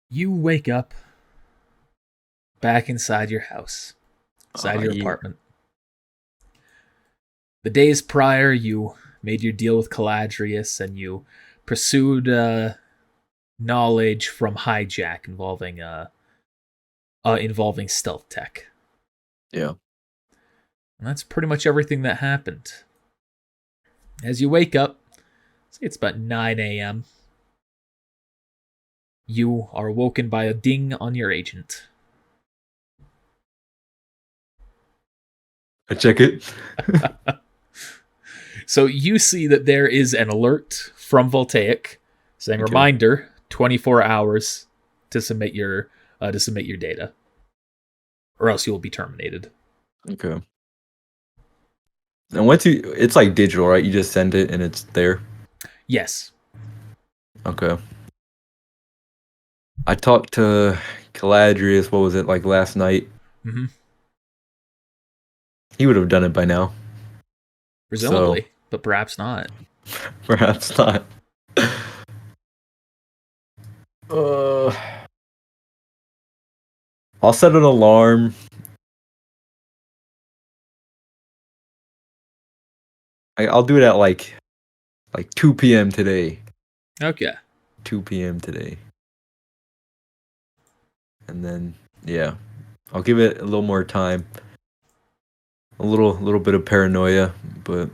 You wake up back inside your house, inside your Yeah. apartment. The days prior, you made your deal with Caladrius and you pursued knowledge from Hijack involving stealth tech. Yeah. And that's pretty much everything that happened. As you wake up, say it's about 9 a.m., you are woken by a ding on your agent. I check it. So you see that there is an alert from Voltaic saying, Okay. "Reminder: 24 hours to submit your data, or else you will be terminated." Okay. And it's like digital, right? You just send it and it's there. Yes. Okay. I talked to Caladrius, what was it, like last night? Mm-hmm. He would have done it by now. So Presumably, but perhaps not. perhaps not. Uh, I'll set an alarm. I'll do it at like 2 p.m. today. Okay. 2 p.m. today. And then yeah. I'll give it a little more time. A little bit of paranoia, but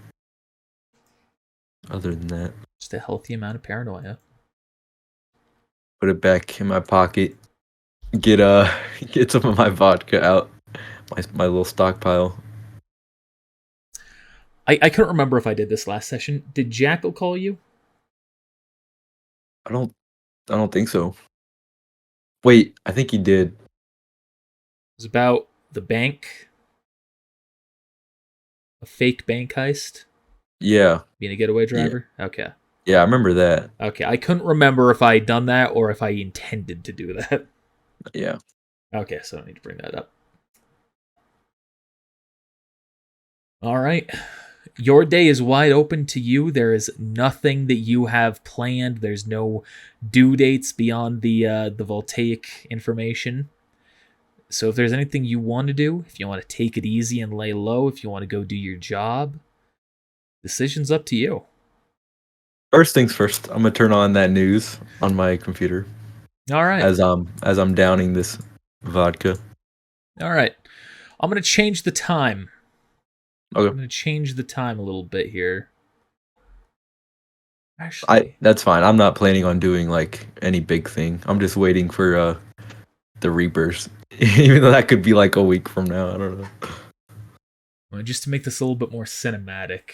other than that, Just a healthy amount of paranoia. put it back in my pocket. Get get some of my vodka out. My little stockpile. I couldn't remember if I did this last session. Did Jackal call you? I don't think so. Wait, I think he did. It was about the bank, a fake bank heist, Yeah. being a getaway Yeah. driver. Okay. Yeah, I remember that. Okay. I couldn't remember if I had done that or if I intended to do that. Yeah. Okay, so I don't need to bring that up. All right. Your day is wide open to you. There is nothing that you have planned. There's no due dates beyond the voltaic information. So if there's anything you want to do, if you want to take it easy and lay low, if you want to go do your job, decision's up to you. First things first, I'm gonna turn on that news on my computer All right. as I'm downing this vodka. All right. I'm going to change the time. I'm Okay. going to change the time a little bit here. Actually, That's fine. I'm not planning on doing like any big thing. I'm just waiting for the Reapers. Even though that could be like a week from now. I don't know. well, just to make this a little bit more cinematic.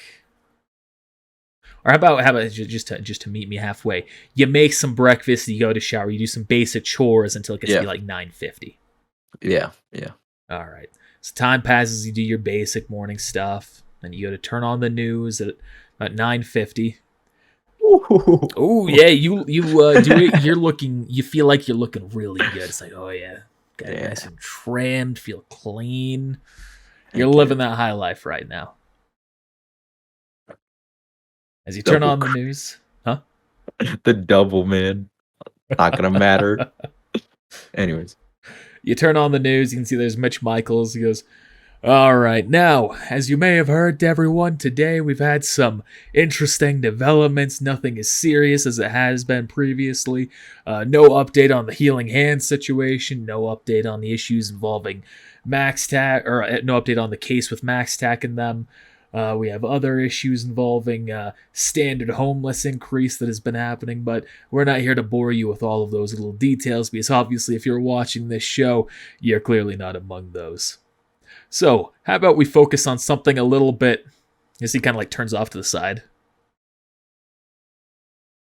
Or how about just to meet me halfway? You make some breakfast, you go to shower, you do some basic chores until it gets to be like 9:50. Yeah. Yeah. All right. So time passes, you do your basic morning stuff, then you go to turn on the news at about 9:50. Oh yeah, you do it. You feel like you're looking really good. It's like, oh yeah, got it nice and trimmed, feel clean. You're living that high life right now. As you turn on the news, huh? The double, man. Not gonna matter. Anyways. You turn on the news, you can see there's Mitch Michaels. He goes, "All right, now, as you may have heard, everyone, today we've had some interesting developments. Nothing as serious as it has been previously. No update on the healing hand situation. No update on the issues involving Max Tack, or no update on the case with Max Tack and them. We have other issues involving standard homeless increase that has been happening, but we're not here to bore you with all of those little details because obviously if you're watching this show, you're clearly not among those. So, how about we focus on something a little bit..." As he kind of like turns off to the side.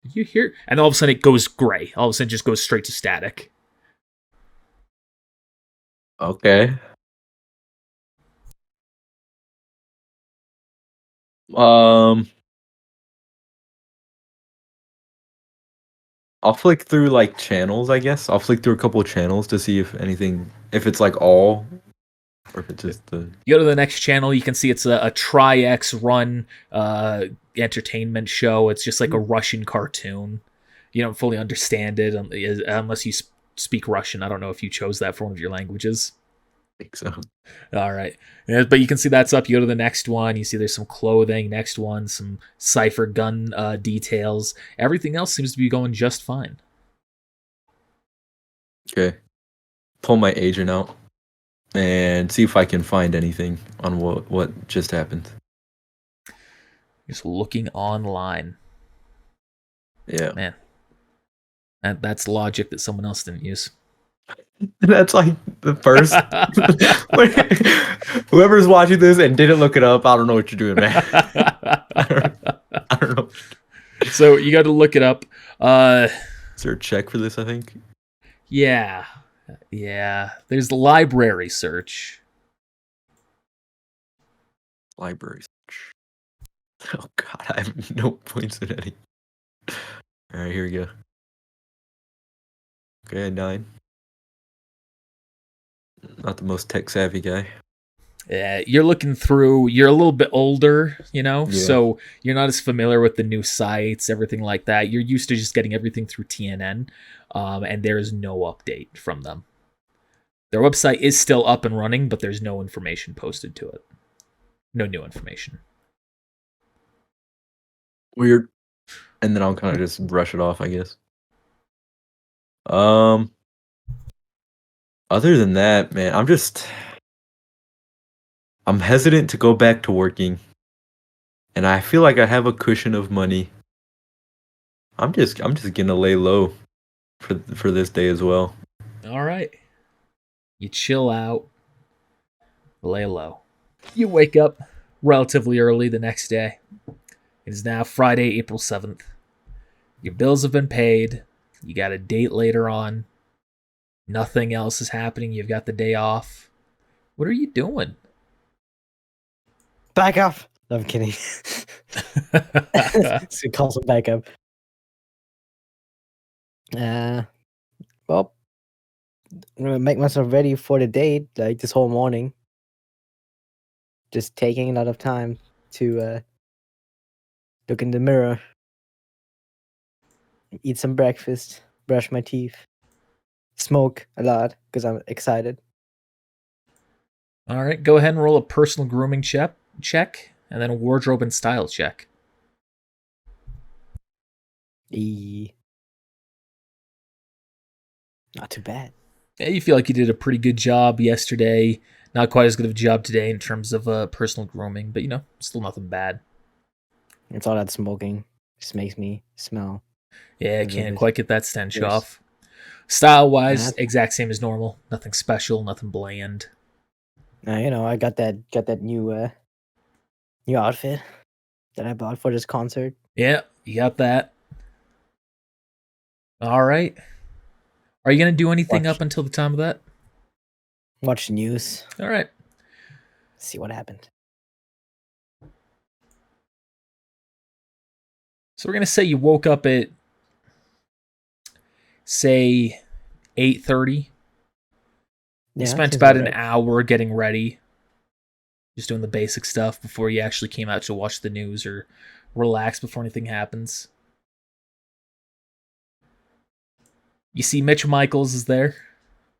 Did you hear? And all of a sudden it goes gray. All of a sudden it just goes straight to static. Okay. I'll flick through like channels, I guess. I'll flick through a couple of channels to see if it's like all, or if it's just the. You go to the next channel, you can see it's a Tri-X run entertainment show. It's just like a Russian cartoon. You don't fully understand it unless you speak Russian. I don't know if you chose that for one of your languages. I think so. All right. Yeah, but you can see that's up. You go to the next one. You see there's some clothing. Next one, some cipher gun details. Everything else seems to be going just fine. Okay. Pull my agent out and see if I can find anything on what just happened. Just looking online. Yeah. Man, that's logic that someone else didn't use. That's like the first. Whoever's watching this and didn't look it up, I don't know what you're doing, man. I don't know. So you got to look it up. Is there a check for this? I think. Yeah. There's the library search. Library search. Oh God, I have no points in any. All right, here we go. Okay, 9. Not the most tech savvy guy. You're looking through. You're a little bit older, Yeah. so you're not as familiar with the new sites, everything like that. You're used to just getting everything through TNN, and there is no update from them. Their website is still up and running, but there's no information posted to it. No new information. Weird. And then I'll kind of just brush it off, I guess. Other than that, man, I'm hesitant to go back to working. And I feel like I have a cushion of money. I'm just gonna lay low for this day as well. All right. You chill out. Lay low. You wake up relatively early the next day. It is now Friday, April 7th. Your bills have been paid. You got a date later on. Nothing else is happening. You've got the day off. What are you doing? Back up. No, I'm kidding. So he calls him back up. Well, I'm gonna make myself ready for the date, like this whole morning. Just taking a lot of time to look in the mirror, eat some breakfast, brush my teeth, smoke a lot because I'm excited. All right, go ahead and roll a personal grooming check, and then a wardrobe and style check. Not too bad. Yeah, you feel like you did a pretty good job yesterday. Not quite as good of a job today in terms of personal grooming, but still nothing bad. It's all that smoking just makes me smell. Yeah, I can't quite get that stench Yes. off. Style-wise, Yeah. exact same as normal. Nothing special, nothing bland. I got that new outfit that I bought for this concert. Yeah, you got that. All right. Are you going to do anything up until the time of that? Watch the news. All right. See what happened. So we're going to say you woke up at, say, 8:30. You spent about an hour getting ready, just doing the basic stuff before you actually came out to watch the news or relax before anything happens. You see Mitch Michaels is there,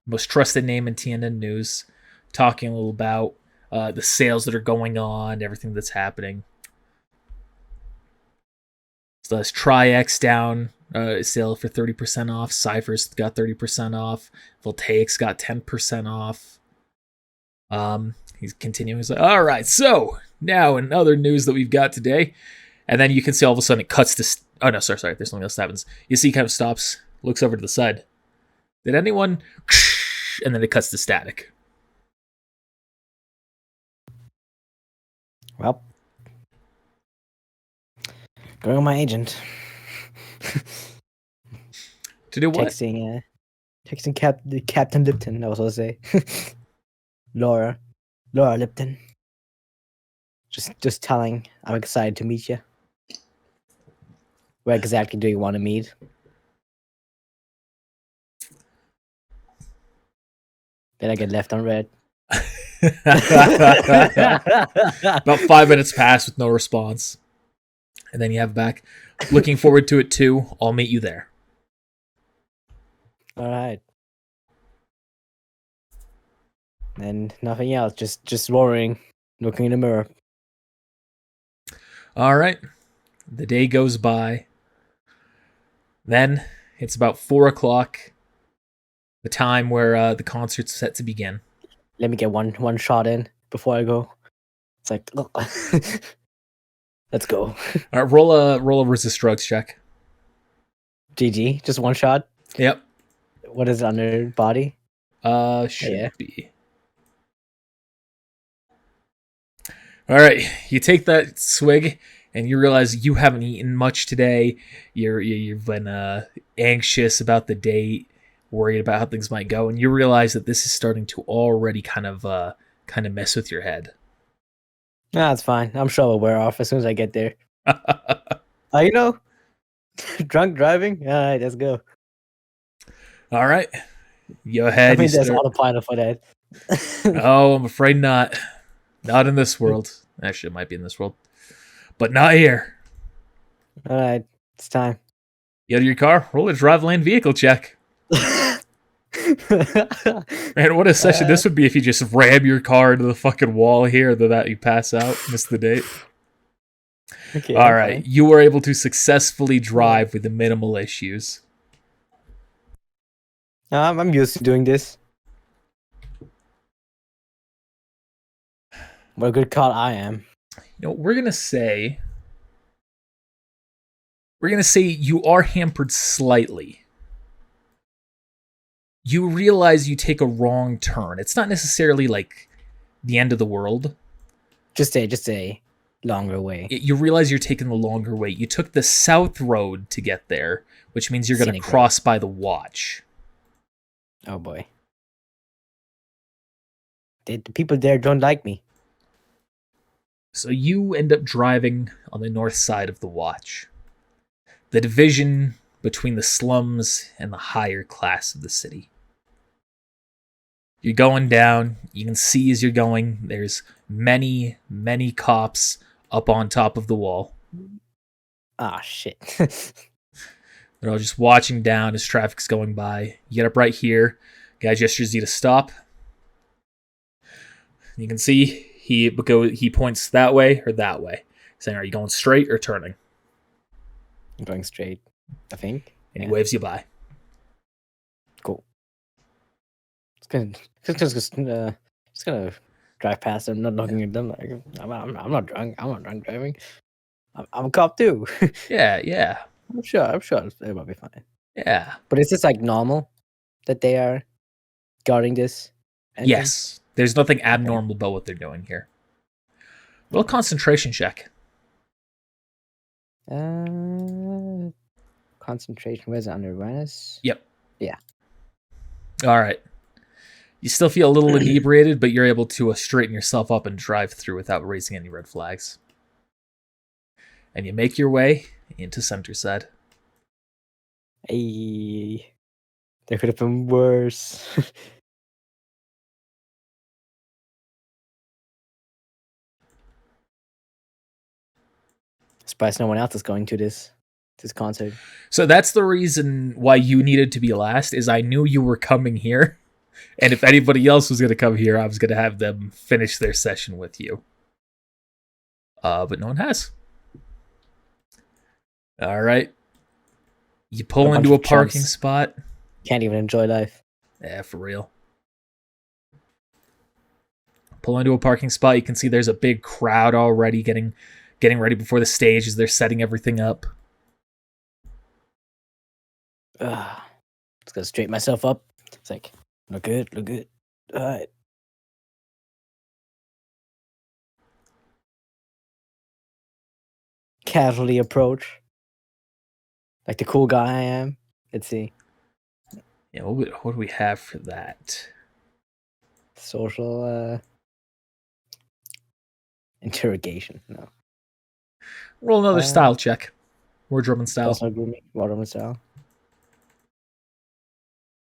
most trusted name in TNN News, talking a little about the sales that are going on, everything that's happening. So that's Tri-X down, sale for 30% off. Cypher's got 30% off. Voltaic's got 10% off. He's continuing. He's like, all right, so now in other news that we've got today. And then you can see all of a sudden it cuts to... Oh, no, sorry. There's something else that happens. You see he kind of stops, looks over to the side. Did anyone... And then it cuts to static. Well, going with my agent. To do what? Texting Captain Lipton. I was gonna say, Laura Lipton. Just telling, I'm excited to meet you. Where exactly do you want to meet? Then I get left on red. About 5 minutes pass with no response. And then you have back. Looking forward to it too. I'll meet you there. All right. and nothing else. Just roaring, looking in the mirror. All right. The day goes by. Then it's about 4 o'clock, the time where the concert's set to begin. Let me get one shot in before I go. It's like, let's go. All right, roll a resist drugs check. GG, just one shot. Yep. What is it under body? Should Yeah. be. All right, you take that swig, and you realize you haven't eaten much today. You've been anxious about the date, worried about how things might go, and you realize that this is starting to already kind of mess with your head. Nah, that's fine. I'm sure it'll wear off as soon as I get there. You know, drunk driving. All right, let's go. All right, go I ahead. mean, You there's start. autopilot for that. Oh, I'm afraid not. Not in this world. Actually, it might be in this world, but not here. All right, it's time. You out of your car. Roll a drive lane vehicle check. Man, what a session this would be if you just ram your car into the fucking wall here, that you pass out, miss the date. Okay, All right, you were able to successfully drive with the minimal issues. I'm used to doing this. What a good call I am. You know, we're gonna say you are hampered slightly. You realize you take a wrong turn. It's not necessarily like the end of the world. Just a longer way. You realize you're taking the longer way. You took the south road to get there, which means you're going to Scenic road. cross by the watch. Oh boy. The people there don't like me. So you end up driving on the north side of the watch. The division between the slums and the higher class of the city. You're going down. You can see as you're going, there's many, many cops up on top of the wall. Ah, shit. They're all just watching down as traffic's going by. You get up right here. Guy gestures you to stop. You can see he points that way or that way, saying, "Are you going straight or turning?" I'm going straight, I think. And he waves you by. Cool. Just gonna drive past them, not looking at them. Like I'm not drunk. I'm not drunk driving. I'm a cop too. Yeah. I'm sure everybody be fine. Yeah. But is this like normal that they are guarding this? entrance? Yes. There's nothing abnormal about what they're doing here. Roll a concentration check. Concentration. Where's it under awareness? Yep. Yeah. All right. You still feel a little inebriated, but you're able to straighten yourself up and drive through without raising any red flags. And you make your way into Centerside. Hey, there could have been worse. Surprised no one else is going to this concert. So that's the reason why you needed to be last, is I knew you were coming here. And if anybody else was going to come here, I was going to have them finish their session with you. But no one has. All right. You pull into a parking spot. Can't even enjoy life. Yeah, for real. Pull into a parking spot. You can see there's a big crowd already getting ready before the stage as they're setting everything up. Just gonna straighten myself up. It's like, look good. All right. Casually approach. Like the cool guy I am. Let's see. Yeah, what do we have for that? Social interrogation. No. Roll another style check. Wardrobe and style. Personal grooming. Wardrobe and style.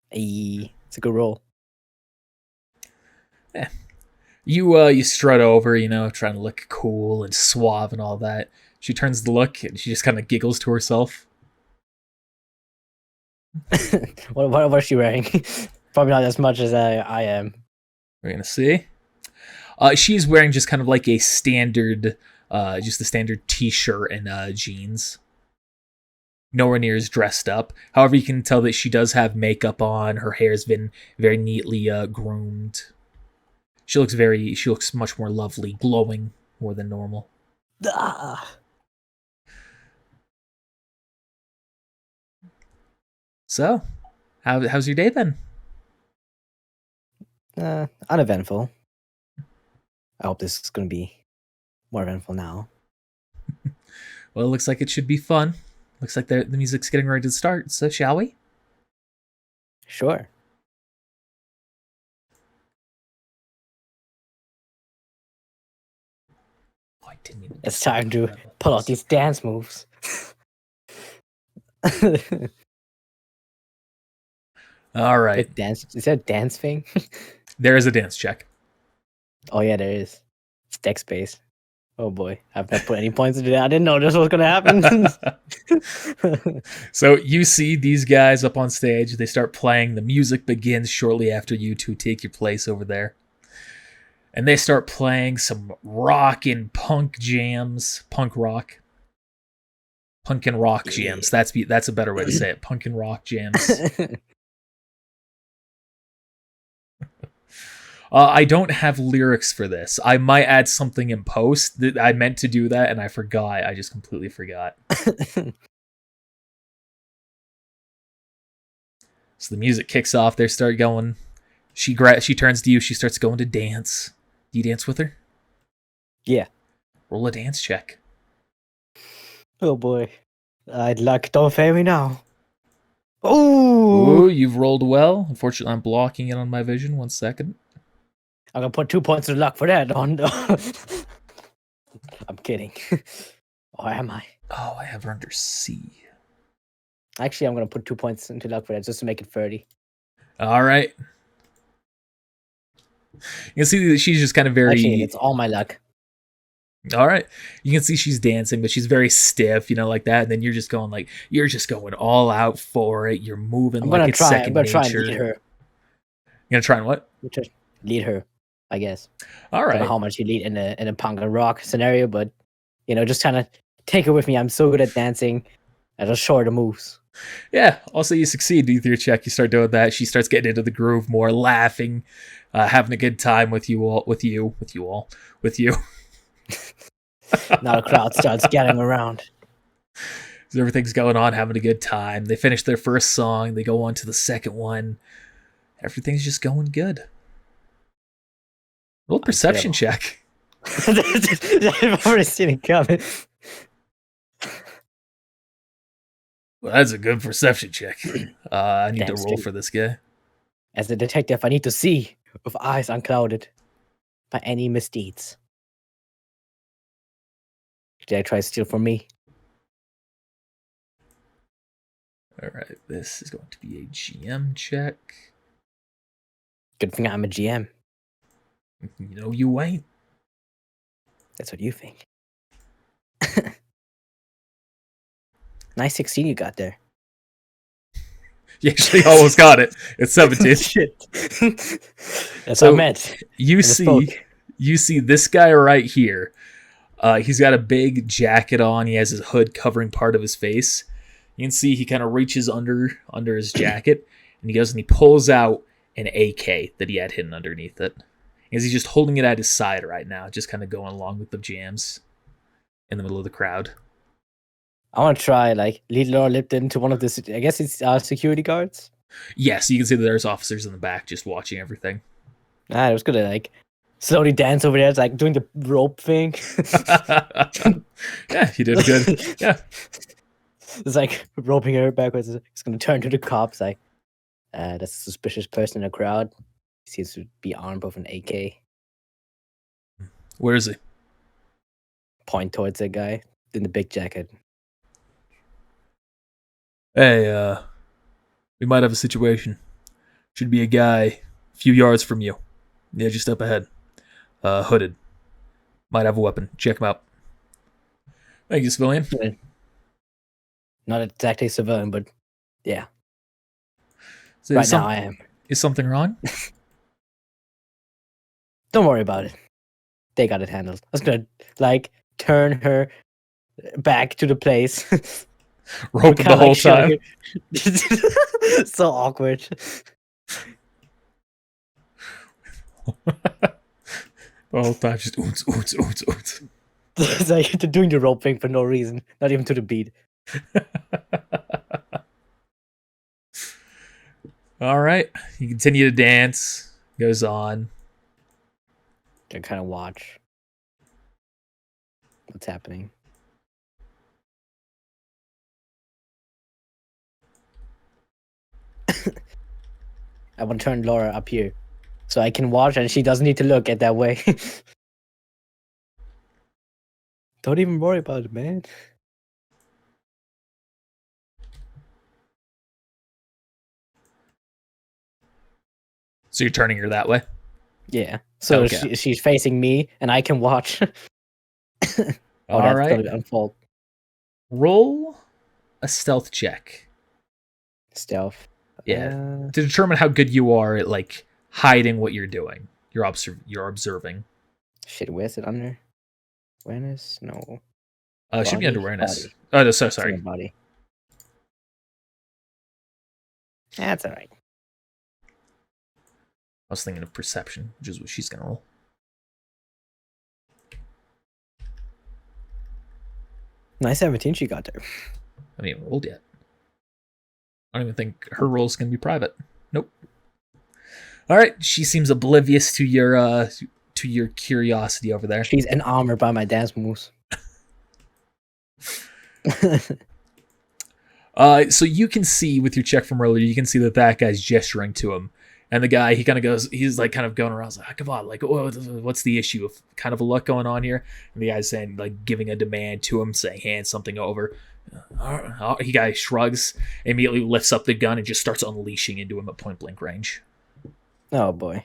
Hey, it's a good roll. Yeah. You strut over, trying to look cool and suave and all that. She turns to look and she just kind of giggles to herself. what is she wearing? Probably not as much as I am. We're gonna see. She's wearing just kind of like a standard, just a standard t-shirt and jeans. Nowhere near as dressed up. However, you can tell that she does have makeup on. Her hair's been very neatly groomed. She looks much more lovely, glowing more than normal. Ah. So, how's your day been? Uneventful. I hope this is going to be more eventful now. Well, it looks like it should be fun. Looks like the music's getting ready to start. So, shall we? Sure. Oh, I didn't even. It's time to pull out these dance moves. All right. Dance. Is that a dance thing? There is a dance check. Oh yeah, there is. It's deck space. Oh boy, I've not put any points into that. I didn't know this was gonna happen. So you see these guys up on stage. They start playing. The music begins shortly after you two take your place over there. And they start playing some rock and punk jams. Punk rock. Punk and rock jams. That's a better way to say it. Punk and rock jams. I don't have lyrics for this. I might add something in post. I meant to do that and I forgot. I just completely forgot. So the music kicks off. They start going. She turns to you. She starts going to dance. Do you dance with her? Yeah. Roll a dance check. Oh boy. I'd luck. Don't fail me now. Ooh. Ooh, you've rolled well. Unfortunately, I'm blocking it on my vision. 1 second. I'm gonna put 2 points of luck for that on. I'm kidding. Or am I? Oh, I have her under C. Actually, I'm gonna put 2 points into luck for that just to make it 30. All right. You can see that she's just kind of very. Actually, it's all my luck. All right. You can see she's dancing, but she's very stiff, like that. And then you're just going all out for it. You're moving like it's second nature. I'm gonna try and lead her. You're gonna try and what? Just lead her, I guess. All right. I don't know how much you lead in a punk and rock scenario, but just kind of take her with me. I'm so good at dancing. I just show her the moves. Yeah. Also, you succeed with your check. You start doing that. She starts getting into the groove more, laughing, having a good time with you all. Now the crowd starts gathering around. So everything's going on, having a good time. They finish their first song. They go on to the second one. Everything's just going good. Roll a perception check. I've already seen it coming. Well, that's a good perception check. I need to roll for this guy. As a detective, I need to see with eyes unclouded by any misdeeds. Did I try to steal from me? All right, this is going to be a GM check. Good thing I'm a GM. You ain't. That's what you think. Nice 16 you got there. You actually almost got it. It's 17. Shit. That's what I meant. You see this guy right here. He's got a big jacket on. He has his hood covering part of his face. You can see he kind of reaches under his jacket, and he goes and he pulls out an AK that he had hidden underneath it. As he's just holding it at his side right now, just kind of going along with the jams in the middle of the crowd. I want to try, lead Laura Lipton to one of the, I guess it's security guards? Yes, you can see that there's officers in the back just watching everything. I was gonna, slowly dance over there. It's doing the rope thing. Yeah, you did good. Yeah. It's roping her backwards. It's gonna turn to the cops. That's a suspicious person in the crowd. He seems to be armed with an AK. Where is he? Point towards that guy in the big jacket. Hey, we might have a situation. Should be a guy a few yards from you. Yeah, just up ahead. Hooded. Might have a weapon. Check him out. Thank you, civilian. Not exactly civilian, but yeah. So now I am. Is something wrong? Don't worry about it. They got it handled. I was gonna like turn her back to the place. Roping the whole time. So awkward. The whole time, just oots. It's like they're doing the rope thing for no reason, not even to the beat. All right, you continue to dance. Goes on. Can kind of watch what's happening. I want to turn Laura up here so I can watch and she doesn't need to look at that way. Don't even worry about it, man. So you're turning her that way? Yeah. So Okay. she's facing me and I can watch. All that's right. gonna unfold. Roll a stealth check. Stealth. Yeah. To determine how good you are at like hiding what you're doing. You're observing. Shit, where's it under? Awareness? No. It should be under awareness. Body. Oh, no, sorry. Body. That's alright. I was thinking of perception, which is what she's gonna roll. Nice 17 she got there. I haven't even rolled yet. I don't even think her roll's gonna be private. Nope. All right, she seems oblivious to your curiosity over there. She's enamored by my dance moves. So you can see with your check from earlier, you can see that guy's gesturing to him, and the guy he kind of goes, he's like kind of going around, like, come on, like, what's the issue? Of kind of a lot going on here, and the guy's saying, like, giving a demand to him, saying, hand something over. He guy shrugs, immediately lifts up the gun, and just starts unleashing into him at point blank range. Oh boy.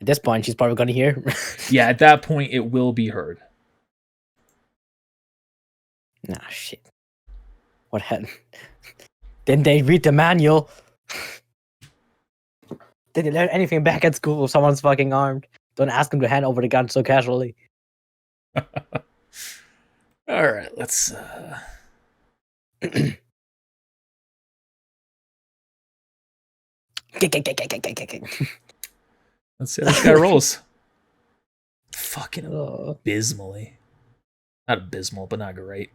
At this point, she's probably gonna hear. Yeah, at that point, it will be heard. Nah, shit. What happened? Didn't they read the manual? Did they learn anything back at school if someone's fucking armed? Don't ask them to hand over the gun so casually. All right, let's... Let's see how this guy rolls. Fucking abysmally. Not abysmal, but not great.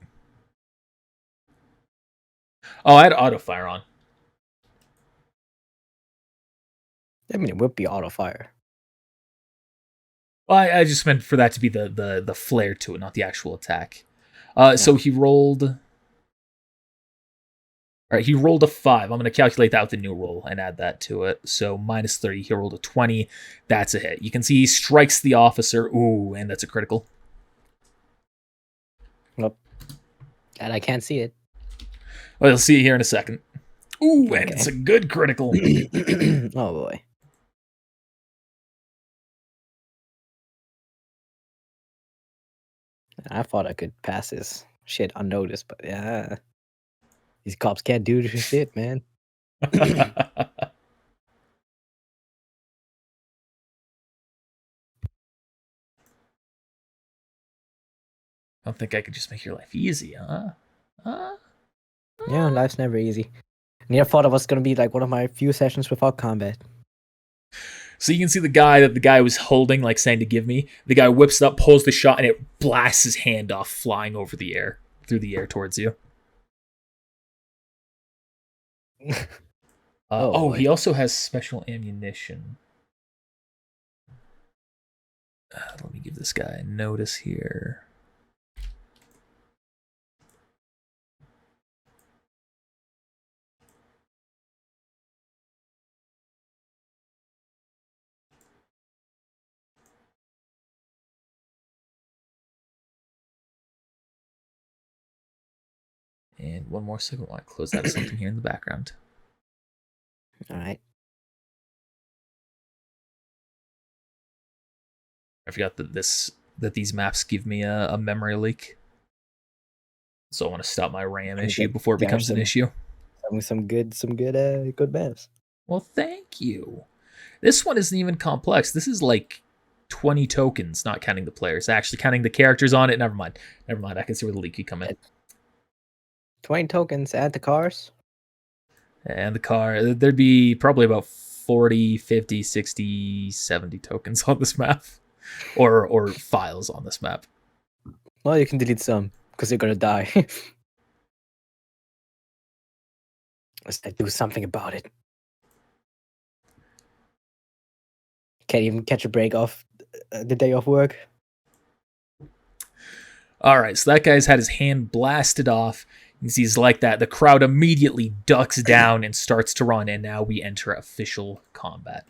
Oh, I had auto fire on. I mean, it would be auto fire. Well, I just meant for that to be the flare to it, not the actual attack. So he rolled... All right, he rolled a 5. I'm going to calculate that with the new roll and add that to it. So minus 30, he rolled a 20. That's a hit. You can see he strikes the officer. Ooh, and that's a critical. Nope. And I can't see it. Well, you'll see it here in a second. Ooh, and it's a good critical. Oh, boy. I thought I could pass this shit unnoticed, but yeah. These cops can't do this shit, man. I don't think I could just make your life easy, huh? Yeah, life's never easy. And I thought it was going to be like one of my few sessions without combat. So you can see the guy that the guy was holding, like saying to give me. The guy whips it up, pulls the shot, and it blasts his hand off, flying over the air, through the air towards you. He also has special ammunition. Let me give this guy a notice here. And one more second while I close out something here in the background. All right. I forgot that these maps give me a memory leak. So I want to stop my RAM issue before it becomes an issue. Some good maps. Well, thank you. This one isn't even complex. This is like 20 tokens, not counting the players. Actually, counting the characters on it. Never mind. I can see where the leak could come in. 20 tokens, add the cars. And the car, there'd be probably about 40, 50, 60, 70 tokens on this map. Or files on this map. Well, you can delete some, because they're gonna die. Let's do something about it. Can't even catch a break off the day off work. All right, so that guy's had his hand blasted off. You see he's like that. The crowd immediately ducks down and starts to run, and now we enter official combat.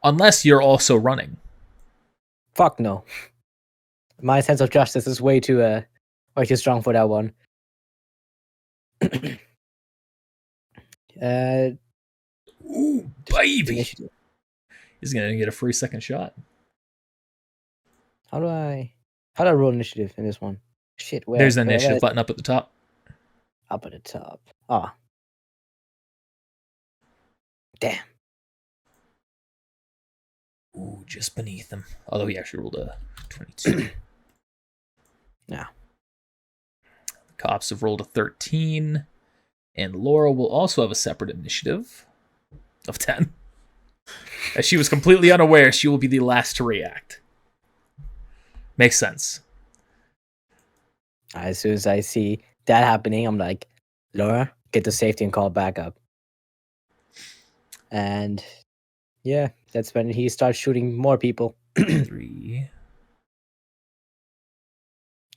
Unless you're also running. Fuck no. My sense of justice is way too strong for that one. Ooh, baby! Initiative. He's gonna get a free second shot. How do I roll initiative in this one? Shit, where? There's an initiative button up at the top. Up at the top. Ah. Damn. Ooh, just beneath him. Although he actually rolled a 22. Yeah. The cops have rolled a 13. And Laura will also have a separate initiative of 10. As she was completely unaware, she will be the last to react. Makes sense. As soon as I see that happening, I'm like, Laura, get to safety and call backup. And yeah, that's when he starts shooting more people. 3,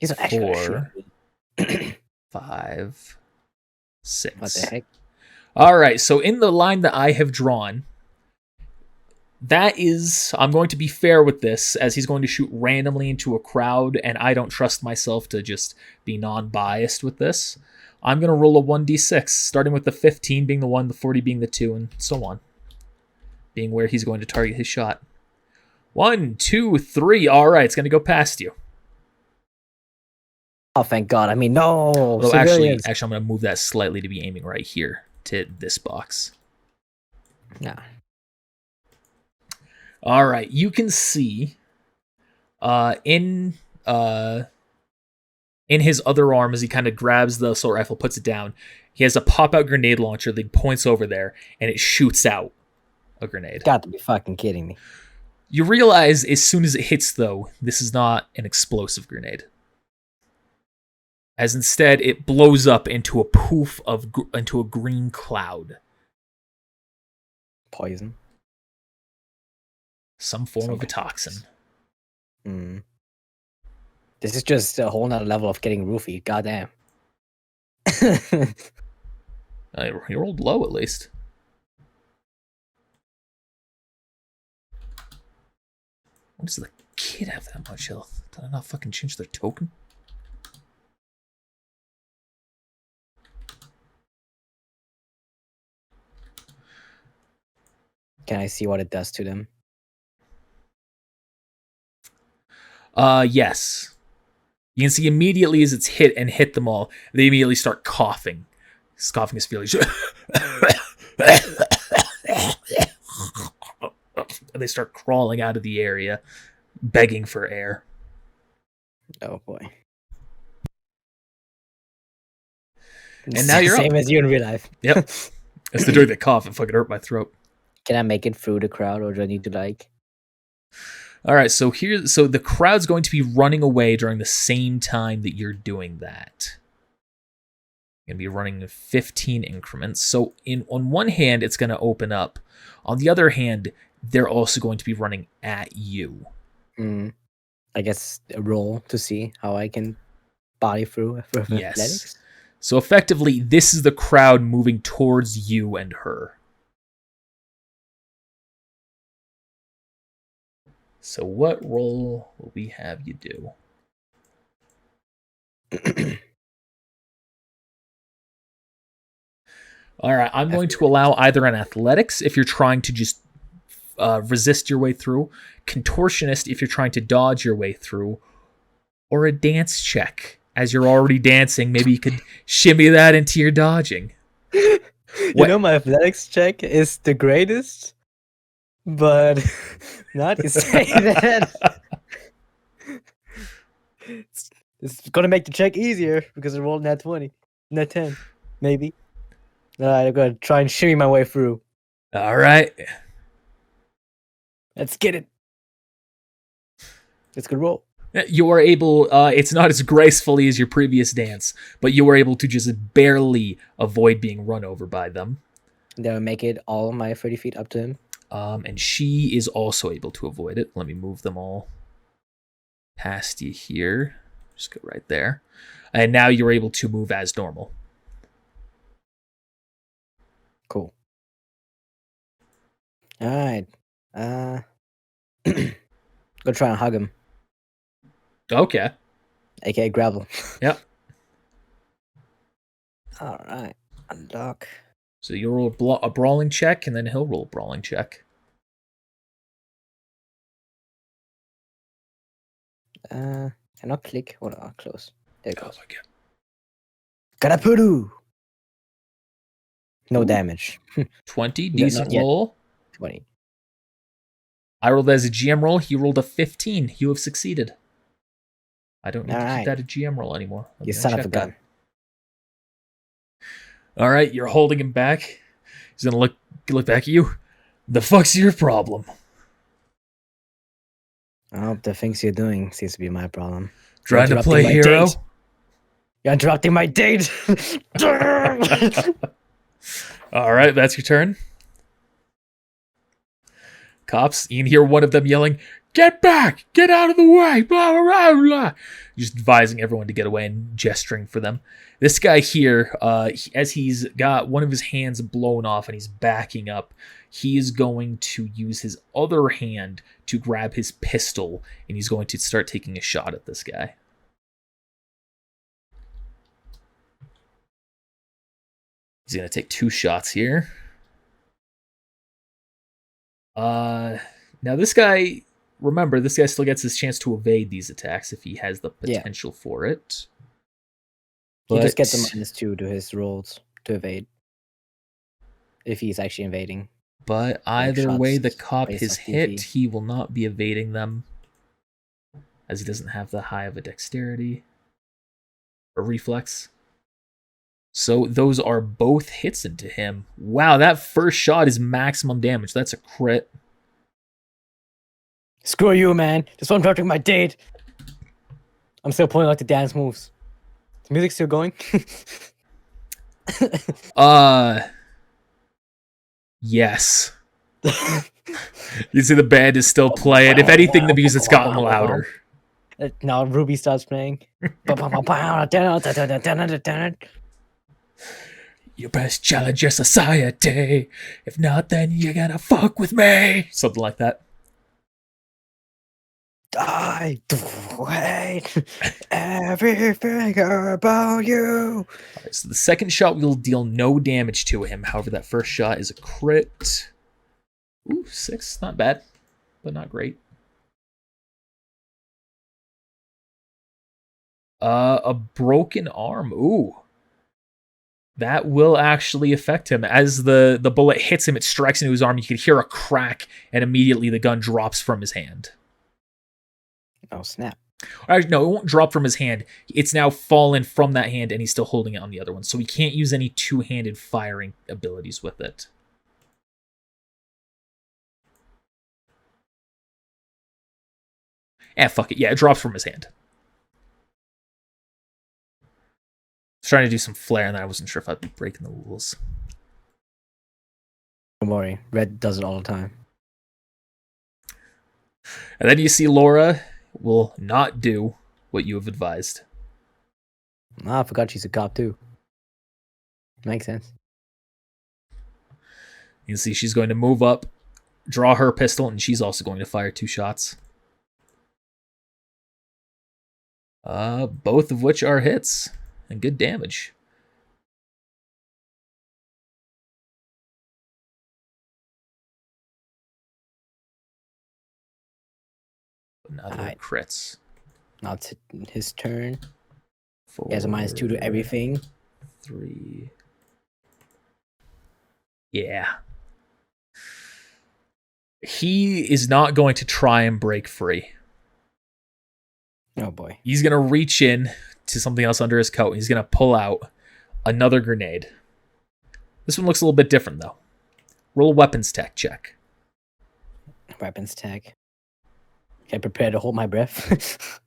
He's not actually gonna 4, shoot. 5, 6. What the heck? All right, so in the line that I have drawn, that is, I'm going to be fair with this, as he's going to shoot randomly into a crowd, and I don't trust myself to just be non-biased with this. I'm going to roll a 1d6, starting with the 15 being the 1, the 40 being the 2, and so on, being where he's going to target his shot. 1, 2, 3. All right, it's going to go past you. Oh, thank God. I mean, no. Although actually, I'm going to move that slightly to be aiming right here to this box. Nah. All right, you can see in his other arm, as he kind of grabs the assault rifle, puts it down, he has a pop-out grenade launcher that he points over there, and it shoots out a grenade. Got to be fucking kidding me. You realize as soon as it hits, though, this is not an explosive grenade. As instead, it blows up into a poof into a green cloud. Poison. Some form of a toxin. Mm. This is just a whole nother level of getting roofied. Goddamn. You rolled low, at least. Why does the kid have that much health? Did I not fucking change their token? Can I see what it does to them? Yes. You can see immediately as it's hit them all, they immediately start coughing. He's coughing his feelings. They start crawling out of the area, begging for air. Oh boy. And now you're same up. as you in real life. Yep. It's the during the cough. It fucking hurt my throat. Can I make it through the crowd, or do I need to like? All right, so the crowd's going to be running away during the same time that you're doing that. You're going to be running in 15 increments. So on one hand, it's going to open up. On the other hand, they're also going to be running at you. I guess a roll to see how I can body through Yes. athletics. So effectively, this is the crowd moving towards you and her. So what roll will we have you do? All right, I'm going to allow either an athletics if you're trying to just resist your way through, contortionist if you're trying to dodge your way through, or a dance check. As you're already dancing, maybe you could shimmy that into your dodging. You know, my athletics check is the greatest, But not to say that it's gonna make the check easier because I rolled net 20, net 10, maybe. Alright, I'm gonna try and shimmy my way through. All right. Let's get it. It's a good roll. You are able, it's not as gracefully as your previous dance, but you were able to just barely avoid being run over by them. Then I'll make it all my 30 feet up to him. And she is also able to avoid it. Let me move them all past you here. Just go right there. And now you're able to move as normal. Cool. Alright. Go try and hug him. Okay. AKA grapple. Yep. Alright. Unlock. So you'll roll a brawling check, and then he'll roll a brawling check. Cannot click. Hold on, close. There it Oh goes. my god. Karapuru! No damage. 20, No, decent not yet. roll. 20. I rolled as a GM roll. He rolled a 15. You have succeeded. I don't need to Alright. keep that a GM roll anymore. Let You me son of uncheck a gun. All right, you're holding him back. He's gonna look back at you. The fuck's your problem? Oh, the things you're doing seems to be my problem. Trying to Interrupting play my hero? date. You're interrupting my date! All right, that's your turn. Cops, you can hear one of them yelling, "Get back! Get out of the way!" Blah, blah, blah, blah. Just advising everyone to get away and gesturing for them. This guy here, as he's got one of his hands blown off and he's backing up, he is going to use his other hand to grab his pistol, and he's going to start taking a shot at this guy. He's going to take 2 shots here. Now this guy, remember, this guy still gets his chance to evade these attacks if he has the potential for it. He But just gets a -2 to his rolls to evade. If he's actually invading. But either way the shots cop based is off hit, DV. he will not be evading them, as he doesn't have the high of a dexterity or reflex. So those are both hits into him. Wow, that first shot is maximum damage. That's a crit. Screw you, man. This one's interrupting my date. I'm still pulling out the dance moves. The music's still going? Yes. You see the band is still playing. If anything, the music's gotten louder. Now Ruby starts playing. You best challenge your society. If not, then you're gonna fuck with me. Something like that. I hate everything about you. All right, so the second shot will deal no damage to him. However, that first shot is a crit. Ooh, 6. Not bad, but not great. A broken arm. Ooh. That will actually affect him. As the bullet hits him, it strikes into his arm. You can hear a crack, and immediately the gun drops from his hand. Oh, snap. Actually, no, it won't drop from his hand. It's now fallen from that hand, and he's still holding it on the other one. So he can't use any two-handed firing abilities with it. Fuck it. Yeah, it drops from his hand. I was trying to do some flair, and I wasn't sure if I'd be breaking the rules. Don't worry. Red does it all the time. And then you see Laura will not do what you have advised. Ah, I forgot she's a cop too. Makes sense. You can see she's going to move up, draw her pistol, and she's also going to fire 2 shots. Both of which are hits and good damage. But now they're crits. Now it's his turn. 4, He has a -2 to everything. 3. Yeah. He is not going to try and break free. Oh boy. He's going to reach in to something else under his coat, and he's going to pull out another grenade. This one looks a little bit different, though. Roll a weapons tech check. Weapons tag. Okay, prepare to hold my breath.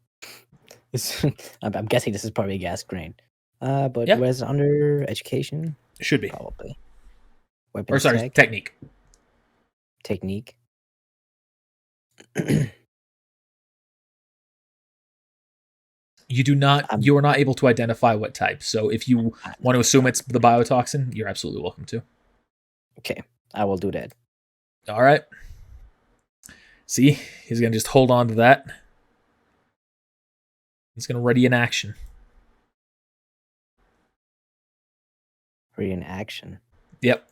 I'm guessing this is probably a gas grenade. But Yeah. where's it under education? Should be. Probably. Or Weapons sorry, tag. technique. Technique. You are not able to identify what type. So if you want to assume it's the biotoxin, you're absolutely welcome to. Okay, I will do that. All right. See, he's going to just hold on to that. He's going to ready in action. Ready in action. Yep.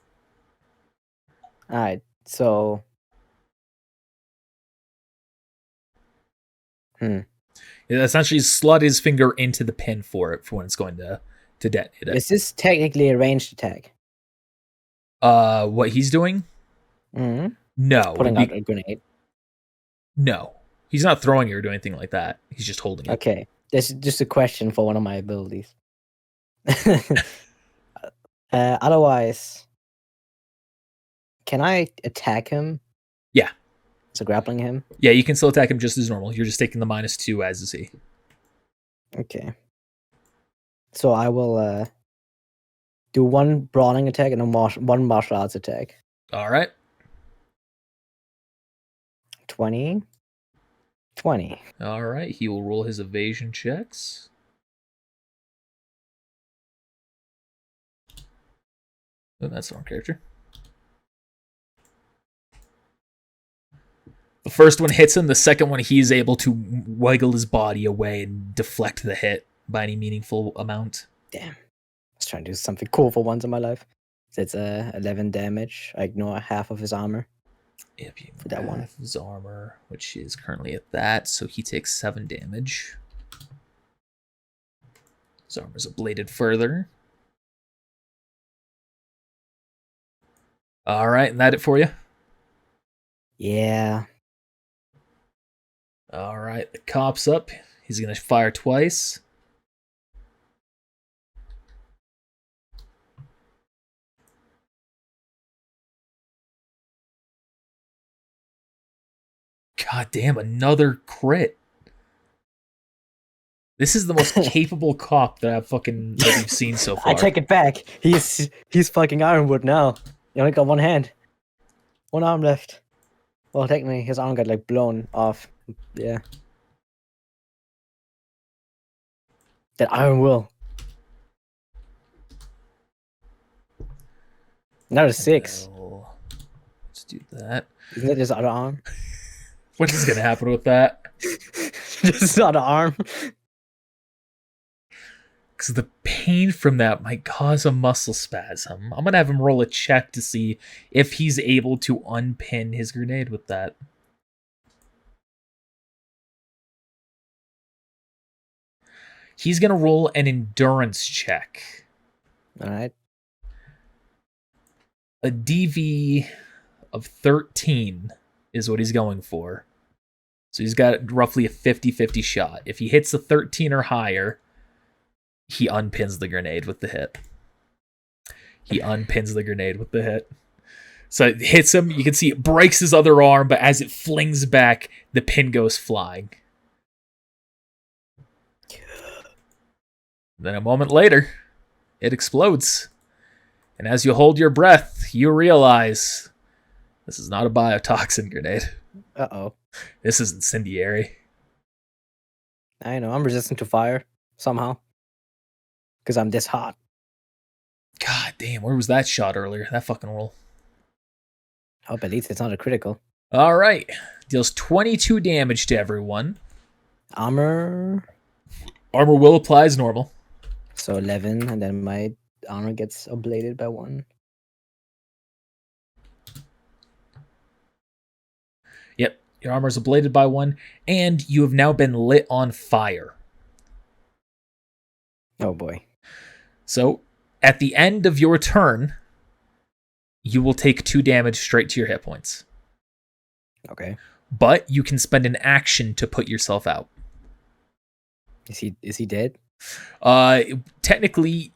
All right, so. Essentially, slot his finger into the pin for when it's going to detonate it. Is this technically a ranged attack? What he's doing? Mm-hmm. No. Putting out a grenade. No. He's not throwing it or doing anything like that. He's just holding it. Okay, this is just a question for one of my abilities. Otherwise, can I attack him? Yeah. So grappling him? Yeah, you can still attack him just as normal. You're just taking the -2 as is he. Okay. So I will do one brawling attack and one martial arts attack. All right. 20. All right. He will roll his evasion checks. Oh, that's the wrong character. The first one hits him. The second one, he's able to wiggle his body away and deflect the hit by any meaningful amount. Damn. I was trying to do something cool for once in my life. That's 11 damage. I ignore half of his armor. Yep, you for that one. half his armor, which is currently at that, so he takes 7 damage. His armor's ablated further. All right, and that it for you? Yeah. All right, the cop's up. He's going to fire twice. God damn, another crit. This is the most capable cop that we've seen so far. I take it back. He's fucking Ironwood now. He only got one hand. One arm left. Well, technically, his arm got like blown off. Yeah. That Iron Will. Another 6. Well, let's do that. Isn't it his other arm? What is going to happen with that? Just his other arm. Because the pain from that might cause a muscle spasm. I'm going to have him roll a check to see if he's able to unpin his grenade with that. He's going to roll an endurance check. Alright. A DV of 13 is what he's going for. So he's got roughly a 50-50 shot. If he hits a 13 or higher, he unpins the grenade with the hit. So it hits him. You can see it breaks his other arm, but as it flings back, the pin goes flying. Then a moment later, it explodes. And as you hold your breath, you realize this is not a biotoxin grenade. Uh-oh. This is incendiary. I know, I'm resistant to fire. Somehow. Because I'm this hot. God damn, where was that shot earlier? That fucking roll. I hope at least it's not a critical. Alright. Deals 22 damage to everyone. Armor will apply as normal. So 11, and then my armor gets ablated by 1. Yep, your armor is ablated by 1, and you have now been lit on fire. Oh boy. So, at the end of your turn, you will take 2 damage straight to your hit points. Okay. But you can spend an action to put yourself out. Is he dead? Technically,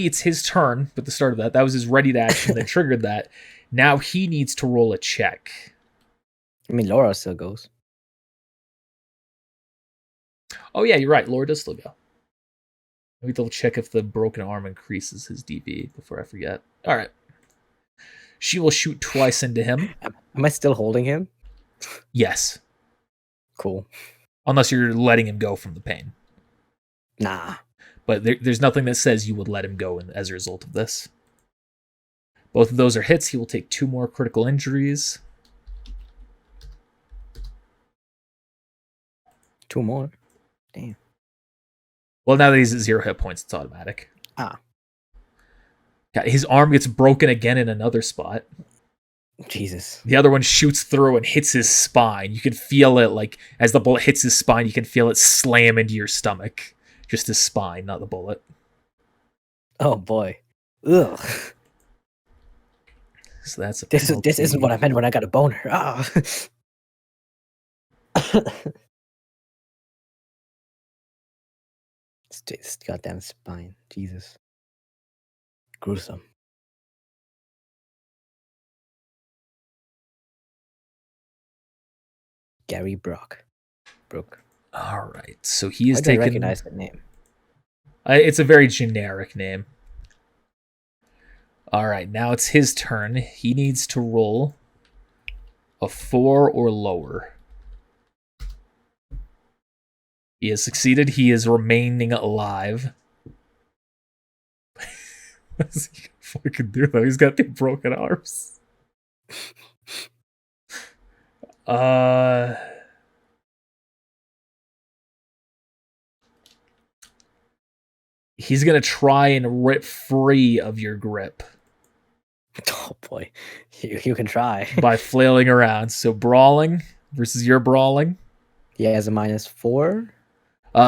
it's his turn at the start of that. That was his ready to action that triggered that. Now he needs to roll a check. I mean, Laura still goes. Oh yeah, you're right. Laura does still go. Let me double check if the broken arm increases his DB before I forget. All right. She will shoot twice into him. Am I still holding him? Yes. Cool. Unless you're letting him go from the pain. Nah. But there's nothing that says you would let him go as a result of this. Both of those are hits. He will take 2 more critical injuries. 2 more? Damn. Well, now that he's at 0 hit points, it's automatic. Ah. God, his arm gets broken again in another spot. Jesus. The other one shoots through and hits his spine. You can feel it, like, as the bullet hits his spine, you can feel it slam into your stomach. Just his spine, not the bullet. Oh, boy. Ugh. So that's a This isn't what I meant when I got a boner. Ah. This goddamn spine. Jesus. Gruesome. Gary Brook. All right, so he is Why do I taking. recognize that name? It's a very generic name. All right, now it's his turn. He needs to roll a 4 or lower. He has succeeded. He is remaining alive. What does he fucking do, though? He's got the broken arms. He's gonna try and rip free of your grip. Oh boy, you can try. By flailing around. So brawling versus your brawling. He has a -4.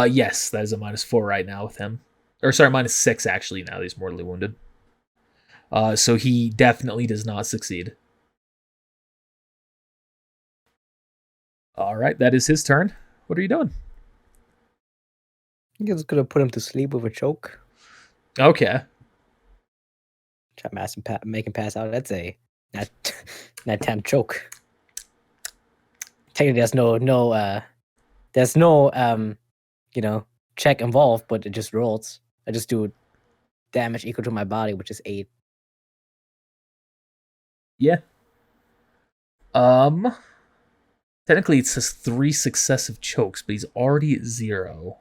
Yes, that is a -4 right now with him. Or sorry, -6 actually. Now that he's mortally wounded. So he definitely does not succeed. All right, that is his turn. What are you doing? I think it's gonna put him to sleep with a choke. Okay. Try to make him pass out. That's a not 10 choke. Technically, there's no check involved, but it just rolls. I just do damage equal to my body, which is 8. Yeah. Technically it says 3 successive chokes, but he's already at 0.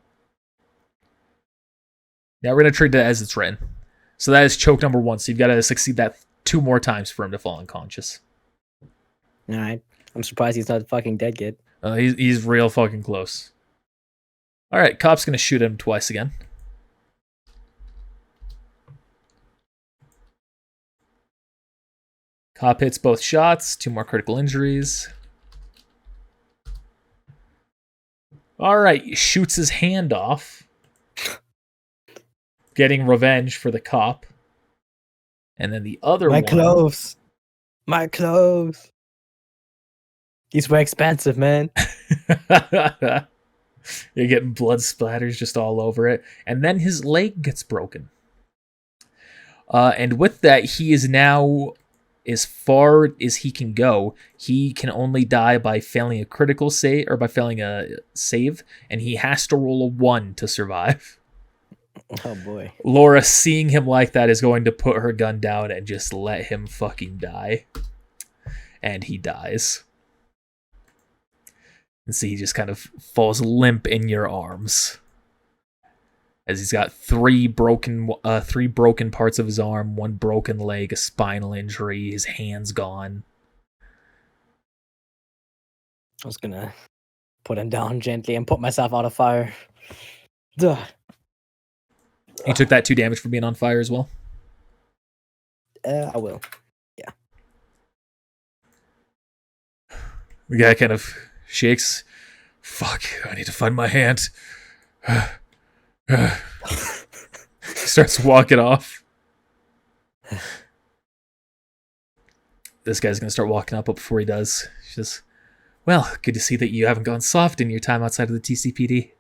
Now we're gonna treat it as it's written. So that is choke number 1. So you've got to succeed that 2 more times for him to fall unconscious. All right. I'm surprised he's not fucking dead yet. He's real fucking close. All right, cop's gonna shoot him twice again. Cop hits both shots. 2 more critical injuries. All right, shoots his hand off. Getting revenge for the cop. And then the other one. My clothes. These were expensive, man. You're getting blood splatters just all over it. And then his leg gets broken. And with that, he is now, as far as he can go, he can only die by failing a critical save, or by failing a save, and he has to roll a 1 to survive. Oh boy. Laura, seeing him like that, is going to put her gun down and just let him fucking die. And he dies. And see, he just kind of falls limp in your arms. As he's got 3 broken parts of his arm, 1 broken leg, a spinal injury, his hand's gone. I was gonna put him down gently and put myself out of fire. Duh. You took that 2 damage for being on fire as well? I will. Yeah. The guy kind of shakes. Fuck, I need to find my hand. Starts walking off. this guy's gonna start walking up, but before he does, she says, "Well, good to see that you haven't gone soft in your time outside of the TCPD."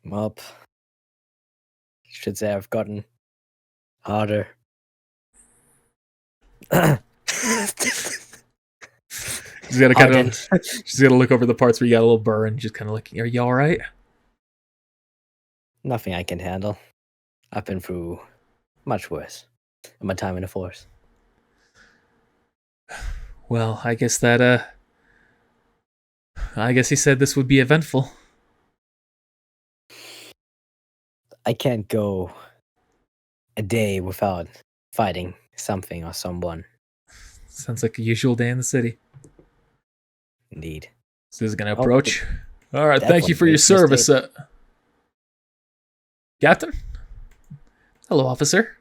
Well, should say I've gotten harder. She's gotta kind Hardened. of, she's gotta look over the parts where you got a little burn, just kind of like, "Are you all right?" Nothing I can handle. I've been through much worse in my time in the force. Well, I guess I guess he said this would be eventful. I can't go a day without fighting something or someone. Sounds like a usual day in the city. Indeed. So he's gonna Oh, approach. All right, that thank you one for your makes me service, stay. Captain. Hello, officer.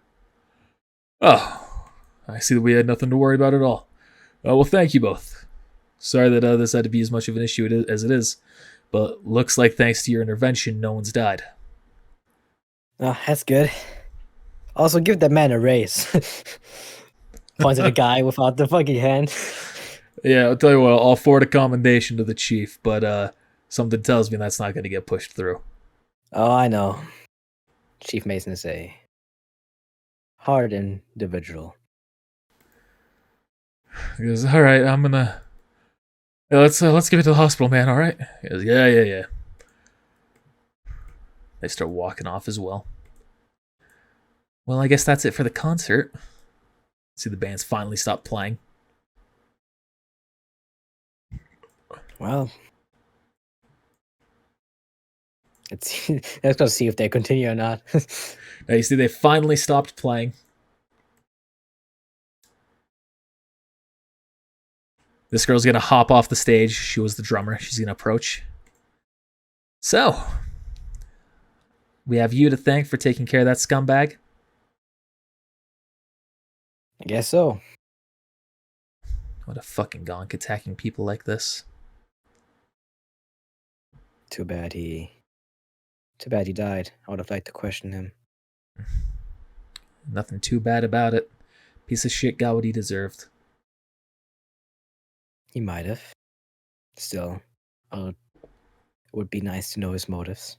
Oh, I see that we had nothing to worry about at all. Well, thank you both. Sorry that this had to be as much of an issue as it is, but looks like thanks to your intervention, no one's died. Oh, that's good. Also, give that man a raise. Points at the guy without the fucking hand. Yeah, I'll tell you what, I'll forward a commendation to the chief, but something tells me that's not going to get pushed through. Oh, I know. Chief Mason is a hard individual. He goes, "All right, I'm gonna let's give it to the hospital, man. All right." He goes, "Yeah." They start walking off as well. Well, I guess that's it for the concert. See, the band's finally stopped playing. Well, let's go see if they continue or not. Now you see, they finally stopped playing. This girl's gonna hop off the stage. She was the drummer. She's gonna approach. So, we have you to thank for taking care of that scumbag. I guess so. What a fucking gonk attacking people like this. Too bad he died. I would have liked to question him. Nothing too bad about it. Piece of shit got what he deserved. He might have. Still, it would be nice to know his motives.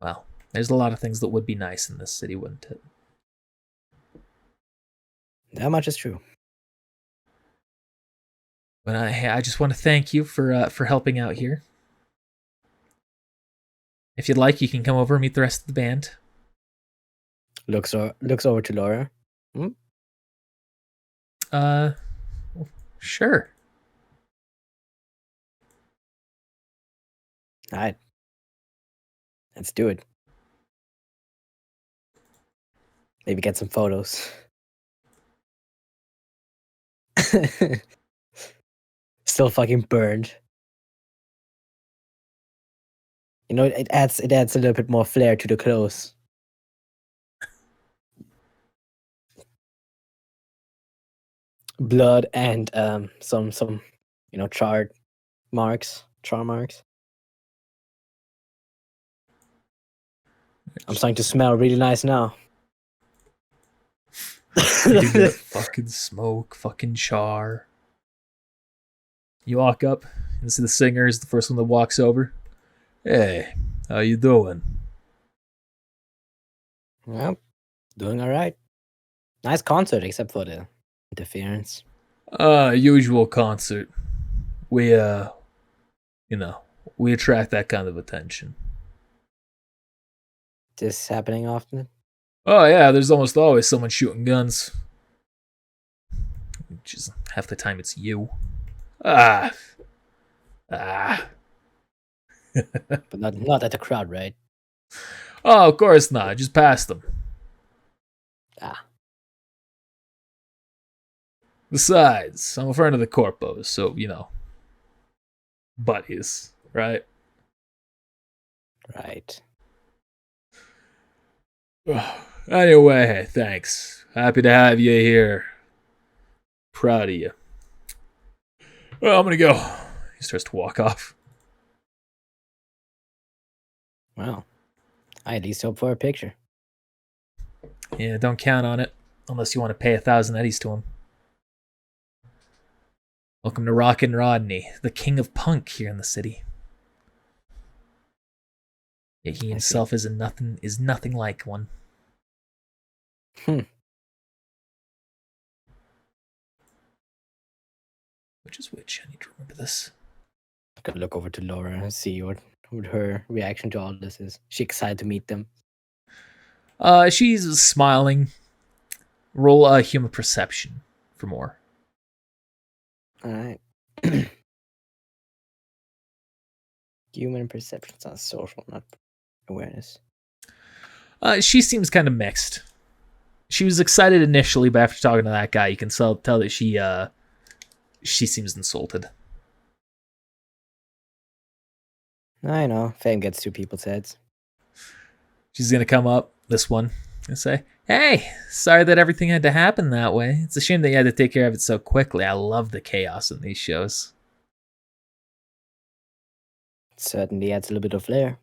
Well, there's a lot of things that would be nice in this city, wouldn't it? That much is true. But I just want to thank you for helping out here. If you'd like, you can come over and meet the rest of the band. Looks over to Laura. Sure. All right. Let's do it. Maybe get some photos. Still fucking burned. You know, it adds a little bit more flair to the clothes. Blood and some char marks. I'm starting to smell really nice now. You get fucking smoke, fucking char. You walk up and see the singer is the first one that walks over. "Hey, how you doing?" Well, doing all right. Nice concert, except for the interference. Usual concert. We we attract that kind of attention. This happening often? Oh yeah, there's almost always someone shooting guns. Which is half the time it's you. But not at the crowd, right? Oh, of course not. Just pass them. Ah. Besides, I'm a friend of the Corpos, so, buddies, right? Right. Anyway, thanks. Happy to have you here. Proud of you. Well, I'm gonna go. He starts to walk off. Well, I at least hope for a picture. Yeah, don't count on it. Unless you want to pay 1,000 eddies to him. Welcome to Rockin' Rodney, the king of punk here in the city. Yet he himself is nothing like one. Which is which? I need to remember this. I could look over to Laura and see what her reaction to all this is. She excited to meet them. She's smiling. Roll a human perception for more. All right. Human perception sounds social, not awareness. She seems kind of mixed. She was excited initially, but after talking to that guy, you can tell that she seems insulted. I know. Fame gets to people's heads. She's gonna come up, this one, and say, "Hey, sorry that everything had to happen that way. It's a shame that you had to take care of it so quickly. I love the chaos in these shows." Certainly adds a little bit of flair.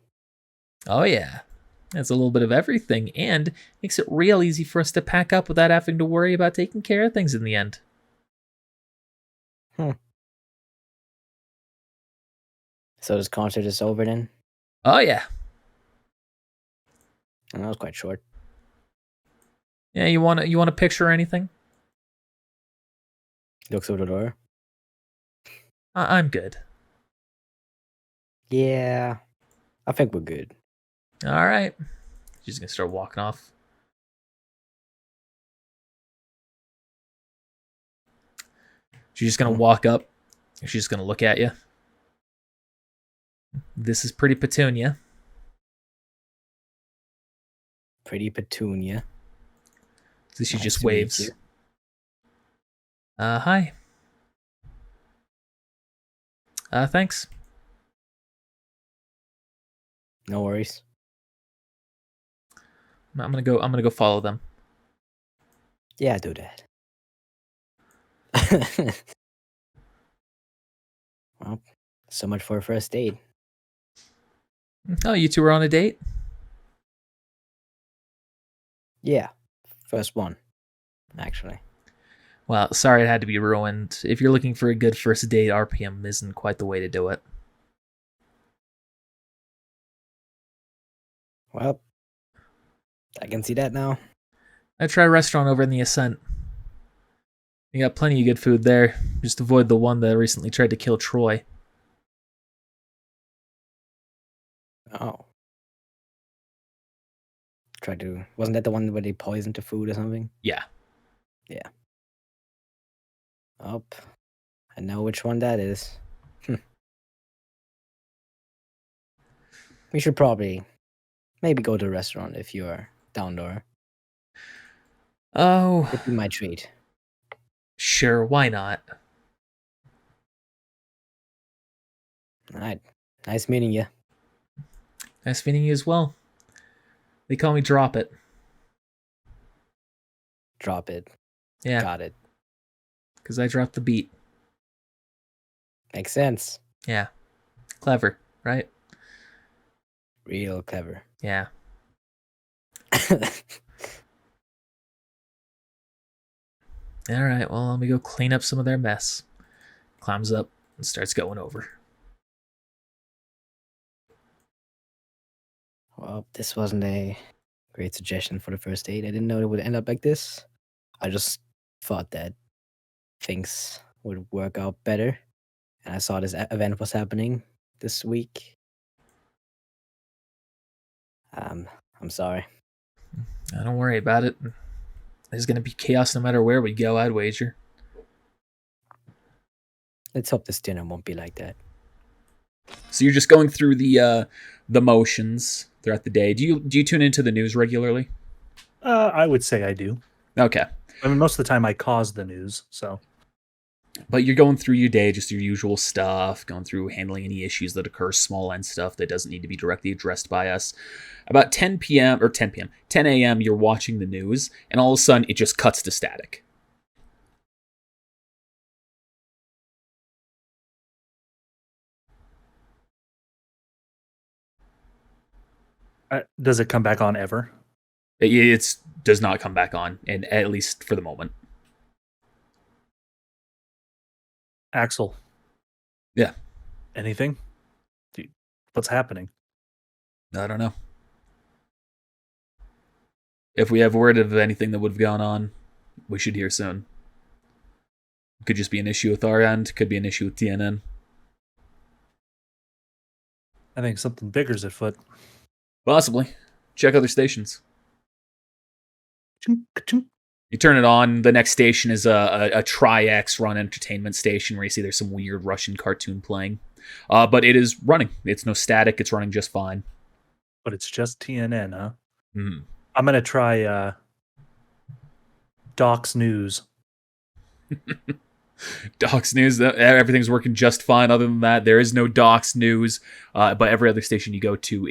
Oh yeah. That's a little bit of everything, and makes it real easy for us to pack up without having to worry about taking care of things in the end. So this concert is over then? Oh yeah. And that was quite short. Yeah, you want a picture or anything? Looks over the door. I'm good. Yeah. I think we're good. All right. She's gonna start walking off. She's just gonna walk up. She's just gonna look at you. This is Pretty Petunia. Pretty Petunia. So she Nice just to meet waves. you. Hi. Thanks. No worries. I'm gonna go follow them. Yeah, do that. Well, so much for a first date. Oh, you two were on a date? Yeah. First one, actually. Well, sorry it had to be ruined. If you're looking for a good first date, RPM isn't quite the way to do it. Well, I can see that now. I try a restaurant over in the Ascent. You got plenty of good food there. Just avoid the one that recently tried to kill Troy. Oh. Wasn't that the one where they poisoned the food or something? Yeah. Yeah. Oh, I know which one that is. We should probably maybe go to a restaurant if you're down there. Oh, It'd be my treat. sure, why not? Alright. Nice meeting you. Nice meeting you as well. They call me Drop It. Drop it. Yeah, Got it. because I dropped the beat. Makes sense. Yeah. Clever, right? Real clever. Yeah. Alright, well, let me go clean up some of their mess. Climbs up and starts going over. Well, this wasn't a great suggestion for the first date. I didn't know it would end up like this. I just thought that things would work out better. And I saw this event was happening this week. I'm sorry. Don't worry about it. There's gonna be chaos no matter where we go, I'd wager. Let's hope this dinner won't be like that. So you're just going through the motions throughout the day. Do you tune into the news regularly? I would say I do. Okay. I mean, most of the time I cause the news, so. But you're going through your day, just your usual stuff, going through handling any issues that occur, small end stuff that doesn't need to be directly addressed by us. About 10 a.m., you're watching the news, and all of a sudden it just cuts to static. Does it come back on ever? It does not come back on, and at least for the moment. Axel, Yeah, anything? What's happening? I don't know. If we have word of anything that would have gone on, we should hear soon. Could just be an issue with our end. Could be an issue with TNN. I think something bigger's at foot. Possibly. Check other stations. Ka-chunk, ka-chunk. You turn it on. The next station is a Tri-X run entertainment station where you see there's some weird Russian cartoon playing. But it is running. It's no static. It's running just fine. But it's just TNN, huh? Mm. I'm gonna try Doc's News. Docs News, everything's working just fine. Other than that, there is no Docs News, but every other station you go to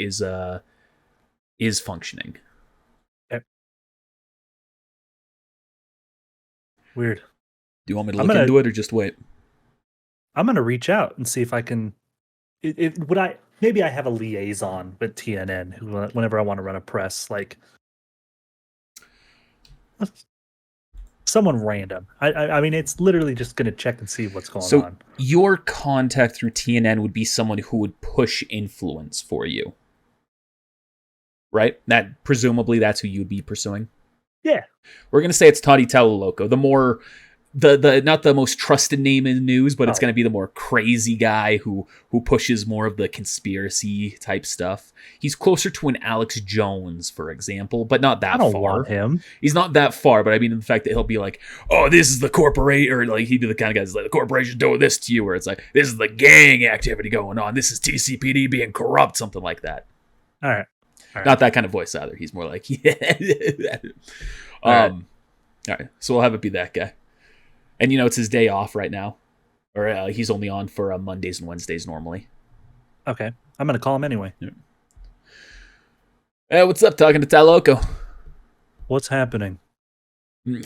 is functioning. Okay. Weird. Do you want me to look into it or just wait? I'm gonna reach out and see if I can. Maybe I have a liaison with TNN who, whenever I want to run a press, like someone random. I mean, it's literally just gonna check and see what's going on. Your contact through TNN would be someone who would push influence for you, right? That presumably that's who you'd be pursuing. Yeah, we're gonna say it's Toddy Teloloco. The more the not the most trusted name in the news, but it's going to be the more crazy guy who pushes more of the conspiracy type stuff. He's closer to an Alex Jones, for example, but not that far. I don't want him. He's not that far, but I mean, the fact that he'll be like, "Oh, this is the corporation," or like he'd be the kind of guy that's like, "The corporation doing this to you," where it's like, "This is the gang activity going on. This is TCPD being corrupt," something like that. All right. Not that kind of voice either. He's more like, yeah. All right. So we'll have it be that guy. And it's his day off right now, or he's only on for Mondays and Wednesdays normally. Okay, I'm gonna call him anyway. Yeah. Hey, what's up? Talking to Taloco. What's happening?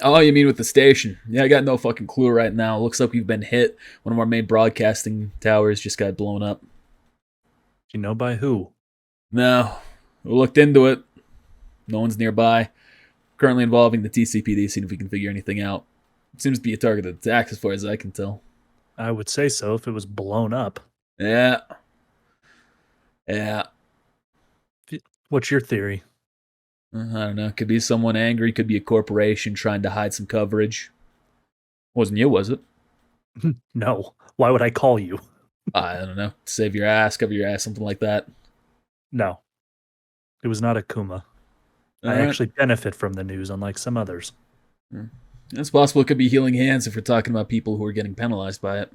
Oh, you mean with the station? Yeah, I got no fucking clue right now. Looks like we've been hit. One of our main broadcasting towers just got blown up. Do you know by who? No, we looked into it. No one's nearby. Currently involving the TCPD, seeing if we can figure anything out. Seems to be a targeted attack as far as I can tell. I would say so if it was blown up. Yeah. What's your theory? I don't know. Could be someone angry. Could be a corporation trying to hide some coverage. Wasn't you, was it? No. Why would I call you? I don't know. Save your ass, cover your ass, something like that. No. It was not a Kuma. I actually benefit from the news, unlike some others. It's possible it could be Healing Hands if we're talking about people who are getting penalized by it.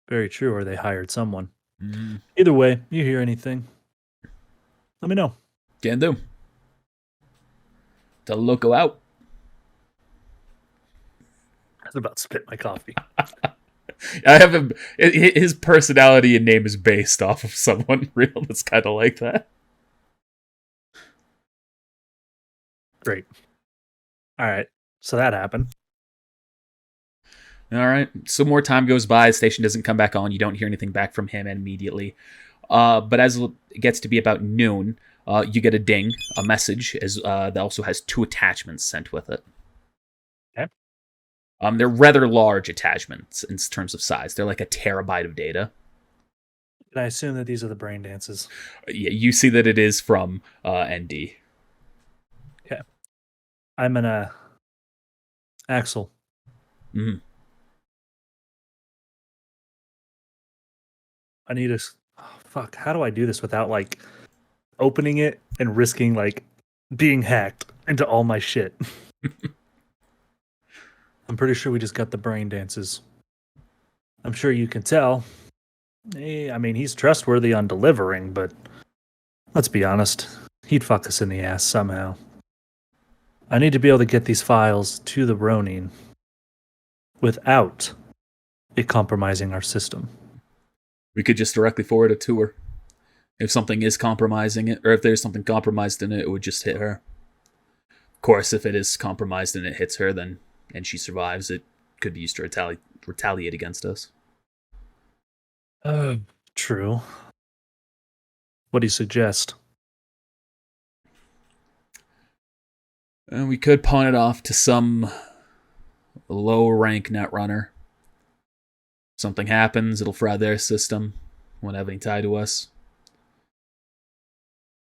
Very true, or they hired someone. Either way, you hear anything, let me know. Can do. Tell the loco out. I was about to spit my coffee. I have him. His personality and name is based off of someone real that's kind of like that. Great. All right. So that happened. All right. So more time goes by. The station doesn't come back on. You don't hear anything back from him immediately. But as it gets to be about noon, you get a ding, a message, that also has 2 attachments sent with it. Okay. They're rather large attachments in terms of size. They're like a terabyte of data. And I assume that these are the brain dances. Yeah, you see that it is from ND. Okay. I'm gonna... Axel. Mm-hmm. I need a... Oh, fuck, how do I do this without, like, opening it and risking, like, being hacked into all my shit? I'm pretty sure we just got the brain dances. I'm sure you can tell. I mean, he's trustworthy on delivering, but let's be honest. He'd fuck us in the ass somehow. I need to be able to get these files to the Ronin without it compromising our system. We could just directly forward it to her. If something is compromising it, or if there's something compromised in it, it would just hit her. Of course, if it is compromised and it hits her, then and she survives, it could be used to retaliate against us. True. What do you suggest? And we could pawn it off to some low-rank netrunner. Something happens, it'll fry their system. Won't have any tie to us.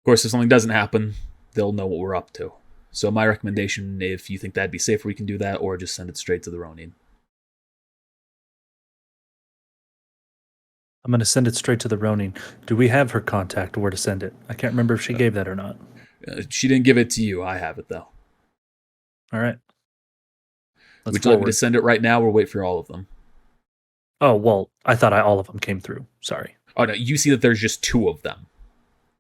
Of course, if something doesn't happen, they'll know what we're up to. So my recommendation, if you think that'd be safer, we can do that, or just send it straight to the Ronin. I'm going to send it straight to the Ronin. Do we have her contact or where to send it? I can't remember if she gave that or not. She didn't give it to you. I have it, though. All right. Would you like me to send it right now or wait for all of them? Oh, well, I thought all of them came through. Sorry. Oh, no, you see that there's just 2 of them.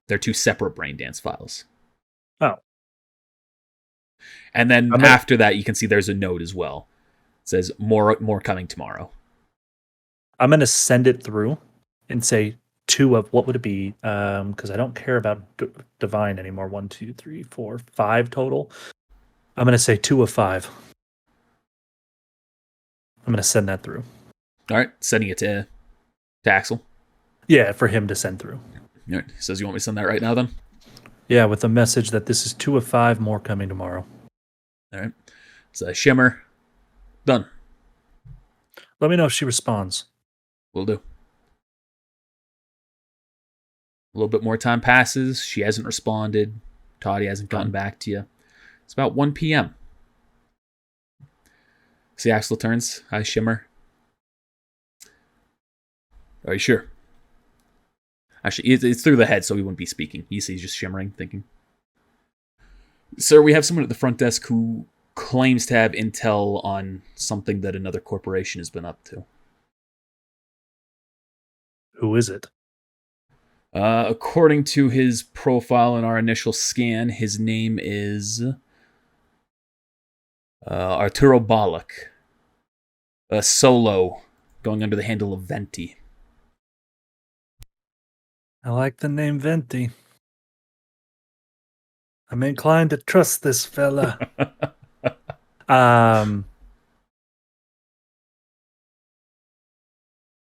They're 2 separate Braindance files. Oh. And then after that, you can see there's a note as well. It says, more coming tomorrow. I'm going to send it through and say 2 of, what would it be? Because I don't care about Divine anymore. 1, 2, 3, 4, 5 total. I'm going to say 2 of 5. I'm going to send that through. All right, sending it to Axel. Yeah, for him to send through. All right, he says, you want me to send that right now then? Yeah, with the message that this is 2 of 5, more coming tomorrow. All right. So Shimmer, done. Let me know if she responds. Will do. A little bit more time passes. She hasn't responded. Toddy hasn't gotten back to you. It's about 1 p.m. See, Axel turns. Hi, Shimmer. Are you sure? Actually, it's through the head, so he wouldn't be speaking. You see, he's just shimmering, thinking. Sir, we have someone at the front desk who claims to have intel on something that another corporation has been up to. Who is it? According to his profile in our initial scan, his name is Arturo Balak. A solo going under the handle of Venti. I like the name Venti. I'm inclined to trust this fella.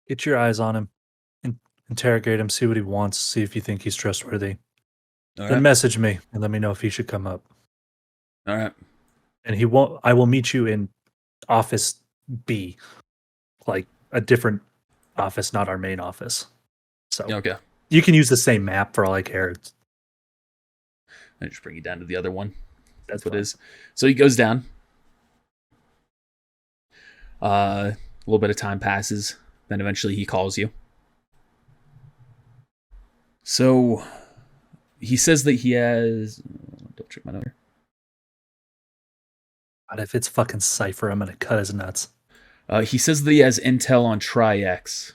Get your eyes on him. Interrogate him, see what he wants, see if you think he's trustworthy. All Then right. message me and let me know if he should come up. All right. And I will meet you in office B. Like a different office, not our main office. So Okay. you can use the same map for all I care. I just bring you down to the other one. That's what fine. it is. So he goes down. A little bit of time passes. Then eventually he calls you. So he says that he has... Don't check my note here. God, if it's fucking Cypher, I'm going to cut his nuts. He says that he has intel on Tri-X.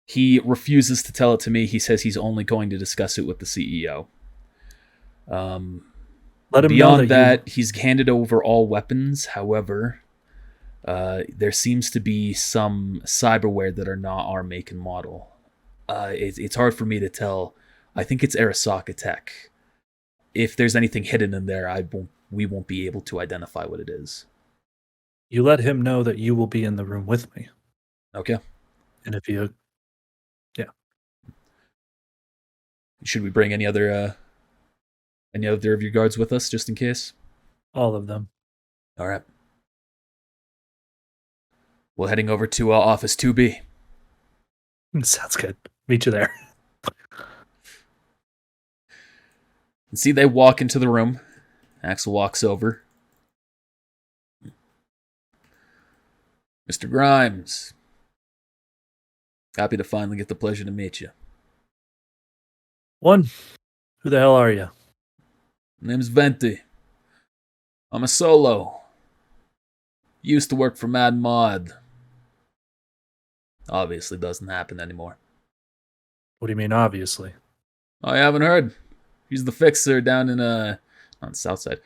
He refuses to tell it to me. He says he's only going to discuss it with the CEO. Let him Beyond know that, he's handed over all weapons. However, there seems to be some cyberware that are not our make and model. It's hard for me to tell. I think it's Arasaka Tech. If there's anything hidden in there, we won't be able to identify what it is. you let him know that you will be in the room with me. Okay. And if you... Should we bring any other of your guards with us, just in case? All of them. All right. We're heading over to Office 2B. Sounds good. Meet you there. And see, they walk into the room. Axel walks over. Mr. Grimes. Happy to finally get the pleasure to meet you. One, who the hell are you? My name's Venti. I'm a solo. Used to work for Mad Mod. Obviously doesn't happen anymore. What do you mean, obviously? I haven't heard. She's the fixer down in on the south side.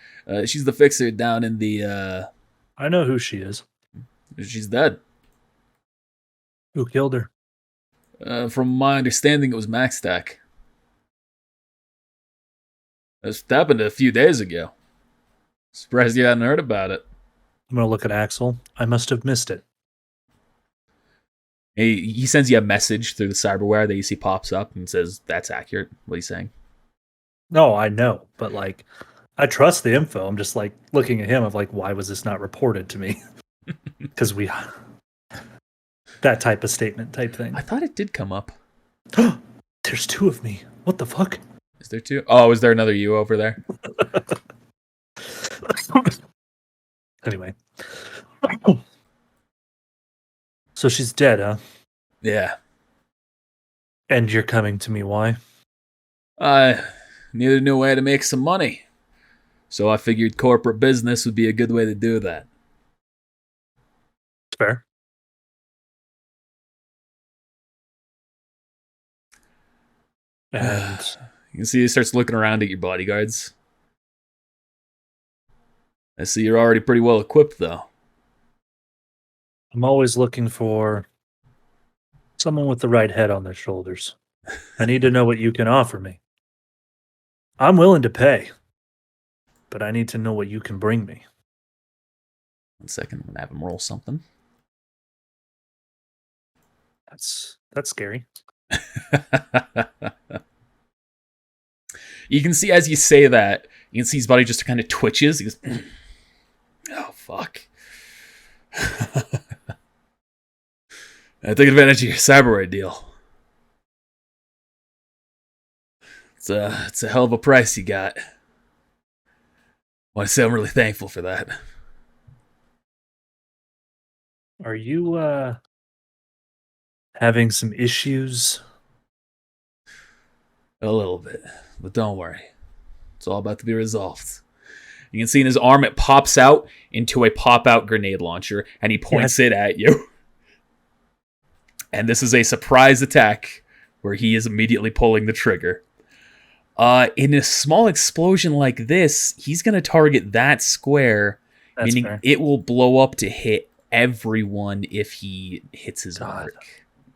She's the fixer down in the I know who she is. she's dead. Who killed her? From my understanding, it was Max Stack. This happened a few days ago. Surprised you hadn't heard about it. I'm going to look at Axel. I must have missed it. He sends you a message through the cyberware that you see pops up and says, that's accurate, what he's saying. No, I know. But, like, I trust the info. I'm just like looking at him of like, why was this not reported to me? Because that type of statement type thing. I thought it did come up. There's two of me. What the fuck? Is there two? Oh, is there another you over there? Anyway. So she's dead, huh? Yeah. And you're coming to me, why? I needed a new way to make some money. So I figured corporate business would be a good way to do that. Fair. And You can see he starts looking around at your bodyguards. I see you're already pretty well equipped, though. I'm always looking for someone with the right head on their shoulders. I need to know what you can offer me. I'm willing to pay, but I need to know what you can bring me. 1 second, I'm going to have him roll something. That's scary. You can see as you say that, you can see his body just kind of twitches. He goes, oh, fuck. I took advantage of your Cyberware deal. It's a hell of a price you got. I want to say I'm really thankful for that. Are you having some issues? A little bit, but don't worry. It's all about to be resolved. You can see in his arm it pops out into a pop-out grenade launcher, and he points it at you. And this is a surprise attack where he is immediately pulling the trigger. In a small explosion like this, he's going to target that square, That's meaning fair. it will blow up to hit everyone if he hits his mark.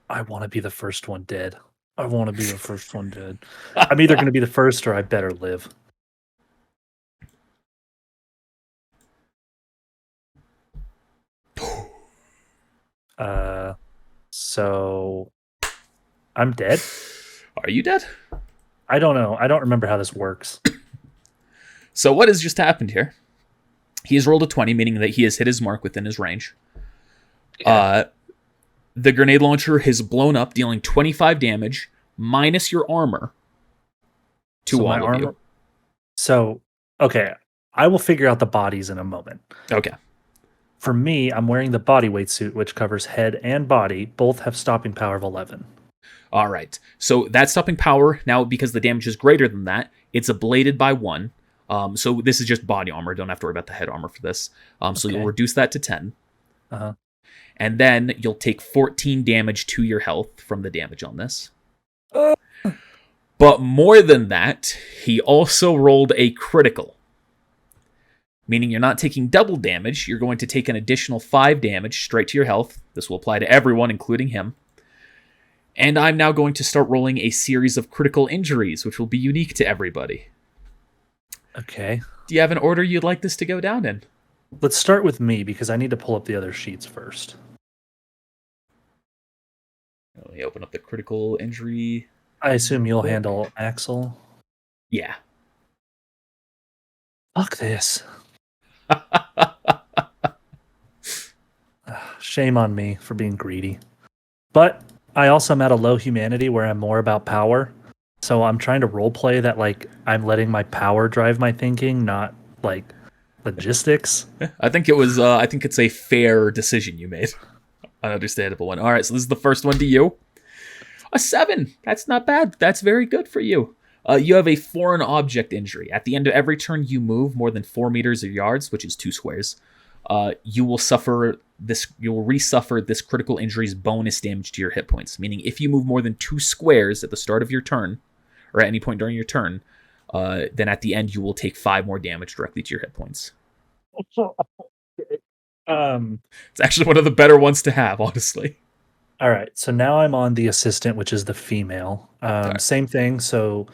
I want to be the first one dead. I want to be the first one dead. I'm either going to be the first or I better live. So I'm dead? Are you dead? I don't know. I don't remember how this works. So what has just happened here? He has rolled a 20, meaning that he has hit his mark within his range. Okay. The grenade launcher has blown up, dealing 25 damage, minus your armor, to So all my of armor. you. So, okay. I will figure out the bodies in a moment. Okay. For me, I'm wearing the body weight suit, which covers head and body. Both have stopping power of 11. All right. So that stopping power, now because the damage is greater than that, it's ablated by 1. So this is just body armor. Don't have to worry about the head armor for this. So Okay. you'll reduce that to 10. Uh-huh. And then you'll take 14 damage to your health from the damage on this. But more than that, he also rolled a critical. Meaning you're not taking double damage, you're going to take an additional 5 damage straight to your health. This will apply to everyone, including him. And I'm now going to start rolling a series of critical injuries, which will be unique to everybody. Okay. Do you have an order you'd like this to go down in? Let's start with me because I need to pull up the other sheets first. Let me open up the critical injury. I assume you'll handle Axel. Yeah. Fuck this. Shame on me for being greedy. But I also am at a low humanity where I'm more about power. So I'm trying to roleplay that like I'm letting my power drive my thinking, not like logistics. I think it was. I think it's a fair decision you made. An understandable one. All right, so this is the first one to you. A 7. That's not bad. That's very good for you. You have a foreign object injury. At the end of every turn you move more than 4 meters or yards, which is 2 squares, you will suffer this. You will resuffer this critical injury's bonus damage to your hit points. Meaning, if you move more than 2 squares at the start of your turn, or at any point during your turn, then at the end you will take 5 more damage directly to your hit points. It's actually one of the better ones to have, honestly. All right, so now I'm on the assistant, which is the female. Okay. Same thing. So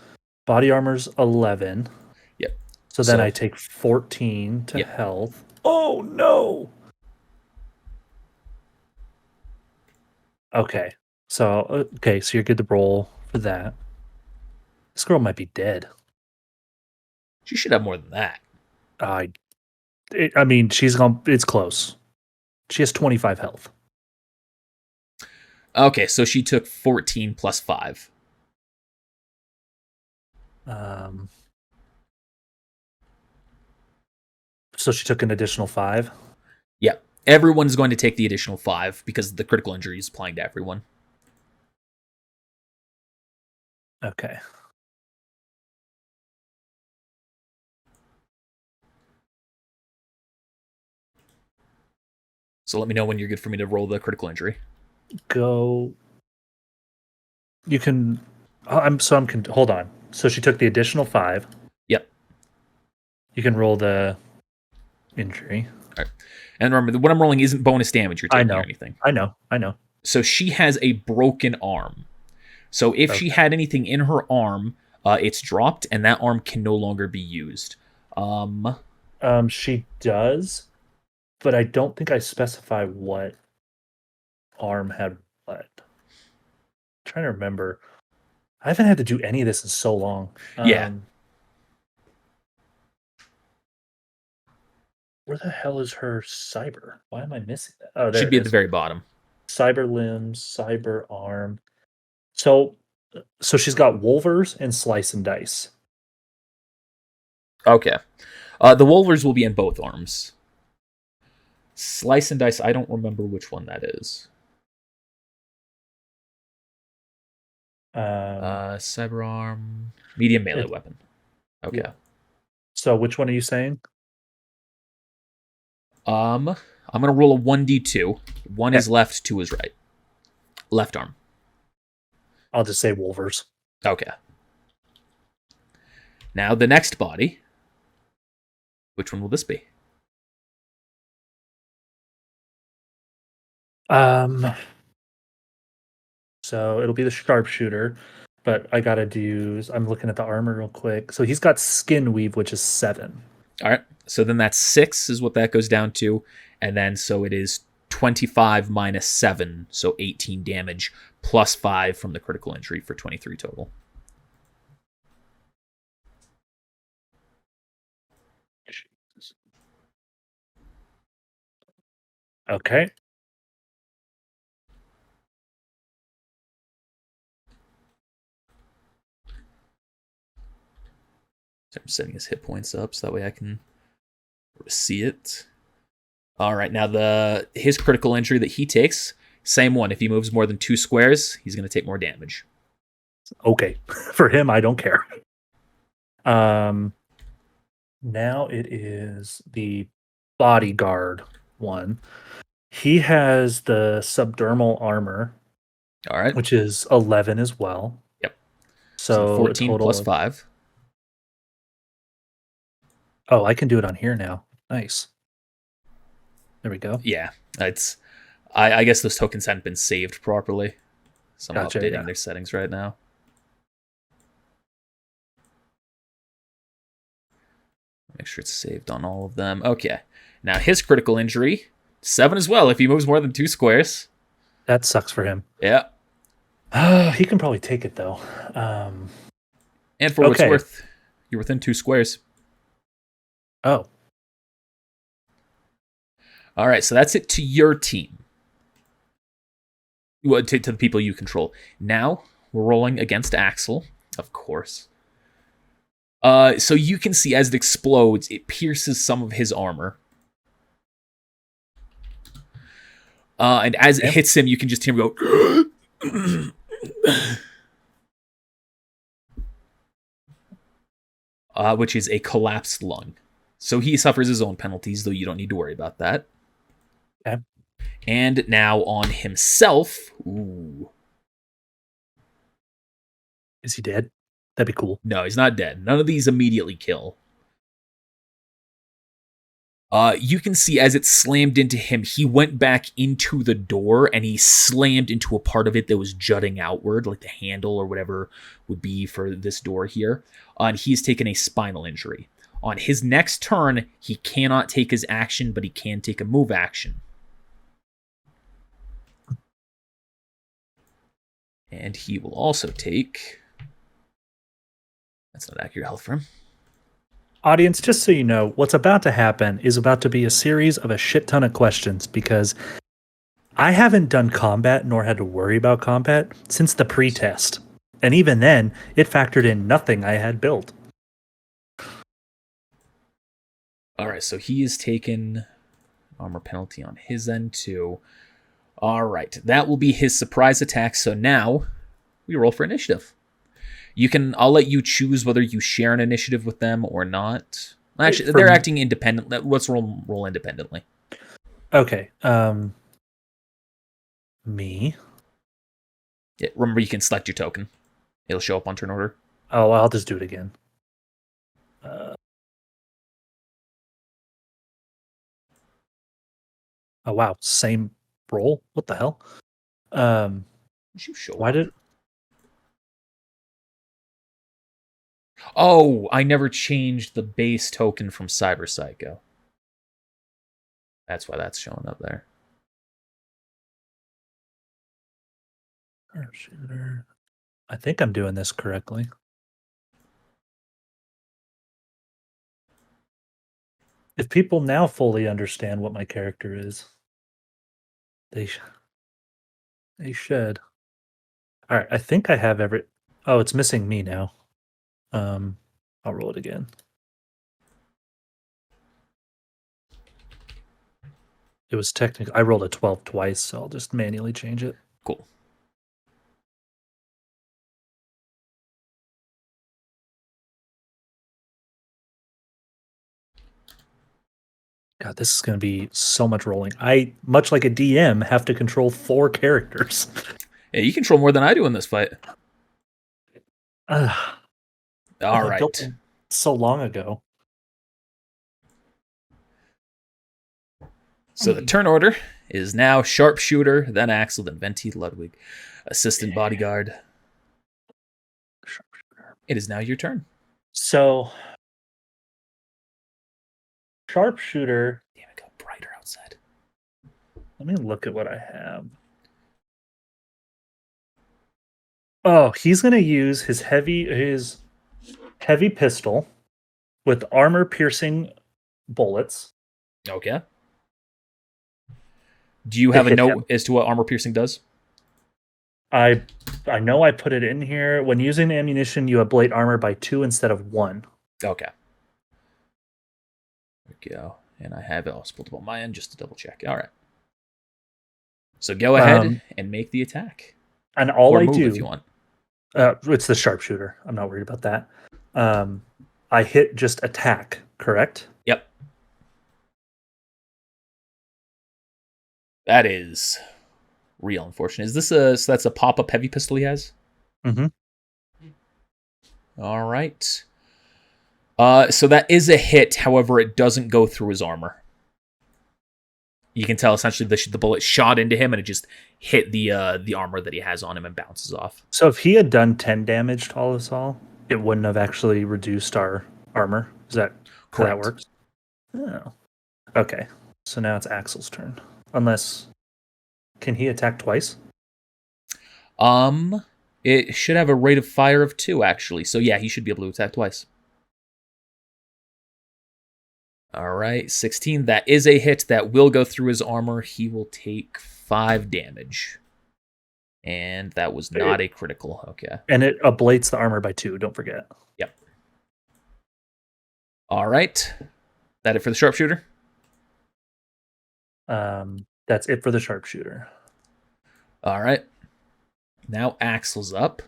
body armor's 11. Yep. So then So- I take 14 to Yep. health. Oh no. Okay. So you're good to roll for that. This girl might be dead. She should have more than that. I mean, she's gone. It's close. She has 25 health. Okay, so she took 14 plus 5. So she took an additional 5. Yeah, everyone's going to take the additional 5 because the critical injury is applying to everyone. Okay. So let me know when you're good for me to roll the critical injury. Go. You can. Hold on. So she took the additional 5. Yep. You can roll the injury. All right. And remember, what I'm rolling isn't bonus damage you're taking or anything. I know. So she has a broken arm. So if she had anything in her arm, it's dropped, and that arm can no longer be used. She does, but I don't think I specify what arm had what. I'm trying to remember. I haven't had to do any of this in so long. Yeah. Where the hell is her cyber? Why am I missing that? Oh, there Should be at the very bottom. Cyber limbs, cyber arm. So she's got Wolvers and Slice and Dice. Okay. The Wolvers will be in both arms. Slice and Dice, I don't remember which one that is. Cyber arm, medium melee weapon. Okay. Yeah. So which one are you saying? I'm gonna roll a 1d2. One is left, 2 is right. Left arm. I'll just say Wolvers. Okay. Now the next body. Which one will this be? So it'll be the sharpshooter, but I gotta do. I'm looking at the armor real quick. So he's got skin weave, which is 7. All right. So then that's 6 is what that goes down to, and then so it is 25 minus 7, so 18 damage plus 5 from the critical injury for 23 total. Okay. So I'm setting his hit points up so that way I can see it. All right, now his critical injury that he takes, same one. If he moves more than 2 squares, he's going to take more damage. Okay. For him, I don't care. Now it is the bodyguard one. He has the subdermal armor. All right. Which is 11 as well. Yep. So 14 plus 5. Oh, I can do it on here now. Nice. There we go. Yeah. I guess those tokens hadn't been saved properly. So I'm updating their settings right now. Make sure it's saved on all of them. Okay. Now his critical injury, 7 as well if he moves more than 2 squares. That sucks for him. Yeah. He can probably take it though. And for what it's worth, you're within 2 squares. Oh. All right, so that's it to your team. Well, to the people you control. Now we're rolling against Axel, of course. So you can see as it explodes, it pierces some of his armor. And as it hits him, you can just hear him go. Which is a collapsed lung. So he suffers his own penalties, though you don't need to worry about that. Okay. And now on himself. Ooh. Is he dead? That'd be cool. No, he's not dead. None of these immediately kill. You can see as it slammed into him, he went back into the door and he slammed into a part of it that was jutting outward, like the handle or whatever would be for this door here. And he's taken a spinal injury. On his next turn, he cannot take his action, but he can take a move action. And he will also take... That's not accurate health for him. Audience, just so you know, what's about to happen is about to be a series of a shit ton of questions because I haven't done combat nor had to worry about combat since the pre-test. And even then, it factored in nothing I had built. All right, so he is taken armor penalty on his end too. All right, that will be his surprise attack. So now we roll for initiative. I'll let you choose whether you share an initiative with them or not. Actually, they're acting independently. Let's roll independently. Okay. Me. Yeah, remember, you can select your token. It'll show up on turn order. Oh, I'll just do it again. Oh wow, same roll. What the hell? You show Why up. did? Oh, I never changed the base token from Cyber Psycho. That's why that's showing up there. Shooter. I think I'm doing this correctly. If people now fully understand what my character is, they should. All right, I think I have every. Oh, it's missing me now. I'll roll it again. It was technically I rolled a 12 twice, so I'll just manually change it. Cool. God, this is going to be so much rolling. I, much like a DM, have to control 4 characters. Yeah, you control more than I do in this fight. All right. So long ago. So the turn order is now Sharpshooter, then Axel, then Venti, Ludwig, Assistant Bodyguard. It is now your turn. So, Sharpshooter. Damn, it got brighter outside. Let me look at what I have. Oh, he's going to use his heavy pistol with armor-piercing bullets. Okay. Do you have a note as to what armor piercing does? I know I put it in here. When using ammunition, you ablate armor by 2 instead of 1. Okay. There we go. And I have it all split up on my end just to double check. All right. So go ahead and make the attack. And all or I move do, if you want. It's the sharpshooter. I'm not worried about that. I hit just attack, correct? Yep. That is real unfortunate. Is this so that's a pop-up heavy pistol he has? Mm-hmm. All right. So that is a hit. However, it doesn't go through his armor. You can tell essentially the bullet shot into him and it just hit the armor that he has on him and bounces off. So if he had done 10 damage to all of us all, it wouldn't have actually reduced our armor. Is that how that works? Oh. Okay. So now it's Axel's turn. Unless, can he attack twice? It should have a rate of fire of 2 actually. So yeah, he should be able to attack twice. All right, 16. That is a hit. That will go through his armor. He will take 5 damage. And that was not a critical. Okay. And it ablates the armor by 2, don't forget. Yep. All right. That it for the sharpshooter? That's it for the sharpshooter. All right. Now Axel's up.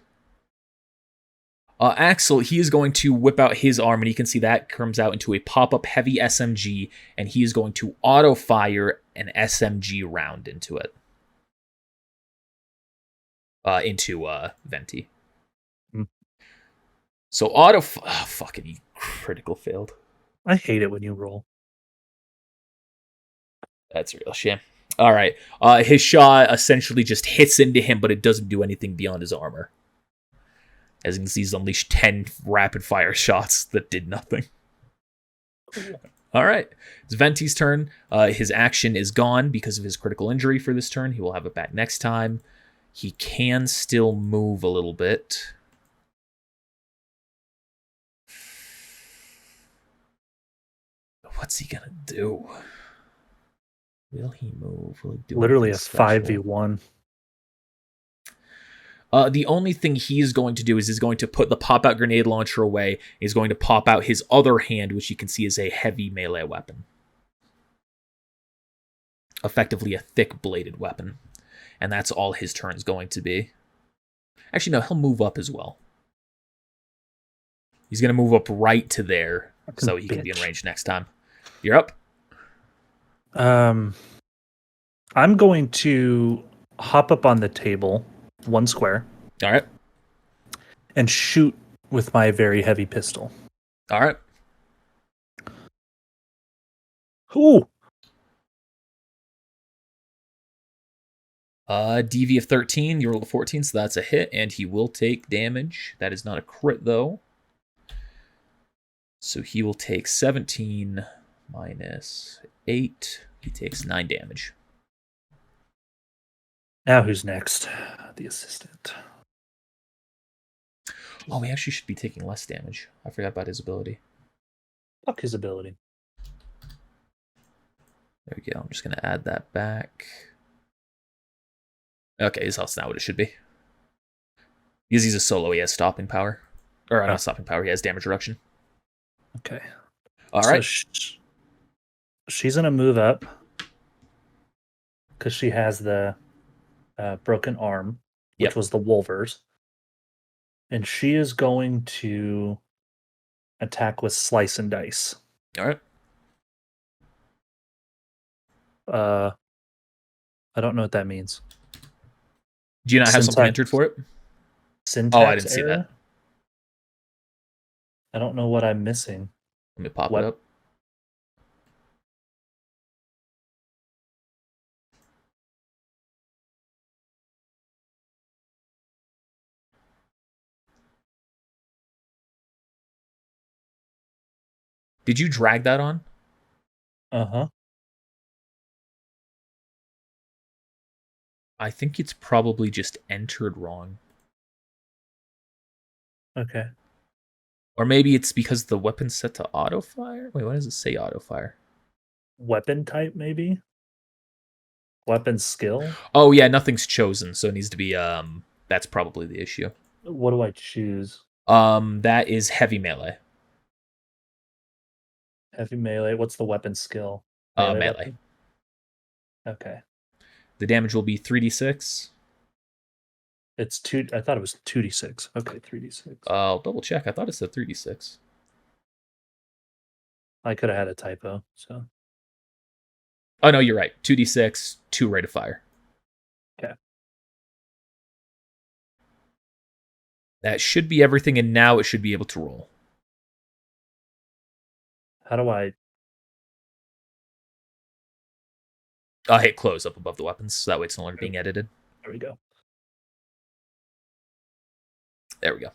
Axel, he is going to whip out his arm, and you can see that comes out into a pop-up heavy SMG, and he is going to auto-fire an SMG round into it. Into Venti. So fucking he critical failed. I hate it when you roll. That's a real shame. All right. His shot essentially just hits into him, but it doesn't do anything beyond his armor. As you can see, he's unleashed 10 rapid-fire shots that did nothing. All right. It's Venti's turn. His action is gone because of his critical injury for this turn. He will have it back next time. He can still move a little bit. What's he gonna do? Will he move? Will he do Literally anything a special? 5v1. The only thing he's going to do is he's going to put the pop-out grenade launcher away. He's going to pop out his other hand, which you can see is a heavy melee weapon. Effectively a thick-bladed weapon. And that's all his turn's going to be. Actually, no, he'll move up as well. He's going to move up right to there, so he can be in range next time. You're up. I'm going to hop up on the table, 1 square, All right. and shoot with my very heavy pistol. All right. Ooh! DV of 13, you rolled a 14, so that's a hit, and he will take damage. That is not a crit, though. So he will take 17 minus 8. He takes 9 damage. Now who's next? The assistant. Oh, he actually should be taking less damage. I forgot about his ability. Fuck his ability. There we go. I'm just going to add that back. Okay, his health's not what it should be. Because he's a solo, he has stopping power. Or not stopping power, he has damage reduction. Okay. All right. She's going to move up because she has the broken arm, which was the Wolvers. And she is going to attack with Slice and Dice. All right. I don't know what that means. Do you not have something entered for it? Syntax I didn't see that. I don't know what I'm missing. Let me pop it up. Did you drag that on? Uh-huh. I think it's probably just entered wrong. Okay. Or maybe it's because the weapon's set to auto fire? Wait, why does it say auto fire? Weapon type, maybe? Weapon skill? Oh, yeah, nothing's chosen, so it needs to be, that's probably the issue. What do I choose? That is heavy melee. Heavy melee. What's the weapon skill? Melee. Weapon? Okay. The damage will be 3d6. It's 2. I thought it was 2d6. Okay, 3d6. I'll double check. I thought it said 3d6. I could have had a typo, so. Oh, no, you're right. 2d6, 2 rate of fire. Okay. That should be everything, and now it should be able to roll. How do I... I'll hit close up above the weapons, so that way it's no longer being edited. There we go. There we go.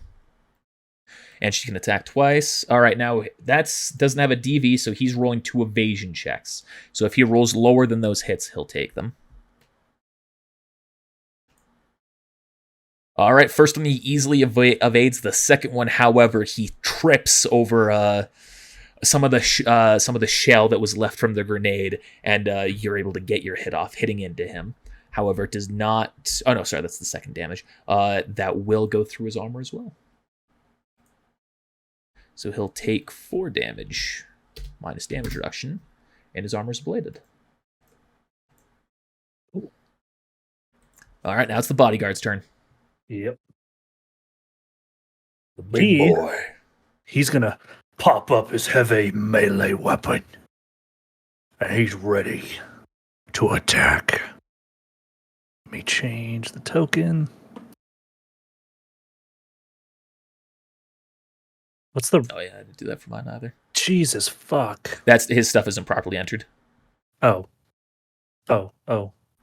And she can attack twice. All right, now that doesn't have a DV, so he's rolling 2 evasion checks. So if he rolls lower than those hits, he'll take them. All right, first one he easily evades. The second one, however, he trips over some of the shell that was left from the grenade, and you're able to get your hit off, hitting into him. However, it does not... Oh, no, sorry, that's the second damage. That will go through his armor as well. So he'll take 4 damage, minus damage reduction, and his armor's bladed. Ooh. All right, now it's the bodyguard's turn. Yep. The big boy. He's going to pop up his heavy melee weapon. And he's ready to attack. Let me change the token. What's the... Oh, yeah, I didn't do that for mine either. Jesus fuck. That's his stuff isn't properly entered. Oh,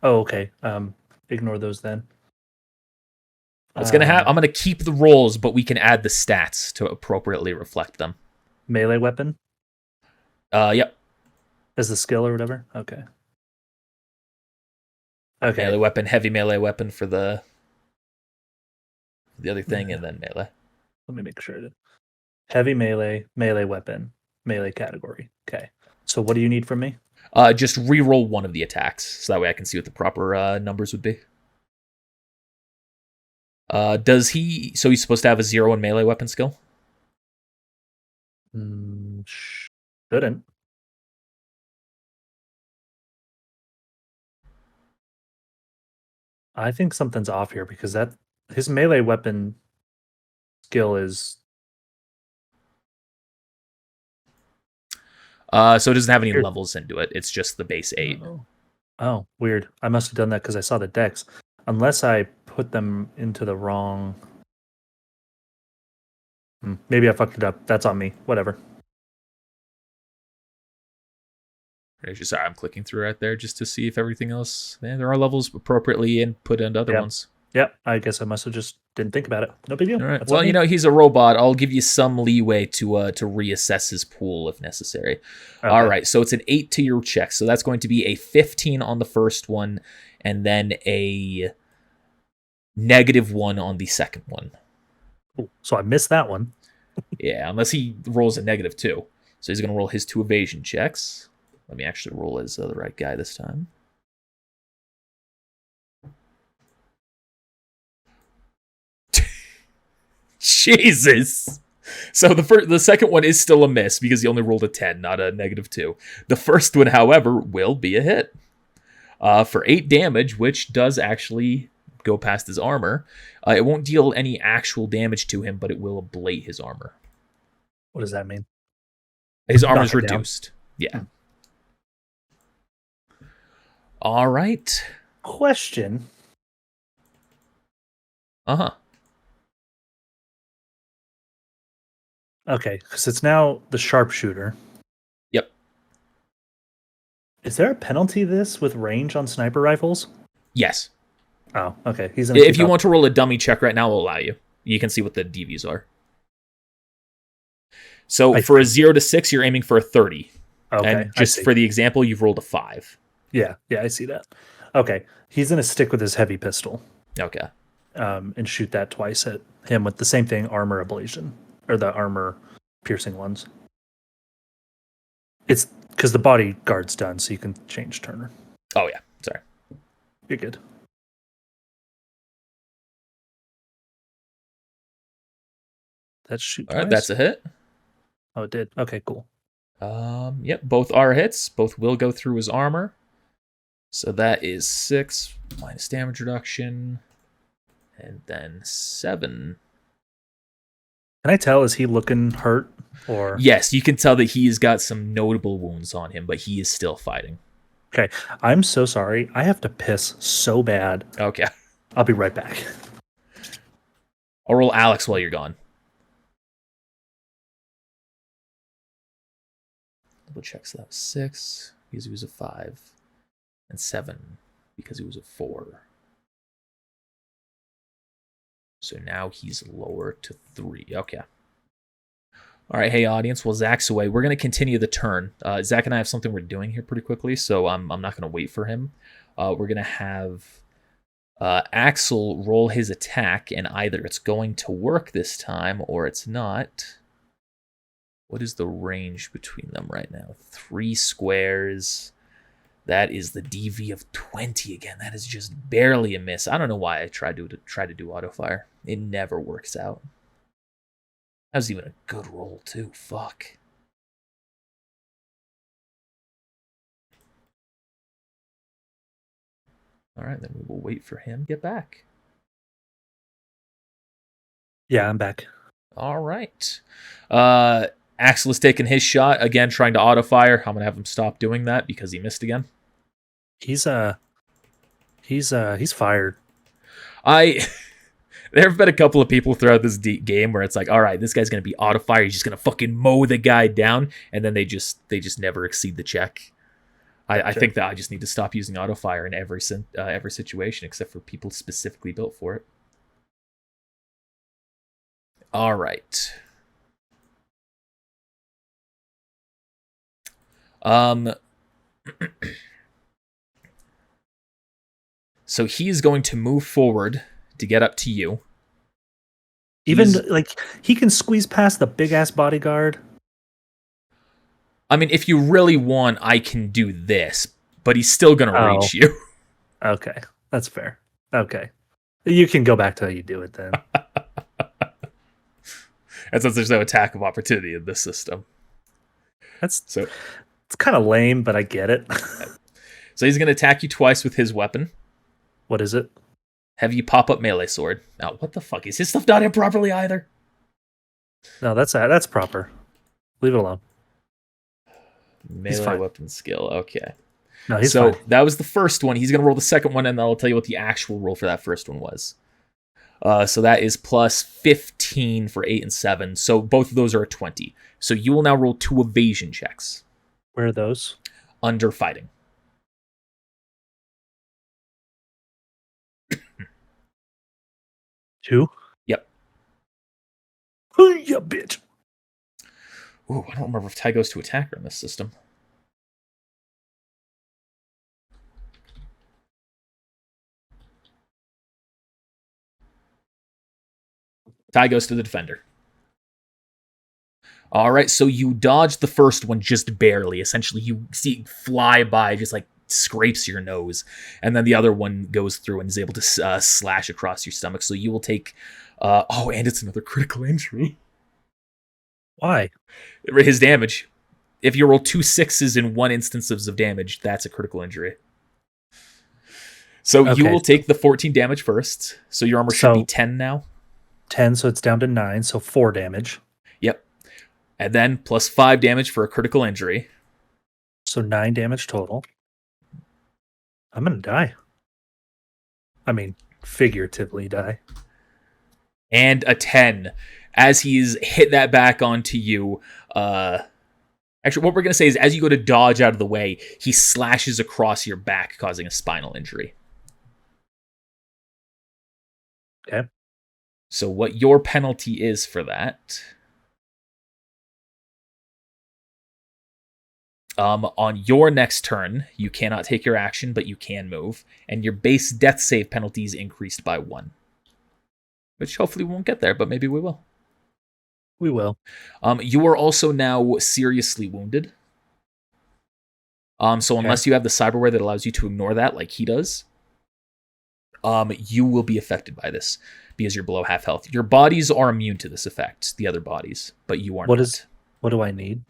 okay. Ignore those then. What's gonna happen? I'm gonna keep the rolls, but we can add the stats to appropriately reflect them. Melee weapon? Yep. As the skill or whatever? Okay. Okay. Melee weapon, heavy melee weapon for the other thing, and then melee. Let me make sure I did. Heavy melee, melee weapon, melee category. Okay. So what do you need from me? Just re-roll one of the attacks, so that way I can see what the proper numbers would be. Does he? So he's supposed to have a 0 in melee weapon skill? Shouldn't. I think something's off here because his melee weapon skill is. So it doesn't have any Weird. levels into it. It's just the base 8. Oh, weird. I must have done that because I saw the decks. Unless I put them into the wrong. Maybe I fucked it up. That's on me. Whatever. Sorry, I'm clicking through right there just to see if everything else. Yeah, there are levels appropriately input into other ones. Yep. I guess I must have just didn't think about it. No big deal. All right. That's Well, he's a robot. I'll give you some leeway to reassess his pool if necessary. Okay. All right. So it's an 8 to your check. So that's going to be a 15 on the first one, and then a -1 on the second one. Cool. So I missed that one. Yeah, unless he rolls a -2. So he's going to roll his 2 evasion checks. Let me actually roll as the right guy this time. Jesus. So the second one is still a miss because he only rolled a 10, not a -2. The first one, however, will be a hit. For 8 damage, which does actually go past his armor. It won't deal any actual damage to him, but it will ablate his armor. What does that mean? His armor is reduced. Yeah. All right. Question. Uh-huh. Okay, because it's now the sharpshooter. Yep. Is there a penalty this with range on sniper rifles? Yes. Oh, okay. If you want to roll a dummy check right now, I'll allow you. You can see what the DVs are. So for a 0 to 6, you're aiming for a 30. Okay. And just for the example, you've rolled a 5. Yeah, I see that. Okay. He's going to stick with his heavy pistol. Okay. And shoot that twice at him with the same thing, armor ablation. Or the armor piercing ones. It's because the bodyguard's done, so you can change Turner. Oh, yeah. Sorry. You're good. That's shoot twice? All right, that's a hit. Oh, it did. Okay, cool. Yep, both are hits. Both will go through his armor. So that is 6 minus damage reduction. And then 7. Can I tell, is he looking hurt? Or yes, you can tell that he's got some notable wounds on him, but he is still fighting. Okay, I'm so sorry. I have to piss so bad. Okay. I'll be right back. I'll roll Alex while you're gone. Double check, so that was 6 because he was a 5. And 7 because he was a 4. So now he's lower to 3. Okay. All right, hey audience. Well, Zach's away. We're going to continue the turn. Zach and I have something we're doing here pretty quickly, so I'm not going to wait for him. We're going to have Axel roll his attack, and either it's going to work this time or it's not. What is the range between them right now? 3 squares. That is the DV of 20 again. That is just barely a miss. I don't know why I tried to do auto fire. It never works out. That was even a good roll too. Fuck. All right, then we will wait for him to get back. Yeah, I'm back. All right. Axel has taken his shot again, trying to auto fire. I'm gonna have him stop doing that because he missed again. He's fired. There have been a couple of people throughout this game where it's like, all right, this guy's gonna be auto fire. He's just gonna fucking mow the guy down, and then they just never exceed the check. I think that I just need to stop using auto fire in every situation except for people specifically built for it. All right. So he's going to move forward to get up to you. Even like he can squeeze past the big ass bodyguard. I mean, if you really want, I can do this, but he's still going to reach you. Okay, that's fair. Okay. You can go back to how you do it then. And since there's no attack of opportunity in this system. It's kind of lame, but I get it. So he's going to attack you twice with his weapon. What is it? Heavy pop-up melee sword. Now, what the fuck? Is his stuff not in properly either? No, that's proper. Leave it alone. Melee weapon skill. Okay. No, he's so fine. that was the first one. He's going to roll the second one, and I'll tell you what the actual roll for that first one was. So that is plus 15 for 8 and 7. So both of those are a 20. So you will now roll 2 evasion checks. Where are those? Under fighting. Two? Yep. Yeah, bitch. Ooh, I don't remember if tie goes to attacker in this system. Tie goes to the defender. All right, so you dodge the first one just barely. Essentially, you see it fly by, just like scrapes your nose, and then the other one goes through and is able to slash across your stomach. So you will take. And it's another critical injury. Why? His damage. If you roll 2 6s in one instances of damage, that's a critical injury. So you will take the 14 damage first. So your armor should be 10 now. 10, so it's down to 9, so 4 damage. Yep. And then plus 5 damage for a critical injury. So 9 damage total. I'm going to die. I mean, figuratively die. And a 10. As he's hit that back onto you, actually, what we're going to say is as you go to dodge out of the way, he slashes across your back, causing a spinal injury. Okay. So what your penalty is for that... on your next turn, you cannot take your action, but you can move, and your base death save penalty is increased by 1. Which hopefully we won't get there, but maybe we will. We will. You are also now seriously wounded. So unless you have the cyberware that allows you to ignore that, like he does, you will be affected by this because you're below half health. Your bodies are immune to this effect, the other bodies, but you are not. What do I need?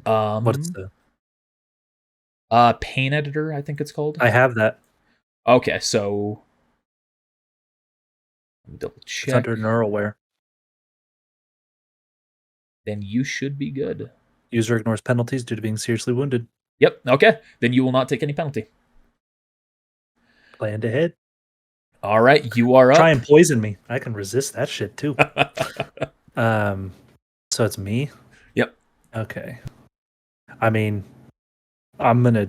What's the pain editor, I think it's called. I have that. Okay, so let me double check. It's under Neuralware. Then you should be good. User ignores penalties due to being seriously wounded. Yep, okay. Then you will not take any penalty. Plan to hit. All right, you are up. Try and poison me. I can resist that shit too. So it's me? Yep. Okay. I mean, I'm gonna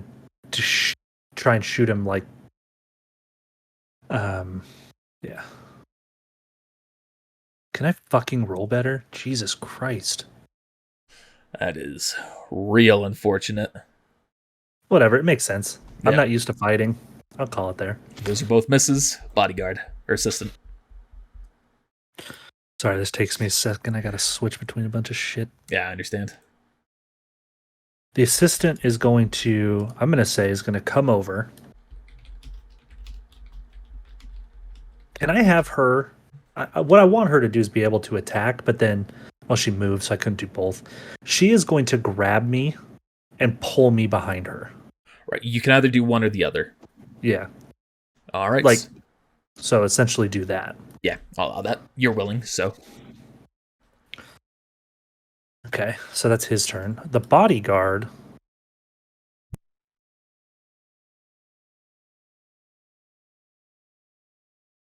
try and shoot him like, yeah. Can I fucking roll better? Jesus Christ. That is real unfortunate. Whatever, it makes sense. Yeah. I'm not used to fighting. I'll call it there. Those are both misses. Bodyguard or assistant. Sorry, this takes me a second. I gotta switch between a bunch of shit. Yeah, I understand. The assistant is going to, I'm going to say, is going to come over. Can I have her, what I want her to do is be able to attack, but then, well, she moves, so I couldn't do both. She is going to grab me and pull me behind her. Right, you can either do one or the other. Yeah. All right. Like, so essentially do that. Yeah, I'll allow that. You're willing, so. Okay, so that's his turn. The bodyguard.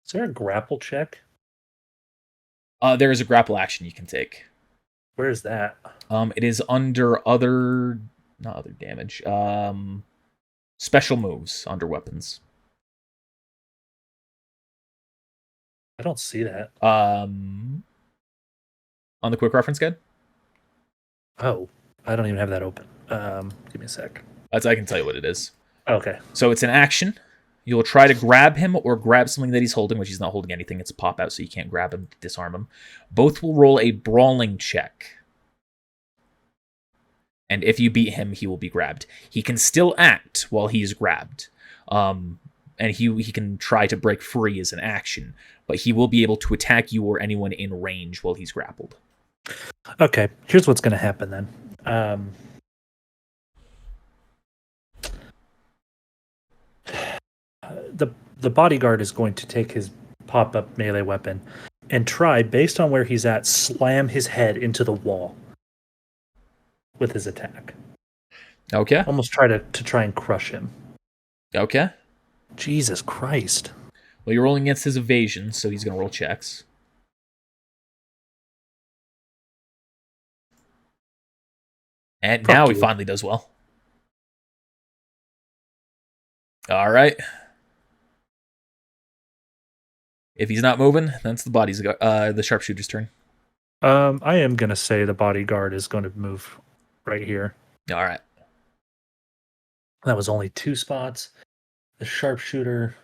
Is there a grapple check? There is a grapple action you can take. Where is that? It is under not other damage. Special moves under weapons. I don't see that. On the quick reference guide. Oh, I don't even have that open. Give me a sec. I can tell you what it is. Okay. So it's an action. You'll try to grab him or grab something that he's holding, which he's not holding anything. It's a pop out, so you can't grab him, disarm him. Both will roll a brawling check. And if you beat him, he will be grabbed. He can still act while he's grabbed. And he can try to break free as an action, but he will be able to attack you or anyone in range while he's grappled. Okay, here's what's going to happen then. The bodyguard is going to take his pop-up melee weapon and try, based on where he's at, slam his head into the wall with his attack. Okay. Almost try to try and crush him. Okay. Jesus Christ. Well, you're rolling against his evasion, so he's going to roll checks. And now he finally does well. All right. If he's not moving, that's the sharpshooter's turn. I am going to say the bodyguard is going to move right here. All right. That was only 2 spots. The sharpshooter,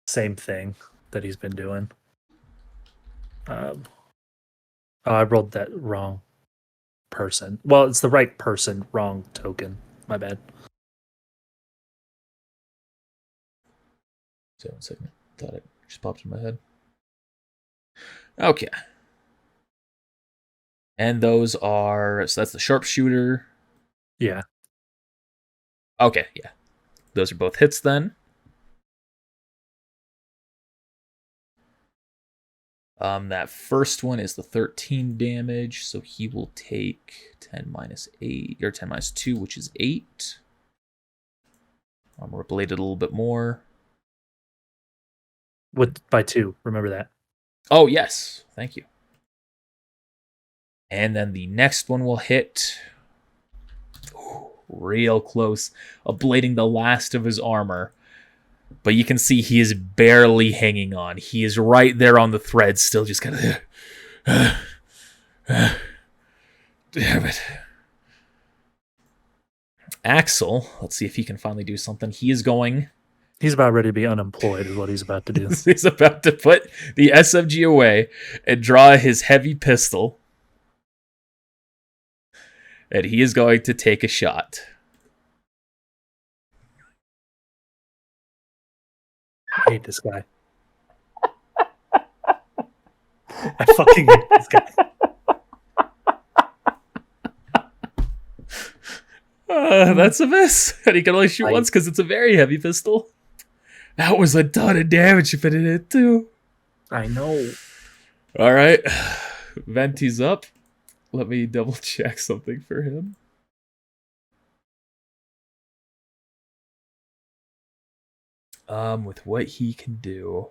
same thing that he's been doing. I rolled that wrong person. Well, it's the right person, wrong token. My bad. So 1 second. Thought it just popped in my head. Okay. And those are... So that's the sharpshooter. Yeah. Okay, yeah. Those are both hits then. That first one is the 13 damage, so he will take 10 minus 8, or 10 minus 2, which is 8. Armor bladed a little bit more. By 2, remember that. Oh, yes. Thank you. And then the next one will hit. Ooh, real close. Ablating the last of his armor. But you can see he is barely hanging on. He is right there on the thread, still just kind of... Damn it. Axel, let's see if he can finally do something. He is going... He's about ready to be unemployed is what he's about to do. He's about to put the SMG away and draw his heavy pistol. And he is going to take a shot. I hate this guy. I fucking hate this guy. That's a miss. And he can only shoot once because it's a very heavy pistol. That was a ton of damage if it hit too. I know. All right. Venti's up. Let me double check something for him. With what he can do.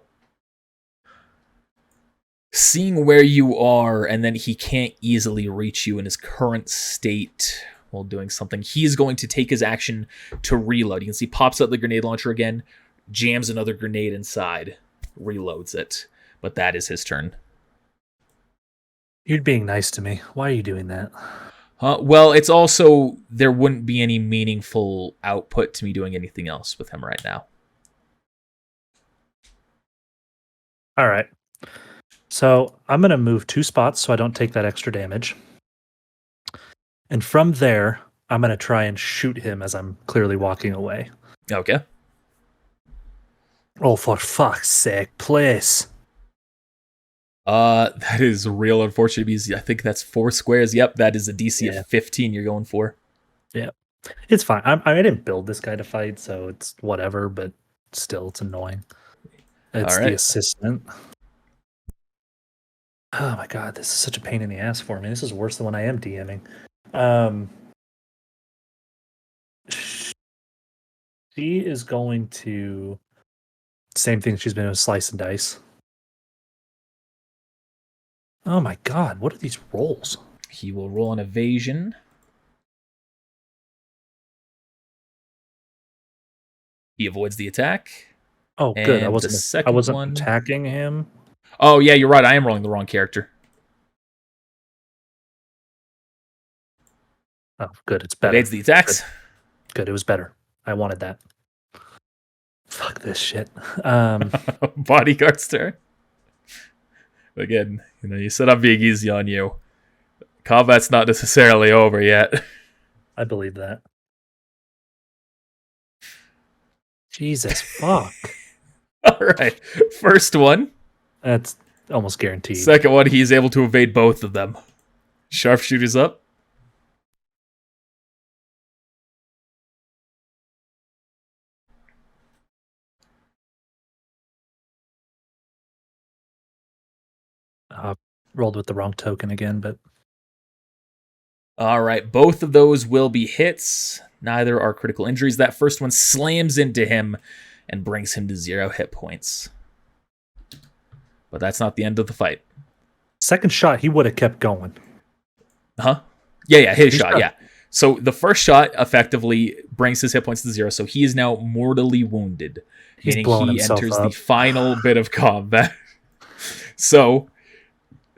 Seeing where you are, and then he can't easily reach you in his current state while doing something, he is going to take his action to reload. You can see pops out the grenade launcher again, jams another grenade inside, reloads it. But that is his turn. You're being nice to me. Why are you doing that? Well, it's also, there wouldn't be any meaningful output to me doing anything else with him right now. All right. So I'm going to move 2 spots so I don't take that extra damage. And from there, I'm going to try and shoot him as I'm clearly walking away. Okay. Oh, for fuck's sake, please. That is real unfortunate because I think that's 4 squares. Yep, that is a DC of 15 you're going for. Yeah. It's fine. I didn't build this guy to fight, so it's whatever, but still, it's annoying. It's the assistant. Oh my god, this is such a pain in the ass for me. This is worse than when I am DMing. She is going to... Same thing she's been doing, slice and dice. Oh my god, what are these rolls? He will roll an evasion. He avoids the attack. Oh, good. I And wasn't the second one... attacking him. Oh, yeah, you're right. I am rolling the wrong character. Oh, good. It's better. Evades the attacks. Good. It was better. I wanted that. Fuck this shit. Bodyguard's turn. Again, you said I'm being easy on you. Combat's not necessarily over yet. I believe that. Jesus fuck. All right. First one. That's almost guaranteed. Second one, he's able to evade both of them. Sharpshooter's up. Rolled with the wrong token again, but All right. Both of those will be hits. Neither are critical injuries. That first one slams into him and brings him to 0 hit points. But that's not the end of the fight. second shot he would have kept going. Huh? Yeah, his shot, yeah. So the first shot effectively brings his hit points to 0, so he is now mortally wounded. He's meaning blowing he himself enters up. the final bit of combat. So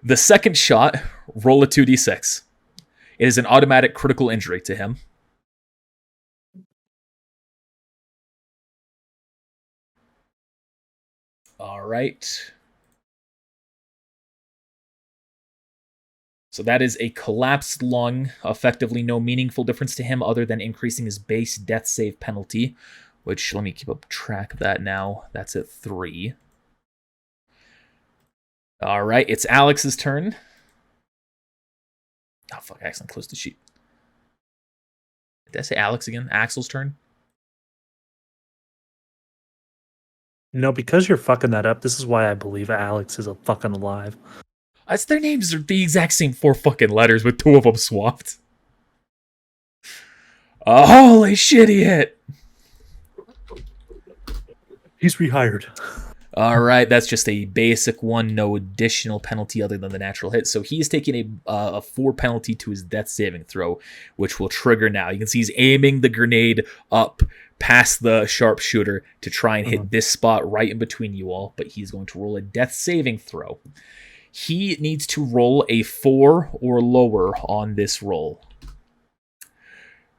the second shot, roll a 2d6. It is an automatic critical injury to him. All right. So that is a collapsed lung, effectively no meaningful difference to him other than increasing his base death save penalty, which, let me keep up track of that now. That's at 3. All right, it's Alex's turn. Oh, fuck, I accidentally closed the sheet. Did I say Alex again? Axel's turn? No, because you're fucking that up, this is why I believe Alex is fucking alive. Their names are the exact same 4 fucking letters with 2 of them swapped. Holy shit, he hit! He's rehired. All right, that's just a basic one, no additional penalty other than the natural hit. So he's taking a 4 penalty to his death saving throw, which will trigger now. You can see he's aiming the grenade up past the sharpshooter to try and hit this spot right in between you all, but he's going to roll a death saving throw. He needs to roll a 4 or lower on this roll,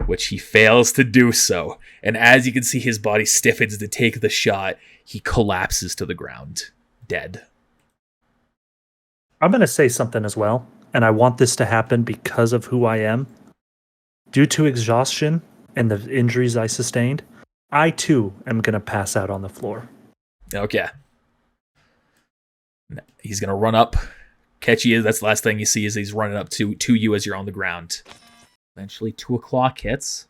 which he fails to do so. And as you can see, his body stiffens to take the shot. He collapses to the ground, dead. I'm going to say something as well, and I want this to happen because of who I am. Due to exhaustion and the injuries I sustained, I too am going to pass out on the floor. Okay. He's going to run up, catch you. That's the last thing you see is he's running up to you as you're on the ground. Eventually, 2 o'clock hits.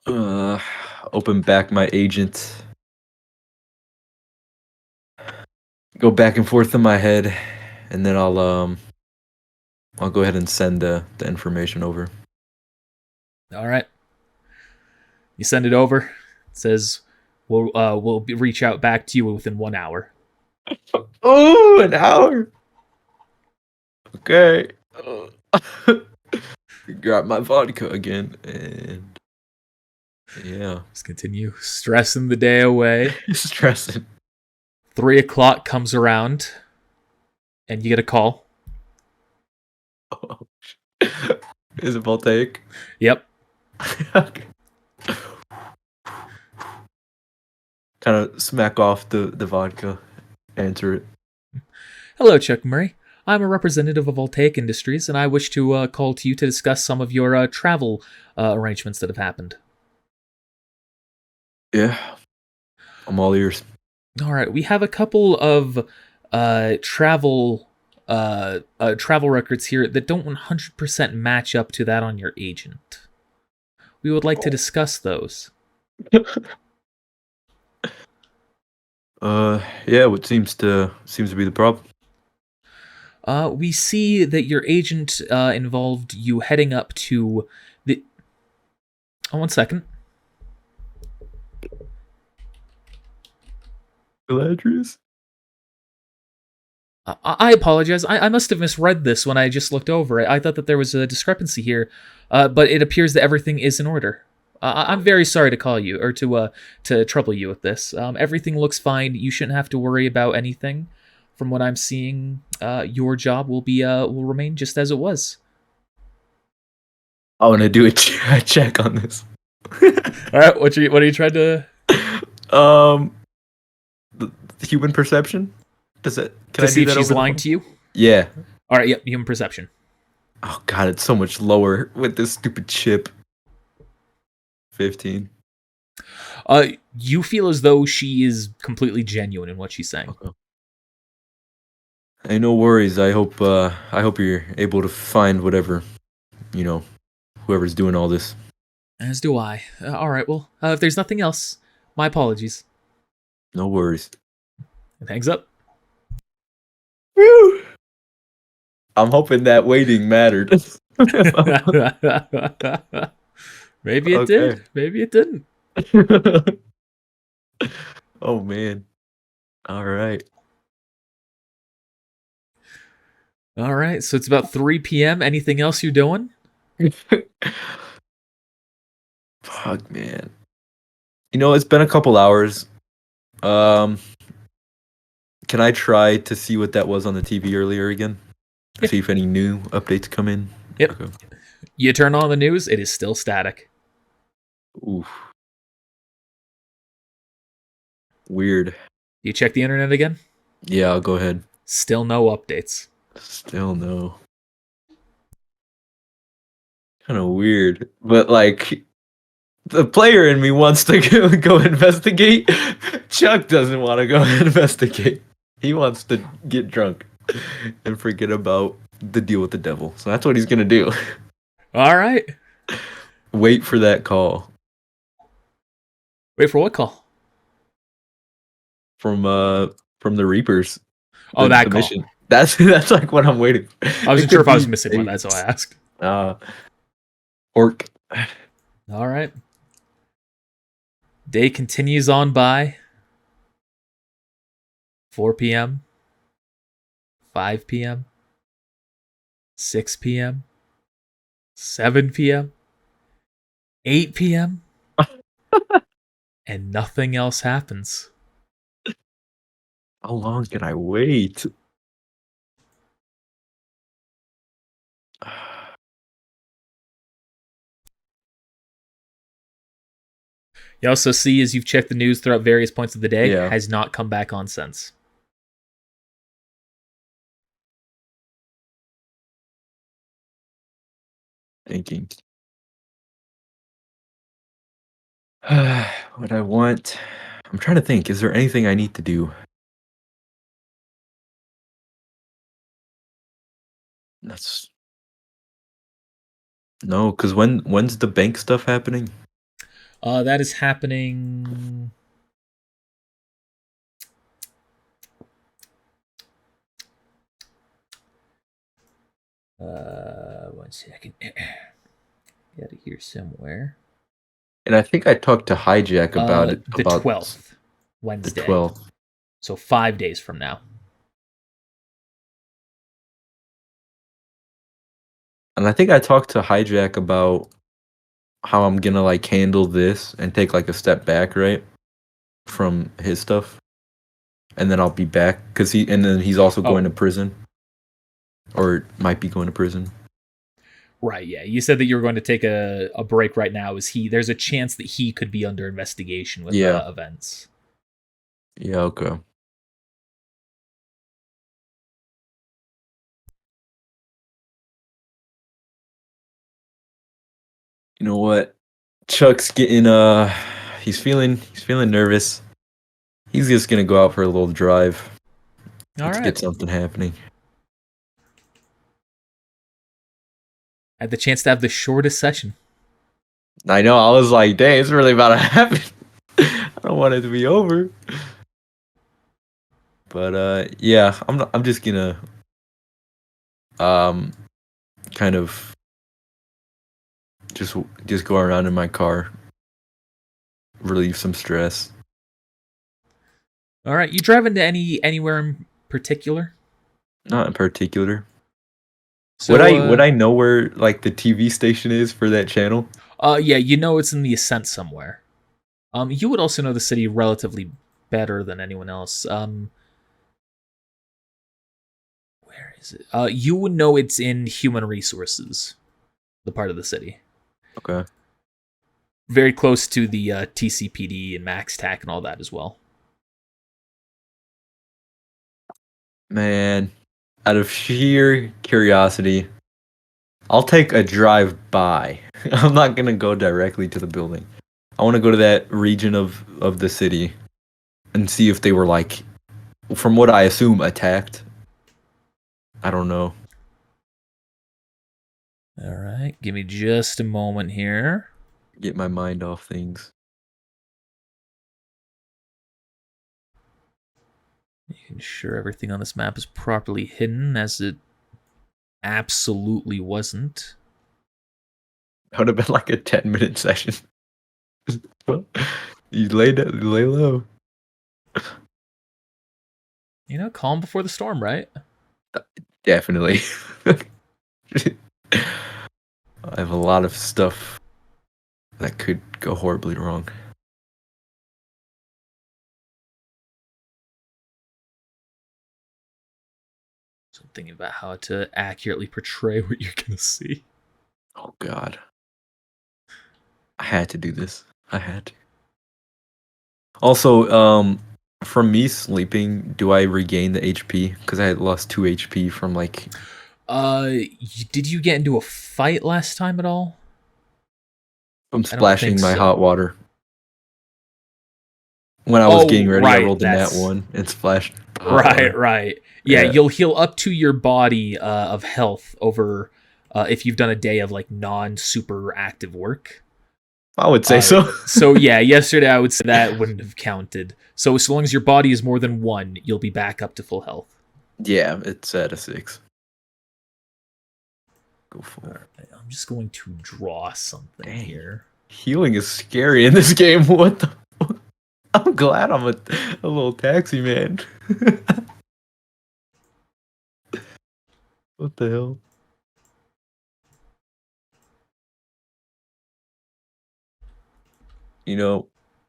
Open back my agent. Go back and forth in my head, and then I'll go ahead and send the information over. All right. You send it over. It says we'll reach out back to you within 1 hour. Oh, an hour. Okay. Grab my vodka again, and yeah, Just continue stressing the day away. stressing. 3 o'clock comes around, and you get a call. Oh, is it voltaic? Yep. Okay. Kind of smack off the vodka. Answer it. Hello, Chuck Murray. I'm a representative of Voltaic Industries, and I wish to call to you to discuss some of your travel arrangements that have happened. Yeah. I'm all ears. All right, we have a couple of travel records here that don't 100% match up to that on your agent. We would like to discuss those. Yeah, what seems to be the problem? We see that your agent involved you heading up to the... Oh, 1 second. Galadrius? I apologize. I must have misread this when I just looked over it. I thought that there was a discrepancy here, but it appears that everything is in order. I'm very sorry to call you, or to trouble you with this. Everything looks fine. You shouldn't have to worry about anything. From what I'm seeing, your job will remain just as it was. I want to do a check on this. All right, what are you trying to? The human perception. Does it? Can To I see do if that she's over the lying phone? to you? Yeah. All right, yep, human perception. Oh god, it's so much lower with this stupid chip. 15. You feel as though she is completely genuine in what she's saying. Okay. Hey, no worries. I hope you're able to find whatever, whoever's doing all this. As do I. All right, well, if there's nothing else, my apologies. No worries. And hangs up. Woo! I'm hoping that waiting mattered. Maybe it Okay. did. Maybe it didn't. Oh man. All right. All right, so it's about 3 p.m. Anything else you're doing? Fuck, man. It's been a couple hours. Can I try to see what that was on the TV earlier again? Yeah. See if any new updates come in. Yep. Okay. You turn on the news, it is still static. Oof. Weird. You check the internet again? Yeah, I'll go ahead. Still no updates. Still no. Kind of weird, but like the player in me wants to go investigate. Chuck doesn't want to go investigate. He wants to get drunk and forget about the deal with the devil. So that's what he's gonna do. All right. Wait for that call Wait for what call? from the Reapers. Oh, The that call. mission. That's like what I'm waiting for. I wasn't sure if I was missing one. That's why I asked. Orc. All right. Day continues on by. 4 p.m. 5 p.m. 6 p.m. 7 p.m. 8 p.m. and nothing else happens. How long can I wait? You also see, as you've checked the news throughout various points of the day, Yeah. has not come back on since. Thinking. What I want. I'm trying to think. Is there anything I need to do? That's no, because when's the bank stuff happening? That is happening. One second. Got it here somewhere. And I think I talked to Hijack about it. The About 12th, the Wednesday. 12th. So 5 days from now. And I think I talked to Hijack about how I'm gonna like handle this and take like a step back, right, from his stuff, and then I'll be back because then he's also going to prison, or might be going to prison. Right, yeah. You said that you were going to take a break right now. There's a chance that he could be under investigation with events. Yeah, okay. You know what? Chuck's getting he's feeling nervous. He's just gonna go out for a little drive. All Let's right. get something happening. I had the chance to have the shortest session. I know, I was like, dang, it's really about to happen. I don't want it to be over. But yeah, I'm just gonna kind of just go around in my car, relieve some stress. All right, you drive into anywhere in particular? Not in particular. So, would I know where like the TV station is for that channel? Yeah, you know it's in the Ascent somewhere. You would also know the city relatively better than anyone else. Where is it? You would know it's in Human Resources, the part of the city. Okay. Very close to the TCPD and Max Tac and all that as well. Man, out of sheer curiosity, I'll take a drive by. I'm not gonna go directly to the building. I want to go to that region of the city and see if they were like, from what I assume, attacked. I don't know. All right, give me just a moment here. Get my mind off things. Making sure everything on this map is properly hidden, as it absolutely wasn't. That would have been like a 10-minute session. You lay low. You know, calm before the storm, right? Definitely. I have a lot of stuff that could go horribly wrong. So I'm thinking about how to accurately portray what you're going to see. Oh God. I had to do this. I had to. Also, from me sleeping, do I regain the HP? Because I had lost 2 HP from like... Did you get into a fight last time at all? From splashing think my so. hot water. When I was getting ready, I right, rolled the nat 1 and splashed. Right. Yeah, Yeah. you'll heal up to your body of health over if you've done a day of like non-super active work. I would say so. So yeah, yesterday I would say that wouldn't have counted. So as long as your body is more than 1, you'll be back up to full health. Yeah, it's at a 6. Go for it. I'm just going to draw something Dang. here. Healing is scary in this game. What the? I'm glad I'm a little taxi man. What the hell? You know,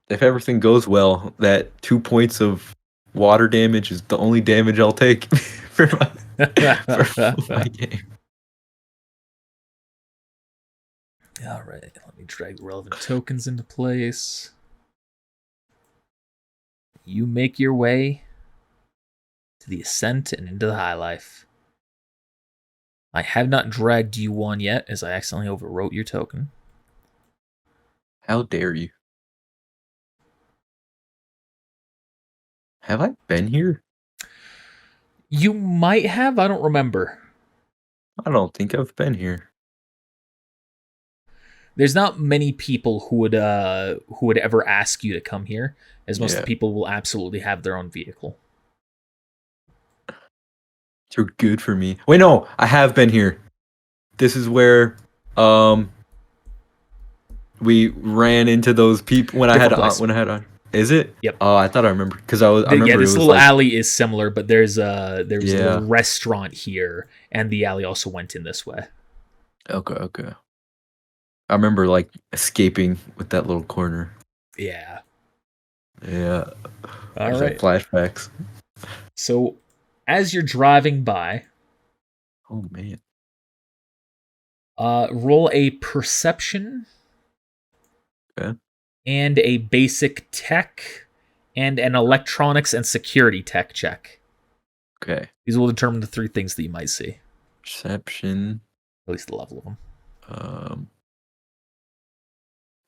if everything goes well, that 2 points of water damage is the only damage I'll take for my game. All right, let me drag the relevant tokens into place. You make your way to the Ascent and into the High Life. I have not dragged you on yet, as I accidentally overwrote your token. How dare you? Have I been here? You might have, I don't remember. I don't think I've been here. There's not many people who would ever ask you to come here, as most of Yeah. the people will absolutely have their own vehicle. Too good for me. Wait, no, I have been here. This is where we ran into those people when Different I place. had on. Is it? Yep. Oh, I thought I remember because I remember Yeah, it this was little like, alley is similar, but there's a Yeah. little restaurant here, and the alley also went in this way. Okay. I remember like escaping with that little corner. Yeah. Yeah. All There's, right. like, flashbacks. So, as you're driving by, Oh man. roll a perception. Okay. And a basic tech and an electronics and security tech check. Okay. These will determine the 3 things that you might see. Perception. At least the level of them.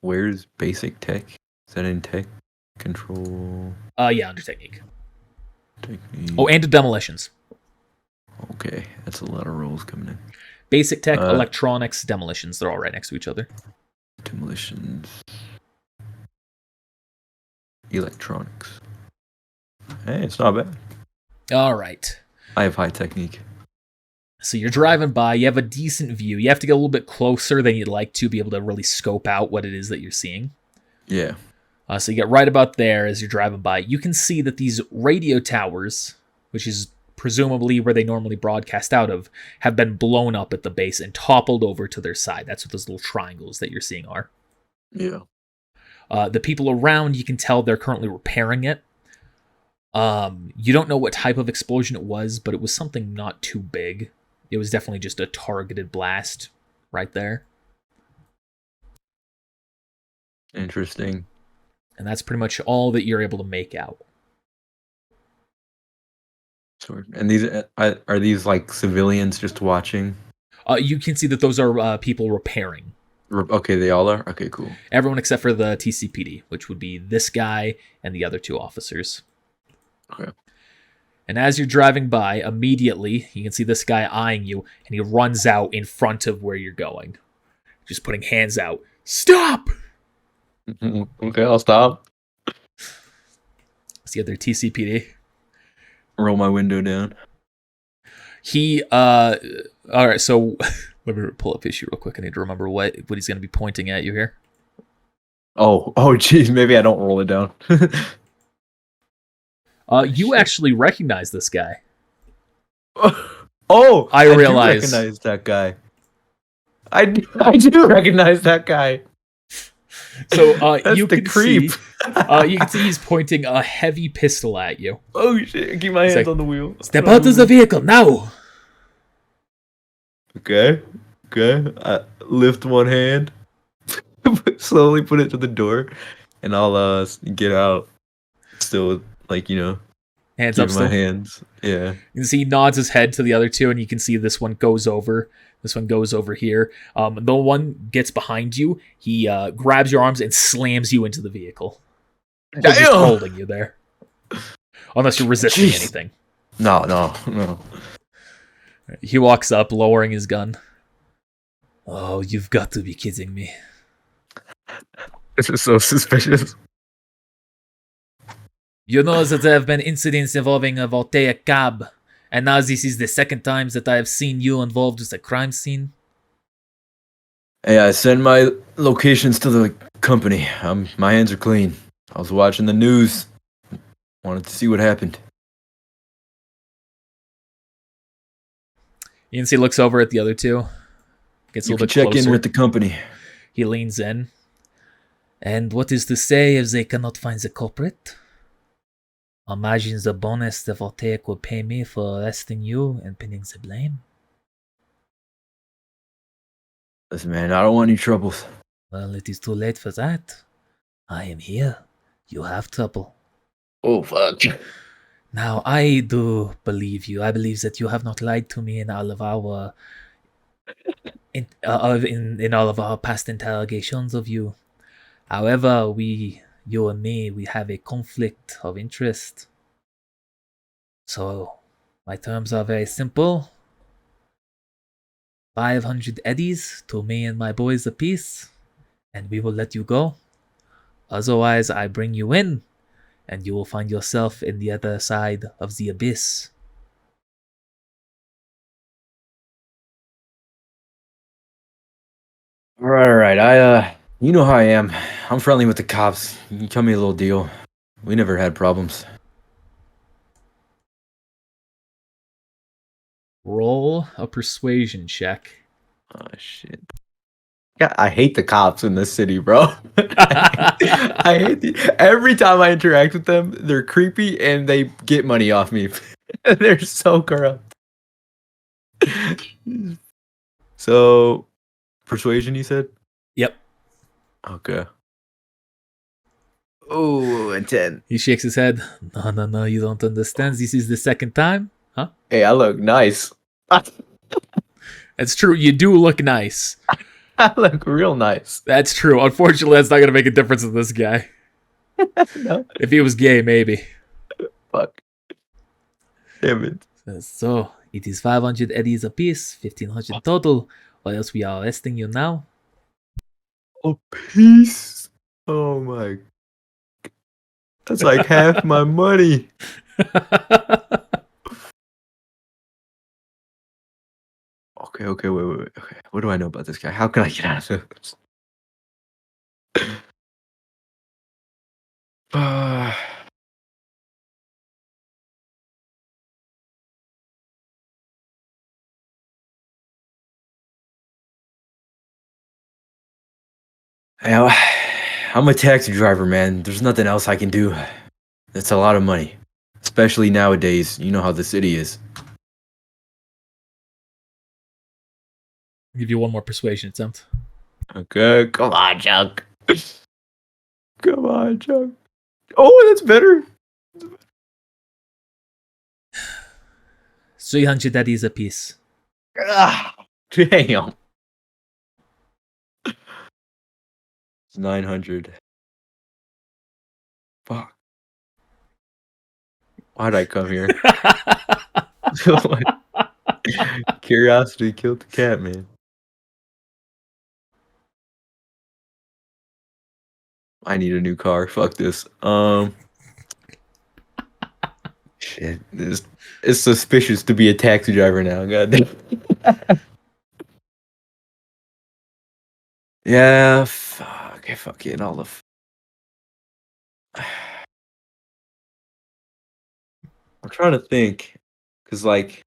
Where's basic tech? Is that in tech control? Yeah, under technique. Technique. Oh, and demolitions. Okay, that's a lot of rolls coming in. Basic tech, electronics, demolitions. They're all right next to each other. Demolitions. Electronics. Hey, it's not bad. All right. I have high technique. So you're driving by. You have a decent view. You have to get a little bit closer than you'd like to be able to really scope out what it is that you're seeing. Yeah. So you get right about there as you're driving by. You can see that these radio towers, which is presumably where they normally broadcast out of, have been blown up at the base and toppled over to their side. That's what those little triangles that you're seeing are. Yeah. The people around, you can tell they're currently repairing it. You don't know what type of explosion it was, but it was something not too big. It was definitely just a targeted blast right there. Interesting. And that's pretty much all that you're able to make out. Sure. And these are these like civilians just watching? You can see that those are people repairing. Okay, they all are? Okay, cool. Everyone except for the TCPD, which would be this guy and the other 2 officers. Okay. And as you're driving by, immediately, you can see this guy eyeing you, and he runs out in front of where you're going. Just putting hands out. Stop! Okay, I'll stop. It's the other TCPD. Roll my window down. Alright, so let me pull up issue real quick. I need to remember what he's going to be pointing at you here. Oh, geez, maybe I don't roll it down. You actually recognize this guy. Oh, I realize. Do recognize that guy. I do recognize that guy. So That's you the can creep. See, you can see he's pointing a heavy pistol at you. Oh shit! Keep my hands like, on the wheel. Step out of the vehicle now. Okay. I lift one hand, slowly put it to the door, and I'll get out. Still, Hands up keep still. my hands. Yeah. You can see he nods his head to the other 2, and you can see this one goes over. This one goes over here. The one gets behind you. He grabs your arms and slams you into the vehicle. Or just Damn! holding you there. Unless you're resisting Jeez. anything. No. He walks up, lowering his gun. Oh, you've got to be kidding me. This is so suspicious. You know that there have been incidents involving a voltaic cab, and now this is the second time that I have seen you involved with a crime scene? Hey, I send my locations to the company. My hands are clean. I was watching the news. Wanted to see what happened. You can see he looks over at the other 2. Gets a You little can bit check closer. in with the company. He leans in. And what is to say if they cannot find the culprit? Imagine the bonus the Voltaic will pay me for arresting you and pinning the blame. Listen, man, I don't want any troubles. Well, it is too late for that. I am here. You have trouble. Oh, fuck. Now, I do believe you. I believe that you have not lied to me in all of our in all of our past interrogations of you. However, you and me, we have a conflict of interest. So, my terms are very simple. 500 eddies to me and my boys apiece, and we will let you go. Otherwise, I bring you in, and you will find yourself in the other side of the abyss. All right. You know how I am. I'm friendly with the cops. You can tell me a little deal. We never had problems. Roll a persuasion check. Oh, shit. Yeah, I hate the cops in this city, bro. I hate every time I interact with them, they're creepy and they get money off me. They're so corrupt. So, persuasion, you said? Yep. Okay. Oh, a 10. He shakes his head. No, you don't understand. This is the second time. Huh? Hey, I look nice. That's true. You do look nice. I look real nice. That's true. Unfortunately, that's not going to make a difference with this guy. No. If he was gay, maybe. Fuck. Damn it. So, it is 500 eddies apiece, 1500 total, or else we are arresting you now. A piece. Oh my. That's like half my money. Okay, wait. Okay, what do I know about this guy? How can I get out of this? I'm a taxi driver, man. There's nothing else I can do. That's a lot of money. Especially nowadays. You know how the city is. I'll give you one more persuasion attempt. Okay, come on, Chuck. Come on, Chuck. Oh, that's better. 300 eddies apiece. Ah, Damn. It's 900. Fuck. Why'd I come here? Curiosity killed the cat, man. I need a new car. Fuck this. Shit. It's suspicious to be a taxi driver now. God damn. Yeah. Fuck. Fucking all the. I'm trying to think, cause like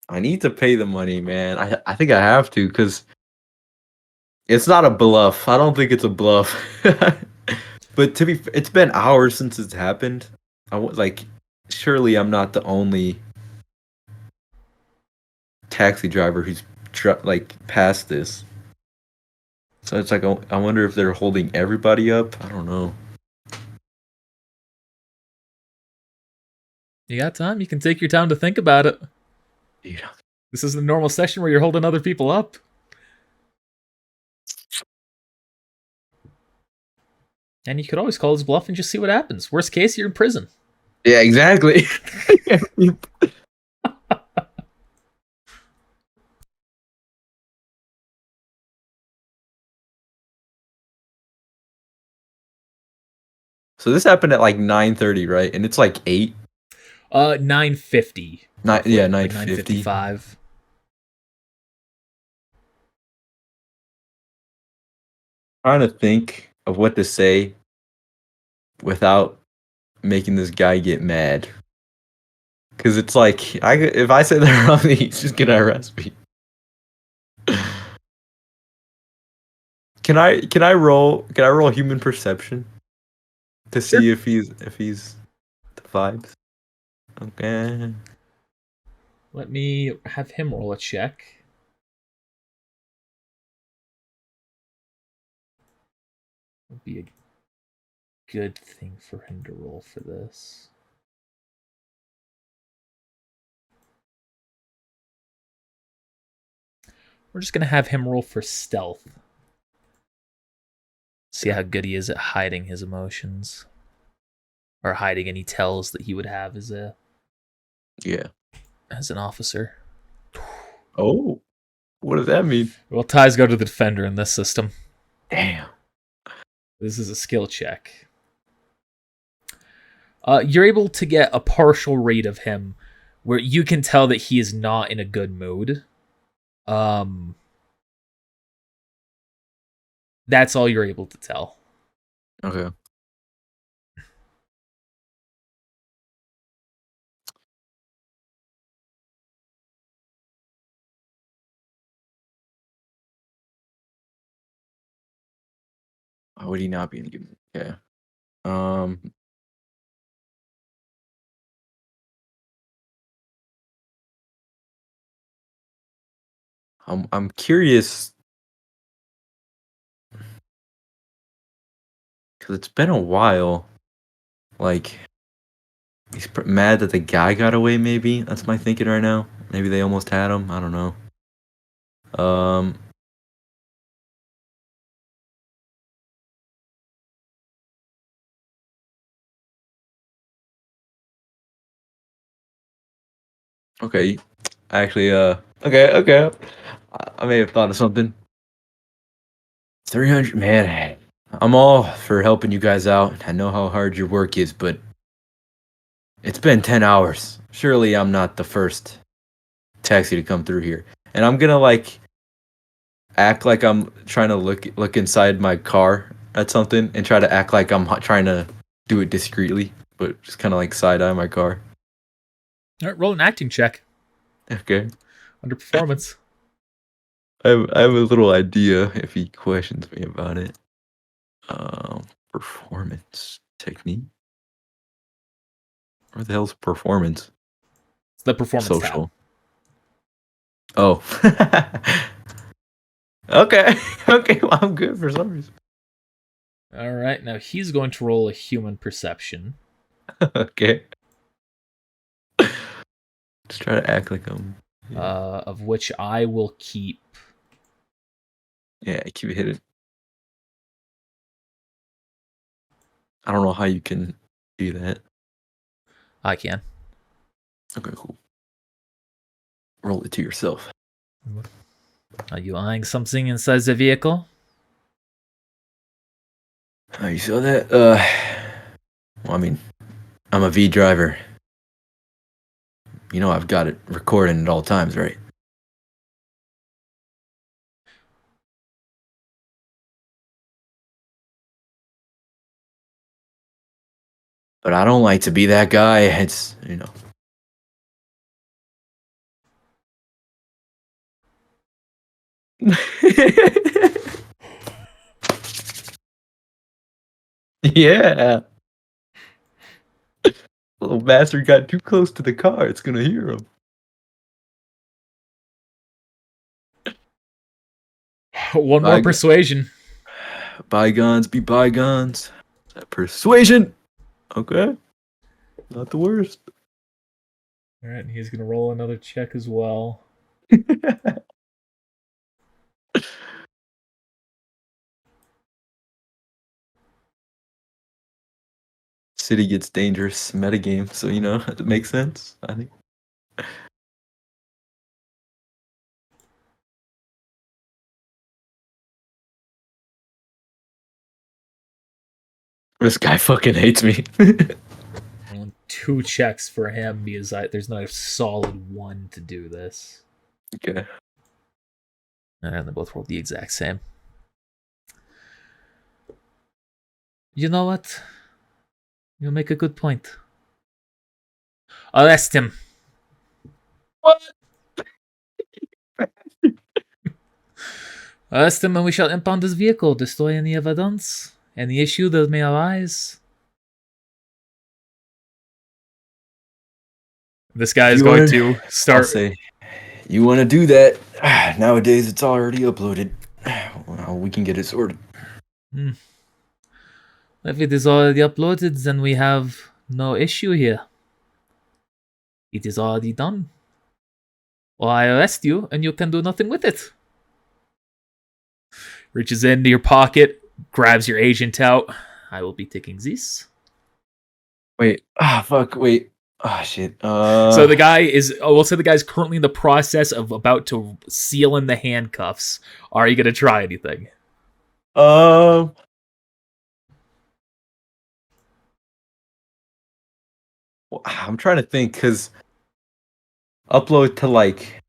I need to pay the money, man. I think I have to, cause it's not a bluff. I don't think it's a bluff. But it's been hours since it's happened. Like, surely I'm not the only taxi driver who's like passed this. So it's like I wonder if they're holding everybody up. I don't know. You got time? You can take your time to think about it. Dude. This is the normal session where you're holding other people up. And you could always call his bluff and just see what happens. Worst case, you're in prison. Yeah, exactly. So this happened at like 9:30, right? And it's like 8. 9:50. Yeah, Like 9:50. 9:55. Trying to think of what to say without making this guy get mad. Cause it's like if I say that wrong, he's just gonna arrest me. Can I roll human perception to see Sure. if he's the vibes? Okay. Let me have him roll a check. Would be a good thing for him to roll for this. We're just going to have him roll for stealth. See how good he is at hiding his emotions. Or hiding any tells that he would have as an officer. Oh. What does that mean? Well, ties go to the defender in this system. Damn. This is a skill check. You're able to get a partial read of him where you can tell that he is not in a good mood. That's all you're able to tell. Okay. Why would he not be in a good mood? Okay. I'm curious because it's been a while. Like, he's mad that the guy got away. Maybe that's my thinking right now. Maybe they almost had him. I don't know. Okay. Actually, okay. I may have thought of something. 300, man. I'm all for helping you guys out. I know how hard your work is, but it's been 10 hours. Surely I'm not the first taxi to come through here. And I'm gonna like act like I'm trying to look inside my car at something and try to act like I'm trying to do it discreetly, but just kind of like side eye my car. All right, roll an acting check. Okay. Under performance. I have a little idea if he questions me about it. Performance technique. Where the hell's performance? It's the performance Social. tab. Oh. Okay. Okay. Well, I'm good for some reason. All right, now he's going to roll a human perception. Okay. Just try to act like I'm of which I will keep. Yeah, keep it hidden. I don't know how you can do that. I can. Okay, cool. Roll it to yourself. Are you eyeing something inside the vehicle? Oh, you saw that? Well, I mean, I'm a V driver. You know I've got it recording at all times, right? But I don't like to be that guy. It's, you know. Yeah. Little bastard got too close to the car. It's gonna hear him. One more persuasion. Bygones be bygones. Persuasion. Okay. Not the worst. All right, and he's gonna roll another check as well. City gets dangerous metagame, so you know it makes sense. I think. This guy fucking hates me. Rolling 2 checks for him because there's not a solid 1 to do this. Okay. And they both rolled the exact same. You know what? You make a good point. Arrest him. What? Arrest him and we shall impound his vehicle, destroy any evidence, any issue that may arise. This guy is going to I'll start. say, you want to do that? Nowadays, it's already uploaded. Well, we can get it sorted. If it is already uploaded, then we have no issue here. It is already done. Or I arrest you and you can do nothing with it. Reaches into your pocket, grabs your agent out. I will be taking this. Wait. Fuck. Wait. Shit. So the guy is. Oh, we'll say the guy's currently in the process of about to seal in the handcuffs. Are you gonna try anything? Well, I'm trying to think because upload to like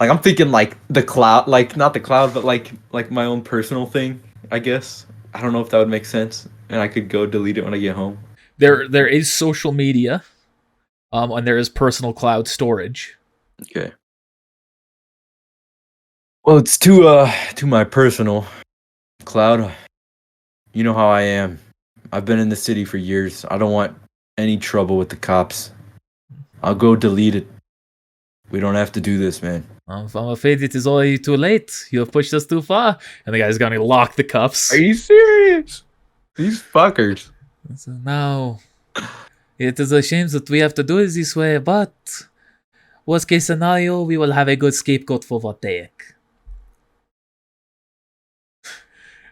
I'm thinking like the cloud, like not the cloud, but like my own personal thing. I guess I don't know if that would make sense, and I could go delete it when I get home. There is social media, and there is personal cloud storage. Okay. Well, it's to my personal cloud. You know how I am. I've been in the city for years. I don't want any trouble with the cops. I'll go delete it. We don't have to do this, man. I'm afraid it is already too late. You have pushed us too far. And the guy's gonna lock the cuffs. Are you serious? These fuckers. So now, it is a shame that we have to do it this way, but worst case scenario, we will have a good scapegoat for Voltaic.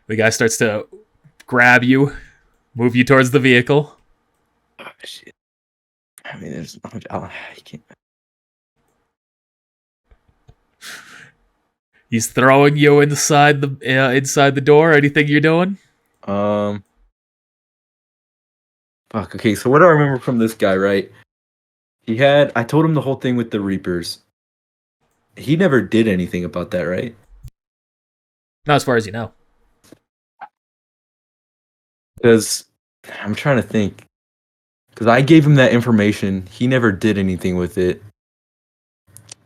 The guy starts to grab you, move you towards the vehicle. Oh, shit. I mean, there's I can't. He's throwing you inside the door. Anything you're doing? Fuck. Okay, so what do I remember from this guy? Right? I told him the whole thing with the Reapers. He never did anything about that, right? Not as far as you know. Because I'm trying to think. Because I gave him that information, he never did anything with it.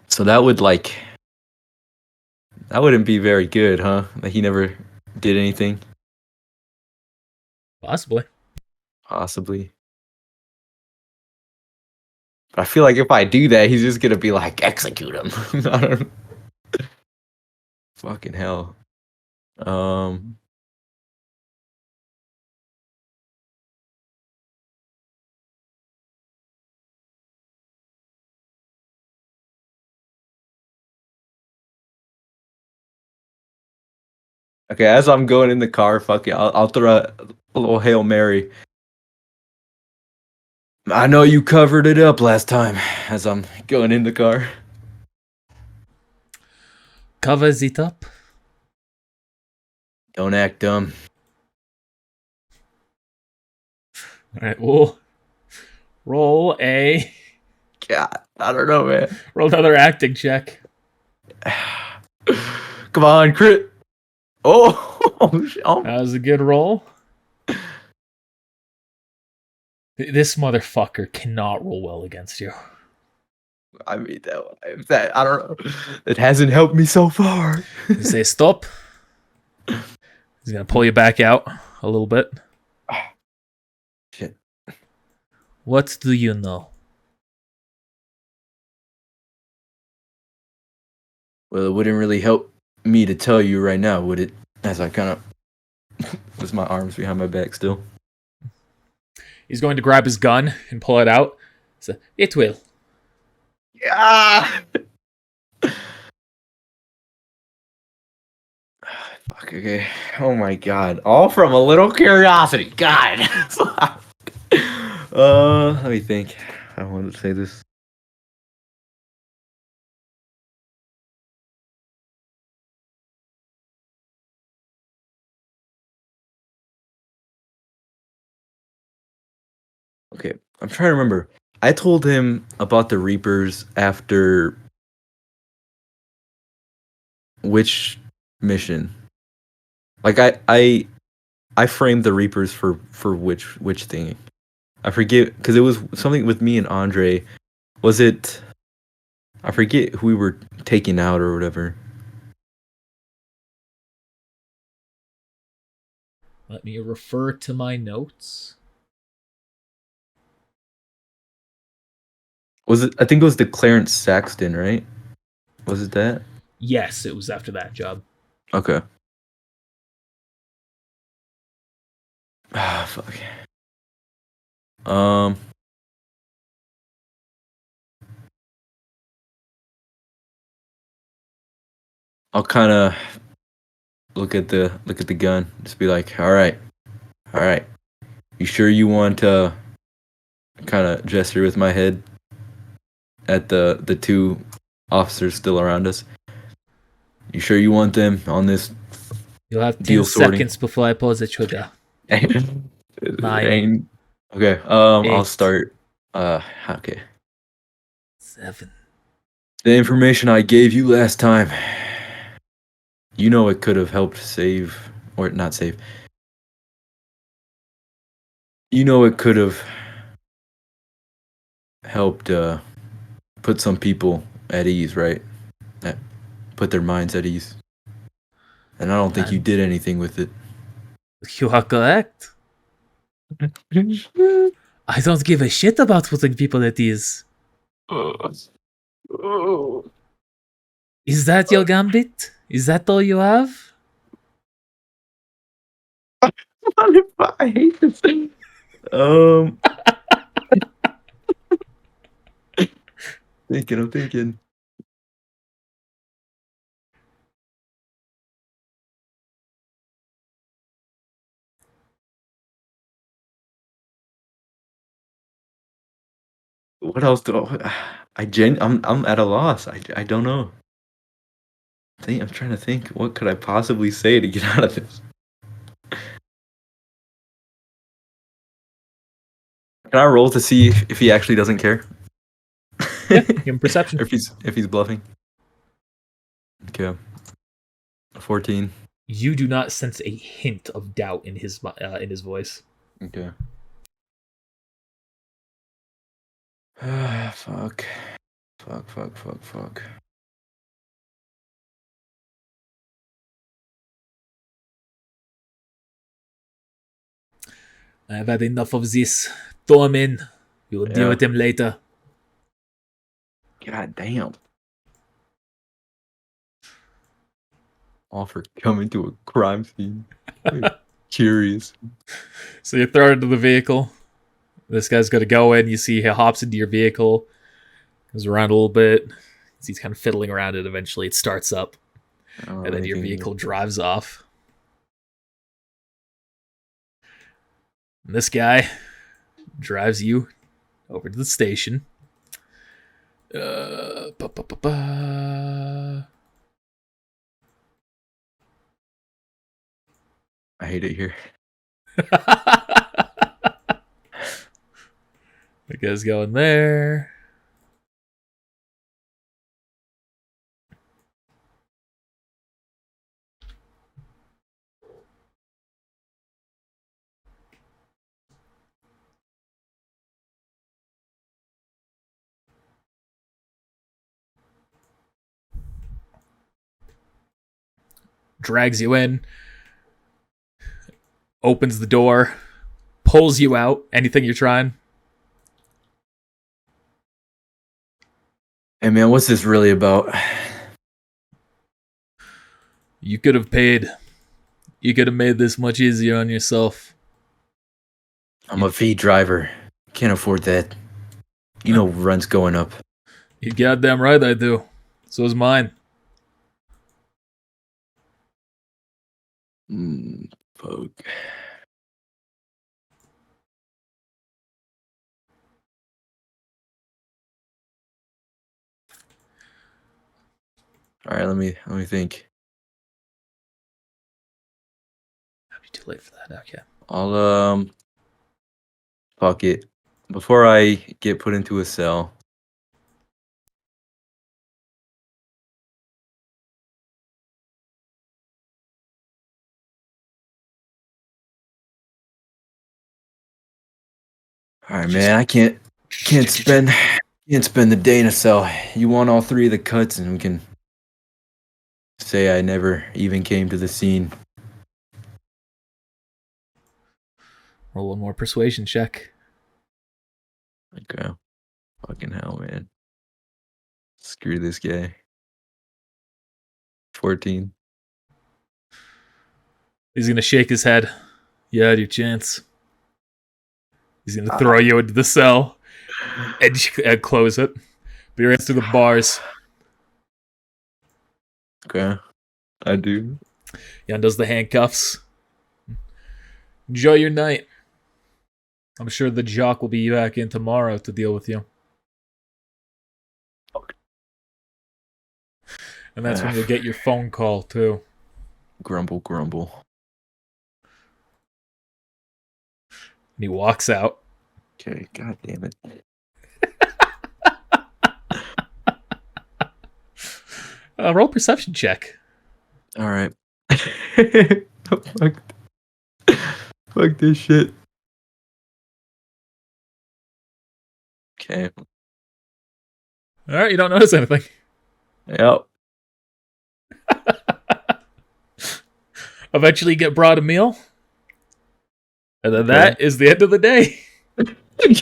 So that wouldn't be very good, huh? That he never did anything. Possibly. Possibly. But I feel like if I do that, he's just gonna be like, execute him. I don't know. Fucking hell. Okay, as I'm going in the car, fuck it, I'll throw a little Hail Mary. I know you covered it up last time as I'm going in the car. Covers it up. Don't act dumb. All right, we'll roll God, I don't know, man. roll another acting check. Come on, crit. Oh, That was a good roll. This motherfucker cannot roll well against you. I mean, that I don't know. It hasn't helped me so far. You say stop. He's gonna pull you back out a little bit. Shit. What do you know? Well, it wouldn't really help me to tell you right now, would it? As I kind of with my arms behind my back still. He's going to grab his gun and pull it out. So, it will. Yeah. Fuck. Okay. Oh my god. All from a little curiosity. God. Let me think. I wanted to say this. Okay, I'm trying to remember. I told him about the Reapers after which mission? Like I framed the Reapers for which thing? I forget because it was something with me and Andre. Was it? I forget who we were taking out or whatever. Let me refer to my notes. Was it? I think it was the Clarence Saxton, right? Was it that? Yes, it was after that job. Okay. Ah, fuck. I'll kind of look at the gun. Just be like, all right. You sure you want to kind of gesture with my head at the two officers still around us? You sure you want them on this You'll have 10 deal sorting? seconds before I pull the trigger. 9. Okay. 8. I'll start. Okay. 7. The information I gave you last time. You know it could have helped save, or not save. You know it could have helped put some people at ease, right? Put their minds at ease. And I don't think you did anything with it. You are correct. I don't give a shit about putting people at ease. Is that your gambit? Is that all you have? I hate this thing. I'm thinking. What else do I'm at a loss. I don't know. I'm trying to think. What could I possibly say to get out of this? Can I roll to see if he actually doesn't care? Yeah, give him perception. Or if he's bluffing. Okay. 14. You do not sense a hint of doubt in his voice. Okay. Fuck. I've had enough of this. Throw him in. We will deal with him later. God damn. All for coming to a crime scene. Curious. So you throw it into the vehicle. This guy's got to go in. You see he hops into your vehicle. Goes around a little bit. He's kind of fiddling around it. Eventually it starts up. And then your vehicle drives off. And this guy drives you over to the station. Ba, ba, ba, ba. I hate it here. The guy's going there. Drags you in. Opens the door. Pulls you out. Anything you're trying? Hey man, what's this really about? You could have paid. You could have made this much easier on yourself. I'm a feed driver. Can't afford that. You know rent's going up. You goddamn right I do. So is mine. Fuck. All right, let me think. I'll be too late for that. Okay. I'll fuck it. Before I get put into a cell. All right, man. I can't spend the day in a cell. You want all 3 of the cuts, and we can say I never even came to the scene. Roll one more persuasion check. Okay. Fucking hell, man. Screw this guy. 14. He's going to shake his head. You had your chance. He's going to throw you into the cell and close it. But you're through the bars. Okay. I do. He undoes the handcuffs. Enjoy your night. I'm sure the jock will be back in tomorrow to deal with you. And that's when you'll get your phone call, too. Grumble, grumble. And he walks out. Okay, god damn it. Roll perception check. All right. Fuck. Fuck this shit. Okay. All right, you don't notice anything. Yep. Eventually you get brought a meal. And then that is the end of the day.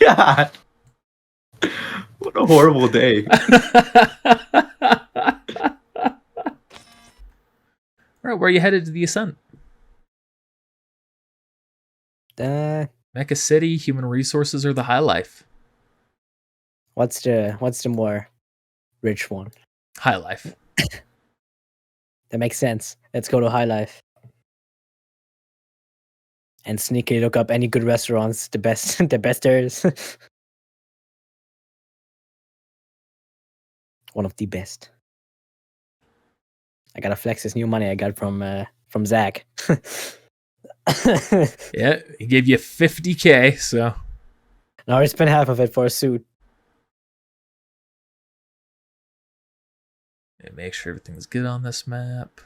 God. What a horrible day. All right, where are you headed to the ascent? What's Mecca City, Human Resources, or the High Life? the more rich one? High Life. That makes sense. Let's go to High Life. And sneakily look up any good restaurants, the best the best there is. One of the best. I gotta flex this new money I got from Zach. Yeah, he gave you 50K, so Now I spent half of it for a suit. yeah, make sure everything's good on this map.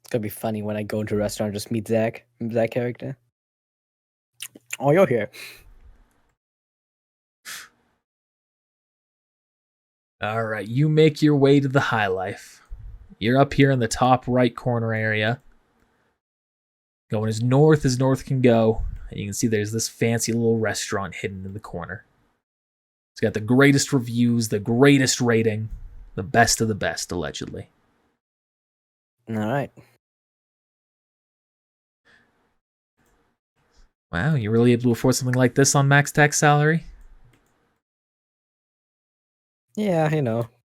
It's gonna be funny when I go into a restaurant and just meet Zach character. Oh, you're here. All right, you make your way to the High Life. You're up here in the top right corner area. Going as north can go. And you can see there's this fancy little restaurant hidden in the corner. It's got the greatest reviews, the greatest rating, the best of the best, allegedly. All right. Wow, you really able to afford something like this on max tax salary? Yeah,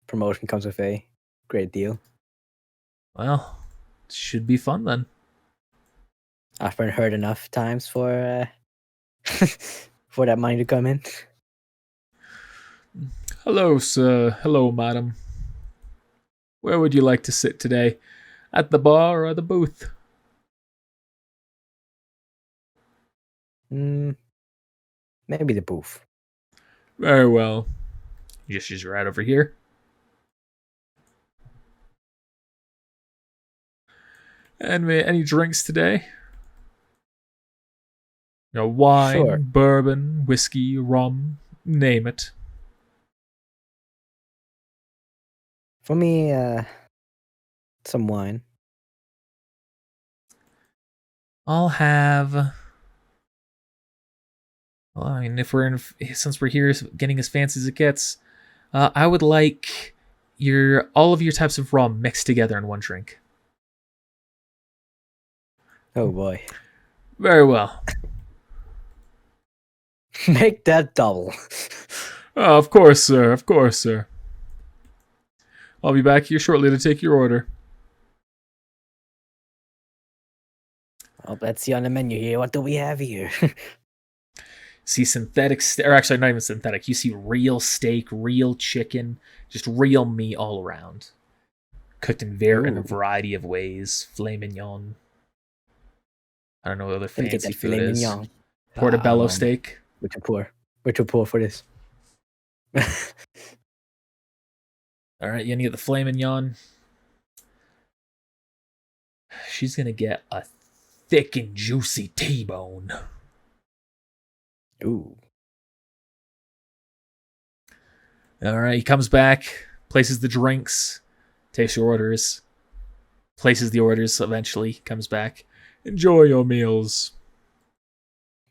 promotion comes with a great deal. Well, it should be fun then. I've been hurt enough times for for that money to come in. Hello, sir. Hello, madam. Where would you like to sit today? At the bar or the booth? Maybe the booth. Very well. Just right over here. And any drinks today? No wine, Sure. bourbon, whiskey, rum, name it. For me, some wine. I'll have. Well, I mean, since we're here, getting as fancy as it gets, I would like all of your types of rum mixed together in one drink. Oh boy. Very well. Make that double. Oh, of course, sir. Of course, sir. I'll be back here shortly to take your order. Well, let's see on the menu here. What do we have here? See synthetic, or actually not even synthetic. You see real steak, real chicken, just real meat all around, cooked in a variety of ways. Filet mignon. I don't know what other Let me get fancy that food filet is. mignon. Portobello steak. We're too poor. We're too poor for this. All right, you're gonna get the filet mignon. She's gonna get a thick and juicy T-bone. Ooh. All right, he comes back, places the drinks, takes your orders, places the orders. Eventually, comes back. Enjoy your meals.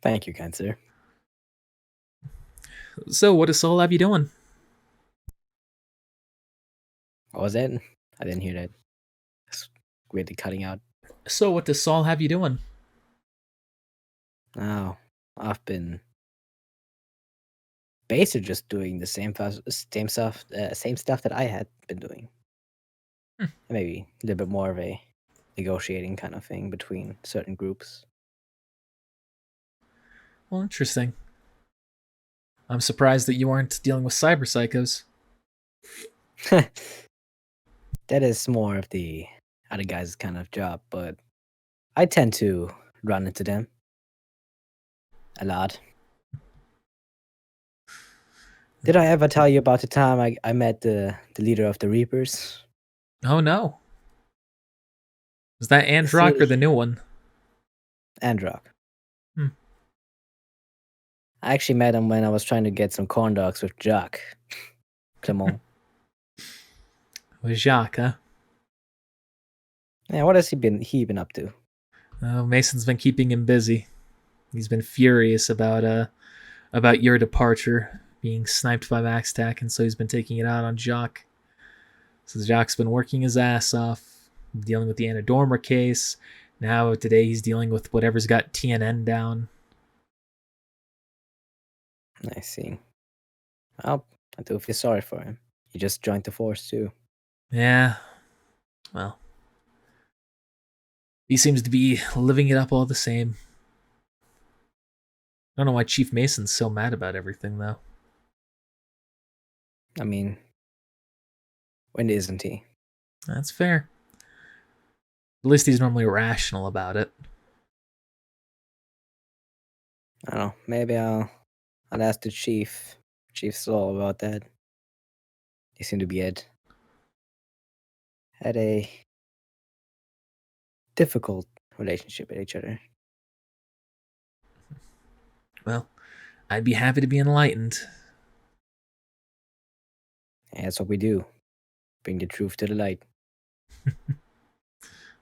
Thank you, kind sir. So, what does Saul have you doing? What was that? I didn't hear that. It's weirdly cutting out. So, what does Saul have you doing? Oh, I've been basically just doing the same stuff that I had been doing. Maybe a little bit more of a negotiating kind of thing between certain groups. Well, interesting. I'm surprised that you weren't dealing with cyber psychos. That is more of the other guy's kind of job, but I tend to run into them a lot. Did I ever tell you about the time I met the leader of the Reapers? Oh no. Is that Androck or the new one? Androck. Hmm. I actually met him when I was trying to get some corn dogs with Jacques Clement. With Jacques, huh? Yeah, what has he been up to? Oh, Mason's been keeping him busy. He's been furious about your departure, being sniped by Max Tack, and so he's been taking it out on Jacques. So Jacques been working his ass off, dealing with the Anna Dormer case. Now today he's dealing with whatever's got TNN down. I see. Well, I do feel sorry for him. He just joined the force too. Yeah. Well. He seems to be living it up all the same. I don't know why Chief Mason's so mad about everything, though. I mean, when isn't he? That's fair. At least he's normally rational about it. I don't know. Maybe I'll ask the Chief Saul about that. They seem to be had a difficult relationship with each other. Well, I'd be happy to be enlightened. And that's what we do. Bring the truth to the light.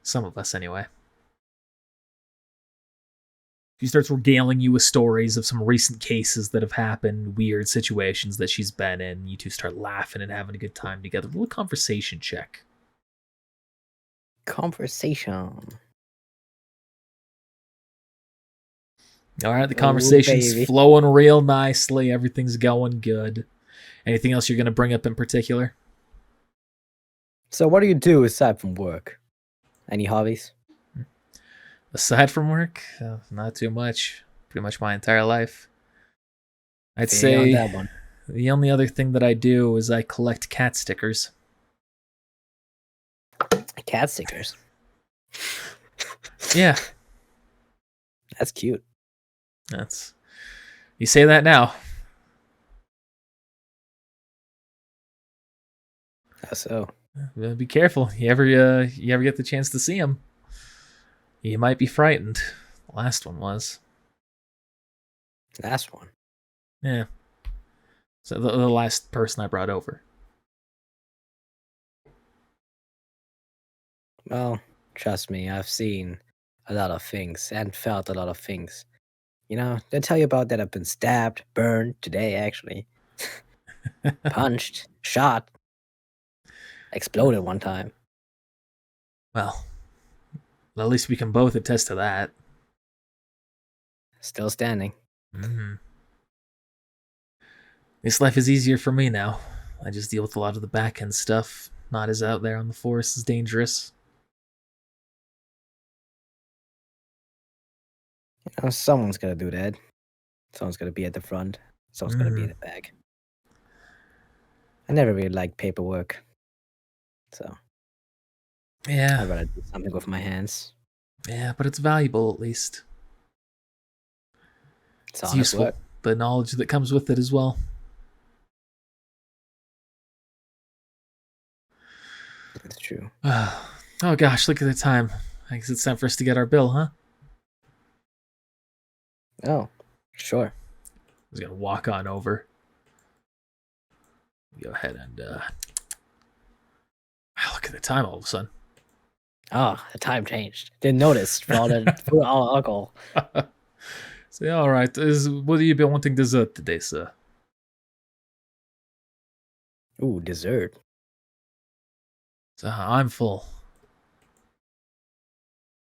Some of us, anyway. She starts regaling you with stories of some recent cases that have happened, weird situations that she's been in. You two start laughing and having a good time together. A little conversation check. Conversation. All right, the conversation's baby. flowing real nicely. Everything's going good. Anything else you're going to bring up in particular? So what do you do aside from work? Any hobbies? Aside from work, not too much. Pretty much my entire life. I'd Feel you on say that one. the only other thing that I do is I collect cat stickers. Cat stickers. Yeah, That's cute. that's. You say that now. How so? Be careful. You ever get the chance to see them, you might be frightened. The last one was. Last one. Yeah. So the last person I brought over. Well, trust me, I've seen a lot of things and felt a lot of things. You know, they tell you about that I've been stabbed, burned today, actually. Punched, shot, exploded one time. Well, at least we can both attest to that. Still standing. Mm-hmm. This life is easier for me now. I just deal with a lot of the back end stuff. Not as out there on the force is dangerous. You know, someone's gotta do that. Someone's gotta be at the front. Someone's gotta be in the back. I never really liked paperwork. So Yeah. I'd rather do something with my hands. Yeah, but it's valuable at least. It's It's honest useful. work. The knowledge that comes with it as well. It's true. Oh gosh, look at the time. I guess it's time for us to get our bill, huh? Oh, sure. I was gonna walk on over. Go ahead and look at the time all of a sudden. Oh, the time changed. Didn't notice for all the alcohol. So all right, what have you been wanting dessert today, sir? Ooh, dessert. So I'm full.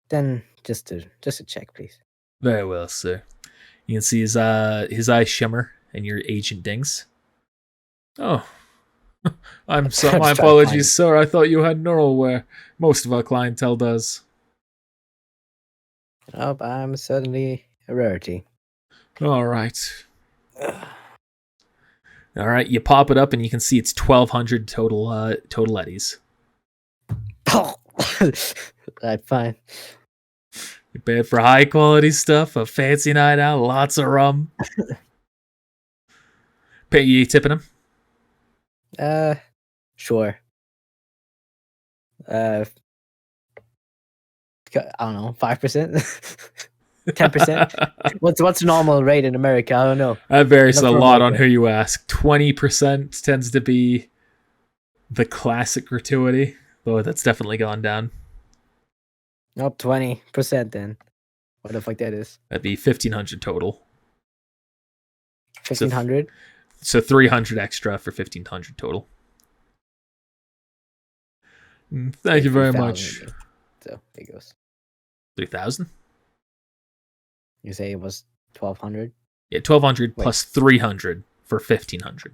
Then just to check, please. Very well, sir. You can see his eyes shimmer and your agent dings. Oh, I'm so. I'm My just trying to apologies, find- sir. I thought you had neural. Most of our clientele does. Oh, I'm certainly a rarity. All right. All right. You pop it up and you can see it's 1,200 total eddies. Right, fine. You paid for high quality stuff, a fancy night out, lots of rum. Pay you tipping him? Sure. I don't know, 5%, 10%. What's the normal rate in America? I don't know. That varies Not a for lot on America. who you ask. 20% tends to be the classic gratuity, though that's definitely gone down. Nope, 20% then. What the fuck that is? That'd be 1,500 total. 1,500? So 300 extra for 1,500 total. Thank you very 3,000 much. maybe. So there goes. 3,000? You say it was 1,200? Yeah, 1,200 Wait. plus 300 for 1,500.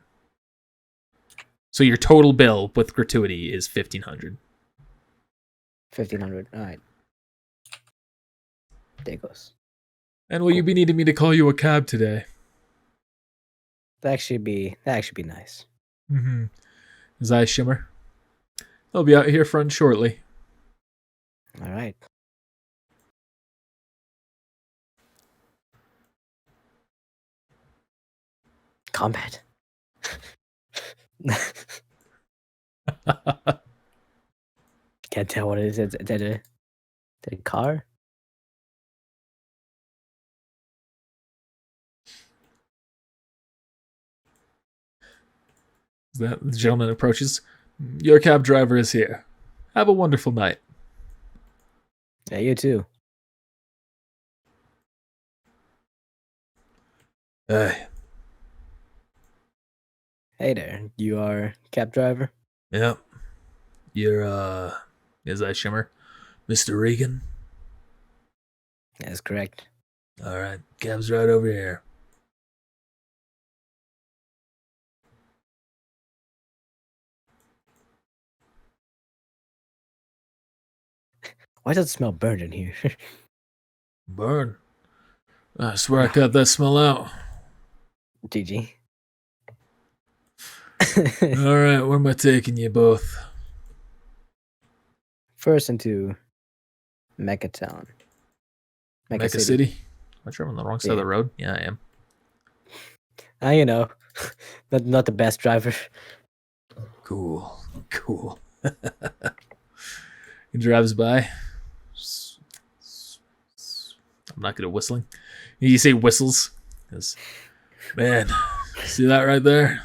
So your total bill with gratuity is 1,500. 1,500. All right. There goes. And will you be needing me to call you a cab today? That actually be nice. Mm-hmm. His eyes shimmer. I'll be out here front shortly. All right. Combat. Can't tell what it is. Is that a car? The gentleman approaches. Your cab driver is here. Have a wonderful night. Yeah, you too. Hey. Hey there. You are cab driver? Yep. You're, his eyes shimmer. Mr. Regan? That's correct. Alright, cab's right over here. Why does it smell burned in here? Burn. I swear I cut that smell out. GG. Alright, where am I taking you both? First into Mecha Town. Mecha City? I'm sure I'm on the wrong side of the road. Yeah, I am. You know, not the best driver. Cool. He drives by. I'm not good at whistling. You say whistles. Man, see that right there?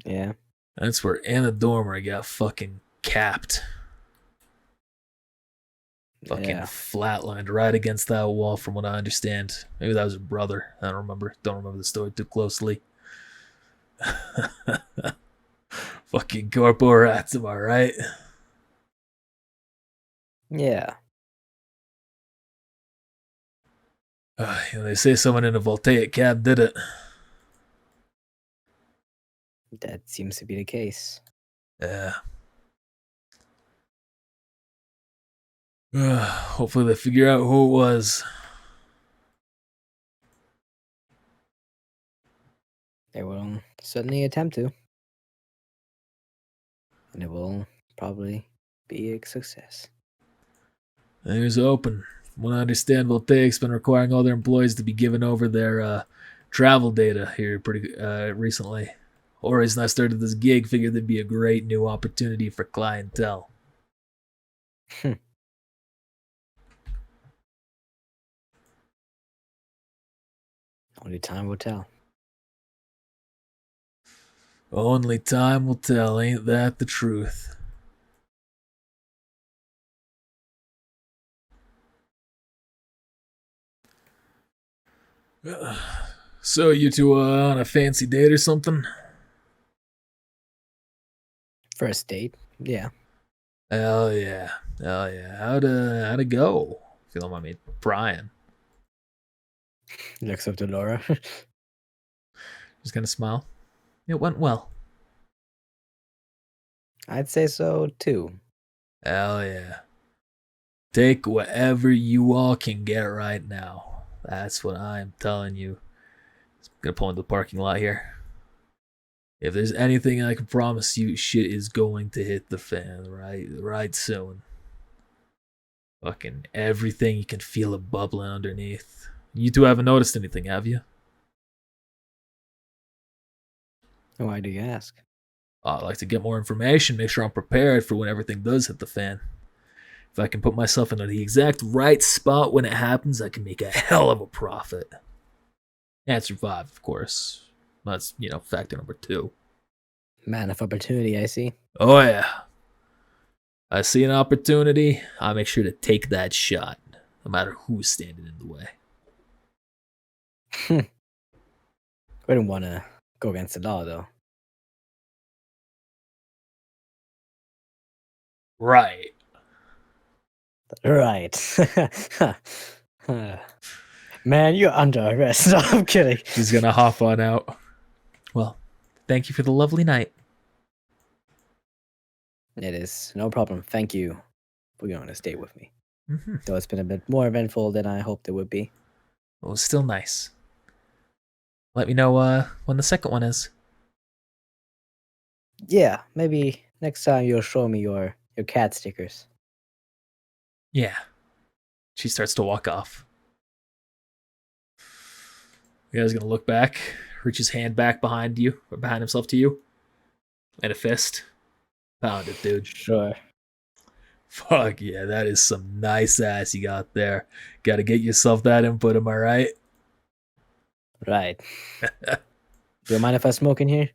Yeah. That's where Anna Dormer got fucking capped. Fucking flatlined right against that wall, from what I understand. Maybe that was her brother. I don't remember. Don't remember the story too closely. Fucking corpo rats, am I right? Yeah. They say someone in a voltaic cab did it. That seems to be the case. Yeah. Hopefully they figure out who it was. They will certainly attempt to. And it will probably be a success. There's open. From what I understand, Voltaic's been requiring all their employees to be given over their travel data here pretty recently. Or reason I started this gig, figured there'd be a great new opportunity for clientele. Only time will tell. Only time will tell, ain't that the truth? So you two on a fancy date or something? First date, yeah. Hell yeah. How'd it go? If you don't mind me prying. Looks up to Laura. Just gonna smile. It went well. I'd say so too. Hell yeah. Take whatever you all can get right now. That's what I'm telling you. I'm gonna pull into the parking lot here. If there's anything I can promise you, shit is going to hit the fan right soon. Fucking everything, you can feel it bubbling underneath. You two haven't noticed anything, have you? Why do you ask? I'd like to get more information, make sure I'm prepared for when everything does hit the fan. If I can put myself in the exact right spot when it happens, I can make a hell of a profit. And survive, of course. That's, factor number 2. Man of opportunity, I see. Oh, yeah. I see an opportunity, I make sure to take that shot, no matter who's standing in the way. Wouldn't want to go against the law, though. Right. Right. Man, you're under arrest. No, I'm kidding. He's gonna hop on out. Well, thank you for the lovely night. It is. No problem. Thank you for going to stay with me. Mm-hmm. Though it's been a bit more eventful than I hoped it would be. Well, it's still nice. Let me know when the second one is. Yeah, maybe next time you'll show me your cat stickers. Yeah. She starts to walk off. The guy's gonna look back, reach his hand back behind you, or behind himself to you, and a fist. Pound it, dude. Sure. Fuck yeah, that is some nice ass you got there. Gotta get yourself that input, am I right? Right. Do you mind if I smoke in here?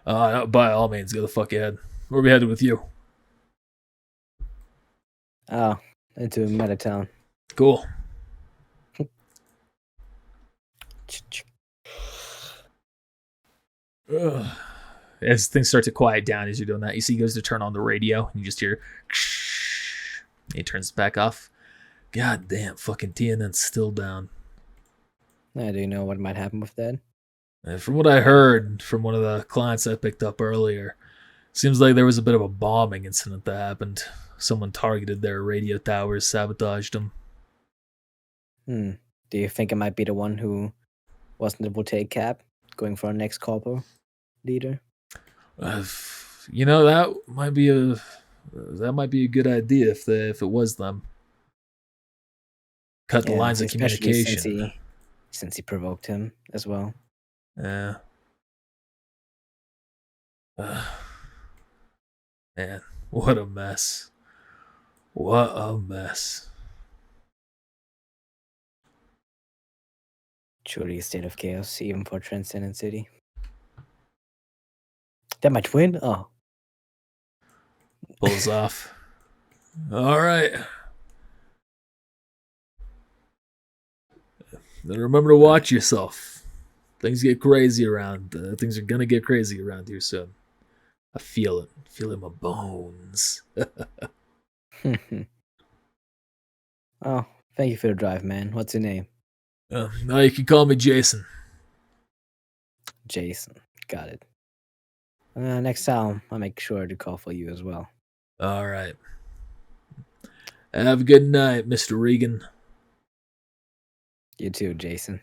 No, by all means, go the fuck ahead. Where are we headed with you? Oh, into Metatown. Cool. As things start to quiet down as you're doing that, you see he goes to turn on the radio, and you just hear he turns it back off. God damn, fucking TNN's still down. Now, do you know what might happen with that? And from what I heard from one of the clients I picked up earlier, seems like there was a bit of a bombing incident that happened. Someone targeted their radio towers, sabotaged them. Do you think I might be the one who wasn't able to take cab, going for our next corporal leader? That might be a good idea if it was them. Cut the lines of especially communication. since he provoked him as well. Yeah. Man, what a mess. What a mess. Truly a state of chaos, even for Transcendent City. That might win? Oh. Pulls off. All right. Then remember to watch yourself. Things get crazy around. Things are gonna get crazy around here soon. I feel it. I feel it in my bones. Oh, thank you for the drive, man. What's your name? Now you can call me Jason. Jason. Got it. Next time, I'll make sure to call for you as well. All right. Have a good night, Mr. Regan. You too, Jason.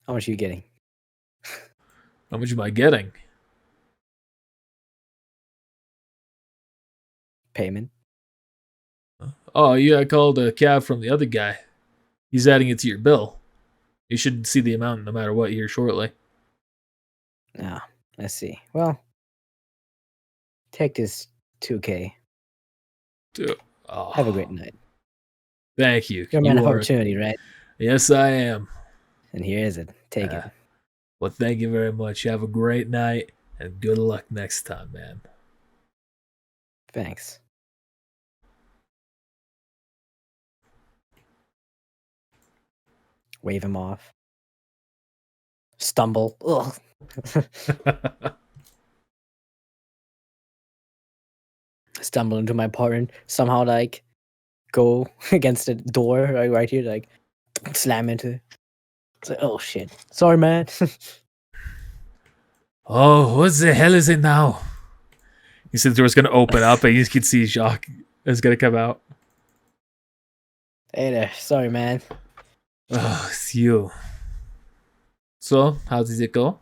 How much are you getting? How much am I getting? Payment? Oh, yeah, I called a cab from the other guy. He's adding it to your bill. You should see the amount no matter what here shortly. Ah, I see. Well, take this 2K. Oh, Have a great night. Thank you. You're a man of You are- opportunity, right? Yes, I am. And here is it. Take it. Well, thank you very much. Have a great night, and good luck next time, man. Thanks. Wave him off. Stumble. Ugh. Stumble into my apartment. Somehow, like, go against the door right here, like, slam into it. It's like, oh shit. Sorry, man. Oh, what the hell is it now? He said the door's gonna open up, and you can see Jacques is gonna come out. Hey there. Sorry, man. Oh, it's you. So, how did it go?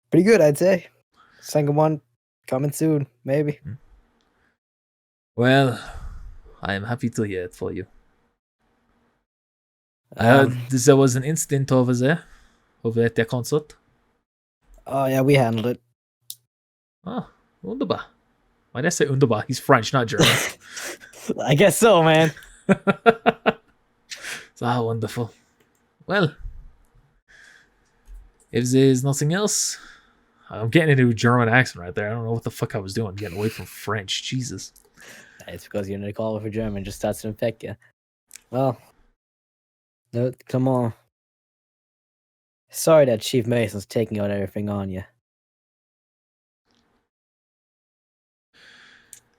Pretty good, I'd say. Second one coming soon, maybe. Well, I am happy to hear it for you. There was an incident over at the concert. Oh yeah, we handled it. Oh, wunderbar. Why did I say wunderbar? He's French, not German. I guess so, man. Wonderful. Well, if there's nothing else, I'm getting into a German accent right there. I don't know what the fuck I was doing, getting away from French. Jesus. It's because you're in the call for German, just starts to infect you. Well, no, come on. Sorry that Chief Mason's taking out everything on you.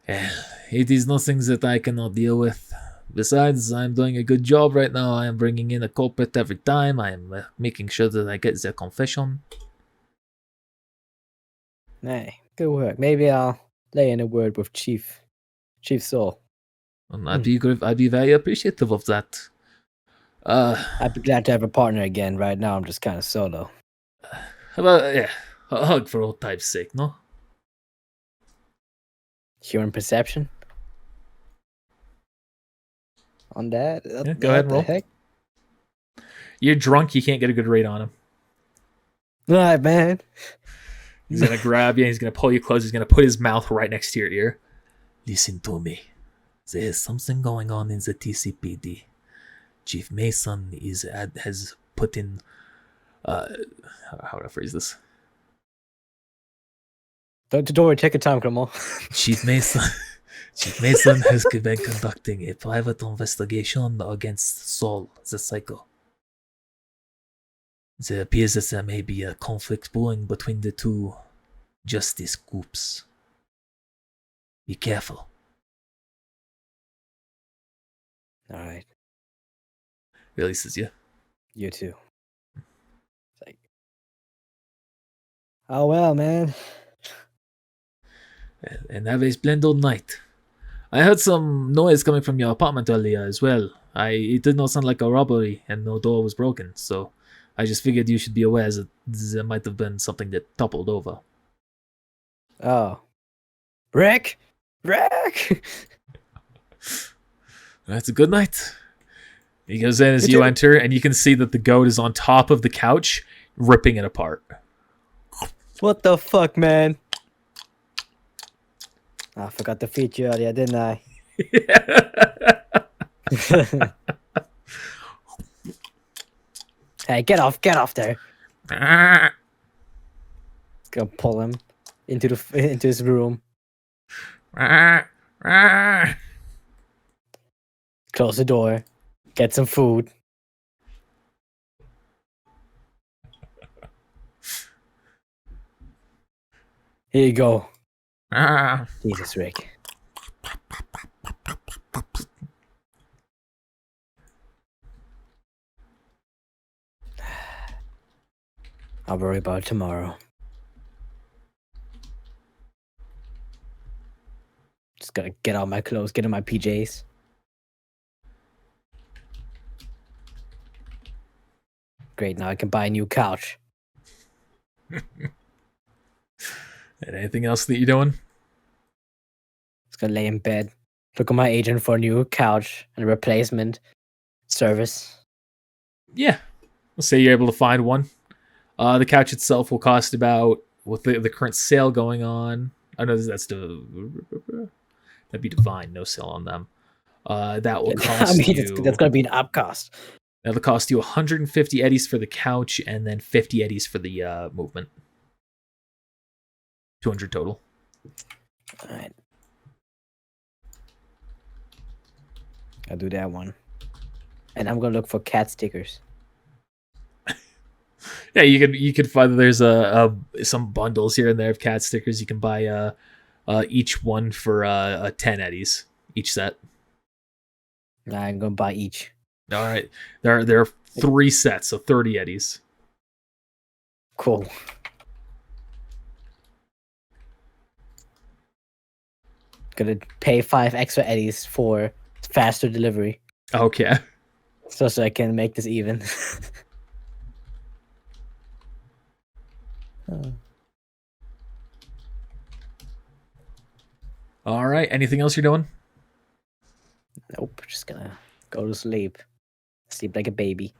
It is nothing that I cannot deal with. Besides, I'm doing a good job right now. I am bringing in a culprit every time. I am making sure that I get their confession. Hey, good work. Maybe I'll lay in a word with Chief Soul. And I'd be very appreciative of that. I'd be glad to have a partner again. Right now, I'm just kind of solo. A hug for old time's sake, no? Human perception? On that? Yeah, go ahead and roll. Heck? You're drunk, you can't get a good rate on him. Alright, man. He's gonna grab you, he's gonna pull you close, he's gonna put his mouth right next to your ear. Listen to me. There is something going on in the TCPD. Chief Mason has put in how do I phrase this? Don't worry, take your time, come on. Chief Mason has been conducting a private investigation against Saul, the Psycho. It appears that there may be a conflict brewing between the two justice groups. Be careful. Alright. Releases you. You too. It's like, oh well, man. And have a splendid night. I heard some noise coming from your apartment earlier as well. It did not sound like a robbery, and no door was broken. So I just figured you should be aware that there might have been something that toppled over. Oh, Rick, Rick. That's a good night. He goes in as You you too. enter, and you can see that the goat is on top of the couch, ripping it apart. What the fuck, man? I forgot to feed you earlier, didn't I? Hey, get off there. Gonna pull him into his room. Close the door. Get some food. Here you go. Jesus, Rick. I'll worry about it tomorrow. Just gotta get out my clothes, get in my PJs. Great, now I can buy a new couch. And anything else that you're doing? Just gonna lay in bed. Look at my agent for a new couch and a replacement service. Yeah. Let's say you're able to find one. The couch itself will cost about, with the current sale going on. I know that'd be divine, no sale on them. That will cost I mean, you. that's gonna be an up cost. That'll cost you 150 eddies for the couch, and then 50 eddies for the movement. 200 total. All right. I'll do that one. And I'm gonna look for cat stickers. Yeah, you could find there's some bundles here and there of cat stickers. You can buy each one for 10 eddies each set. I'm gonna buy each. All right, there are 3 sets, so 30 eddies. Cool. Gonna pay 5 extra eddies for faster delivery, Okay. so I can make this even. All right. Anything else you're doing? Nope. Just gonna go to sleep. Sleep like a baby.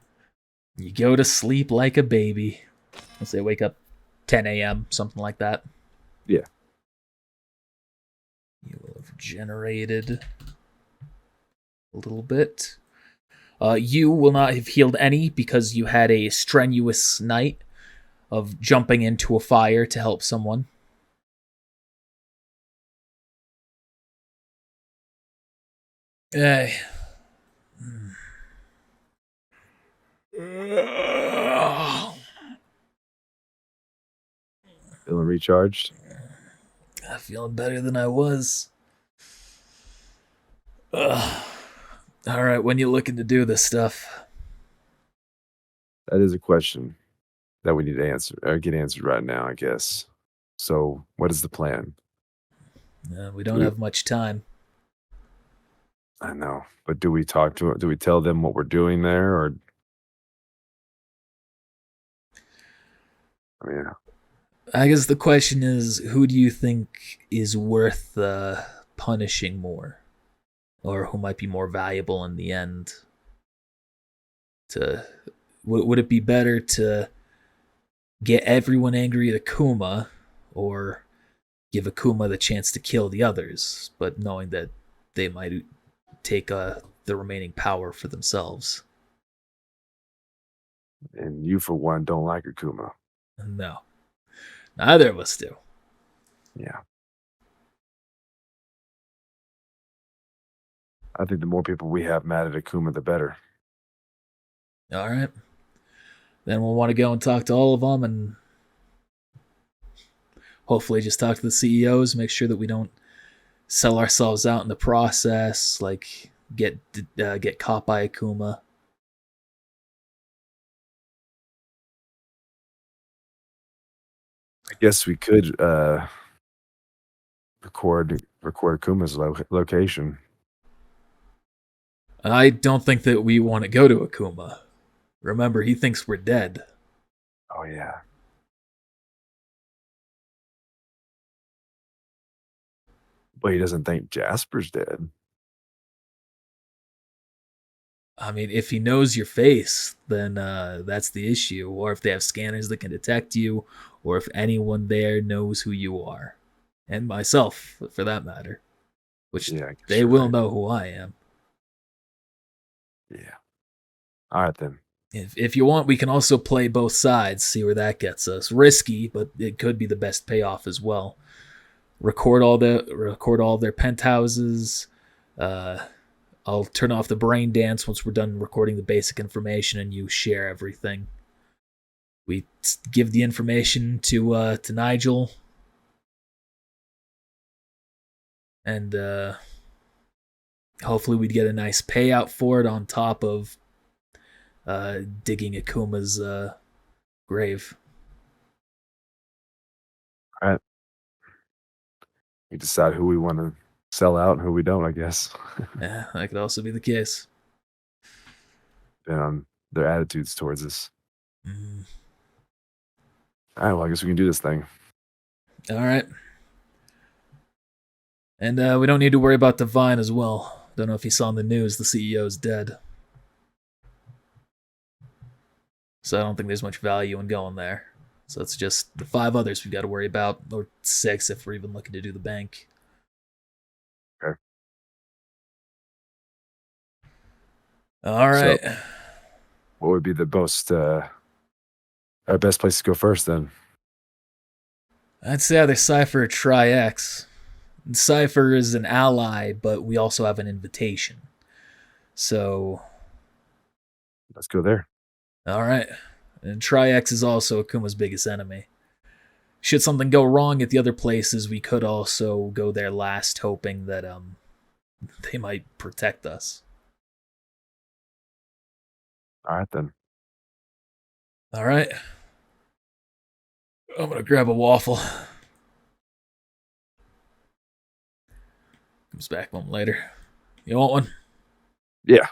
You go to sleep like a baby. Let's say wake up 10 a.m., something like that. Yeah. You will have generated a little bit. You will not have healed any because you had a strenuous night of jumping into a fire to help someone. Hey. Feeling recharged? I'm feeling better than I was. Ugh. All right, when you looking to do this stuff? That is a question that we need to answer or get answered right now, I guess. So, what is the plan? We don't have much time. I know, but do we tell them what we're doing there, or? I mean, I guess the question is, who do you think is worth punishing more? Or who might be more valuable in the end? Would it be better to get everyone angry at Akuma, or give Akuma the chance to kill the others, but knowing that they might take the remaining power for themselves? and you for one don't like Akuma. No. Neither of us do. Yeah. I think the more people we have mad at Akuma, the better. All right. Then we'll want to go and talk to all of them, and hopefully just talk to the CEOs, make sure that we don't sell ourselves out in the process, like get caught by Akuma. I guess we could record Akuma's location. I don't think that we want to go to Akuma. Remember, he thinks we're dead. Oh yeah. But he doesn't think Jasper's dead. I mean, if he knows your face, then that's the issue. Or if they have scanners that can detect you, or if anyone there knows who you are. And myself, for that matter. Which Yeah, I guess they you're will right. know who I am. Yeah. All right then. If you want, we can also play both sides, see where that gets us. Risky, but it could be the best payoff as well. Record all their penthouses. I'll turn off the brain dance once we're done recording the basic information, and you share everything. We give the information to Nigel, and hopefully we'd get a nice payout for it on top of digging Akuma's grave. All right. We decide who we want to sell out and who we don't, I guess. Yeah, that could also be the case. Depending on their attitudes towards us. Mm. All right, well, I guess we can do this thing. All right. And we don't need to worry about Divine as well. Don't know if you saw in the news, the CEO's dead. So I don't think there's much value in going there. So it's just the 5 others we've got to worry about, or 6 if we're even looking to do the bank. Okay. All right. So, what would be the most, our best place to go first then? I'd say either Cypher or Tri-X. Cypher is an ally, but we also have an invitation. So, Let's go there. all right. And Tri-X is also Akuma's biggest enemy. Should something go wrong at the other places, we could also go there last, hoping that they might protect us. All right then. All right. I'm gonna grab a waffle. Comes back a moment later. You want one? Yeah.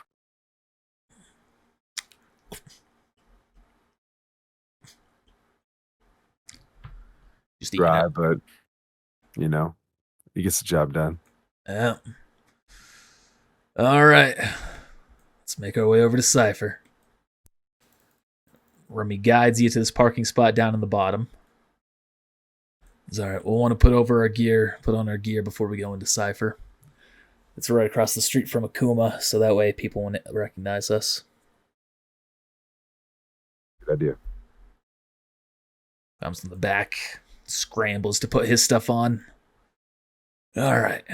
Just eating Dry, it. but you know, he gets the job done. Yeah. All right. Let's make our way over to Cypher. Remy guides you to this parking spot down in the bottom. It's all right. We'll want to put on our gear before we go into Cypher. It's right across the street from Akuma, so that way people won't recognize us. Good idea. Comes in the back, scrambles to put his stuff on. All right.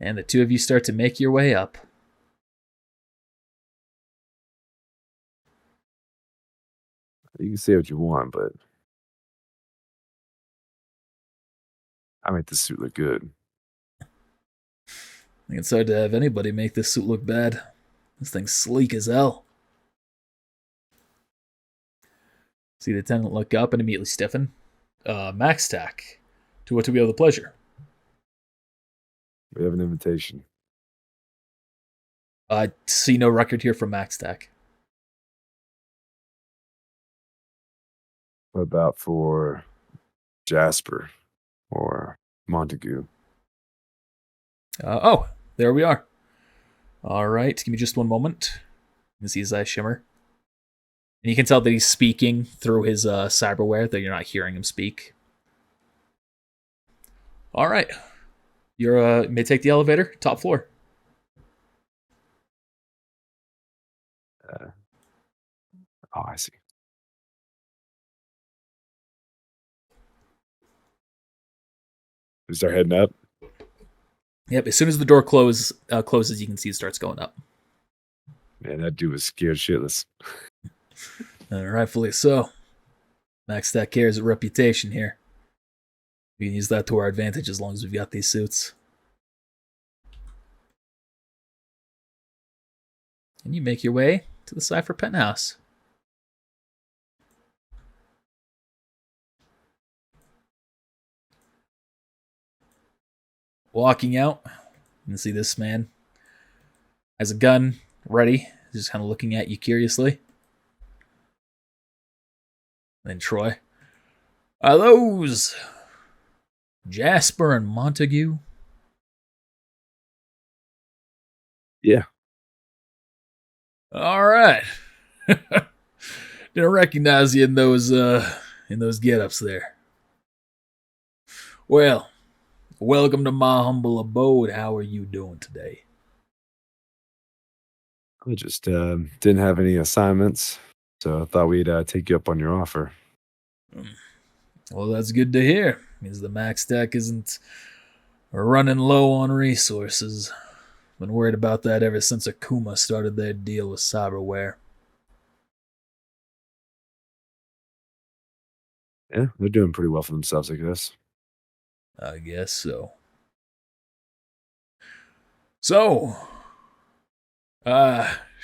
And the 2 of you start to make your way up. You can say what you want, but I make this suit look good. I think it's hard to have anybody make this suit look bad. This thing's sleek as hell. See the attendant look up and immediately stiffen. Max Tack. To what do we have the pleasure? We have an invitation. See no record here from Max Tack. What about for Jasper or Montague? Oh, there we are. All right, give me just one moment. You can see his eyes shimmer. And you can tell that he's speaking through his cyberware, though you're not hearing him speak. All right. You may take the elevator, top floor. Oh, I see. We start heading up. Yep, as soon as the door closes, you can see it starts going up. Man, that dude was scared shitless. Rightfully so. Max Stack cares a reputation here. We can use that to our advantage as long as we've got these suits. And you make your way to the Cypher penthouse. walking out. You can see this man has a gun ready, just kind of looking at you curiously. Then Troy, are those Jasper and Montague? Yeah. All right. Didn't recognize you in those get-ups there. Well, welcome to my humble abode. How are you doing today? I just didn't have any assignments, so I thought we'd take you up on your offer. Well, that's good to hear. Means the max deck isn't running low on resources. Been worried about that ever since Akuma started their deal with cyberware. Yeah, they're doing pretty well for themselves, I guess. I guess so. So,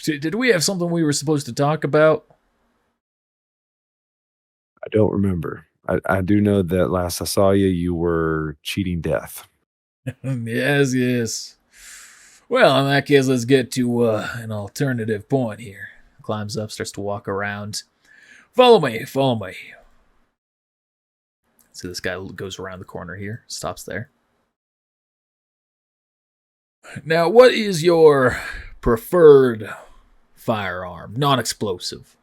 did we have something we were supposed to talk about? I don't remember. I do know that last I saw you, you were cheating death. Yes. Well, in that case, let's get to an alternative point here. Climbs up, starts to walk around. Follow me. So this guy goes around the corner here, stops there. Now, what is your preferred firearm? Non-explosive.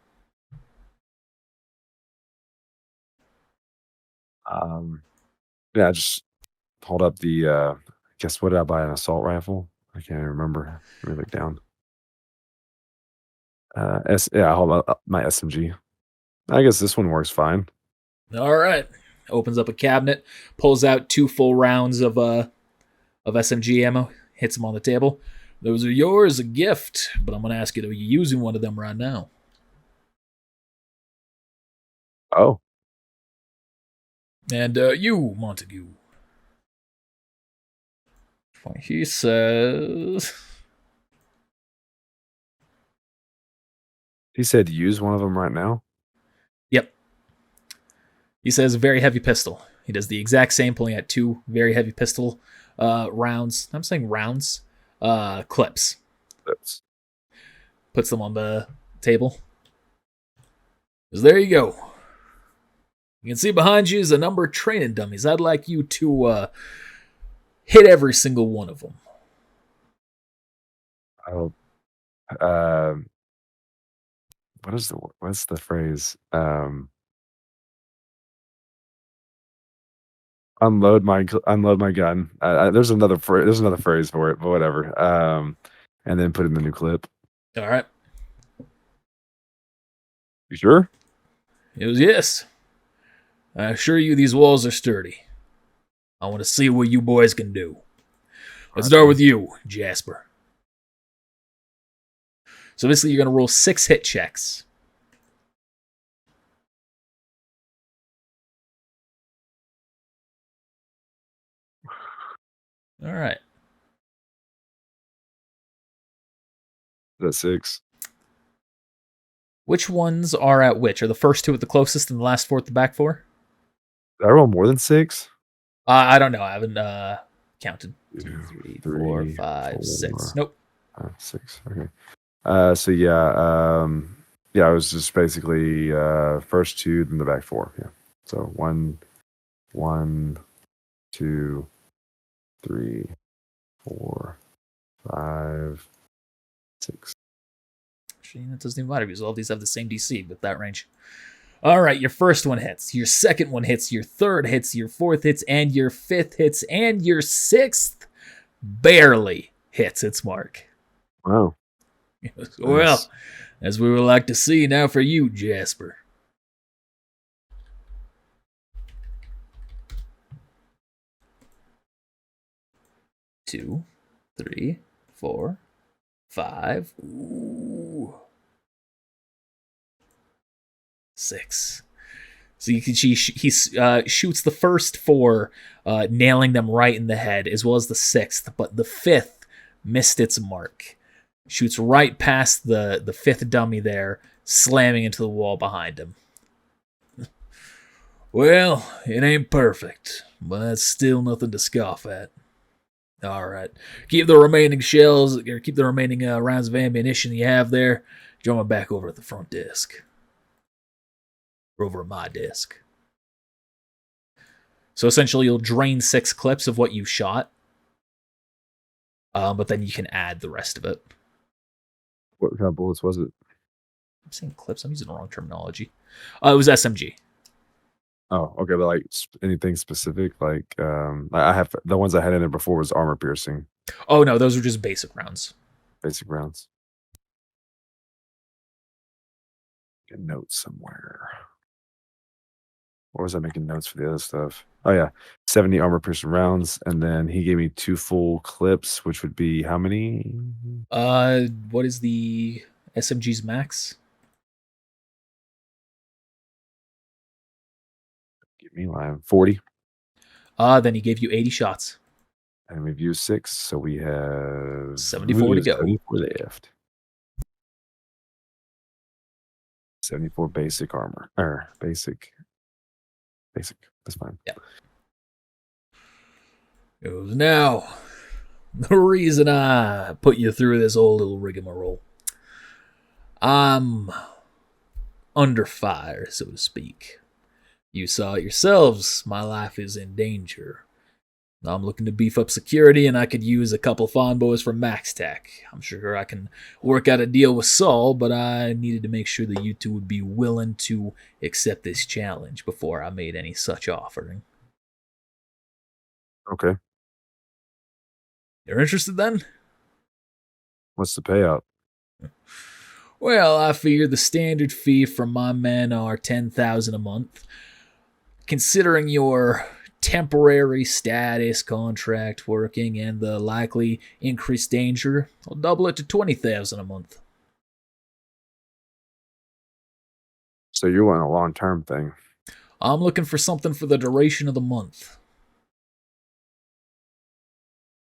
Yeah, just hold up the guess what did I buy, an assault rifle? I can't even remember. Let me look down. Hold up my SMG. I guess this one works fine. All right. Opens up a cabinet, pulls out 2 full rounds of SMG ammo, hits them on the table. Those are yours, a gift, but I'm going to ask you, are you using one of them right now? Oh, And you, Montague. He says... he said use one of them right now. Yep. He says very heavy pistol. He does the exact same, pulling out 2 very heavy pistol rounds. I'm saying rounds. Clips. That's Puts them on the table. Because there you go. You can see behind you is a number of training dummies. I'd like you to hit every single one of them. I'll what's the phrase? Unload my gun. There's another phrase for it, but whatever. And then put in the new clip. All right. You sure? It was yes. I assure you these walls are sturdy. I want to see what you boys can do. Let's start with you, Jasper. So basically you're going to roll 6 hit checks. All right. That's 6. Which ones are at which? Are the first 2 at the closest and the last 4 at the back 4? Did I roll more than 6? I don't know. I haven't counted. 2, 3, 4, 3, 5, 6. 4, Nope. 6. Okay. So yeah, it was just basically first 2, then the back 4. Yeah. So 1, 2, 3, 4, 5, 6. Actually, that doesn't even matter because all these have the same DC with that range. All right, your first one hits. Your second one hits. Your third hits. Your fourth hits. And your fifth hits. And your sixth barely hits its mark. Wow. Well, Nice. as we would like to see now for you, Jasper. Two, 3, 4, 5. Ooh. 6. So you can see he shoots the first 4, nailing them right in the head, as well as the 6th, but the 5th missed its mark. Shoots right past the 5th dummy there, slamming into the wall behind him. Well, it ain't perfect, but that's still nothing to scoff at. All right. Keep the remaining shells, or keep the remaining rounds of ammunition you have there. Join me back over at the front desk. Or over at my desk. So essentially, you'll drain 6 clips of what you shot, but then you can add the rest of it. What kind of bullets was it? I'm saying clips. I'm using the wrong terminology. It was SMG. Oh, okay, but like anything specific? Like, I have the ones I had in there before was armor piercing, Oh no, those were just basic rounds. basic rounds. Get notes somewhere. Or was I making notes for the other stuff? Oh yeah, 70 armor piercing rounds, and then he gave me 2 full clips, which would be how many? What is the SMG's max? Give me line 40, Then he gave you 80 shots. and we've used 6, so we have 74 to go. 74 left. 74 basic armor, or basic. That's fine. Yeah. Goes now. The reason I put you through this whole little rigmarole, I'm under fire, so to speak. You saw it yourselves. My life is in danger. I'm looking to beef up security, and I could use a couple fawn boys from Max Tech. I'm sure I can work out a deal with Saul, but I needed to make sure that you two would be willing to accept this challenge before I made any such offering. Okay, You're interested then? what's the payout? Well, I figure the standard fee from my men are 10,000 a month. Considering your temporary status, contract working, and the likely increased danger, I'll double it to 20,000 a month. So you want a long-term thing? I'm looking for something for the duration of the month.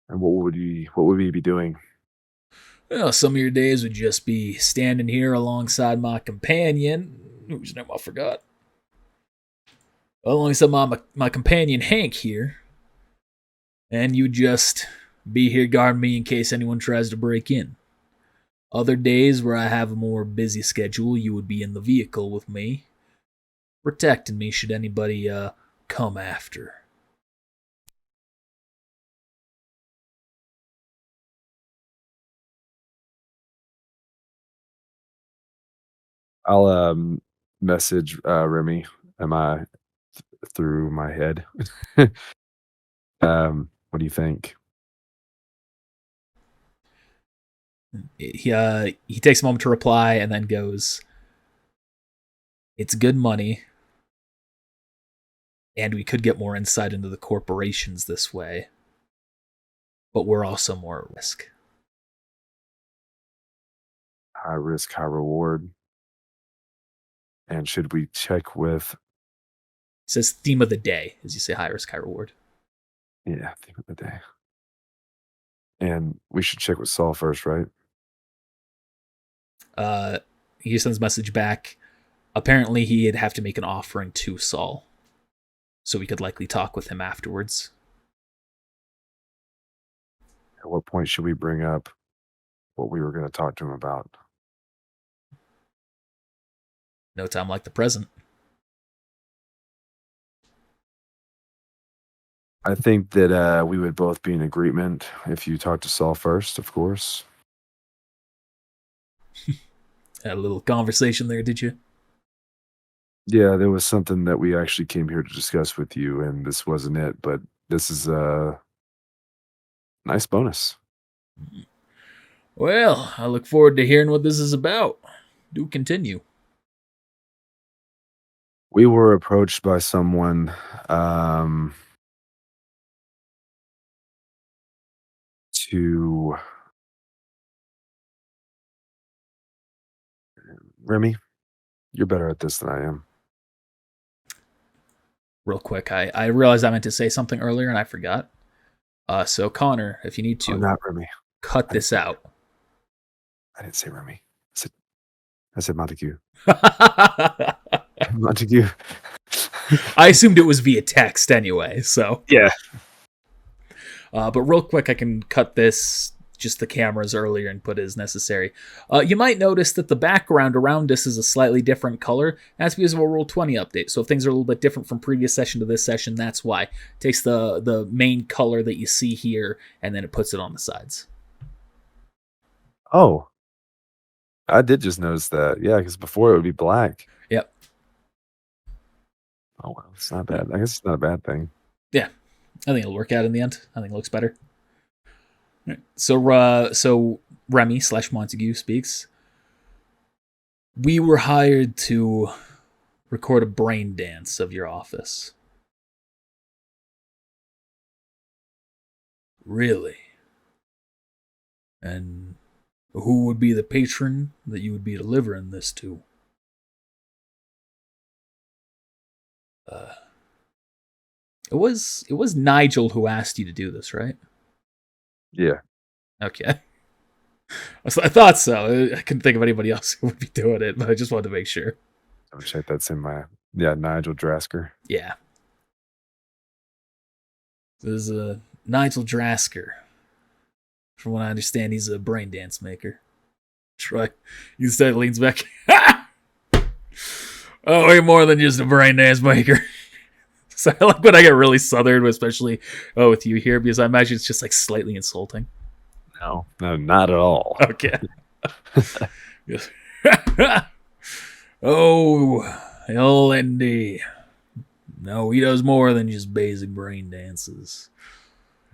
And what would we be doing? Well, some of your days would just be standing here alongside my companion, whose name I forgot. Alongside my companion Hank here. And you just be here guarding me in case anyone tries to break in. Other days where I have a more busy schedule, you would be in the vehicle with me, protecting me should anybody come after. I'll message Remy. Am I through my head? What do you think? He takes a moment to reply and then goes, "It's good money, and we could get more insight into the corporations this way, but we're also more at risk." High risk, high reward. And should we check with? It says theme of the day, as you say, high risk, high reward. Yeah, theme of the day. And we should check with Saul first, right? He sends a message back. Apparently, he'd have to make an offering to Saul, so we could likely talk with him afterwards. At what point should we bring up what we were going to talk to him about? No time like the present. I think that we would both be in agreement if you talk to Saul first, of course. Had a little conversation there, did you? Yeah, there was something that we actually came here to discuss with you, and this wasn't it, but this is a nice bonus. Well, I look forward to hearing what this is about. Do continue. We were approached by someone to Remy, you're better at this than I am. Real quick, I realized I meant to say something earlier and I forgot. So Connor, if you need to, Not Remy. cut this out. I didn't say Remy. I said Montague. Montague. I assumed it was via text anyway, so. Yeah. But real quick, I can cut this, just the cameras earlier, and put it as necessary. You might notice that the background around us is a slightly different color. That's because of a Roll20 update. So if things are a little bit different from previous session to this session, that's why. It takes the main color that you see here, and then it puts it on the sides. Oh, I did just notice that. Yeah, because before it would be black. Yep. Oh, well, it's not bad. I guess it's not a bad thing. Yeah. I think it'll work out in the end. I think it looks better. Right. So Remy / Montague speaks. We were hired to record a brain dance of your office. Really? And who would be the patron that you would be delivering this to? It was Nigel who asked you to do this, right? Yeah. Okay. I thought so. I couldn't think of anybody else who would be doing it, but I just wanted to make sure. I'm check that's in my Nigel Drasker. Yeah. There's a Nigel Drasker. From what I understand, he's a brain dance maker. Troy instead leans back. Oh, way more than just a brain dance maker. So I like when I get really southern, especially with you here, because I imagine it's just like slightly insulting. No, not at all. Okay. Yes. Oh, old Andy. No, he does more than just basic brain dances.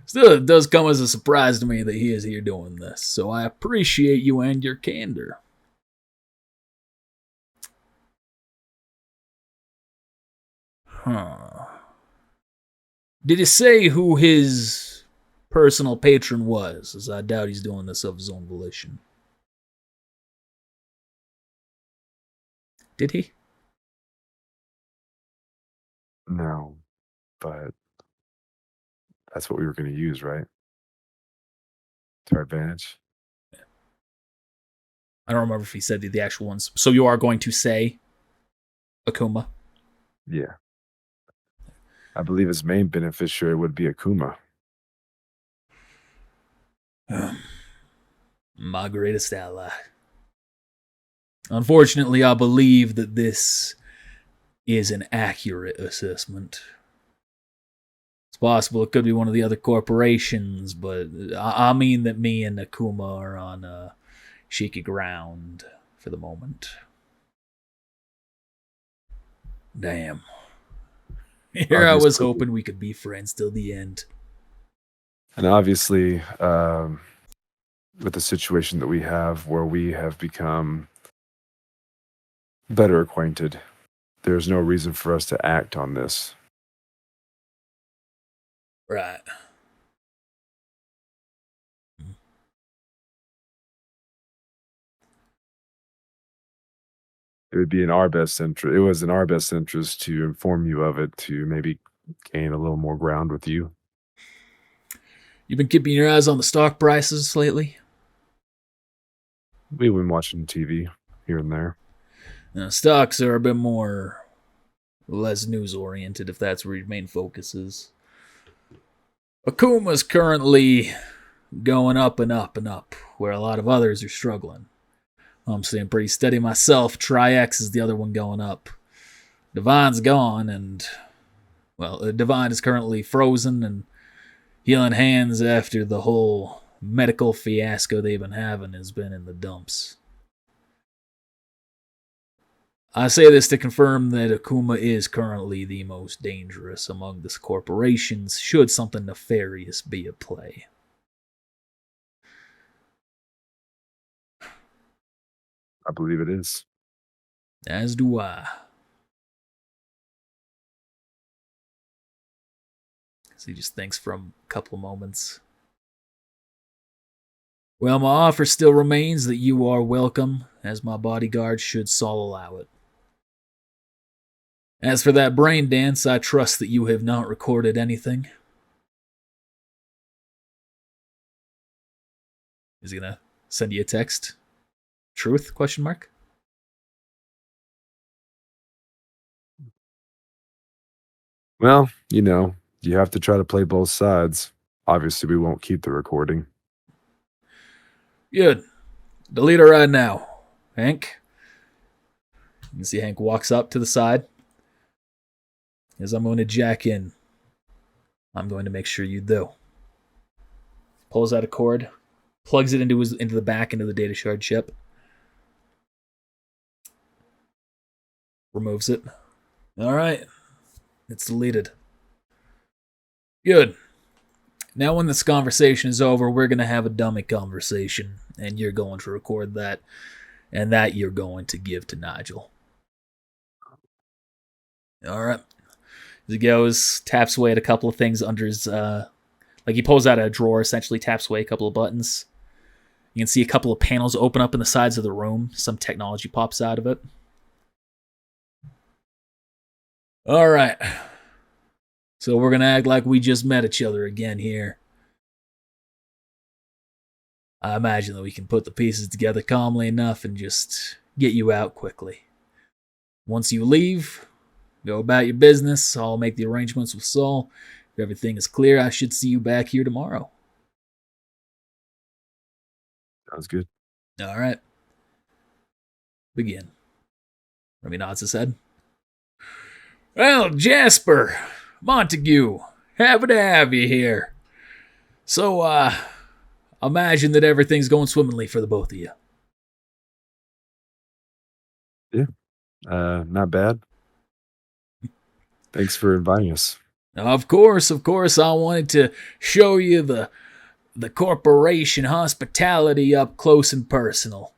Still, it does come as a surprise to me that he is here doing this, so I appreciate you and your candor. Huh. Did he say who his personal patron was? As I doubt he's doing this of his own volition. Did he? No, but that's what we were going to use, right? To our advantage. I don't remember if he said the actual ones. So you are going to say Akuma? Yeah. I believe his main beneficiary would be Akuma. My greatest ally. Unfortunately, I believe that this is an accurate assessment. It's possible it could be one of the other corporations, but I mean that me and Akuma are on shaky ground for the moment. Damn. Here I was hoping we could be friends till the end. And obviously, with the situation that we have where we have become better acquainted, there's no reason for us to act on this. Right. It would be in our best interest. It was in our best interest to inform you of it, to maybe gain a little more ground with you. You've been keeping your eyes on the stock prices lately? We've been watching TV here and there. Now, stocks are a bit more less news oriented, if that's where your main focus is. Akuma's currently going up and up and up, where a lot of others are struggling. I'm staying pretty steady myself. Tri-X is the other one going up. Divine's gone, and, well, Divine is currently frozen and healing hands after the whole medical fiasco they've been having has been in the dumps. I say this to confirm that Akuma is currently the most dangerous among the corporations, should something nefarious be at play. I believe it is. As do I. So he just thinks for a couple moments. Well, my offer still remains that you are welcome, as my bodyguard should Saul allow it. As for that brain dance, I trust that you have not recorded anything. Is he gonna send you a text? Truth? Question mark. Well, you have to try to play both sides. obviously we won't keep the recording. Good. Delete it right now, Hank. You can see Hank walks up to the side. As I'm going to jack in, I'm going to make sure you do. Pulls out a cord, plugs it into the back into the data shard chip. Removes it. All right. It's deleted. Good. Now when this conversation is over, we're going to have a dummy conversation, and you're going to record that, and that you're going to give to Nigel. All right. As he goes, taps away at a couple of things under his, like he pulls out a drawer, essentially taps away a couple of buttons. You can see a couple of panels open up in the sides of the room. Some technology pops out of it. All right. So we're going to act like we just met each other again here. I imagine that we can put the pieces together calmly enough and just get you out quickly. Once you leave, go about your business. I'll make the arrangements with Saul. If everything is clear, I should see you back here tomorrow. Sounds good. All right. Begin. Remy nods his head. Well, Jasper, Montague, happy to have you here. So, imagine that everything's going swimmingly for the both of you. Not bad. Thanks for inviting us. Of course, I wanted to show you the corporation hospitality up close and personal.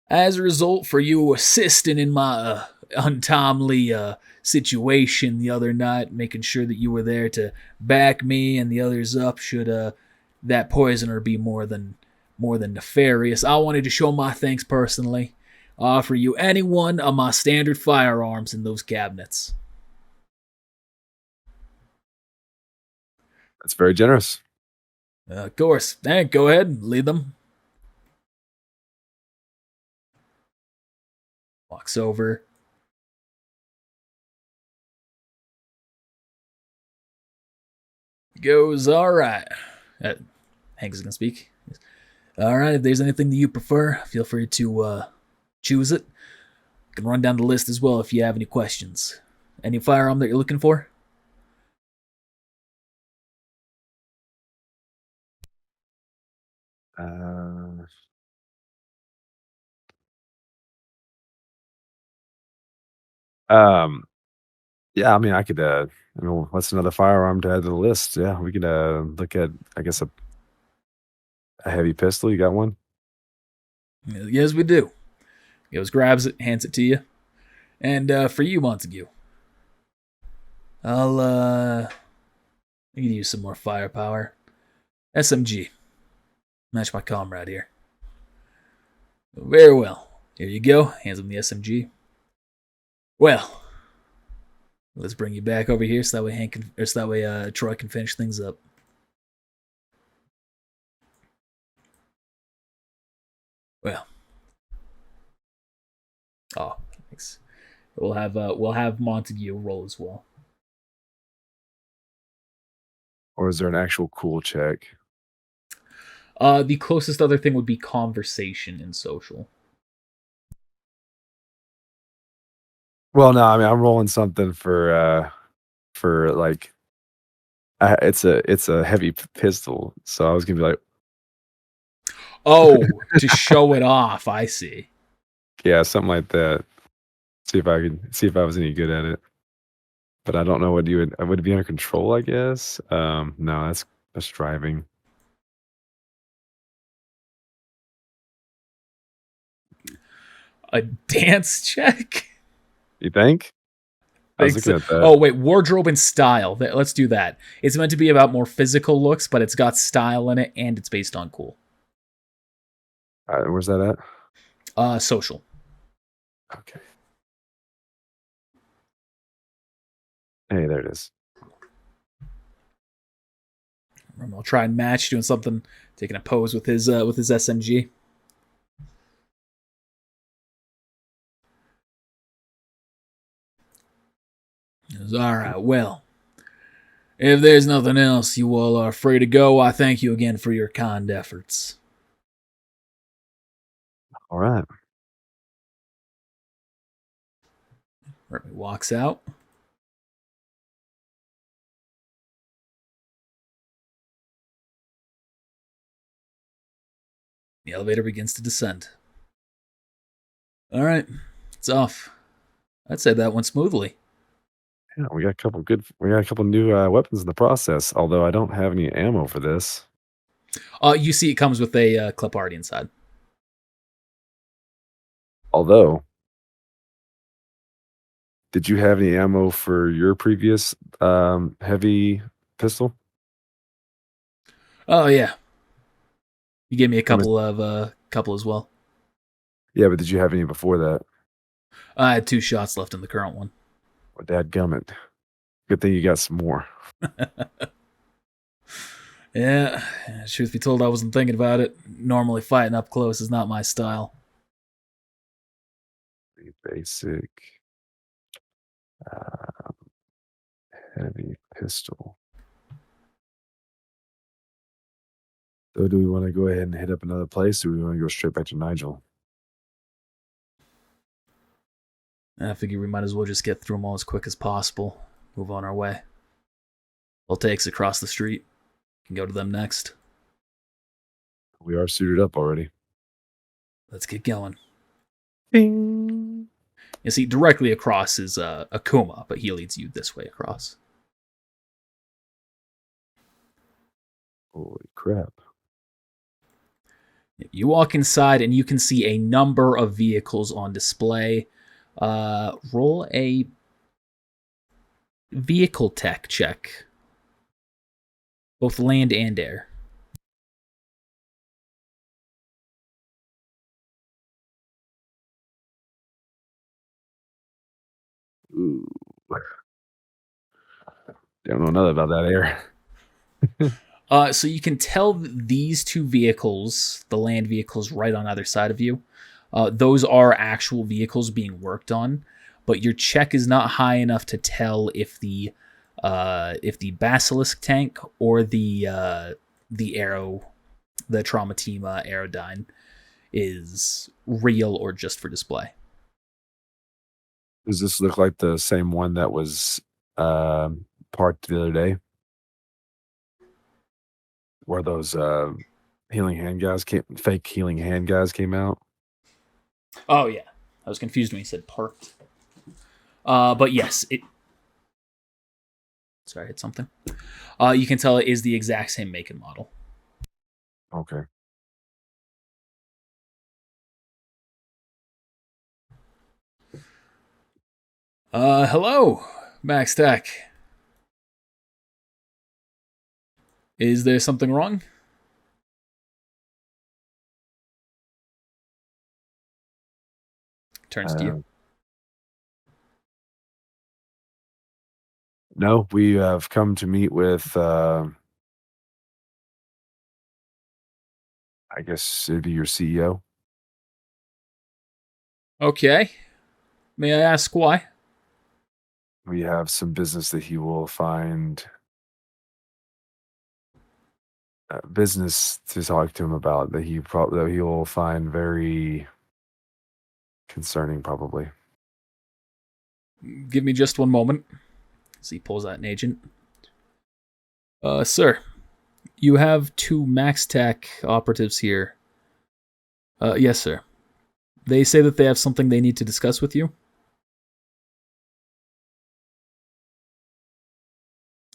As a result, for you assisting in my untimely situation the other night, making sure that you were there to back me and the others up should that poisoner be more than nefarious, I wanted to show my thanks personally. I offer you any one of my standard firearms in those cabinets. That's very generous. Of course. Hank, go ahead. Lead them. Walks over. Goes, all right. Hank is going to speak. All right, if there's anything that you prefer, feel free to choose it. I can run down the list as well if you have any questions. Any firearm that you're looking for? Yeah, I mean, I could, what's another firearm to add to the list? Yeah, we could look at, I guess, a heavy pistol. You got one? Yes, we do. He goes, grabs it, hands it to you. And for you, Montague, I'll give you some more firepower. SMG. Match my comrade here. Very well. Here you go. Hands him the SMG. Well, let's bring you back over here so that way Troy can finish things up. Well. Oh, thanks. We'll have Montague roll as well. Or is there an actual cool check? The closest other thing would be conversation and social. Well, no, I mean, I'm rolling something for like, it's a heavy pistol, so I was gonna be like, oh, to show it off. I see. Yeah, something like that. See if I was any good at it. But I don't know what would it be under control, I guess. No, that's driving. A dance check? You think? I was looking at that. Oh, wait, wardrobe and style. Let's do that. It's meant to be about more physical looks, but it's got style in it, and it's based on cool. All right, where's that at? Social. Okay. Hey, there it is. I'll try and match, doing something, taking a pose with his SMG. All right, well, If there's nothing else, you all are free to go. I thank you again for your kind efforts. All right. Remy walks out. The elevator begins to descend. All right, it's off. I'd say that went smoothly. Yeah, we got a couple new weapons in the process. Although I don't have any ammo for this. You see, it comes with a clip already inside. Although, did you have any ammo for your previous heavy pistol? Oh yeah, you gave me a How much- couple as well. Yeah, but did you have any before that? I had 2 shots left in the current one. Well, dadgummit. Good thing you got some more. Yeah, truth be told, I wasn't thinking about it. Normally, fighting up close is not my style. The basic heavy pistol. So do we want to go ahead and hit up another place, or do we want to go straight back to Nigel? I figure we might as well just get through them all as quick as possible. Move on our way. All takes across the street. Can go to them next. We are suited up already. Let's get going. Bing. You see, directly across is Akuma, but he leads you this way across. Holy crap. You walk inside and you can see a number of vehicles on display. Roll a vehicle tech check. Both land and air. Ooh. Don't know nothing about that air. So you can tell these 2 vehicles, the land vehicles right on either side of you, those are actual vehicles being worked on, but your check is not high enough to tell if the Basilisk tank or the Trauma Team Aerodyne is real or just for display. Does this look like the same one that was parked the other day? Where those fake healing hand guys came out? Oh yeah, I was confused when he said parked. But yes, it. Sorry, I hit something. You can tell it is the exact same make and model. Okay. Hello, Max Tech. Is there something wrong? Turns to you. No, we have come to meet with, I guess it'd be your CEO. Okay. May I ask why? We have some business that he will find business to talk to him about that he will find very concerning, probably. Give me just one moment. As he pulls out an agent. Sir, you have 2 Max Tech operatives here. Yes, sir. They say that they have something they need to discuss with you.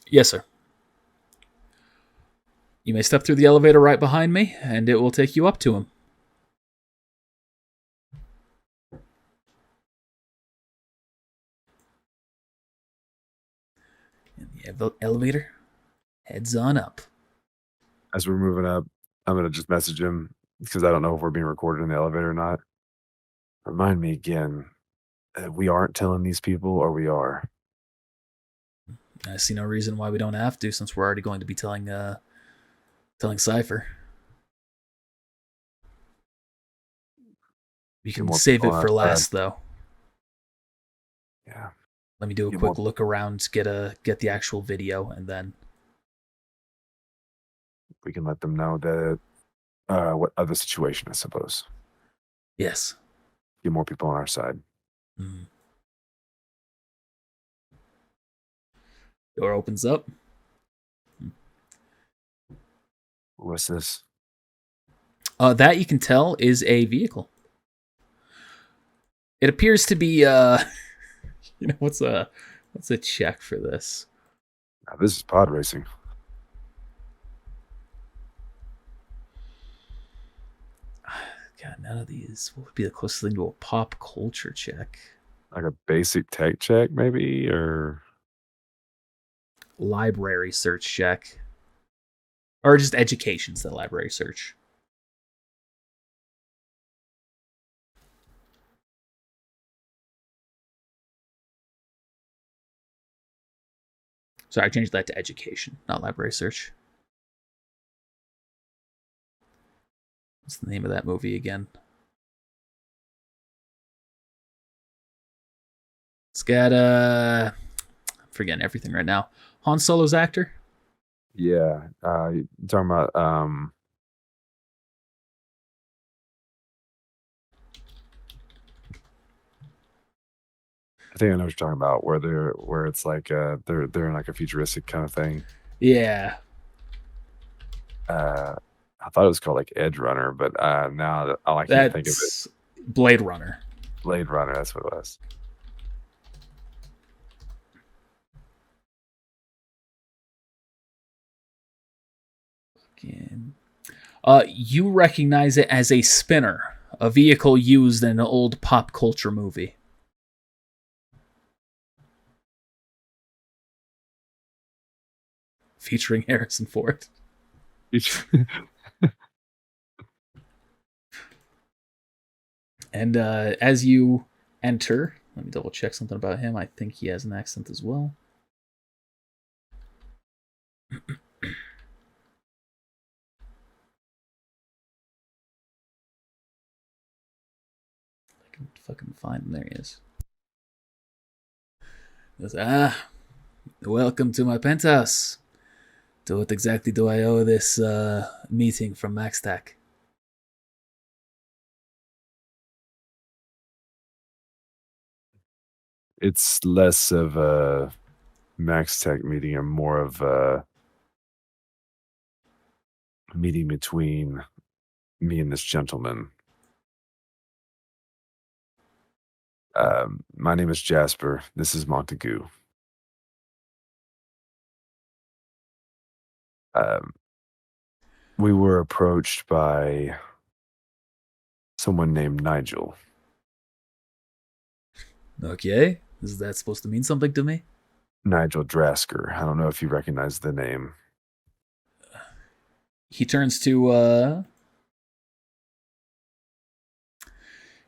Yes, sir. You may step through the elevator right behind me, and it will take you up to him. And the elevator heads on up. As we're moving up, I'm going to just message him because I don't know if we're being recorded in the elevator or not. Remind me again, we aren't telling these people, or we are? I see no reason why we don't have to, since we're already going to be telling Cypher. We can More save it people for outside. last, though. Yeah. Let me do a Yeah, quick well- look around, get the actual video, and then We can let them know that what other situation, I suppose. yes. Get more people on our side. Mm. Door opens up. What's this? That you can tell is a vehicle. It appears to be what's a check for this? Now, this is pod racing. God, none of these. What would be the closest thing to a pop culture check? Like a basic tech check, maybe, or Library search check. Or just education's the library search. Sorry, I changed that to education, not library search. What's the name of that movie again? It's got I'm forgetting everything right now. Han Solo's actor? yeah. You're talking about I think I know what you're talking about, where it's like they're in like a futuristic kind of thing. Yeah. I thought it was called like Edge Runner, but now that all I can think of it, That's Blade Runner. Blade Runner. That's what it was. You recognize it as a spinner, a vehicle used in an old pop culture movie. Featuring Harrison Ford. And as you enter, let me double check something about him. I think he has an accent as well. I can fucking find him. There he is. He goes, welcome to my penthouse. To what exactly do I owe this meeting from MaxTech? It's less of a Max Tech meeting and more of a meeting between me and this gentleman. My name is Jasper. This is Montague. We were approached by someone named Nigel. Okay. Is that supposed to mean something to me? Nigel Drasker. I don't know if you recognize the name. He turns to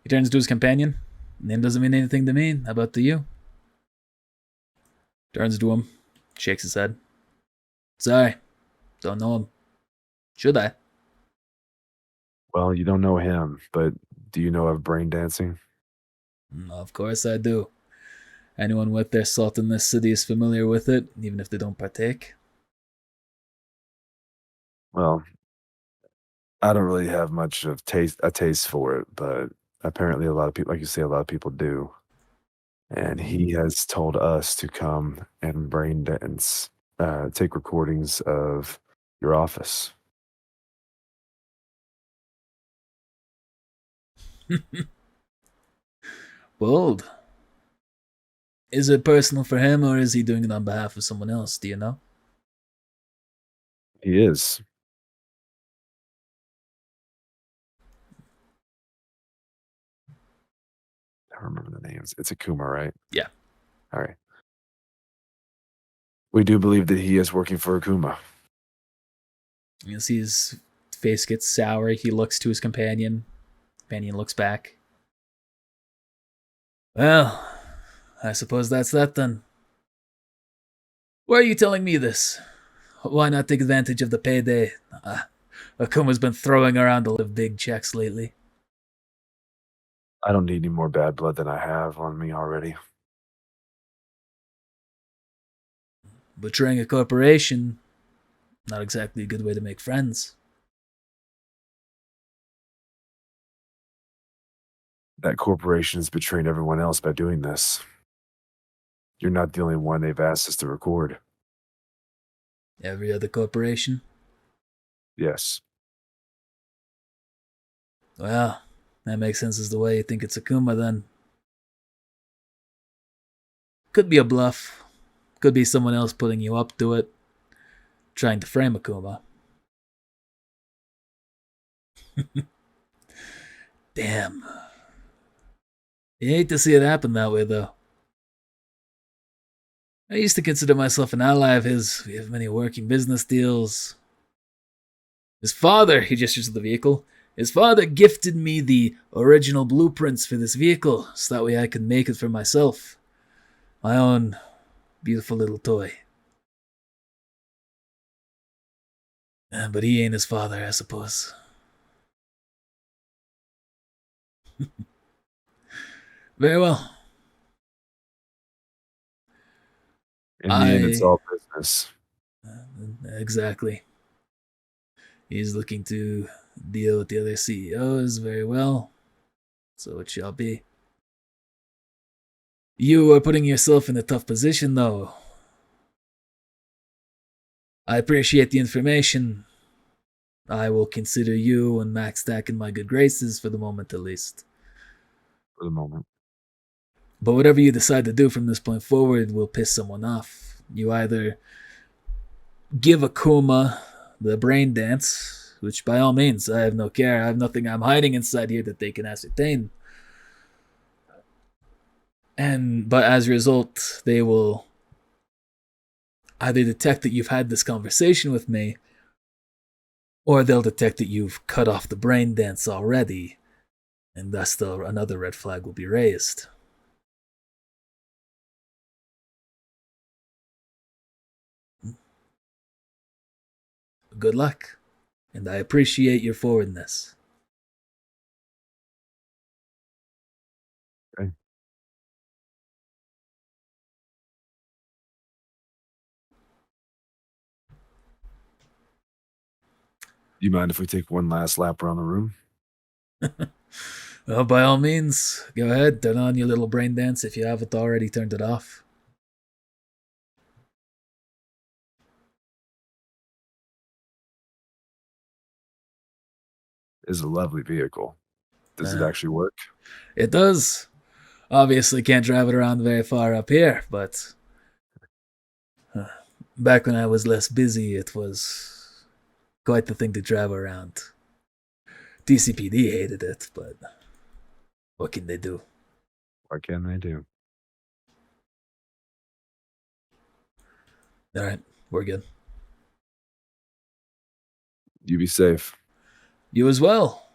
his companion. Name doesn't mean anything to me. How about to you? Turns to him, shakes his head. Sorry, don't know him. Should I? Well, you don't know him, but do you know of brain dancing? Of course I do. Anyone with their salt in this city is familiar with it, even if they don't partake. Well, I don't really have much of a taste for it, but apparently a lot of people, like you say, a lot of people do. And he has told us to come and brain dance, take recordings of your office. Bold. Is it personal for him, or is he doing it on behalf of someone else? Do you know? He is. I don't remember the names. It's Akuma, right? Yeah. All right. We do believe that he is working for Akuma. You see his face gets sour. He looks to his companion. Companion looks back. Well, I suppose that's that then. Why are you telling me this? Why not take advantage of the payday? Akuma's been throwing around a lot of big checks lately. I don't need any more bad blood than I have on me already. betraying a corporation, not exactly a good way to make friends. That corporation is betraying everyone else by doing this. You're not the only one they've asked us to record. Every other corporation? Yes. Well, that makes sense as the way you think it's Akuma then. Could be a bluff. Could be someone else putting you up to it. Trying to frame Akuma. Damn. You hate to see it happen that way, though. I used to consider myself an ally of his. We have many working business deals. His father, he gestures to the vehicle. His father gifted me the original blueprints for this vehicle, so that way I could make it for myself. My own beautiful little toy. But he ain't his father, I suppose. Very well. In the end, it's all business. Exactly. He's looking to deal with the other CEOs very well. So it shall be. You are putting yourself in a tough position, though. I appreciate the information. I will consider you and Max Stack in my good graces for the moment, at least. For the moment. But whatever you decide to do from this point forward will piss someone off. You either give Akuma the brain dance, which by all means, I have no care. I have nothing I'm hiding inside here that they can ascertain. But as a result, they will either detect that you've had this conversation with me, or they'll detect that you've cut off the brain dance already, and thus another red flag will be raised. Good luck, and I appreciate your forwardness. Okay. Do you mind if we take one last lap around the room? Well, by all means, go ahead, turn on your little brain dance if you haven't already turned it off. It's a lovely vehicle. Does it actually work? It does. Obviously can't drive it around very far up here, but back when I was less busy, it was quite the thing to drive around. TCPD hated it, but what can they do? What can they do? All right, we're good. You be safe. You as well.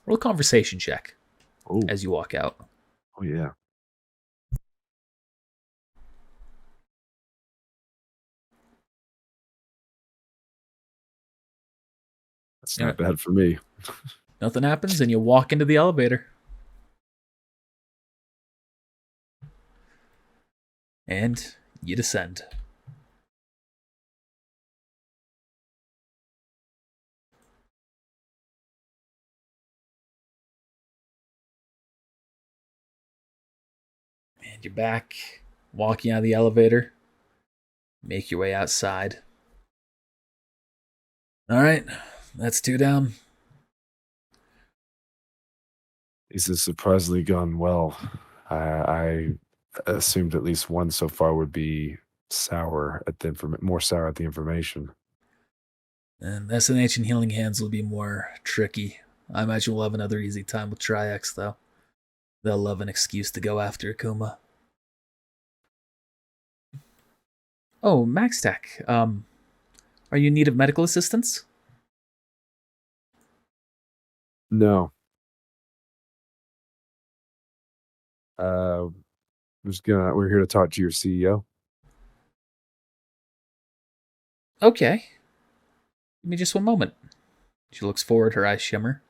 Roll a conversation check Oh, as you walk out. oh yeah. That's not bad for me. Nothing happens, and you walk into the elevator. And you descend. And you're back, walking out of the elevator. Make your way outside. All right, that's 2 down. This has surprisingly gone well. I assumed at least one so far would be sour at the more sour at the information. And SNH and Healing Hands will be more tricky. I imagine we'll have another easy time with Triax, though. They'll love an excuse to go after Akuma. Oh, Maxtech, are you in need of medical assistance? No. We're here to talk to your CEO. Okay. Give me just one moment. She looks forward, her eyes shimmer.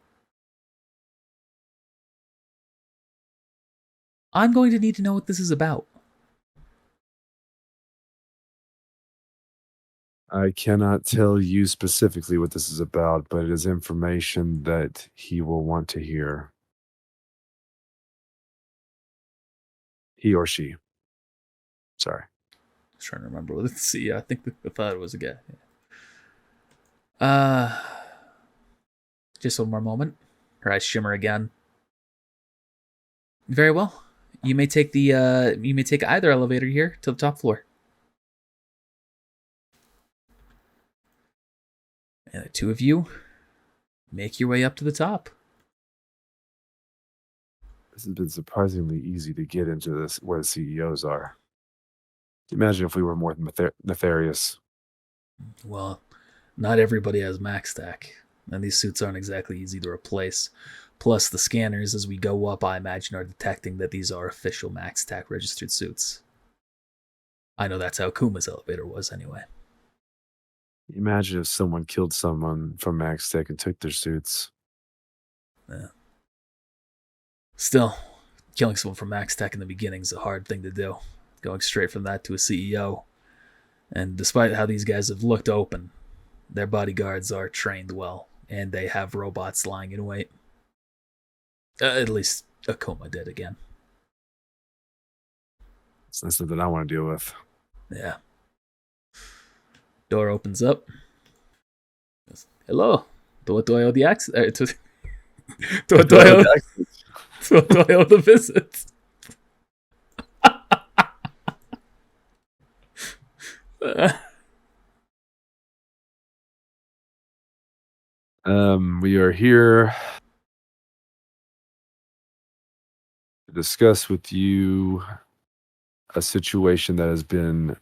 I'm going to need to know what this is about. I cannot tell you specifically what this is about, but it is information that he will want to hear. He or she. Sorry. I was trying to remember what it's. Yeah, I think I thought it was a guy. Yeah. Just one more moment. Her eyes shimmer again. Very well. You may take either elevator here to the top floor. And the two of you make your way up to the top. This has been surprisingly easy to get into this where the CEOs are. Imagine if we were more nefarious. Well, not everybody has max stack, and these suits aren't exactly easy to replace. Plus, the scanners, as we go up, I imagine, are detecting that these are official max stack registered suits. I know that's how Kuma's elevator was, anyway. Imagine if someone killed someone from Max Tech and took their suits. Yeah. Still, killing someone from max tech in the beginning is a hard thing to do. Going straight from that to a CEO. And despite how these guys have looked open, their bodyguards are trained well, and they have robots lying in wait. At least Akuma did again. It's not something I want to deal with. Yeah. Door opens up. Hello. To what do I owe the access? To what do I owe? To what do I owe the visit? We are here to discuss with you a situation that has been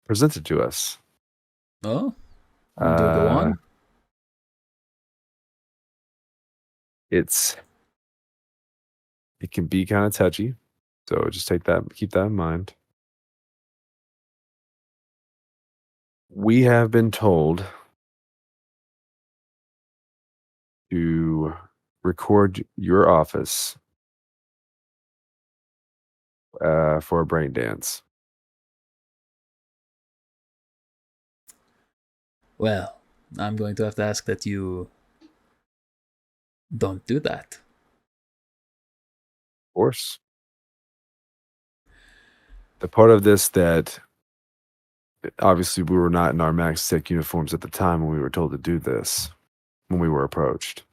presented to us. Oh? Do go on? It can be kind of touchy, so just keep that in mind. We have been told to record your office for a brain dance. Well, I'm going to have to ask that you don't do that. Of course. The part of this that obviously we were not in our Max Tech uniforms at the time when we were told to do this, when we were approached.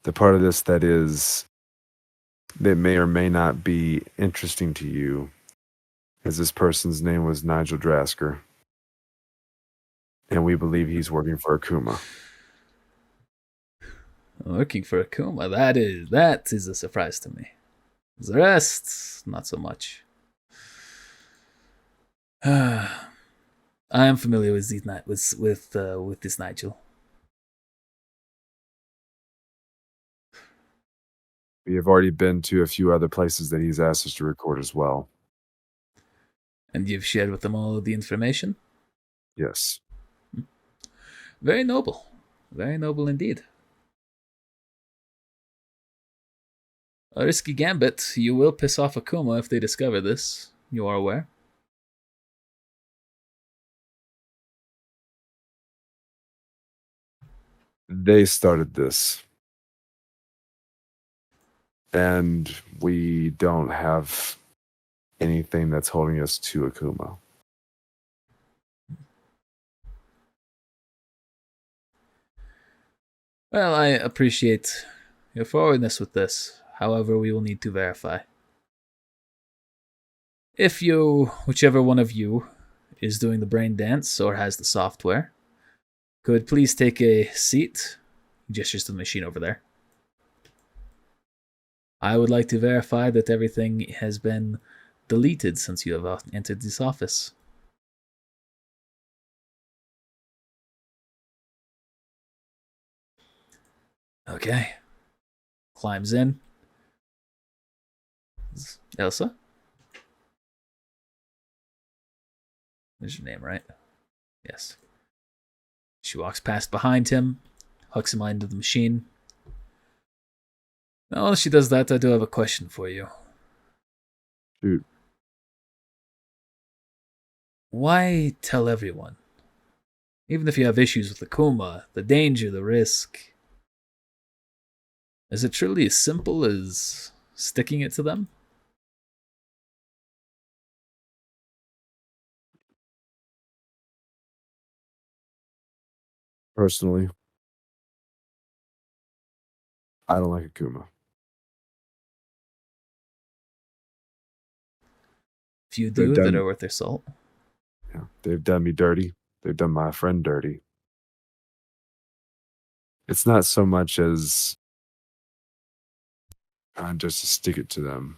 The part of this that may or may not be interesting to you is this person's name was Nigel Drasker. And we believe he's working for Akuma. Working for Akuma, that is a surprise to me. The rest, not so much. I am familiar with this Nigel. We have already been to a few other places that he's asked us to record as well. And you've shared with them all of the information? Yes. Very noble. Very noble indeed. A risky gambit. You will piss off Akuma if they discover this. You are aware? They started this. And we don't have anything that's holding us to Akuma. Well, I appreciate your forwardness with this. However, we will need to verify. If whichever one of you, is doing the brain dance or has the software, could please take a seat. Gestures to the machine over there. I would like to verify that everything has been deleted since you have entered this office. Okay. Climbs in. Elsa? There's your name, right? Yes. She walks past behind him, hooks him onto the machine. Now, while she does that, I do have a question for you. Shoot. Why tell everyone? Even if you have issues with Akuma, the danger, the risk. Is it truly as simple as sticking it to them? Personally, I don't like Akuma. Few They've do that done, are worth their salt. yeah, they've done me dirty. They've done my friend dirty. It's not so much as just to stick it to them.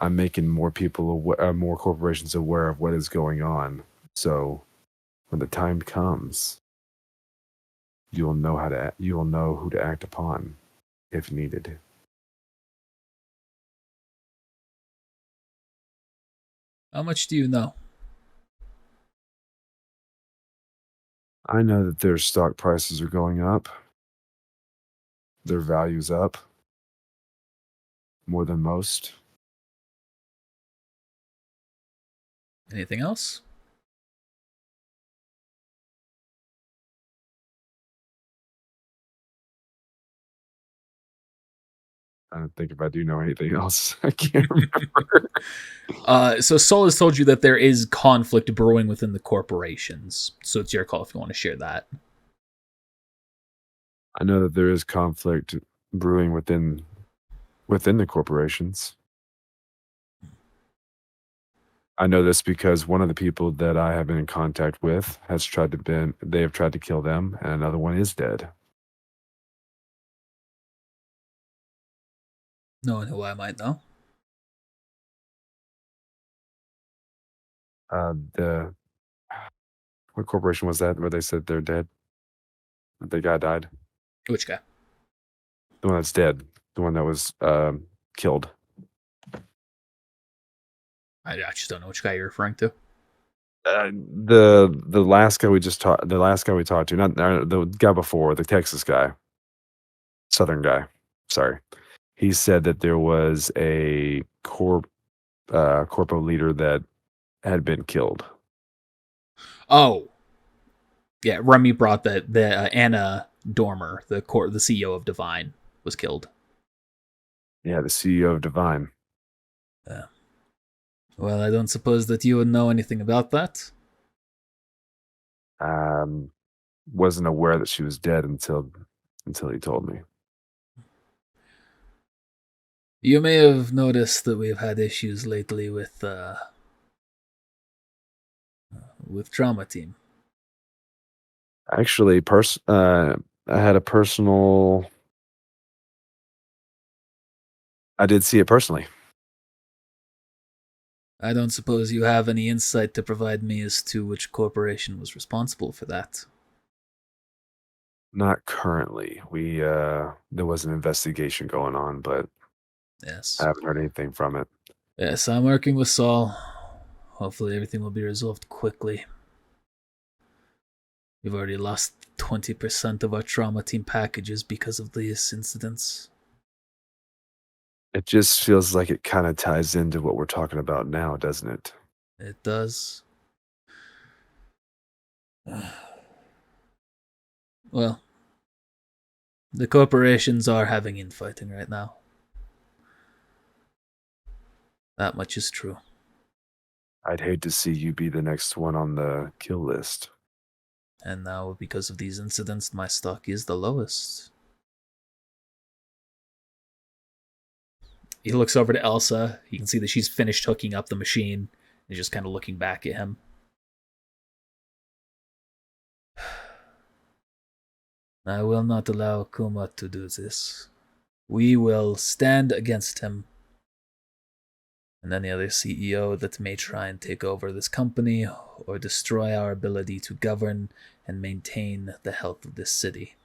I'm making more people, more corporations aware of what is going on. So when the time comes, you will know who to act upon if needed. How much do you know? I know that their stock prices are going up. Their value's up more than most. Anything else? I don't think if I do know anything else, I can't remember. So Sol has told you that there is conflict brewing within the corporations. So it's your call if you want to share that. I know that there is conflict brewing within the corporations. I know this because one of the people that I have been in contact with they have tried to kill them, and another one is dead. No one who I might know. The what corporation was that where they said they're dead? The guy died. Which guy? The one that's dead. The one that was killed. I just don't know which guy you're referring to. The last guy we talked to, not the guy before, the Texas guy, Southern guy. Sorry, he said that there was a corpo leader that had been killed. Oh, yeah. Remy brought that the Anna Dormer, the CEO of Divine, was killed. Yeah, the CEO of Divine. Well, I don't suppose that you would know anything about that. Wasn't aware that she was dead until he told me. You may have noticed that we've had issues lately with Trauma Team. Actually, I had a personal. I did see it personally. I don't suppose you have any insight to provide me as to which corporation was responsible for that. Not currently. There was an investigation going on, but Yes. I haven't heard anything from it. Yes, I'm working with Saul. Hopefully everything will be resolved quickly. We've already lost 20% of our Trauma Team packages because of these incidents. It just feels like it kind of ties into what we're talking about now, doesn't it? It does. Well, the corporations are having infighting right now. That much is true. I'd hate to see you be the next one on the kill list. And now, because of these incidents, my stock is the lowest. He looks over to Elsa. You can see that she's finished hooking up the machine and just kind of looking back at him. I will not allow Kuma to do this. We will stand against him and any other CEO that may try and take over this company or destroy our ability to govern and maintain the health of this city.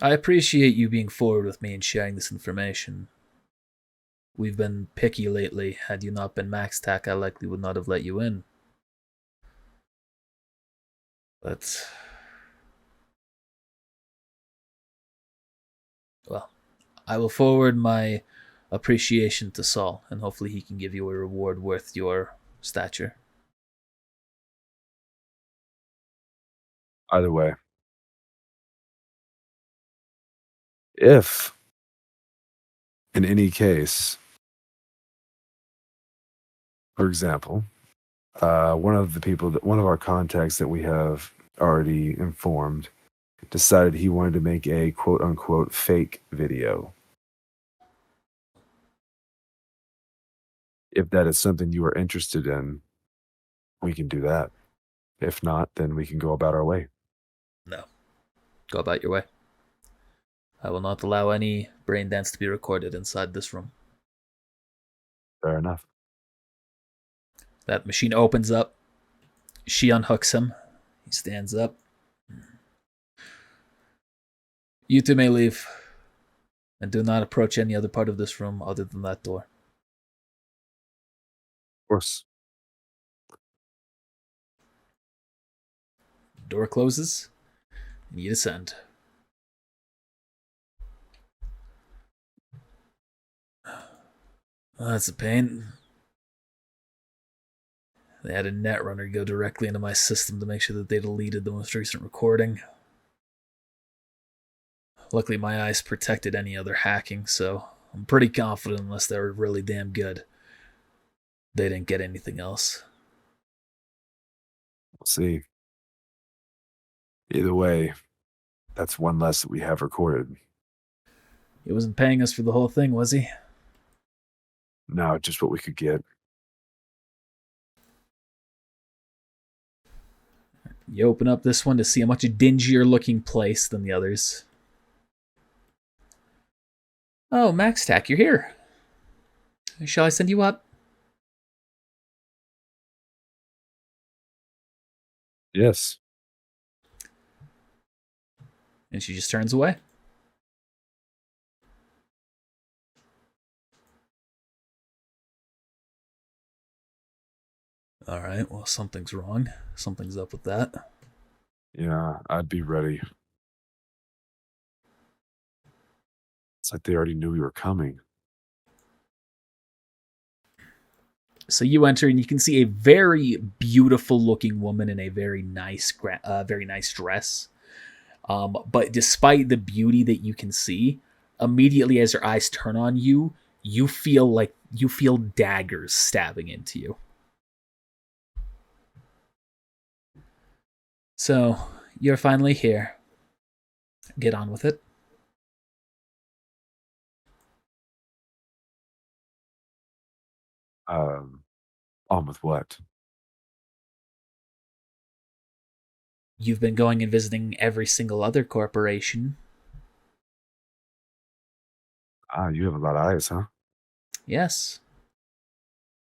I appreciate you being forward with me and sharing this information. We've been picky lately. Had you not been Max Tac, I likely would not have let you in. But I will forward my appreciation to Saul, and hopefully he can give you a reward worth your stature. Either way, if in any case, for example, one of our contacts that we have already informed decided he wanted to make a quote unquote fake video. If that is something you are interested in, we can do that. If not, then we can go about our way. No. Go about your way. I will not allow any brain dance to be recorded inside this room. Fair enough. That machine opens up. She unhooks him. He stands up. You two may leave. And do not approach any other part of this room other than that door. Of course. Door closes. And you descend. Oh, that's a pain. They had a netrunner go directly into my system to make sure that they deleted the most recent recording. Luckily, my eyes protected any other hacking, so I'm pretty confident, unless they were really damn good, they didn't get anything else. We'll see. Either way, that's one less that we have recorded. He wasn't paying us for the whole thing, was he? No, just what we could get. You open up this one to see a much dingier looking place than the others. Oh, MaxTac, you're here. Shall I send you up? Yes. And she just turns away. Alright, well, something's wrong. Something's up with that. Yeah, I'd be ready. It's like they already knew we were coming. So you enter and you can see a very beautiful looking woman in a very nice dress. But despite the beauty that you can see, immediately as her eyes turn on you, you feel daggers stabbing into you. So you're finally here. Get on with it. On with what? You've been going and visiting every single other corporation. You have a lot of eyes, huh? Yes.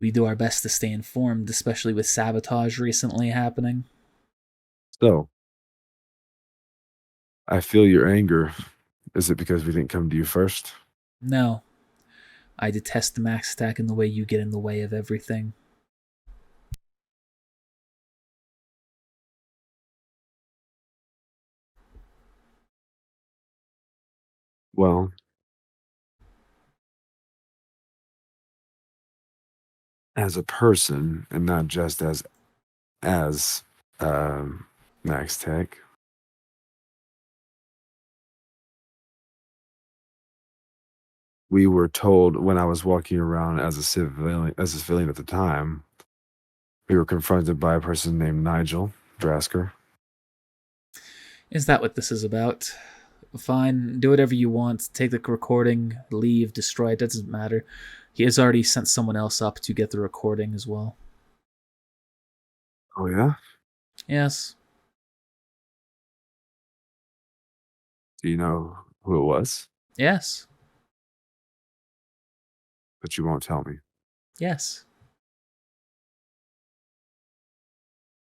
We do our best to stay informed, especially with sabotage recently happening. So, I feel your anger. Is it because we didn't come to you first? No. I detest the MaxTac and the way you get in the way of everything. Well, as a person, and not just as Max Tech, we were told when I was walking around as a civilian at the time, we were confronted by a person named Nigel Drasker. Is that what this is about? Fine, do whatever you want. Take the recording, leave, destroy it. That doesn't matter. He has already sent someone else up to get the recording as well. Oh yeah? Yes. Do you know who it was? Yes. But you won't tell me. Yes.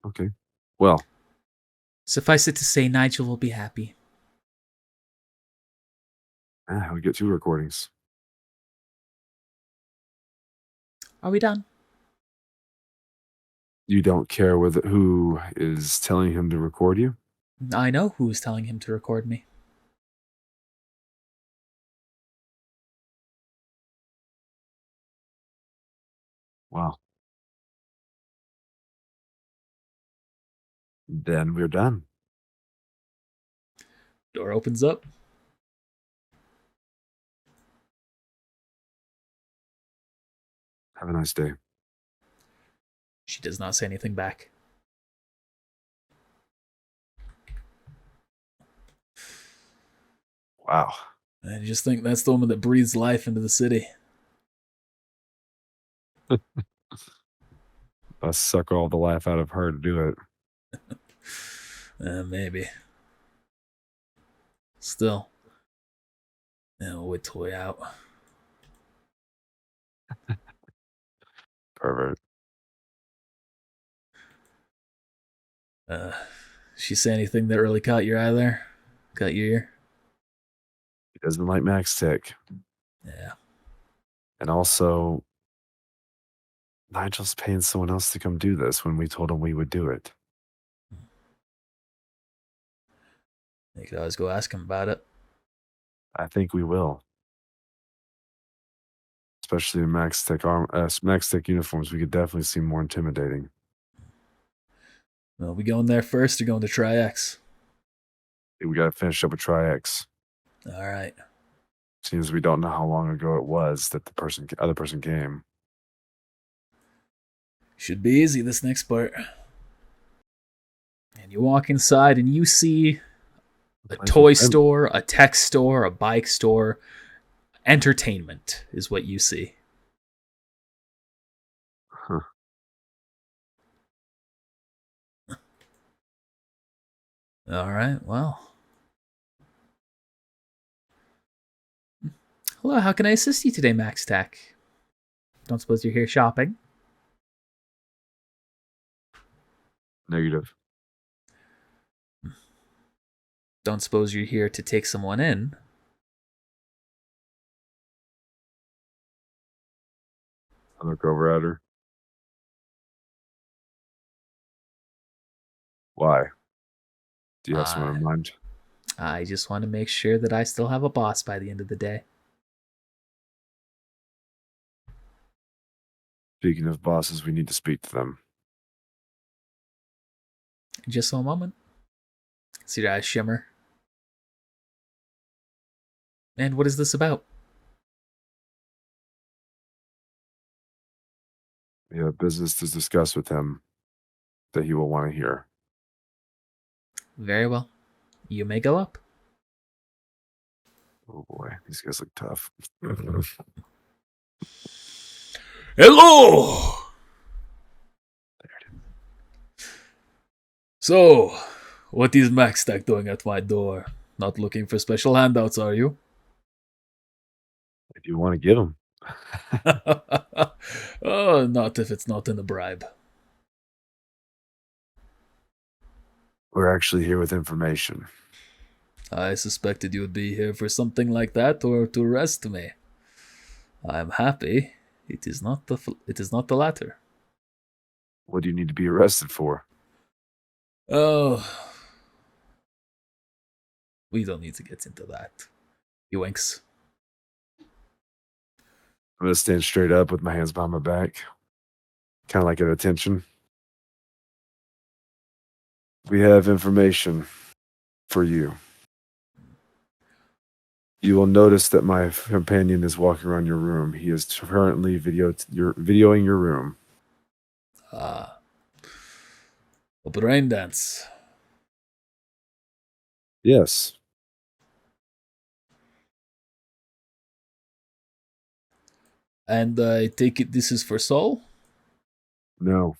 Okay. Well, Suffice it to say, Nigel will be happy. we get 2 recordings. Are we done? You don't care who is telling him to record you? I know who is telling him to record me. Wow. Then we're done. Door opens up. Have a nice day. She does not say anything back. Wow. I just think that's the woman that breathes life into the city. Let's suck all the life out of her to do it. Maybe. Still. Yeah, we'll wait till we're out. Pervert. She say anything that really caught your eye there? Caught your ear? He doesn't like Max Tech. Yeah. And also, Nigel's paying someone else to come do this when we told him we would do it. You could always go ask him about it. I think we will. Especially in Max Tech uniforms, we could definitely seem more intimidating. Well, we going there first or going to Try X? We got to finish up with Tri-X. All right. Seems we don't know how long ago it was that the other person came. Should be easy, this next part. And you walk inside and you see a toy store, a tech store, a bike store. Entertainment is what you see. Huh. All right, well. Hello, how can I assist you today, Max Tech? Don't suppose you're here shopping? Negative. Don't suppose you're here to take someone in? I look over at her. Why? Do you have someone in mind? I just want to make sure that I still have a boss by the end of the day. Speaking of bosses, we need to speak to them. Just a moment. See your eyes shimmer. And what is this about? We have business to discuss with him that he will want to hear. Very well. You may go up. Oh boy, these guys look tough. Hello! So, what is Max Tech doing at my door? Not looking for special handouts, are you? If you want to give them. Oh, not if it's not in a bribe. We're actually here with information. I suspected you would be here for something like that or to arrest me. I'm happy. It is not the latter. What do you need to be arrested for? Oh, we don't need to get into that. He winks. I'm going to stand straight up with my hands behind my back, kind of like at attention. We have information for you. You will notice that my companion is walking around your room. He is currently videoing your room. Ah. A brain dance. Yes. And I take it this is for Soul? No.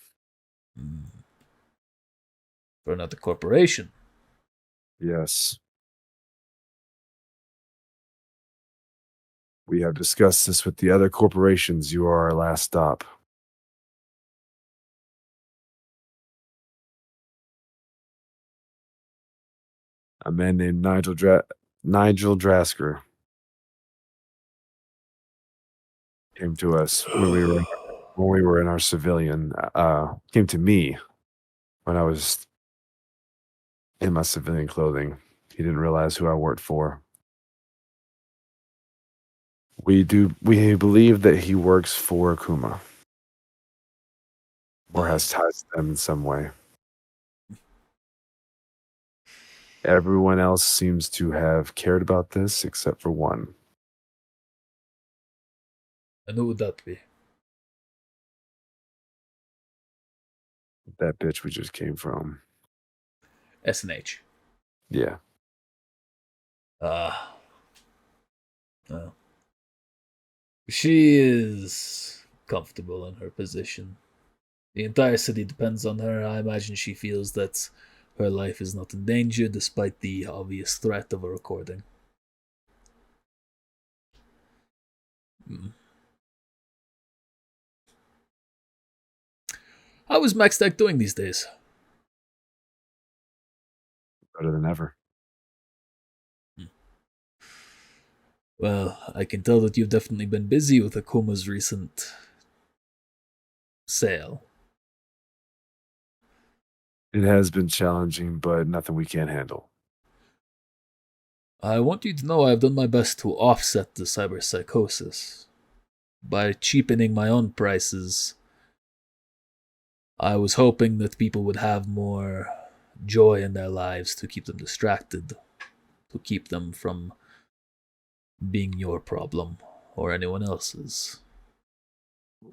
For another corporation. Yes. We have discussed this with the other corporations. You are our last stop. A man named Nigel Drasker came to us when we were in our civilian. Came to me when I was in my civilian clothing. He didn't realize who I worked for. We believe that he works for Akuma. or has ties to them in some way. Everyone else seems to have cared about this except for one. And who would that be? That bitch we just came from. SNH. Yeah. Well, she is comfortable in her position. The entire city depends on her. I imagine she feels that her life is not in danger despite the obvious threat of a recording. How is Max Tech doing these days? Better than ever. Well, I can tell that you've definitely been busy with Akuma's recent sale. It has been challenging, but nothing we can't handle. I want you to know I've done my best to offset the cyberpsychosis. By cheapening my own prices, I was hoping that people would have more joy in their lives to keep them distracted, to keep them from being your problem or anyone else's.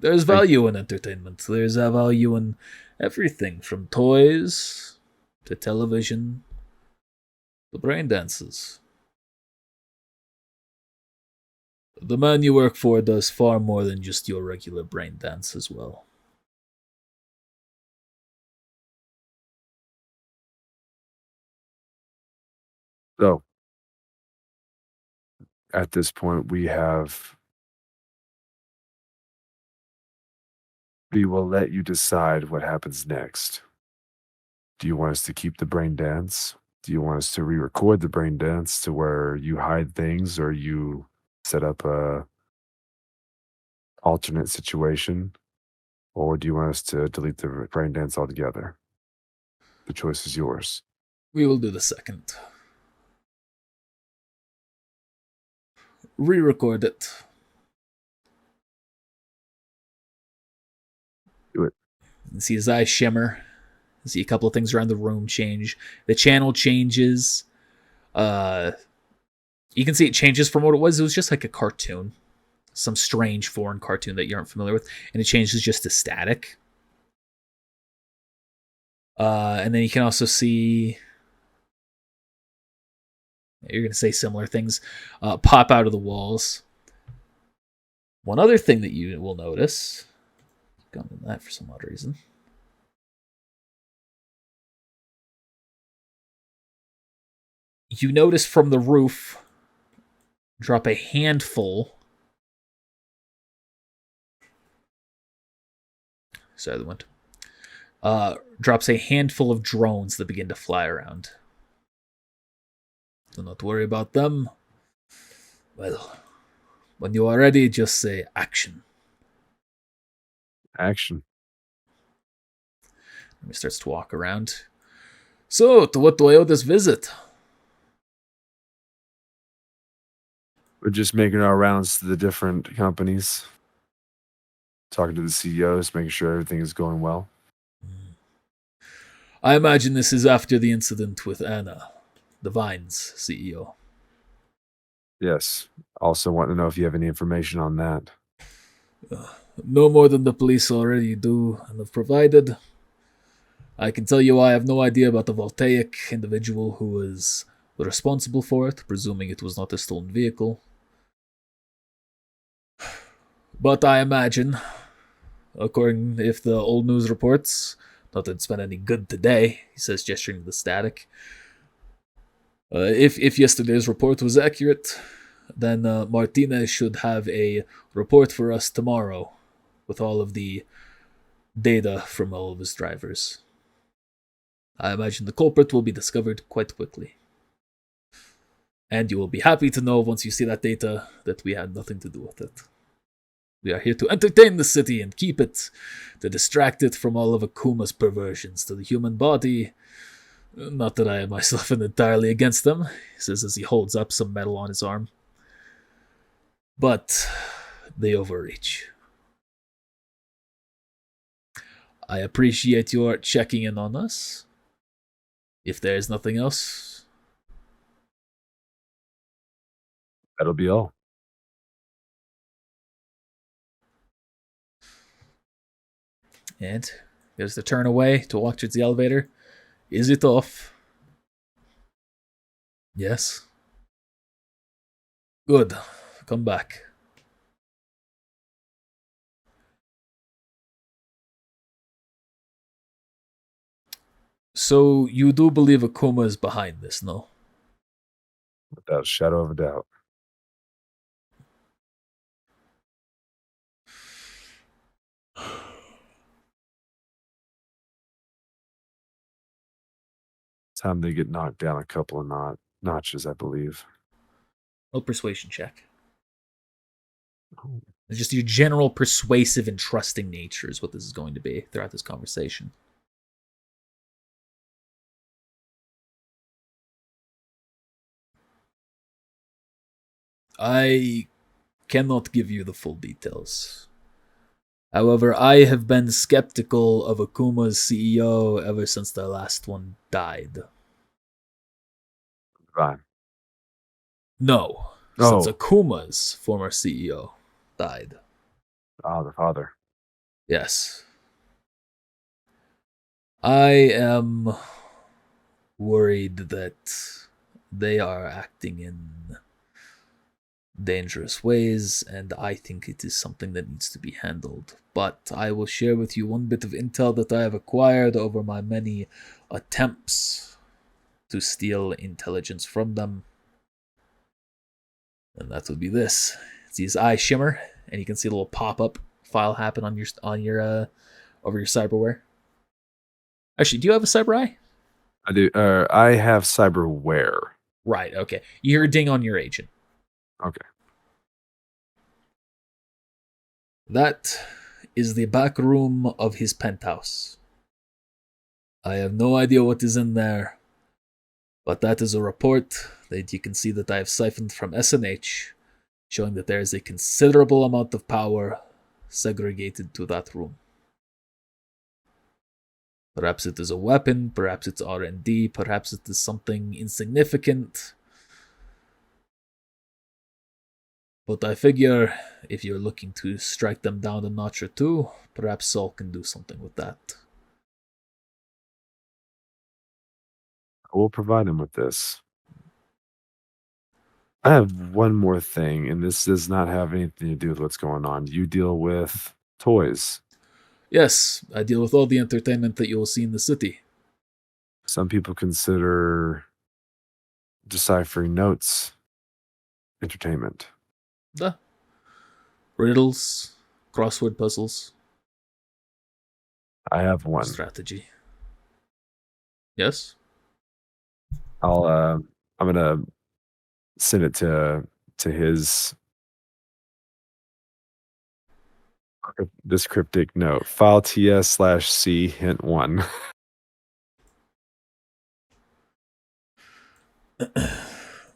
There's value in entertainment. There's a value in everything from toys to television to brain dances. The man you work for does far more than just your regular brain dance as well. So, at this point, we will let you decide what happens next. Do you want us to keep the brain dance? Do you want us to re-record the brain dance to where you hide things or you set up a alternate situation? Or do you want us to delete the brain dance altogether? The choice is yours. We will do the second. Re-record it. Do it. You see his eyes shimmer. You see a couple of things around the room change. The channel changes. You can see it changes from what it was. It was just like a cartoon. Some strange foreign cartoon that you aren't familiar with. And it changes just to static. And then you can also see... You're going to say similar things. Pop out of the walls. One other thing that you will notice... Gone in that for some odd reason. You notice from the roof drop a handful. Sorry, the wind. Drops a handful of drones that begin to fly around. Do not worry about them. Well, when you are ready, just say action. Action. He starts to walk around. So, to what do I owe this visit? We're just making our rounds to the different companies, talking to the CEOs, making sure everything is going well. I imagine this is after the incident with Anna, the Vines CEO. Yes. Also want to know if you have any information on that. No more than the police already do and have provided. I can tell you I have no idea about the voltaic individual who was responsible for it, presuming it was not a stolen vehicle. But I imagine, according if the old news reports, not that it's been any good today, he says, gesturing to the static. If yesterday's report was accurate, then Martinez should have a report for us tomorrow with all of the data from all of his drivers. I imagine the culprit will be discovered quite quickly. And you will be happy to know once you see that data that we had nothing to do with it. We are here to entertain the city and keep it, to distract it from all of Akuma's perversions to the human body. Not that I myself am entirely against them, he says as he holds up some metal on his arm. But they overreach. I appreciate your checking in on us. If there is nothing else, That'll be all. and there's the turn away to walk towards the elevator. Is it off? Yes. Good. Come back. So you do believe Akuma is behind this, no? Without a shadow of a doubt. Time they get knocked down a couple of notches, I believe. No persuasion check. It's just your general persuasive and trusting nature is what this is going to be throughout this conversation. I cannot give you the full details. However, I have been skeptical of Akuma's CEO ever since the last one died. Fine. No, since Akuma's former CEO died. Ah, the father. Yes. I am worried that they are acting in dangerous ways, and I think it is something that needs to be handled. But I will share with you one bit of intel that I have acquired over my many attempts to steal intelligence from them. And that would be this. See his eyes shimmer, and you can see a little pop-up file happen on your over your cyberware. Actually, do you have a cyber eye? I do. I have cyberware. Right, okay. You hear a ding on your agent. Okay. That is the back room of his penthouse. I have no idea what is in there, but that is a report that you can see that I have siphoned from S1E8, showing that there is a considerable amount of power segregated to that room. Perhaps it is a weapon, perhaps it's R&D, perhaps it is something insignificant. But I figure if you're looking to strike them down a notch or two, perhaps Saul can do something with that. I will provide him with this. I have one more thing, and this does not have anything to do with what's going on. You deal with toys. Yes, I deal with all the entertainment that you will see in the city. Some people consider deciphering notes entertainment. The riddles, crossword puzzles, I have one. strategy. Yes? I'm gonna send it to his this cryptic note. File TS/C hint 1.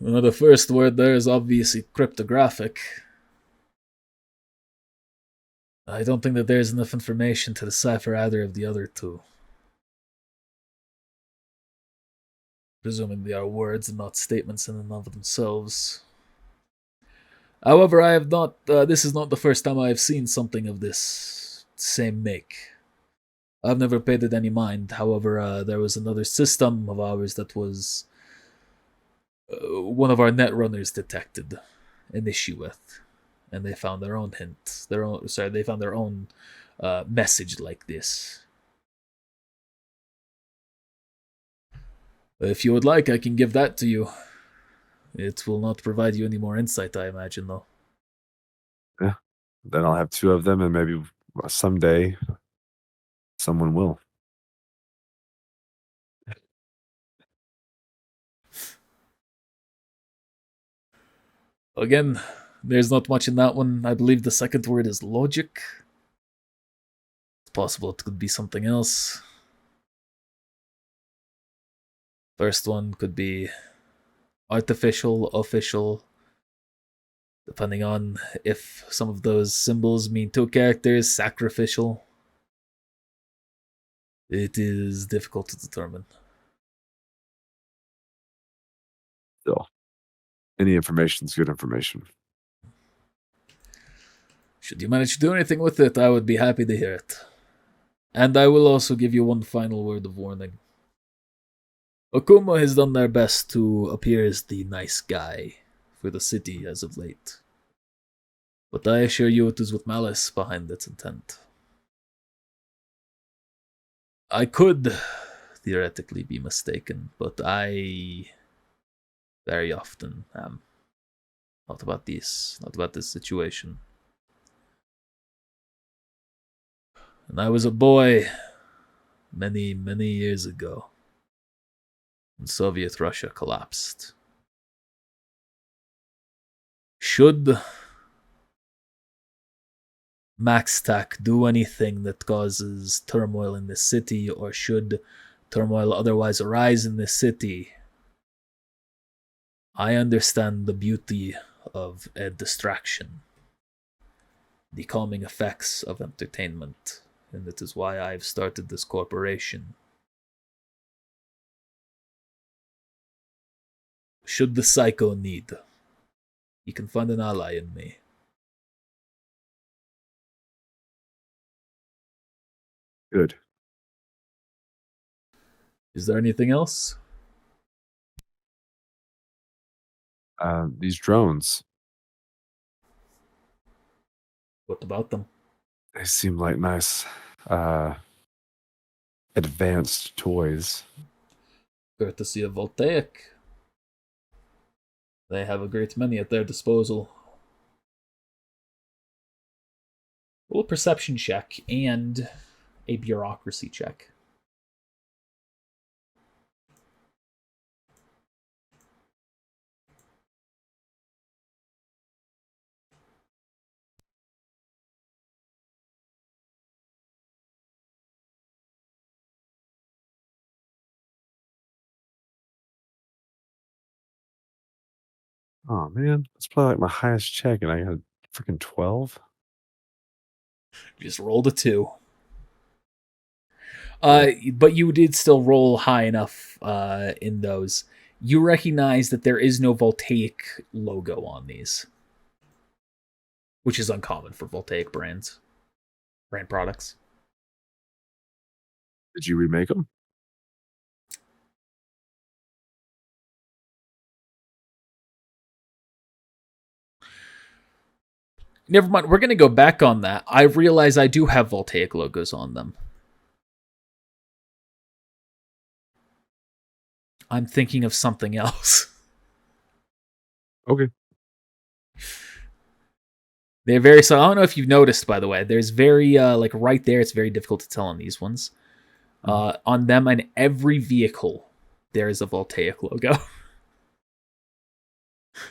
Well, the first word there is obviously cryptographic. I don't think that there's enough information to decipher either of the other two. Presuming they are words and not statements in and of themselves. However, I have not. This is not the first time I have seen something of this same make. I've never paid it any mind. However, there was another system of ours that was one of our net runners detected an issue with, and they found their own hint. They found their own message like this. If you would like, I can give that to you. It will not provide you any more insight, I imagine, though. Yeah. Then I'll have two of them, and maybe someday someone will. Again, there's not much in that one. I believe the second word is logic. It's possible it could be something else. First one could be artificial, official, depending on if some of those symbols mean two characters, sacrificial. It is difficult to determine. Still, any information is good information. Should you manage to do anything with it, I would be happy to hear it. And I will also give you one final word of warning. Okuma has done their best to appear as the nice guy for the city as of late. But I assure you it is with malice behind its intent. I could theoretically be mistaken, but I very often am. Not about this situation. And I was a boy many, many years ago when Soviet Russia collapsed. Should MaxTac do anything that causes turmoil in this city, or should turmoil otherwise arise in this city, I understand the beauty of a distraction, the calming effects of entertainment, and that is why I've started this corporation. Should the psycho need, he can find an ally in me. Good. Is there anything else? These drones, What about them? they seem like nice, advanced toys. Courtesy of Voltaic. They have a great many at their disposal. Roll a perception check and a bureaucracy check. Oh man, that's probably like my highest check, and I got a freaking 12. Just rolled a 2. But you did still roll high enough in those. You recognize that there is no Voltaic logo on these, which is uncommon for Voltaic brand products. Did you remake them? Never mind. We're going to go back on that. I realize I do have Voltaic logos on them. I'm thinking of something else. Okay. They're very so. I don't know if you've noticed, by the way. There's very like right there. It's very difficult to tell on these ones. On them, and every vehicle, there is a Voltaic logo.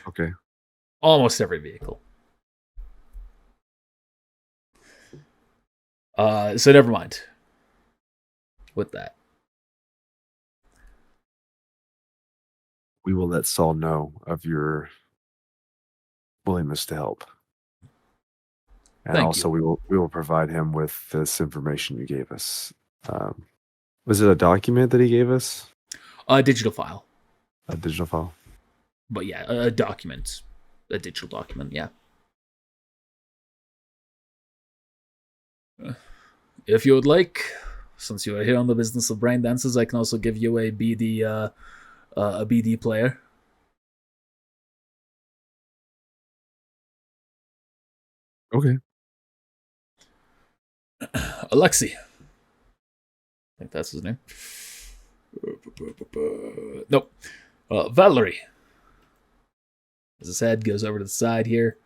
Okay. Almost every vehicle. So never mind. With that, We will let Saul know of your willingness to help. And Thank also you. we will provide him with this information you gave us. Was it a document that he gave us? A digital file, A digital file? but yeah, a document, a digital document. Yeah. If you would like, since you are here on the business of brain dances, I can also give you a BD player. Okay. Alexi. I think that's his name. Nope. Valerie. As his head goes over to the side here,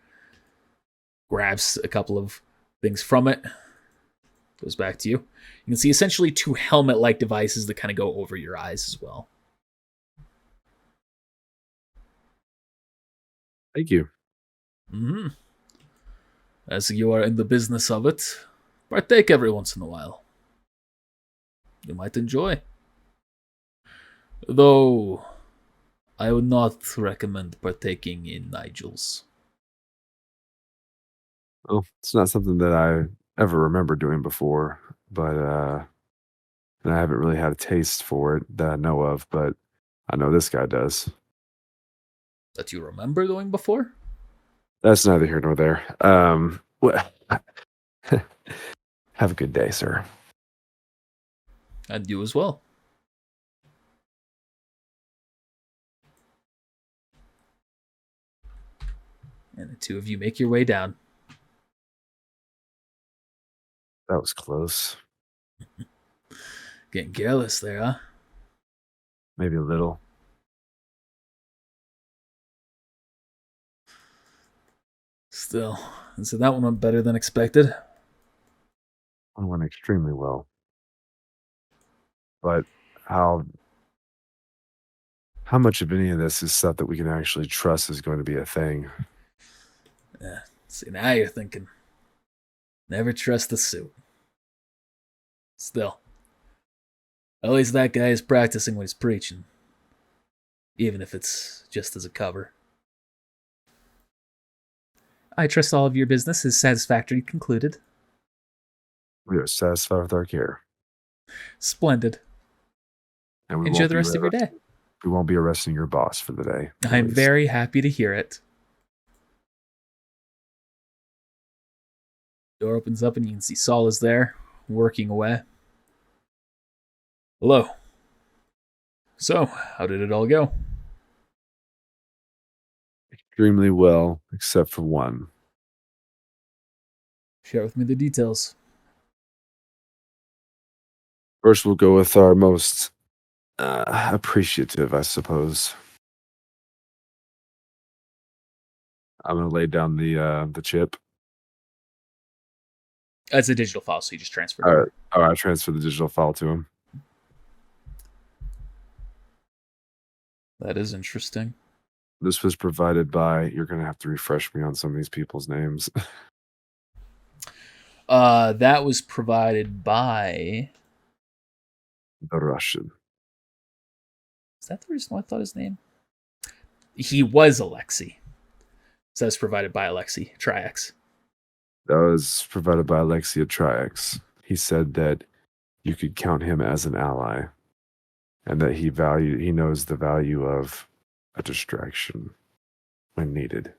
grabs a couple of things from it, goes back to you. You can see essentially 2 helmet-like devices that kind of go over your eyes as well. Thank you. Mm-hmm. As you are in the business of it, partake every once in a while. You might enjoy. Though, I would not recommend partaking in Nigel's. Well, it's not something that I ever remember doing before, but and I haven't really had a taste for it that I know of, but I know this guy does. That you remember doing before? That's neither here nor there. Have a good day, sir. And you as well. And the two of you make your way down. That was close. Getting careless there, huh? Maybe a little. Still, so that one went better than expected. It went extremely well. But how much of any of this is stuff that we can actually trust is going to be a thing? Yeah. See, now you're thinking. Never trust the suit. Still. At least that guy is practicing what he's preaching. Even if it's just as a cover. I trust all of your business is satisfactorily concluded. We are satisfied with our care. Splendid. And Enjoy the rest of your day. We won't be arresting your boss for the day. I'm very happy to hear it. Door opens up and you can see Saul is there, working away. Hello. So, how did it all go? Extremely well, except for one. Share with me the details. First, we'll go with our most appreciative, I suppose. I'm going to lay down the chip. That's a digital file, so you just transfer it. All right. All right, I transfer the digital file to him. That is interesting. This was provided by, you're going to have to refresh me on some of these people's names. That was provided by... The Russian. Is that the reason why I thought his name? He was Alexei. So that's provided by Alexei Triax. That was provided by Alexia Triax. He said that you could count him as an ally, and that he knows the value of a distraction when needed.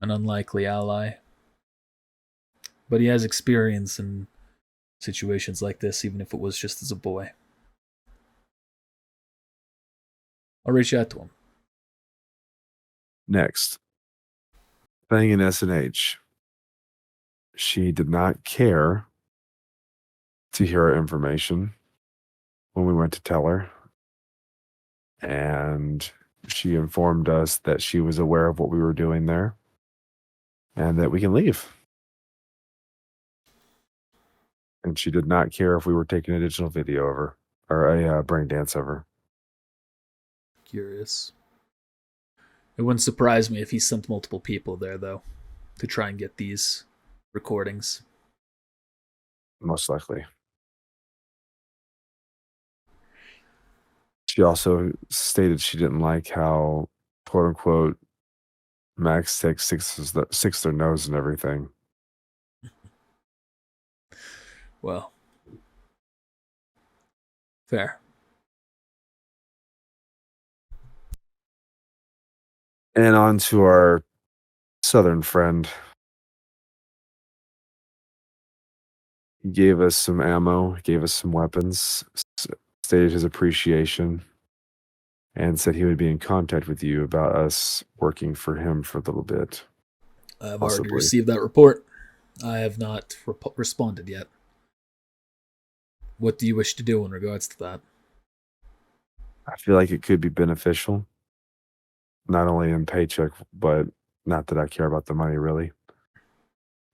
An unlikely ally. But he has experience in situations like this, even if it was just as a boy. I'll reach out to him. Next, playing in SNH. She did not care to hear our information when we went to tell her. And she informed us that she was aware of what we were doing there and that we can leave. And she did not care if we were taking a digital video of her or a brain dance of her. Curious. It wouldn't surprise me if he sent multiple people there, though, to try and get these recordings. Most likely. She also stated she didn't like how, quote unquote, Max Tech sticks their nose and everything. Well, fair. And on to our southern friend. He gave us some ammo, gave us some weapons, stated his appreciation, and said he would be in contact with you about us working for him for a little bit. I've Possibly. already received that report. I have not responded yet. What do you wish to do in regards to that? I feel like it could be beneficial, not only in paycheck, but not that I care about the money really,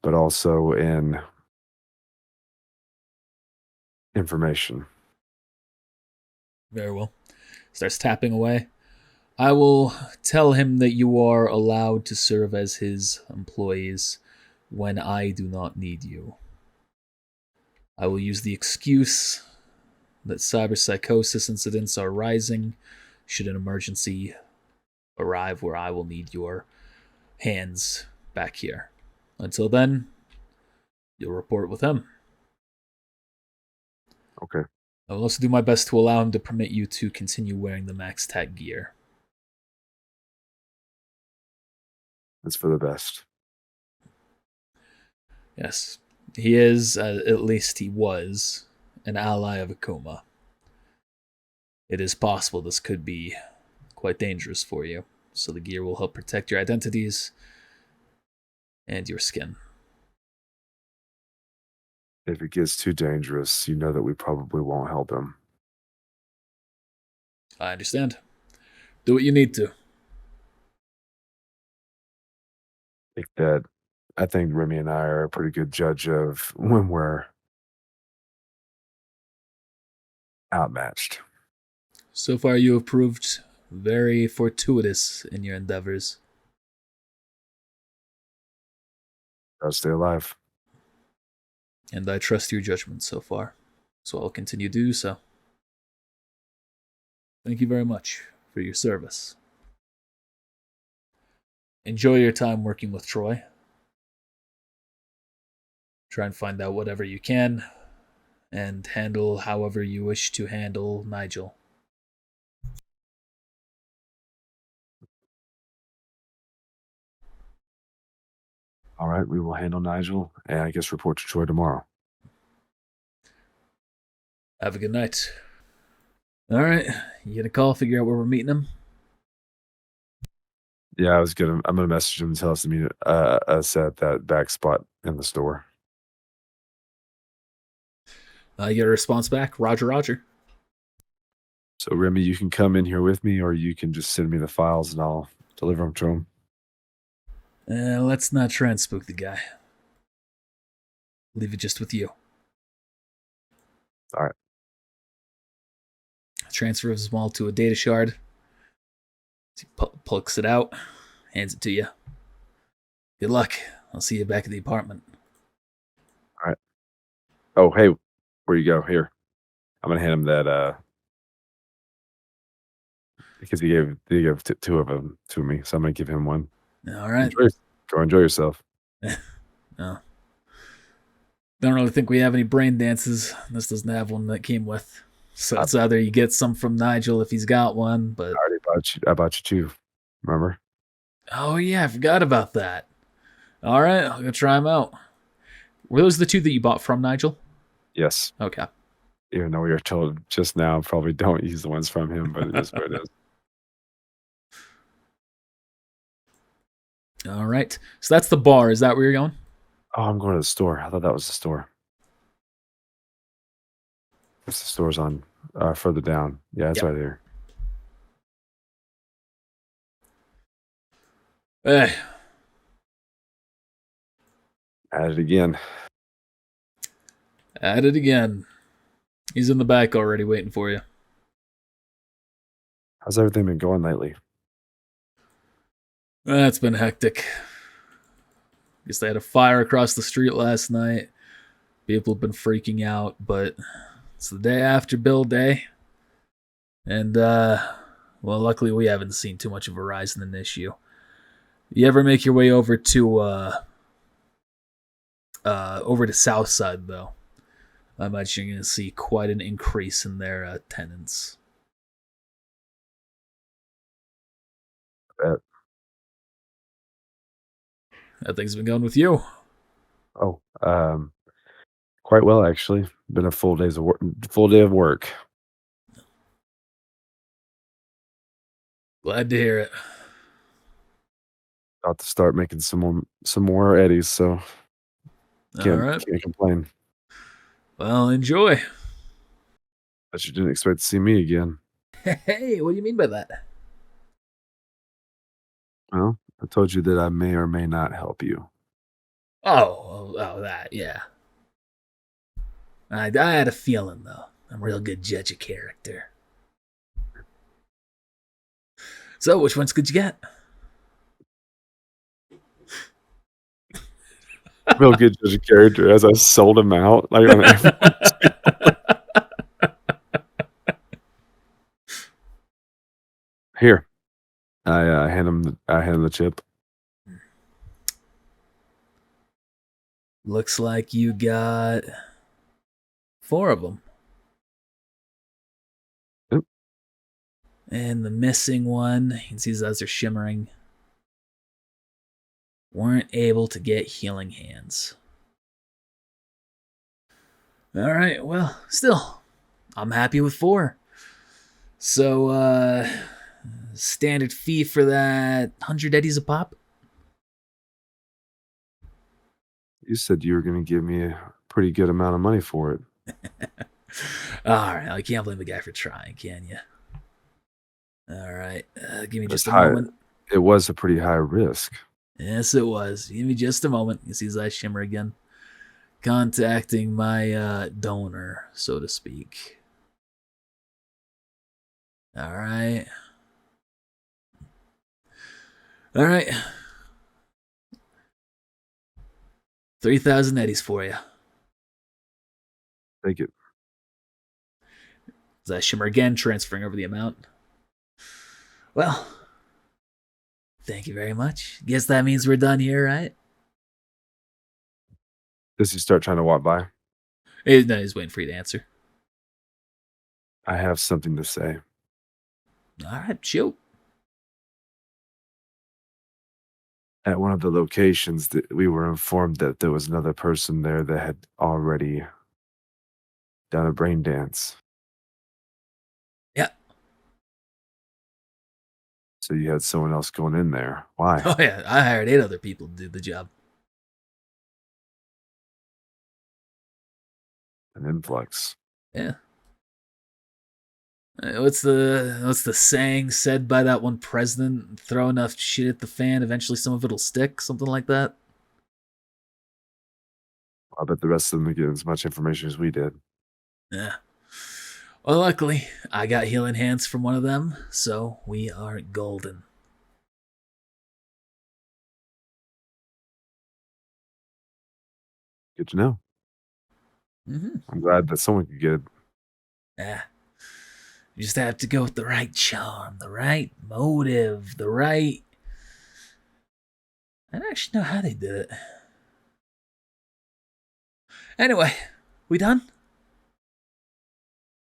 but also in information. Very well. Starts tapping away. I will tell him that you are allowed to serve as his employees when I do not need you. I will use the excuse that cyberpsychosis incidents are rising should an emergency arrive where I will need your hands back here. Until then, you'll report with him. Okay. I will also do my best to allow him to permit you to continue wearing the max tag gear. That's for the best. Yes, he is, at least he was, an ally of Akuma. It is possible this could be quite dangerous for you, so the gear will help protect your identities and your skin. If it gets too dangerous, you know that we probably won't help him. I understand. Do what you need to. I think Remy and I are a pretty good judge of when we're outmatched. So far, you have proved very fortuitous in your endeavors. Gotta stay alive. And I trust your judgment so far, so I'll continue to do so. Thank you very much for your service. Enjoy your time working with Troy. Try and find out whatever you can, and handle however you wish to handle Nigel. All right, we will handle Nigel, and I guess report to Troy tomorrow. Have a good night. All right, you gonna call, figure out where we're meeting him? Yeah, I'm gonna message him and tell us to meet us at that back spot in the store. You get a response back. Roger, Roger. So Remy, you can come in here with me, or you can just send me the files and I'll deliver them to him. Let's not try and spook the guy. Leave it just with you. All right. Transfer his small to a data shard. He plucks it out, hands it to you. Good luck. I'll see you back at the apartment. All right. Oh, hey, where you go? Here. I'm gonna hand him that because he gave two of them to me, so I'm gonna give him one. All right. Go enjoy yourself. No. Don't really think we have any brain dances. This doesn't have one that came with. So it's either you get some from Nigel if he's got one, but I bought you 2. Remember? oh yeah, I forgot about that. All right, I'll go try them out. Were those the 2 that you bought from Nigel? Yes. Okay. Even though we were told just now, probably don't use the ones from him, but it is what it is. All right. So that's the bar. Is that where you're going? Oh, I'm going to the store. I thought that was the store. The store's on further down. Yeah, it's right there. Hey. At it again. At it again. He's in the back already waiting for you. How's everything been going lately? It's been hectic. Guess they had a fire across the street last night. People have been freaking out, but it's the day after Bill Day. And, well, luckily we haven't seen too much of a rise in an issue. You ever make your way over to Southside, though, I imagine you're going to see quite an increase in their tenants. Bet. How things been going with you? Oh, quite well actually. Been a full day of work. Glad to hear it. About to start making some more eddies, so All right. can't complain. Well, enjoy. But you didn't expect to see me again. Hey, what do you mean by that? Well, I told you that I may or may not help you. Oh, that, yeah. I had a feeling, though. I'm a real good judge of character. So, which ones could you get? Real good judge of character as I sold him out. Like on Here, I hand him the chip. Looks like you got 4 of them. And the missing one, you can see his eyes are shimmering. Weren't able to get healing hands. Alright, well, still, I'm happy with 4. So, standard fee for that 100 eddies a pop? You said you were going to give me a pretty good amount of money for it. Alright, I can't blame the guy for trying, can you? Alright, give me just a high. moment. It was a pretty high risk. Yes, it was. Give me just a moment. You see his eyes shimmer again. Contacting my donor, so to speak. Alright. Alright. 3,000 eddies for you. Take it. As I shimmer again, transferring over the amount. Well, thank you very much. Guess that means we're done here, right? Does he start trying to walk by? No, he's waiting for you to answer. I have something to say. Alright, shoot. At one of the locations, that we were informed that there was another person there that had already done a brain dance. Yeah. So you had someone else going in there. Why? Oh yeah, I hired 8 other people to do the job. An influx. Yeah. What's the saying said by that one president? Throw enough shit at the fan, eventually some of it'll stick. Something like that. I bet the rest of them are getting as much information as we did. Yeah. Well, luckily, I got healing hands from one of them, so we are golden. Good to know. Mm-hmm. I'm glad that someone could get it. Yeah. You just have to go with the right charm, the right motive, the right... I don't actually know how they did it. Anyway, we done?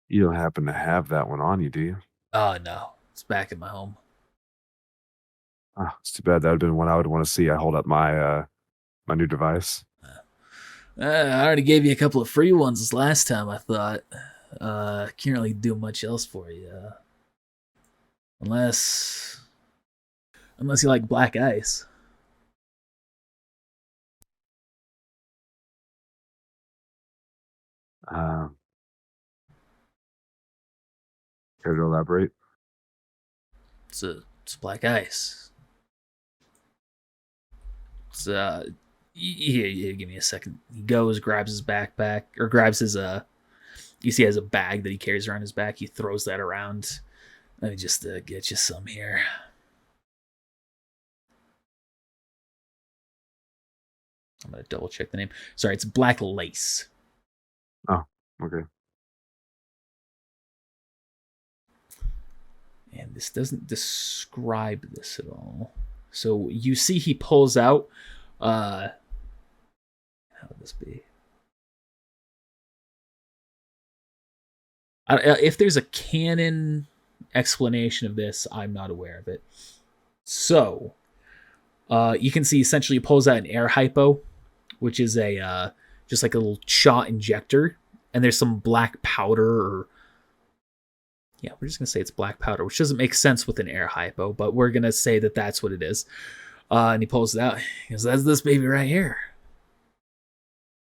You don't happen to have that one on you, do you? Oh, no. It's back in my home. Ah, it's too bad. That would have been one I would want to see. I hold up my my new device. I already gave you a couple of free ones this last time, I thought. Can't really do much else for you. Unless you like black ice. Care to elaborate? It's black ice. It's here, give me a second. He goes, grabs his backpack, or grabs his you see he has a bag that he carries around his back. He throws that around. Let me just get you some here. I'm gonna double check the name. Sorry, it's black lace. Oh, okay. And this doesn't describe this at all. So you see he pulls out how would this be? If there's a canon explanation of this, I'm not aware of it. So you can see essentially he pulls out an air hypo, which is a just like a little shot injector, and there's some black powder, or yeah, we're just gonna say it's black powder, which doesn't make sense with an air hypo, but we're gonna say that that's what it is. And he pulls it out. He goes, "That's this baby right here.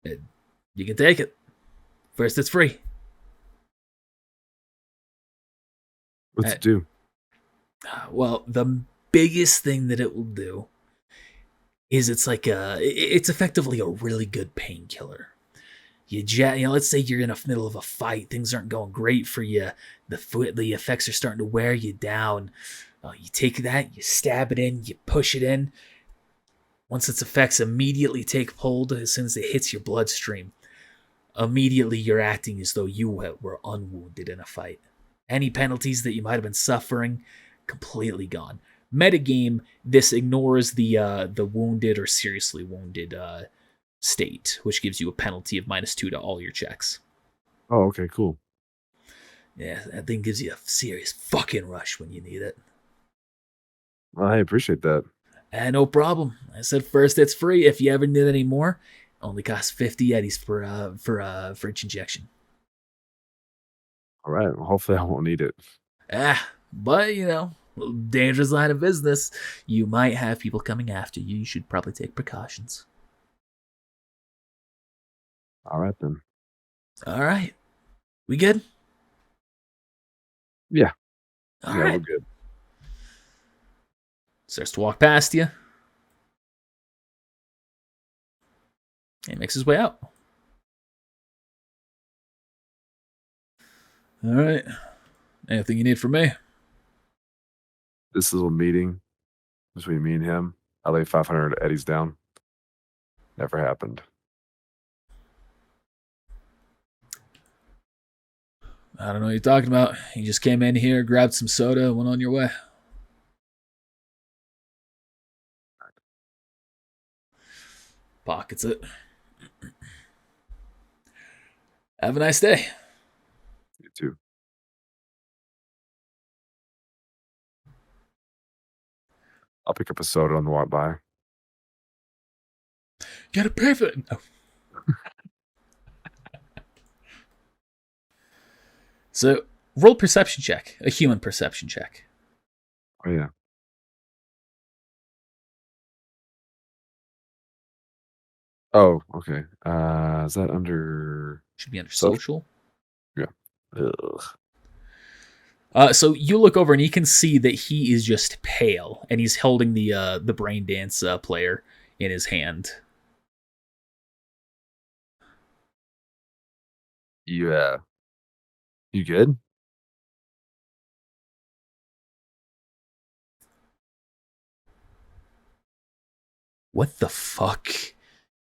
You can take it. First, it's free." What's it do? Well, the biggest thing that it will do is it's effectively a really good painkiller. Let's say you're in the middle of a fight, things aren't going great for you, the effects are starting to wear you down. You take that, you stab it in, you push it in. Once its effects immediately take hold, as soon as it hits your bloodstream, immediately you're acting as though you were unwounded in a fight. Any penalties that you might have been suffering, completely gone. Metagame, this ignores the wounded or seriously wounded state, which gives you a penalty of -2 to all your checks. Oh, okay, cool. Yeah, that thing gives you a serious fucking rush when you need it. Well, I appreciate that. No problem. I said first it's free. If you ever need any more, only costs 50 eddies for each injection. All right. Well, hopefully I won't need it. But dangerous line of business. You might have people coming after you. You should probably take precautions. All right then. All right. We good? Yeah. All yeah, right. we're good. Starts to walk past you. He makes his way out. All right. Anything you need from me? This little meeting between me and him, I laid 500 eddies down. Never happened. I don't know what you're talking about. You just came in here, grabbed some soda, and went on your way. Pockets it. Have a nice day. You too. I'll pick up a soda on the walk by. Gotta pay for it. No. So, roll perception check. A human perception check. Oh, yeah. Oh, okay. Is that under... Should be under Social? social. Ugh. So you look over and you can see that he is just pale, and he's holding the brain dance player in his hand. You good? What the fuck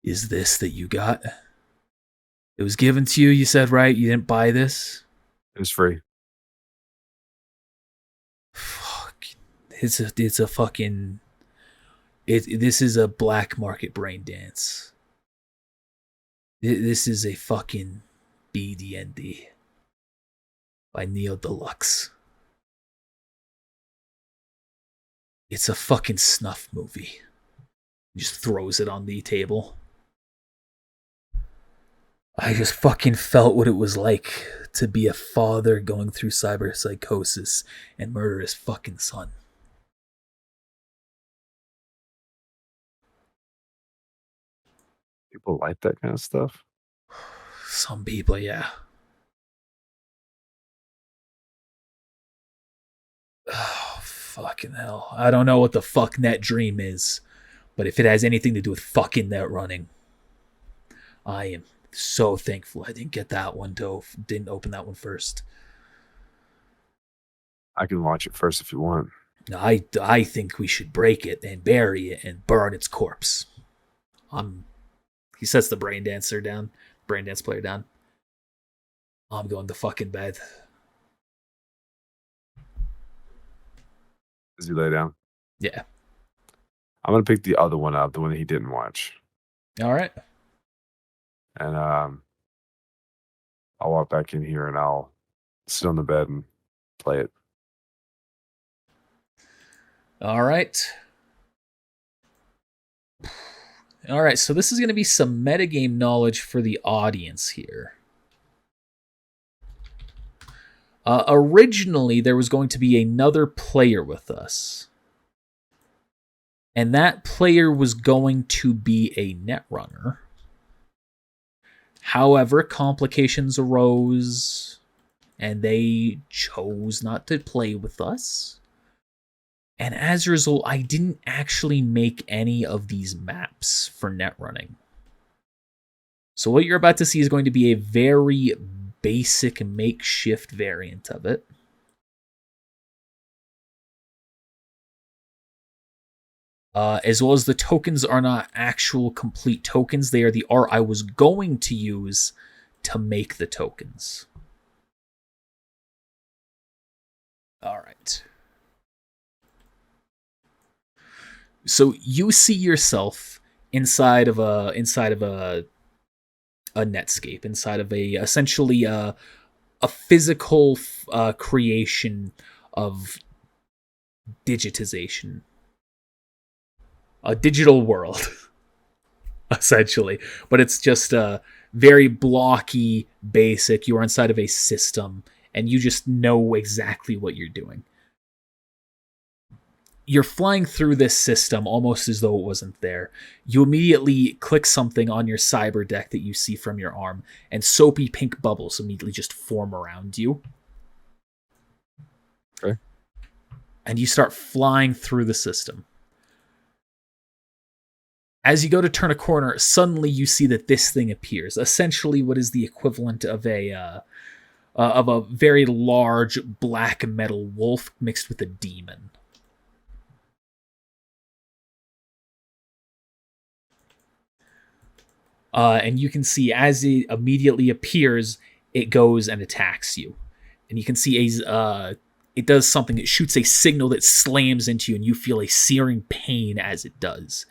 is this that you got? It was given to you, you said, right? You didn't buy this? It was free. Fuck. It's a fucking... This is a black market brain dance. This is a fucking BD&D by Neo Deluxe. It's a fucking snuff movie. He just throws it on the table. I just fucking felt what it was like to be a father going through cyberpsychosis and murder his fucking son. People like that kind of stuff. Some people, yeah. Oh, fucking hell. I don't know what the fuck Net Dream is, but if it has anything to do with fucking net running, I am so thankful I didn't get that one, didn't open that one first. I can watch it first if you want. I think we should break it and bury it and burn its corpse. He sets the brain dance player down. I'm going to fucking bed. Does he lay down? Yeah. I'm gonna pick the other one up, the one that he didn't watch. All right. And I'll walk back in here and I'll sit on the bed and play it. All right. All right, so this is going to be some metagame knowledge for the audience here. Originally, there was going to be another player with us. And that player was going to be a netrunner. However, complications arose, and they chose not to play with us. And as a result, I didn't actually make any of these maps for net running. So what you're about to see is going to be a very basic makeshift variant of it. As well as the tokens are not actual complete tokens. They are the art I was going to use to make the tokens. All right. So you see yourself inside of a Netscape, inside of a essentially a physical creation of digitization, a digital world, essentially. But it's just very blocky, basic. You are inside of a system, and you just know exactly what you're doing. You're flying through this system almost as though it wasn't there. You immediately click something on your cyber deck that you see from your arm, and soapy pink bubbles immediately just form around you. Okay. And you start flying through the system. As you go to turn a corner, suddenly you see that this thing appears. Essentially what is the equivalent of a very large black metal wolf mixed with a demon. And you can see as it immediately appears, it goes and attacks you. And you can see it does something. It shoots a signal that slams into you, and you feel a searing pain as it does.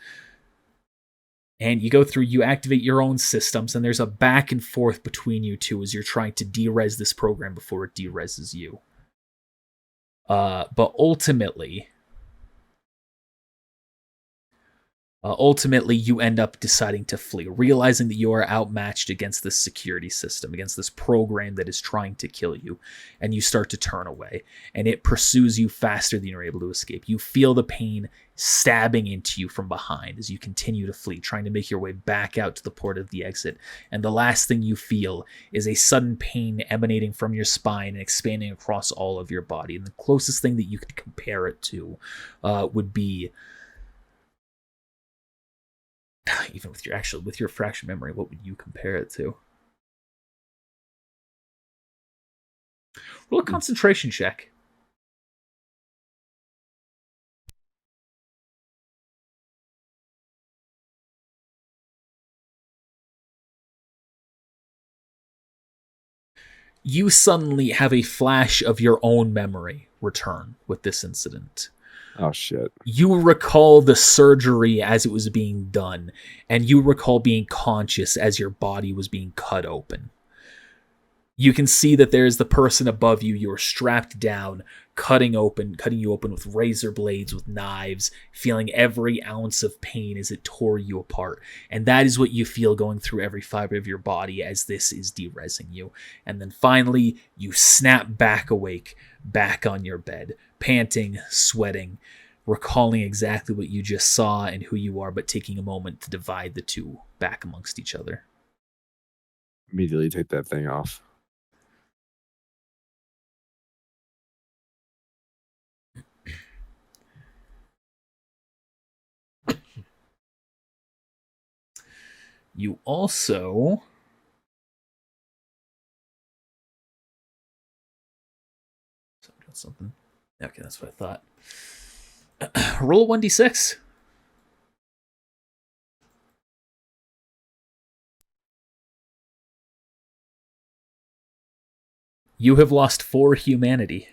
And you activate your own systems, and there's a back and forth between you two as you're trying to de-res this program before it de-reses you. But ultimately, you end up deciding to flee, realizing that you are outmatched against this security system, against this program that is trying to kill you, and you start to turn away, and it pursues you faster than you're able to escape. You feel the pain stabbing into you from behind as you continue to flee, trying to make your way back out to the port of the exit, and the last thing you feel is a sudden pain emanating from your spine and expanding across all of your body. And the closest thing that you could compare it to would be, even with your fraction memory, what would you compare it to? Roll a concentration check. You suddenly have a flash of your own memory return with this incident. Oh, shit. You recall the surgery as it was being done, and you recall being conscious as your body was being cut open. You can see that there's the person above you. You're strapped down, cutting you open with razor blades, with knives, feeling every ounce of pain as it tore you apart. And that is what you feel going through every fiber of your body as this is de-resing you. And then finally, you snap back awake, back on your bed, panting, sweating, recalling exactly what you just saw and who you are, but taking a moment to divide the two back amongst each other. Immediately take that thing off. You also... something. Okay, that's what I thought. Roll a 1d6. You have lost 4 humanity.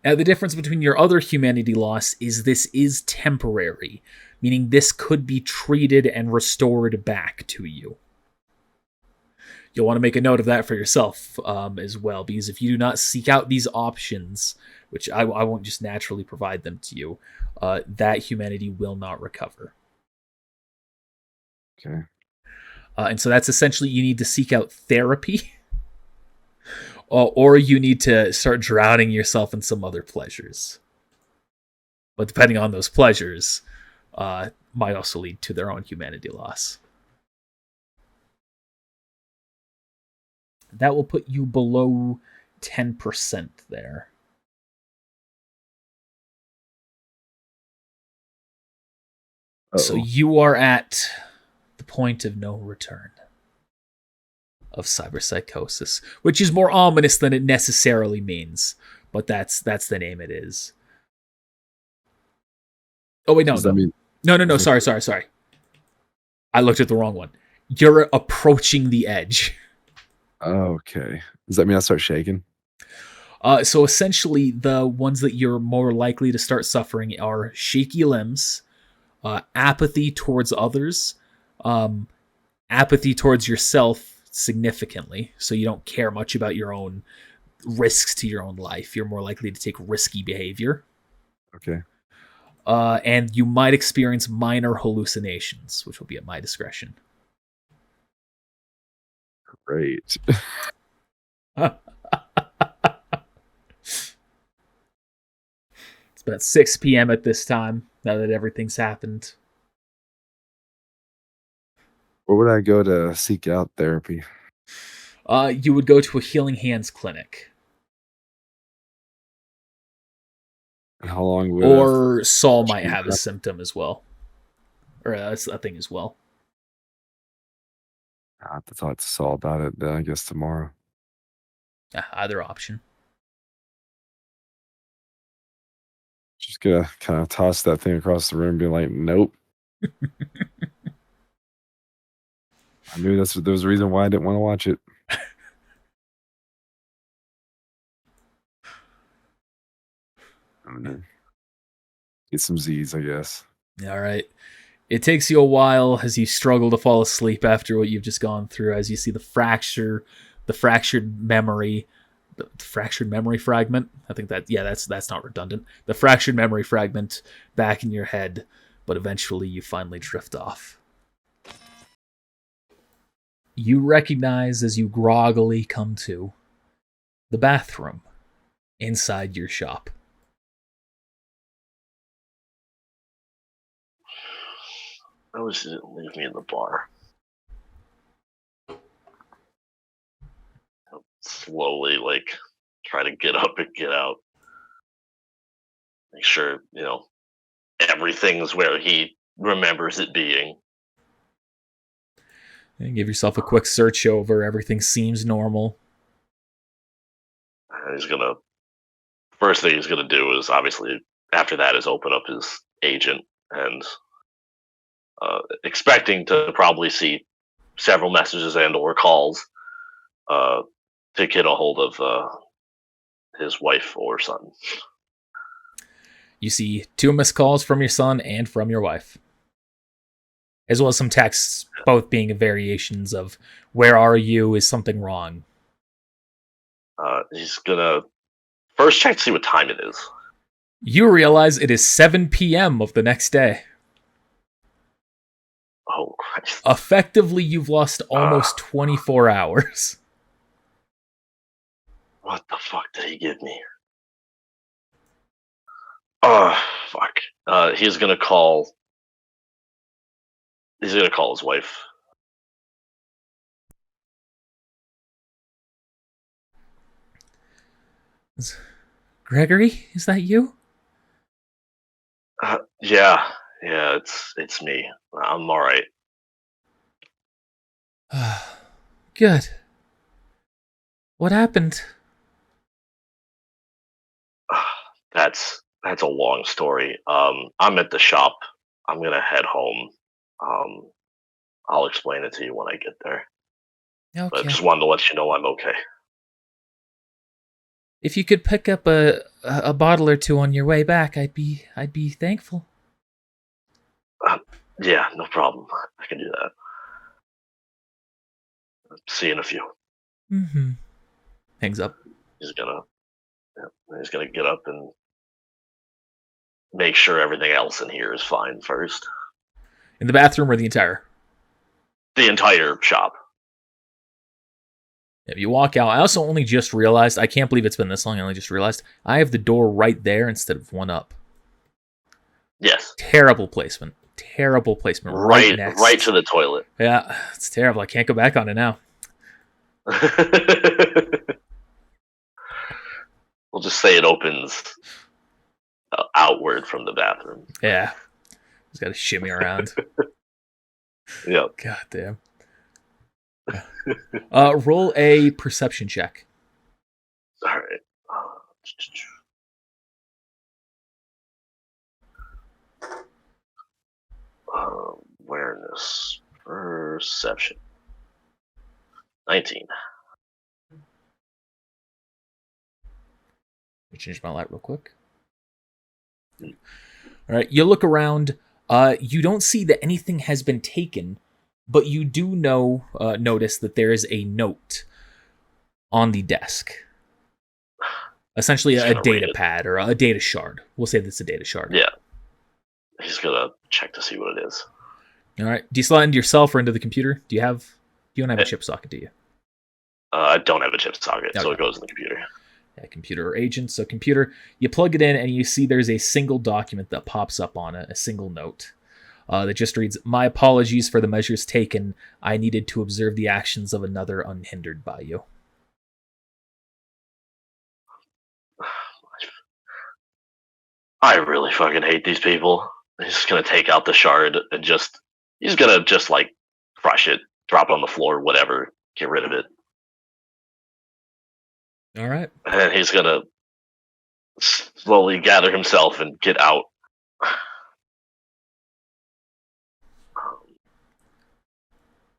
Now, the difference between your other humanity loss is this is temporary, meaning this could be treated and restored back to you. You'll want to make a note of that for yourself as well, because if you do not seek out these options, which I won't just naturally provide them to you, that humanity will not recover. Okay. And so that's essentially, you need to seek out therapy, or you need to start drowning yourself in some other pleasures. But depending on those pleasures, might also lead to their own humanity loss. That will put you below 10% there. Uh-oh. So you are at the point of no return of cyberpsychosis, which is more ominous than it necessarily means, but that's the name it is. Oh wait, no. Sorry. I looked at the wrong one. You're approaching the edge. Okay. Does that mean I start shaking? So essentially, the ones that you're more likely to start suffering are shaky limbs, apathy towards others, apathy towards yourself significantly, so you don't care much about your own risks to your own life. You're more likely to take risky behavior. Okay. And you might experience minor hallucinations, which will be at my discretion. Great. It's about 6 p.m. at this time, now that everything's happened. Where would I go to seek out therapy? You would go to a Healing Hands clinic. And how long would Or Saul might have a symptom as well. Or a thing as well. I have to talk to Saul about it, then I guess tomorrow. Either option. Just gonna kind of toss that thing across the room and be like, nope. I knew there was a reason why I didn't want to watch it. I'm gonna get some Z's, I guess. All right. It takes you a while as you struggle to fall asleep after what you've just gone through, as you see the fractured memory fragment. I think that's not redundant. The fractured memory fragment back in your head, but eventually you finally drift off. You recognize as you groggily come to the bathroom inside your shop. I wish you didn't leave me in the bar. I'll slowly, try to get up and get out. Make sure, everything's where he remembers it being. And give yourself a quick search over. Everything seems normal. And first thing he's gonna do is, obviously, after that, is open up his agent and expecting to probably see several messages and or calls to get a hold of his wife or son. You see 2 missed calls from your son and from your wife, as well as some texts, both being variations of "Where are you? Is something wrong?" He's gonna first check to see what time it is. You realize it is 7 p.m. of the next day. Oh Christ! Effectively, you've lost almost 24 hours. What the fuck did he give me? Oh fuck! He's gonna call. He's gonna call his wife. Gregory, is that you? Yeah, it's me. I'm all right. Good. What happened? That's a long story. I'm at the shop. I'm gonna head home. I'll explain it to you when I get there. Okay. But just wanted to let you know I'm okay. If you could pick up a bottle or two on your way back, I'd be thankful. Yeah, no problem. I can do that. See you in a few. Mm-hmm. Hangs up. He's gonna get up and make sure everything else in here is fine first. In the bathroom or the entire? The entire shop. If you walk out, I also only just realized, I can't believe it's been this long, I only just realized, I have the door right there instead of one up. Yes. Terrible placement. Right next. Right to the toilet. Yeah, it's terrible. I can't go back on it now. We'll just say it opens outward from the bathroom. Yeah. Just gotta shimmy around. Yep. God damn. Roll a perception check. All right. Awareness. Perception. 19. Let me change my light real quick. All right, you look around. You don't see that anything has been taken, but you do notice that there is a note on the desk. Essentially He's a gonna read data it. pad or a data shard. We'll say that's a data shard. Yeah. He's gonna check to see what it is. All right. Do you slide into yourself or into the computer? You don't have a chip socket, do you? I don't have a chip socket, so Okay. it goes in the computer. Yeah, computer or agent. So computer, you plug it in and you see there's a single document that pops up on it, a single note that just reads, "My apologies for the measures taken. I needed to observe the actions of another unhindered by you." I really fucking hate these people. He's just gonna take out the shard and he's gonna just like crush it, drop it on the floor, whatever, get rid of it. All right. And then he's gonna slowly gather himself and get out.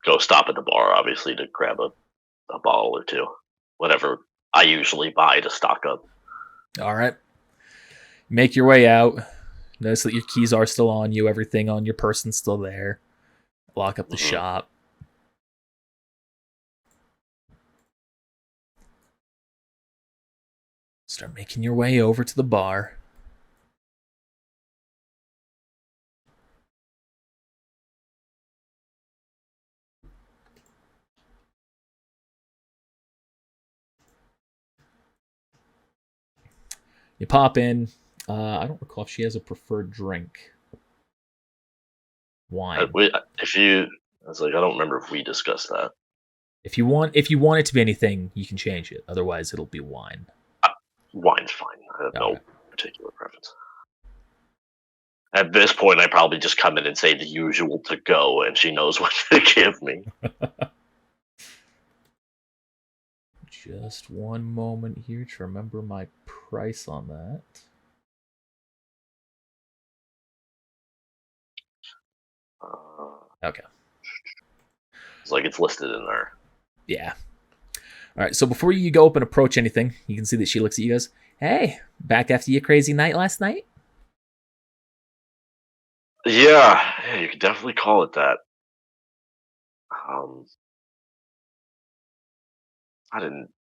Go stop at the bar, obviously, to grab a bottle or two. Whatever I usually buy to stock up. All right. Make your way out. Notice that your keys are still on you. Everything on your person's still there. Lock up the shop. Start making your way over to the bar. You pop in. I don't recall if she has a preferred drink. Wine. I was like, I don't remember if we discussed that. If you want it to be anything, you can change it. Otherwise, it'll be wine. Wine's fine. I have no Okay. particular preference. At this point, I probably just come in and say the usual to go, and she knows what to give me. Just one moment here to remember my price on that. Okay. It's like it's listed in there. Yeah. All right. So before you go up and approach anything, you can see that she looks at you and goes, "Hey, back after your crazy night last night?" Yeah, you could definitely call it that. I didn't.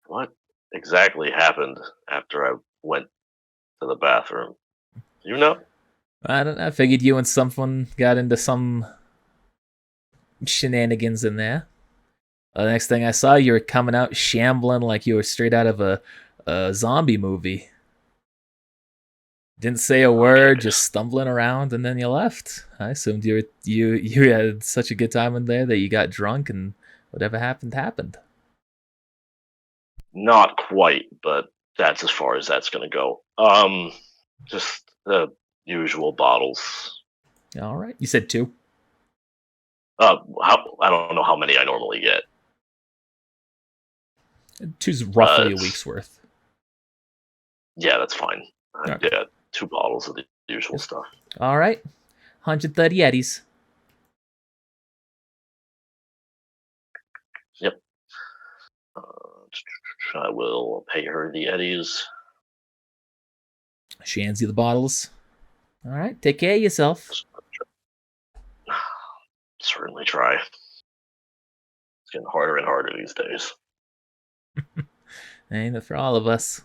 What exactly happened after I went to the bathroom? You know? I don't know. I figured you and someone got into some shenanigans in there. The next thing I saw, you were coming out shambling like you were straight out of a zombie movie. Didn't say a word, just stumbling around, and then you left. I assumed you had such a good time in there that you got drunk, and whatever happened. Not quite, but that's as far as that's gonna go. Just the usual bottles. All right, you said 2. I don't know how many I normally get. 2's roughly a it's- week's worth. Yeah, that's fine. I Okay. get 2 bottles of the usual stuff. All right, 130 eddies. Yep. I will pay her the eddies. She hands you the bottles. All right, take care of yourself. Certainly try. It's getting harder and harder these days. Ain't it for all of us?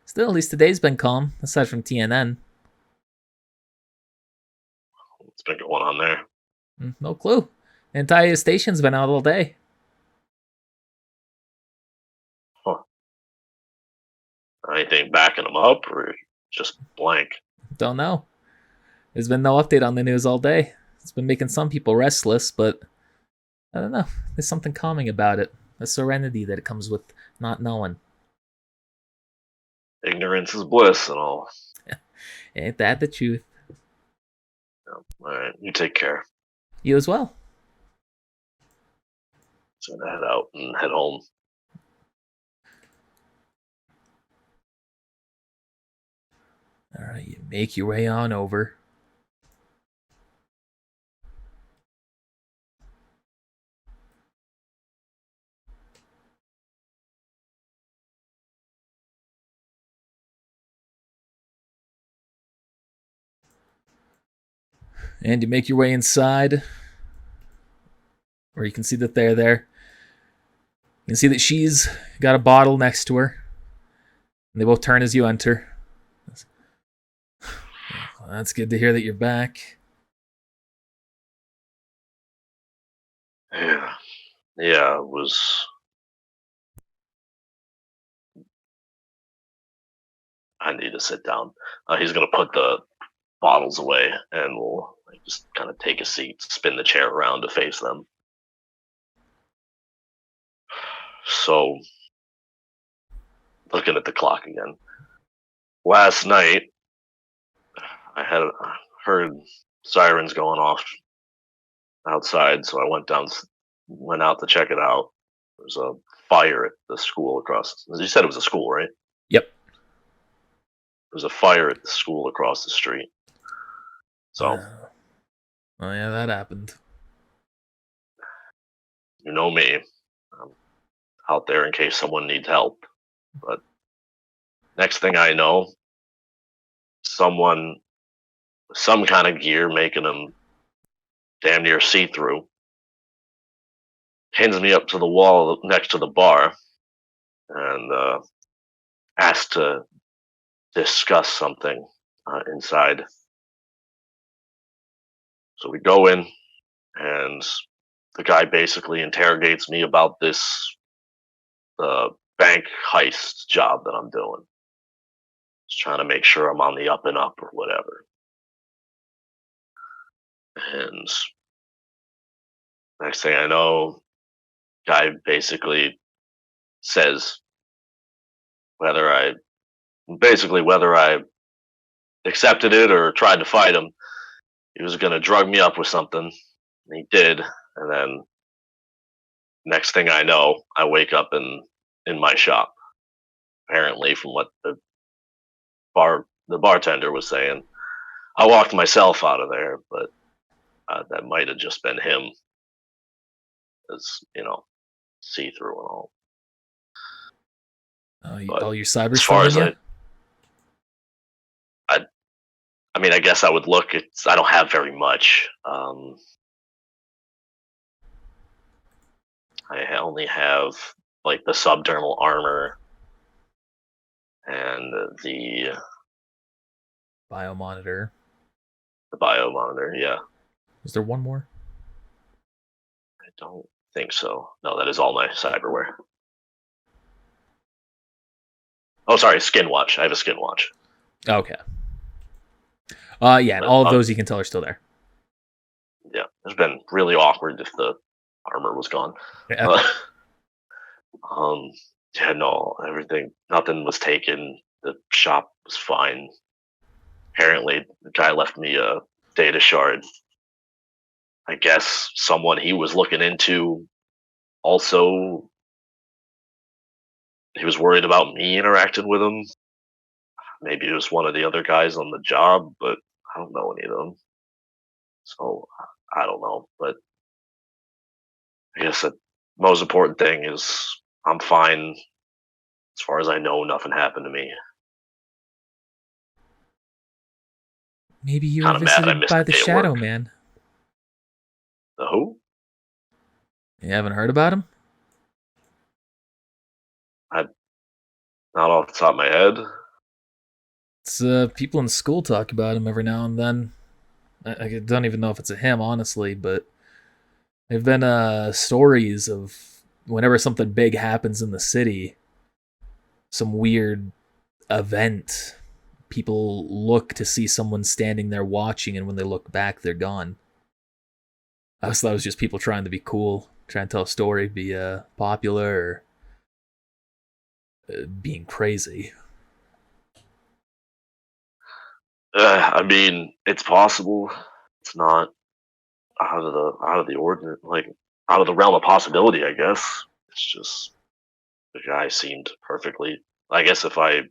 Still, at least today's been calm, aside from TNN. What's been going on there? No clue. The entire station's been out all day. Anything backing them up, or just blank? Don't know. There's been no update on the news all day. It's been making some people restless, but I don't know. There's something calming about it. A serenity that it comes with not knowing. Ignorance is bliss and all. Ain't that the truth? Alright, you take care. You as well. So gonna head out and head home. All right, you make your way on over. and you make your way inside, where you can see that they're there. You can see that she's got a bottle next to her. And they both turn as you enter. Well, that's good to hear that you're back. Yeah, it was. I need to sit down. He's gonna put the bottles away, and we'll just kind of take a seat, spin the chair around to face them. So, looking at the clock again. Last night, I had heard sirens going off outside, so I went out to check it out. There was a fire at the school across. You said it was a school, right? Yep. There was a fire at the school across the street. So, Oh yeah, that happened. you know me. I'm out there in case someone needs help. But next thing I know, someone with some kind of gear making them damn near see-through hands me up to the wall next to the bar and asks to discuss something inside. So we go in, and the guy basically interrogates me about this bank heist job that I'm doing. Just trying to make sure I'm on the up and up or whatever. And next thing I know, guy basically says whether I accepted it or tried to fight him, he was going to drug me up with something. And he did. And then next thing I know, I wake up in my shop. Apparently, from what the bartender was saying, I walked myself out of there, but that might have just been him, as see through and all. All your cyber As far as you? I mean, I guess I would look. I don't have very much. I only have like the subdermal armor and the biomonitor. The biomonitor, yeah. Is there one more? I don't think so. No, that is all my cyberware. Oh, sorry, skin watch. I have a skin watch. Okay. Yeah, and all of those you can tell are still there. Yeah, it's been really awkward if the armor was gone. Yeah. Yeah, no, nothing was taken. The shop was fine. Apparently, the guy left me a data shard. I guess someone he was looking into also, he was worried about me interacting with him. Maybe it was one of the other guys on the job, but I don't know any of them. So, I don't know. But I guess the most important thing is I'm fine. As far as I know, nothing happened to me. Maybe you were visited by the Shadow Man. The who? You haven't heard about him? Not off the top of my head. It's people in school talk about him every now and then. I don't even know if it's a him, honestly, but there've been stories of whenever something big happens in the city, some weird event, people look to see someone standing there watching, and when they look back, they're gone. I always thought it was just people trying to be cool, trying to tell a story, be popular, or being crazy. I mean, it's possible. It's not out of the ordinary, like out of the realm of possibility. I guess it's just the guy seemed perfectly. I guess if I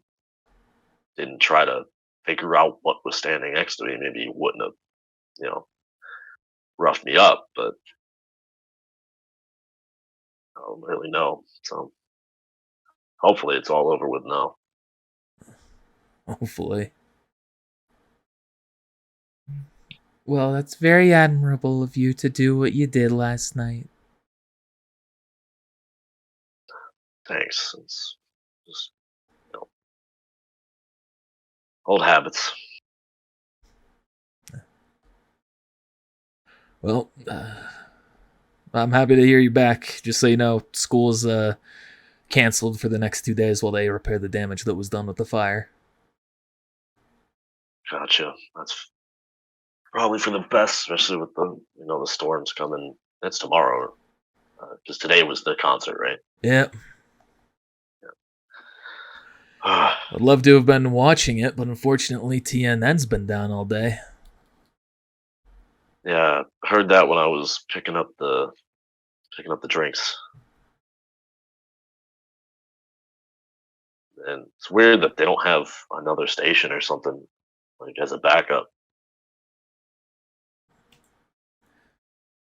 didn't try to figure out what was standing next to me, maybe he wouldn't have, roughed me up. But I don't really know. So hopefully, it's all over with now. Hopefully. Well, that's very admirable of you to do what you did last night. Thanks. It's just old habits. Well, I'm happy to hear you back. Just so you know, school's canceled for the next 2 days while they repair the damage that was done with the fire. Gotcha. That's probably for the best, especially with the storms coming. It's tomorrow, because today was the concert, right? Yep. I'd love to have been watching it, but unfortunately TNN's been down all day. Yeah, heard that when I was picking up the drinks. And it's weird that they don't have another station or something like as a backup.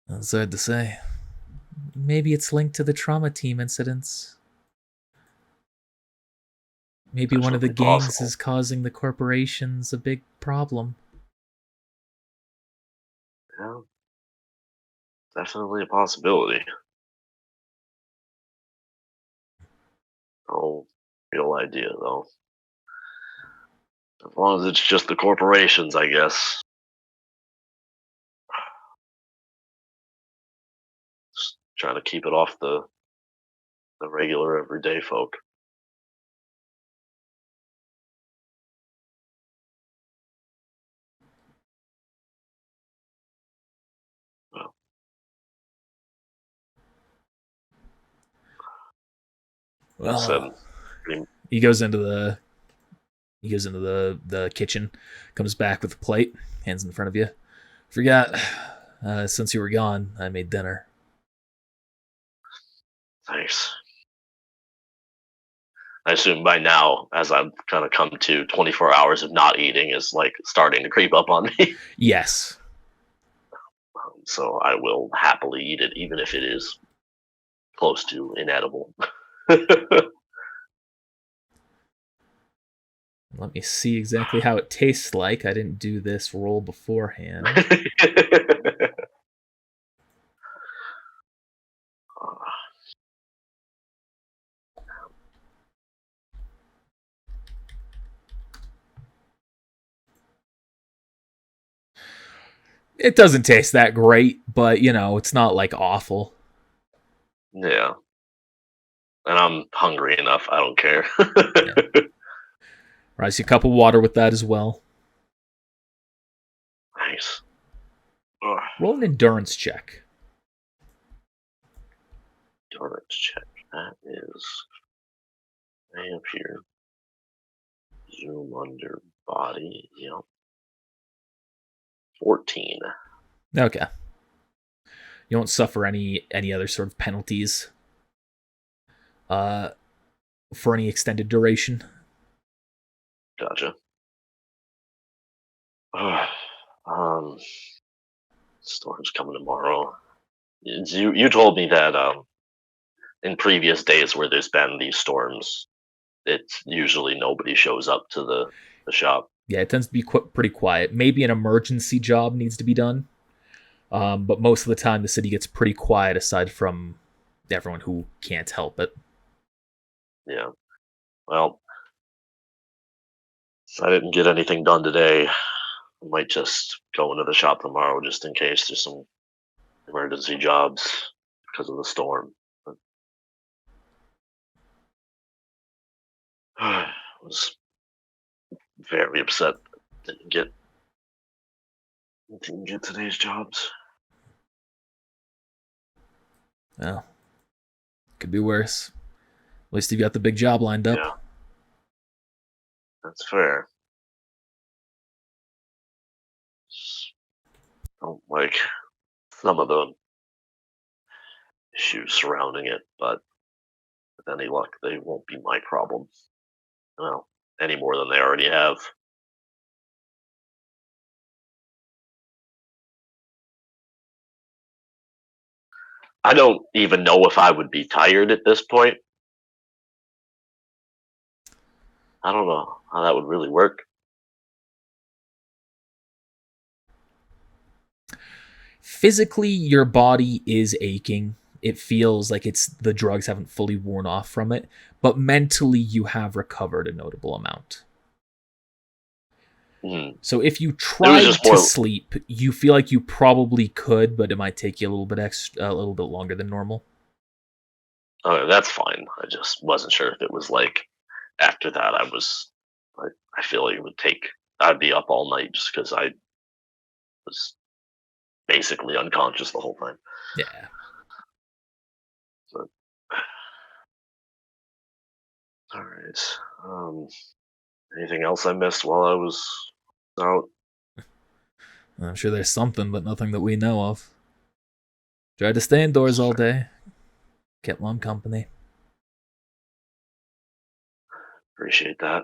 That's hard to say. Maybe it's linked to the trauma team incidents. Maybe one of the Definitely gangs possible. is causing the corporations a big problem. Yeah, definitely a possibility. No real idea though. As long as it's just the corporations, I guess. Just trying to keep it off the regular everyday folk. Well, I said, Well, pretty- he goes into the kitchen, comes back with a plate, hands in front of you. Forgot, since you were gone, I made dinner. thanks. I assume by now, as I've kind of come to 24 hours of not eating is like starting to creep up on me. Yes. So I will happily eat it, even if it is close to inedible. Let me see exactly how it tastes like. I didn't do this roll beforehand. It doesn't taste that great, but it's not like awful. Yeah. And I'm hungry enough. I don't care. Rice a cup of water with that as well. Nice. Ugh, Roll an endurance check. endurance check. That is way up here. Zoom under body. Yep. 14. Okay. You won't suffer any other sort of penalties for any extended duration. Gotcha. Ugh, um, storm's coming tomorrow. You told me that in previous days where there's been these storms, it's usually nobody shows up to the shop. Yeah, it tends to be pretty quiet. Maybe an emergency job needs to be done, but most of the time the city gets pretty quiet aside from everyone who can't help it. Yeah. Well, I didn't get anything done today. I might just go into the shop tomorrow just in case there's some emergency jobs because of the storm. But, I was very upset didn't get today's jobs. Well, could be worse. At least you got the big job lined up. Yeah, that's fair. Just don't like some of the issues surrounding it, but with any luck, they won't be my problem. Well, any more than they already have. I don't even know if I would be tired at this point. I don't know how that would really work. physically, your body is aching. It feels like the drugs haven't fully worn off from it, but mentally you have recovered a notable amount. So if you tried to sleep, you feel like you probably could, but it might take you a little bit longer than normal. Okay, that's fine. I just wasn't sure if it was like after that I feel like it would take. I'd be up all night just because I was basically unconscious the whole time. Yeah. But, all right. Anything else I missed while I was out? I'm sure there's something, but nothing that we know of. Tried to stay indoors all day. Kept mom company. Appreciate that.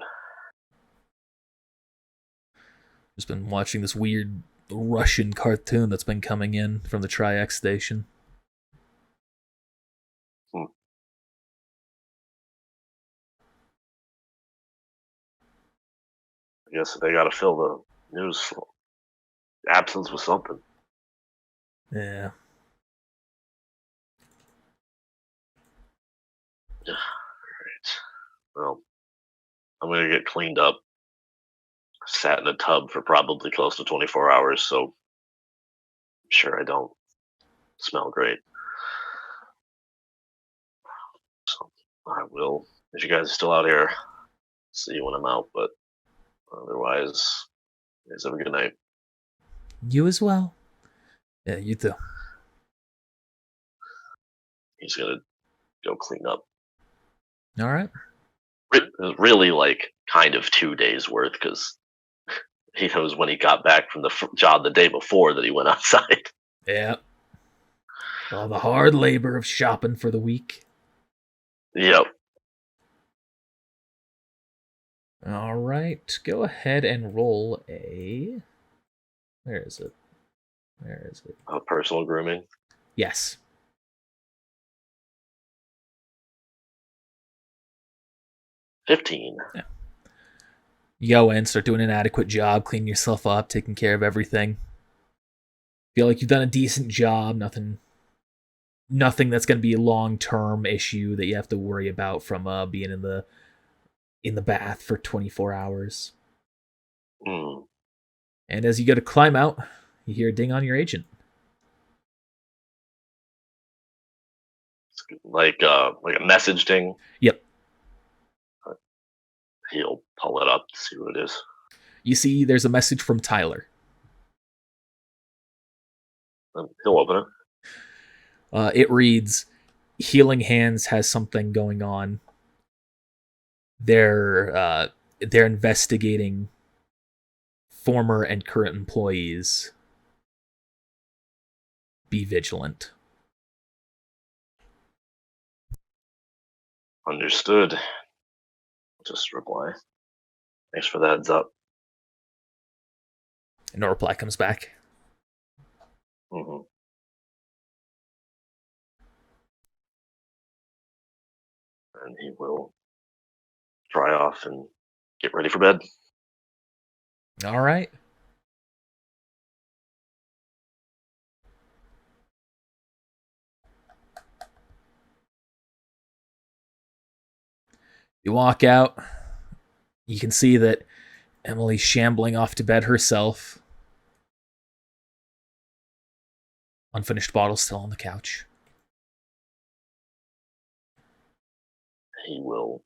Just been watching this weird Russian cartoon that's been coming in from the Tri-X station. I guess they got to fill the news absence with something. Yeah. Alright. Well, I'm gonna get cleaned up. Sat in a tub for probably close to 24 hours, so I'm sure I don't smell great. So I will. If you guys are still out here, see you when I'm out, but otherwise, you guys have a good night. You as well. Yeah, you too. He's gonna go clean up. All right. Really, like, kind of 2 days worth, because he knows when he got back from the job the day before that he went outside. Yeah. All the hard labor of shopping for the week. Yep. All right. Go ahead and roll a... Where is it? Personal grooming. Yes. $15. Yeah. You go in, start doing an adequate job, cleaning yourself up, taking care of everything. Feel like you've done a decent job. Nothing that's going to be a long-term issue that you have to worry about from being in the bath for 24 hours. And as you go to climb out, you hear a ding on your agent. Like a message ding. Yep. He'll pull it up to see what it is. You see there's a message from Tyler. He'll open it. It reads, Healing Hands has something going on. They're investigating former and current employees. Be vigilant. Understood. Just reply. Thanks for the heads up. No reply comes back. And he will dry off and get ready for bed. All right. You walk out. You can see that Emily's shambling off to bed herself. Unfinished bottle still on the couch. He will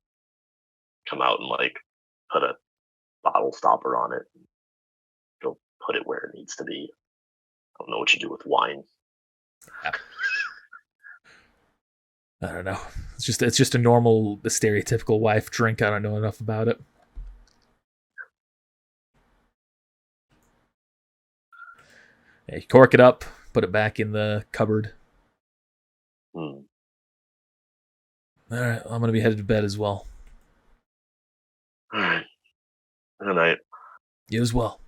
come out and put a bottle stopper on it. Go put it where it needs to be. I don't know what you do with wine. Yeah. I don't know. It's just a normal, stereotypical wife drink. I don't know enough about it. Yeah, you cork it up, put it back in the cupboard. All right, I'm gonna be headed to bed as well. All right. Good night. You as well.